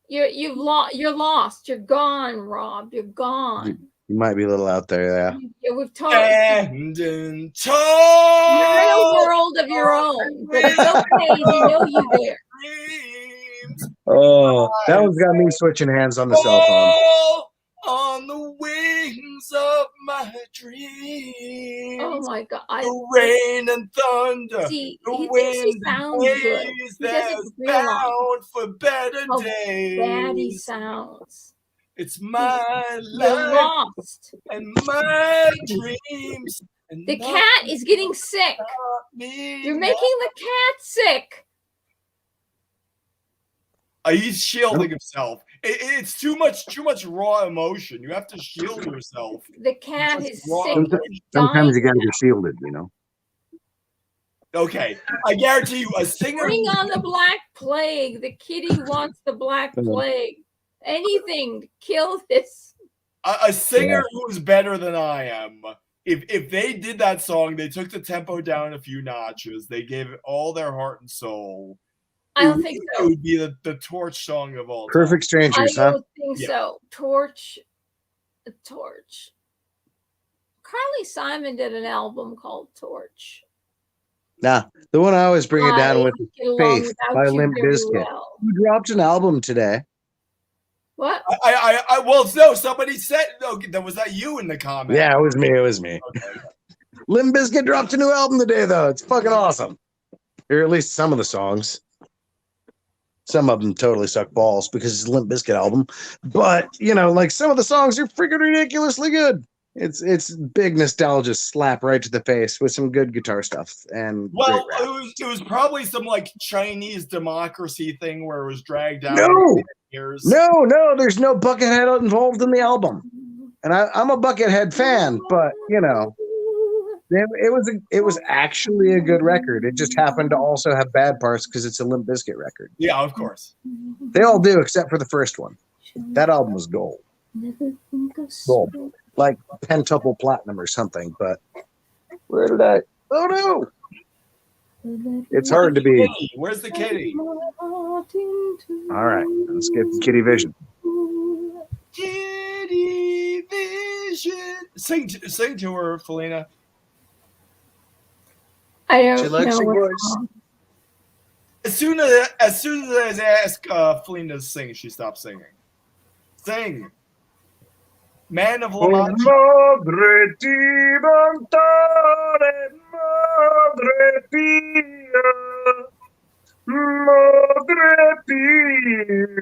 you're lost. You're gone, Rob. You're gone. You might be a little out there, yeah. Yeah, we've talked. Standing tall. You're in a world of your own, but it's okay. They know you there. Oh, that one's got me switching hands on the cell phone. On the wings of my dreams. Oh my God! The rain and thunder. See, the he wind thinks he sounds good. He doesn't realize bound for better how days. bad he sounds. It's my You're life lost. and my dreams. And The cat is getting sick. You're making the cat sick. He's shielding himself. It's too much raw emotion. You have to shield yourself. The cat is sick. Sometimes you gotta be shielded, you know. Okay, I guarantee you, a singer. Bring on the Black Plague. The kitty wants the Black Plague. Anything to kill this. A singer who's better than I am. If they did that song, they took the tempo down a few notches. They gave it all their heart and soul. I don't think so. It would be the torch song of all time. Perfect Strangers, I don't think so. Torch. Carly Simon did an album called Torch. Nah, the one I always bring it down with Faith by Limp Bizkit. Who dropped an album today? What? Well, no, somebody said, no, was that you in the comments? Yeah, it was me. Okay. Limp Bizkit dropped a new album today, though. It's fucking awesome. Or at least some of the songs. Some of them totally suck balls because it's a Limp Bizkit album. But, you know, like some of the songs are freaking ridiculously good. It's big nostalgia slap right to the face with some good guitar stuff. And well, it was probably some like Chinese democracy thing where it was dragged out. No, there's no Buckethead involved in the album. And I'm a Buckethead fan, but you know, it was actually a good record. It just happened to also have bad parts because it's a Limp Bizkit record. Yeah, of course. They all do except for the first one. That album was gold. Gold. Like pentuple platinum or something, but where did I? Oh no! It's hard to be. Where's the kitty? All right, let's get the kitty vision. Kitty vision. Sing to her, Felina. I don't She likes know your what's voice. As soon as I ask Felina to sing, she stops singing. Sing. Man of La Mancha. Madre diventare madre pia, madre pia,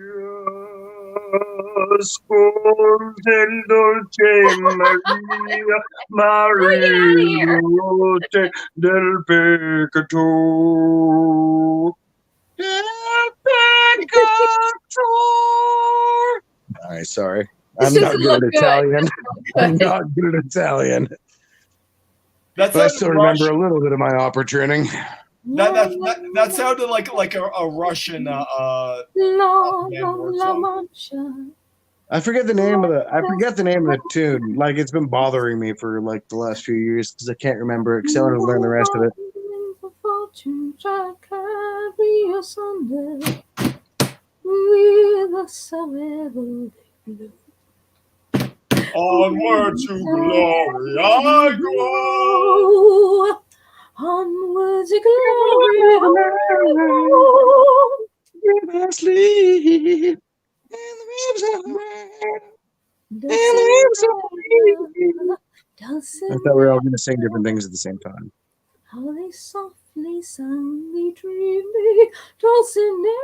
ascolta il dolce Maria, Maria del peccato, del peccato. All right, sorry. I'm not good at Italian. I'm not good at Italian. That's but I still remember a little bit of my opera training. That sounded like a Russian band war song. I forget the name of the tune. Like it's been bothering me for like the last few years because I can't remember it because I want to learn the rest of it. Onward to glory I go. Onward to glory I go. Sleep. I thought we were all going to sing different things at the same time. How they softly, soundly dreamy, Dulcinea.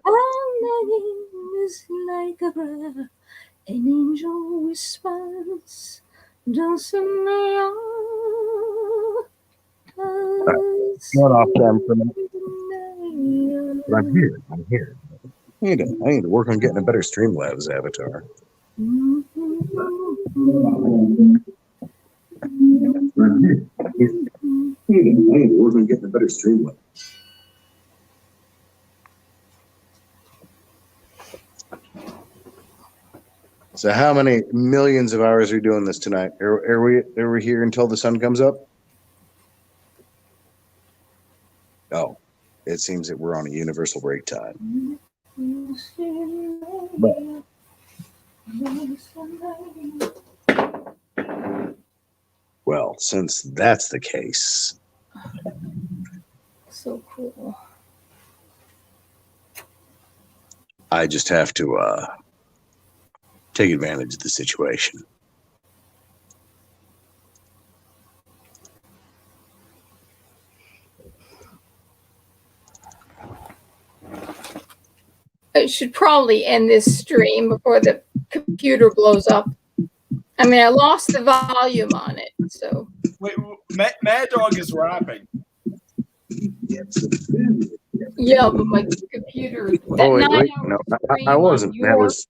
Our name is like a prayer, an angel whispers, Dulcinea. Going off them for a minute. But I'm here. I need to work on getting a better Streamlabs avatar. So how many millions of hours are we doing this tonight? Are we here until the sun comes up? Oh, it seems that we're on a universal break time. But, well, since that's the case. So cool. I just have to take advantage of the situation. I should probably end this stream before the computer blows up. I mean, I lost the volume on it, so. Wait, Mad Dog is rapping. Yeah, but my computer. Oh wait, no, I wasn't. That was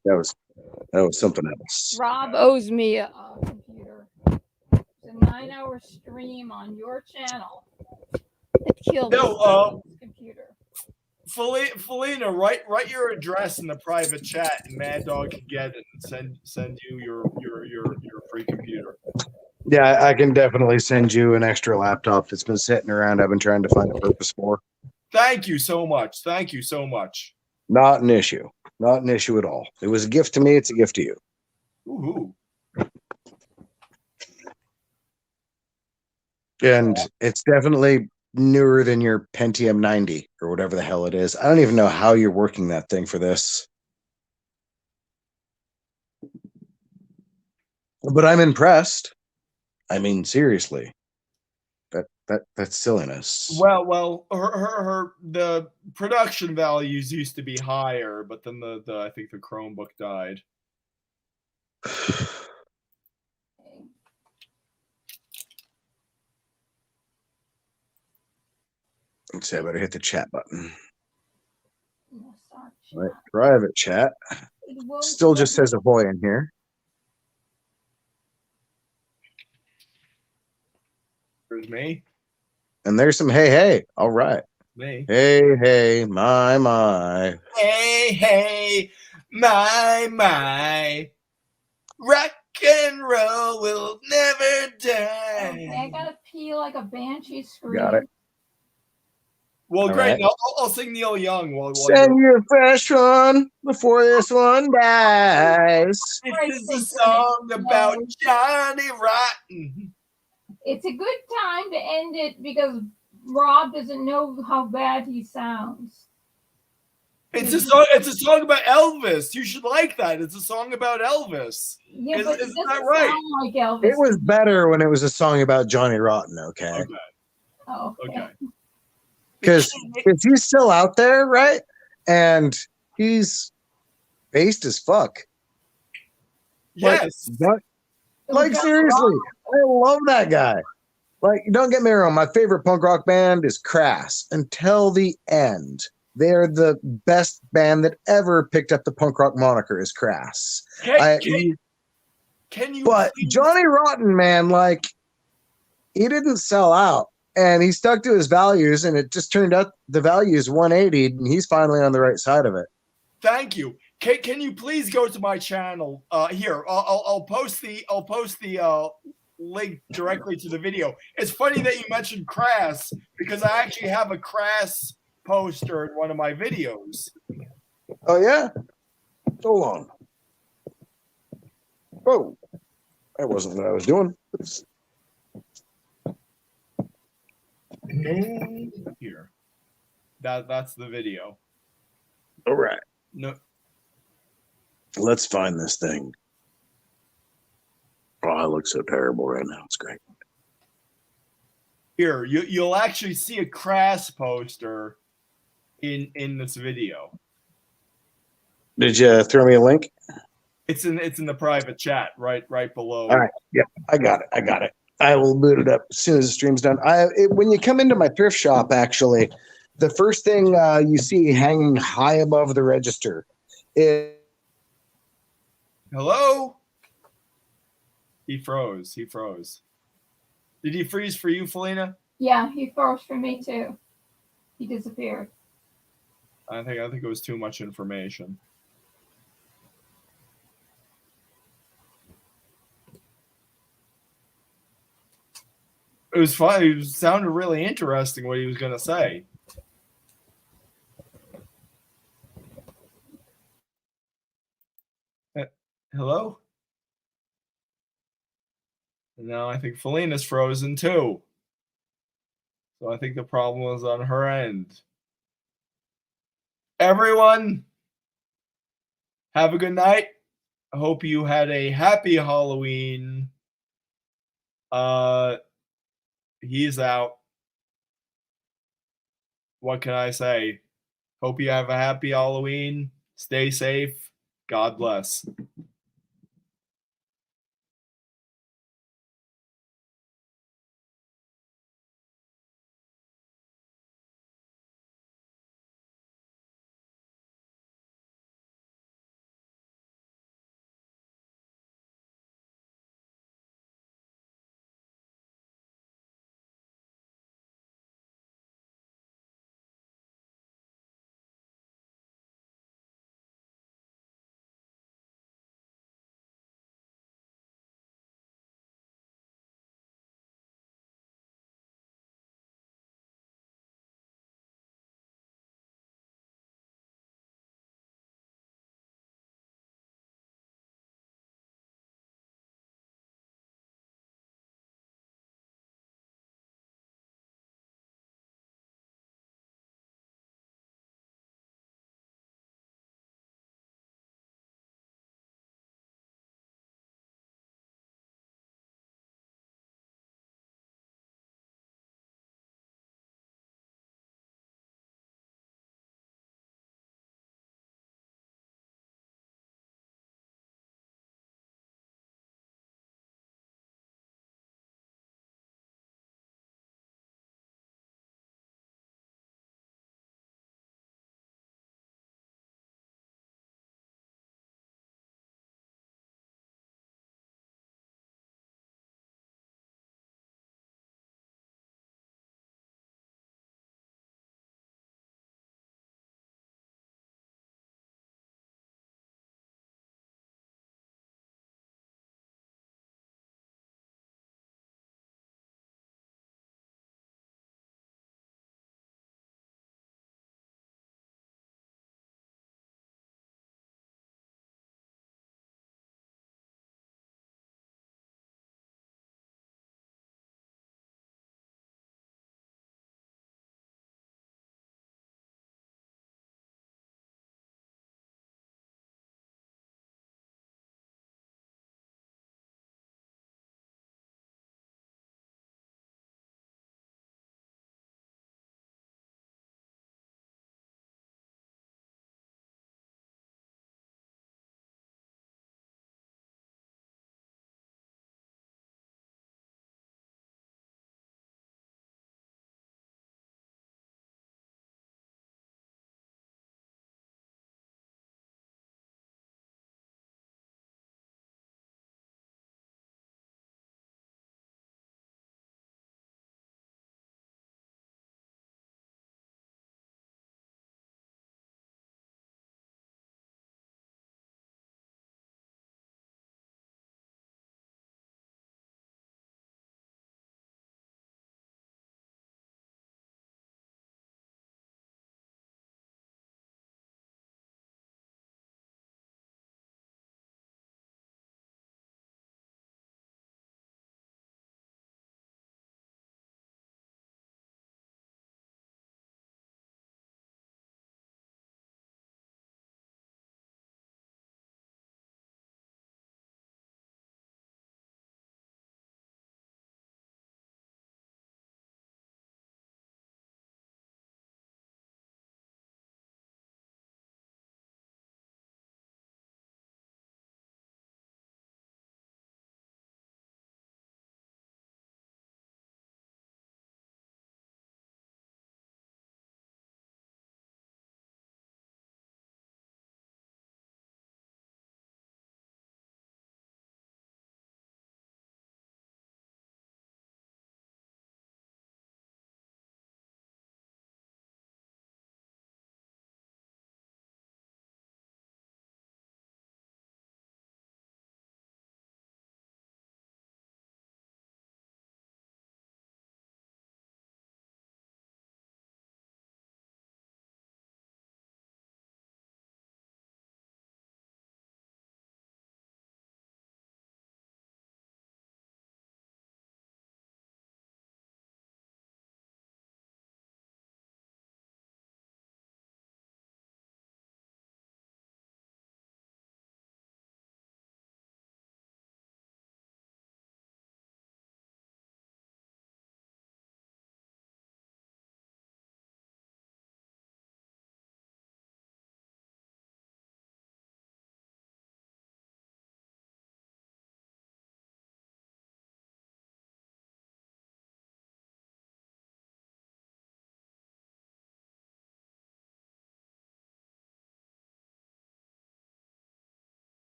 something else. Rob owes me a computer. It's a 9-hour stream on your channel. It killed the computer. Felina, write your address in the private chat, and Mad Dog can get it and send you your free computer. Yeah, I can definitely send you an extra laptop that's been sitting around. I've been trying to find a purpose for. Thank you so much. Thank you so much. Not an issue. Not an issue at all. It was a gift to me. It's a gift to you. Ooh. And it's definitely newer than your Pentium 90 or whatever the hell it is. I don't even know how you're working that thing for this. But I'm impressed. I mean, seriously. That's silliness. Well, her the production values used to be higher, but then the I think the Chromebook died. Let's see, I better hit the chat button. All right, private chat. Still just says ahoy in here. There's me. And there's some hey. All right. Me. Hey, my. Hey, my. Rock and roll will never die. Okay, I gotta pee like a banshee scream. Got it. Well, All great. right. I'll sing Neil Young while Send you a fresh one before this one dies. This is a song about Johnny Rotten. It's a good time to end it because Rob doesn't know how bad he sounds. It's a song about Elvis. You should like that. It's a song about Elvis. Yeah, but it doesn't that right? sound like Elvis. It was better when it was a song about Johnny Rotten, okay? Oh, okay. Because he's still out there, right? And he's based as fuck. Yes. Like seriously, I love that guy. Like, don't get me wrong, my favorite punk rock band is Crass. Until the end, they're the best band that ever picked up the punk rock moniker is Crass. Can you? But please? Johnny Rotten, man, like, he didn't sell out. and he stuck to his values, and it just turned out the values 180, and he's finally on the right side of it. Thank you. Can you please go to my channel? Here, I'll post the link directly to the video. It's funny that you mentioned Crass because I actually have a Crass poster in one of my videos. Oh yeah, hold on. Whoa, that wasn't what I was doing. Oops. Here, that's the video. All right, No, let's find this thing. Oh, I look so terrible right now. It's great. here you'll actually see a Crass poster in this video. Did you throw me a link? It's in the private chat right below. All right. Yeah, I got it. I will boot it up as soon as the stream's done. When you come into my thrift shop, actually, the first thing you see hanging high above the register is. Hello? He froze. Did he freeze for you, Felina? Yeah, he froze for me too. He disappeared. I think it was too much information. It was fun. It sounded really interesting what he was going to say. Hello? No, I think Felina's frozen too. So I think the problem was on her end. Everyone, have a good night. I hope you had a happy Halloween. He's out. What can I say? Hope you have a happy Halloween. Stay safe. God bless.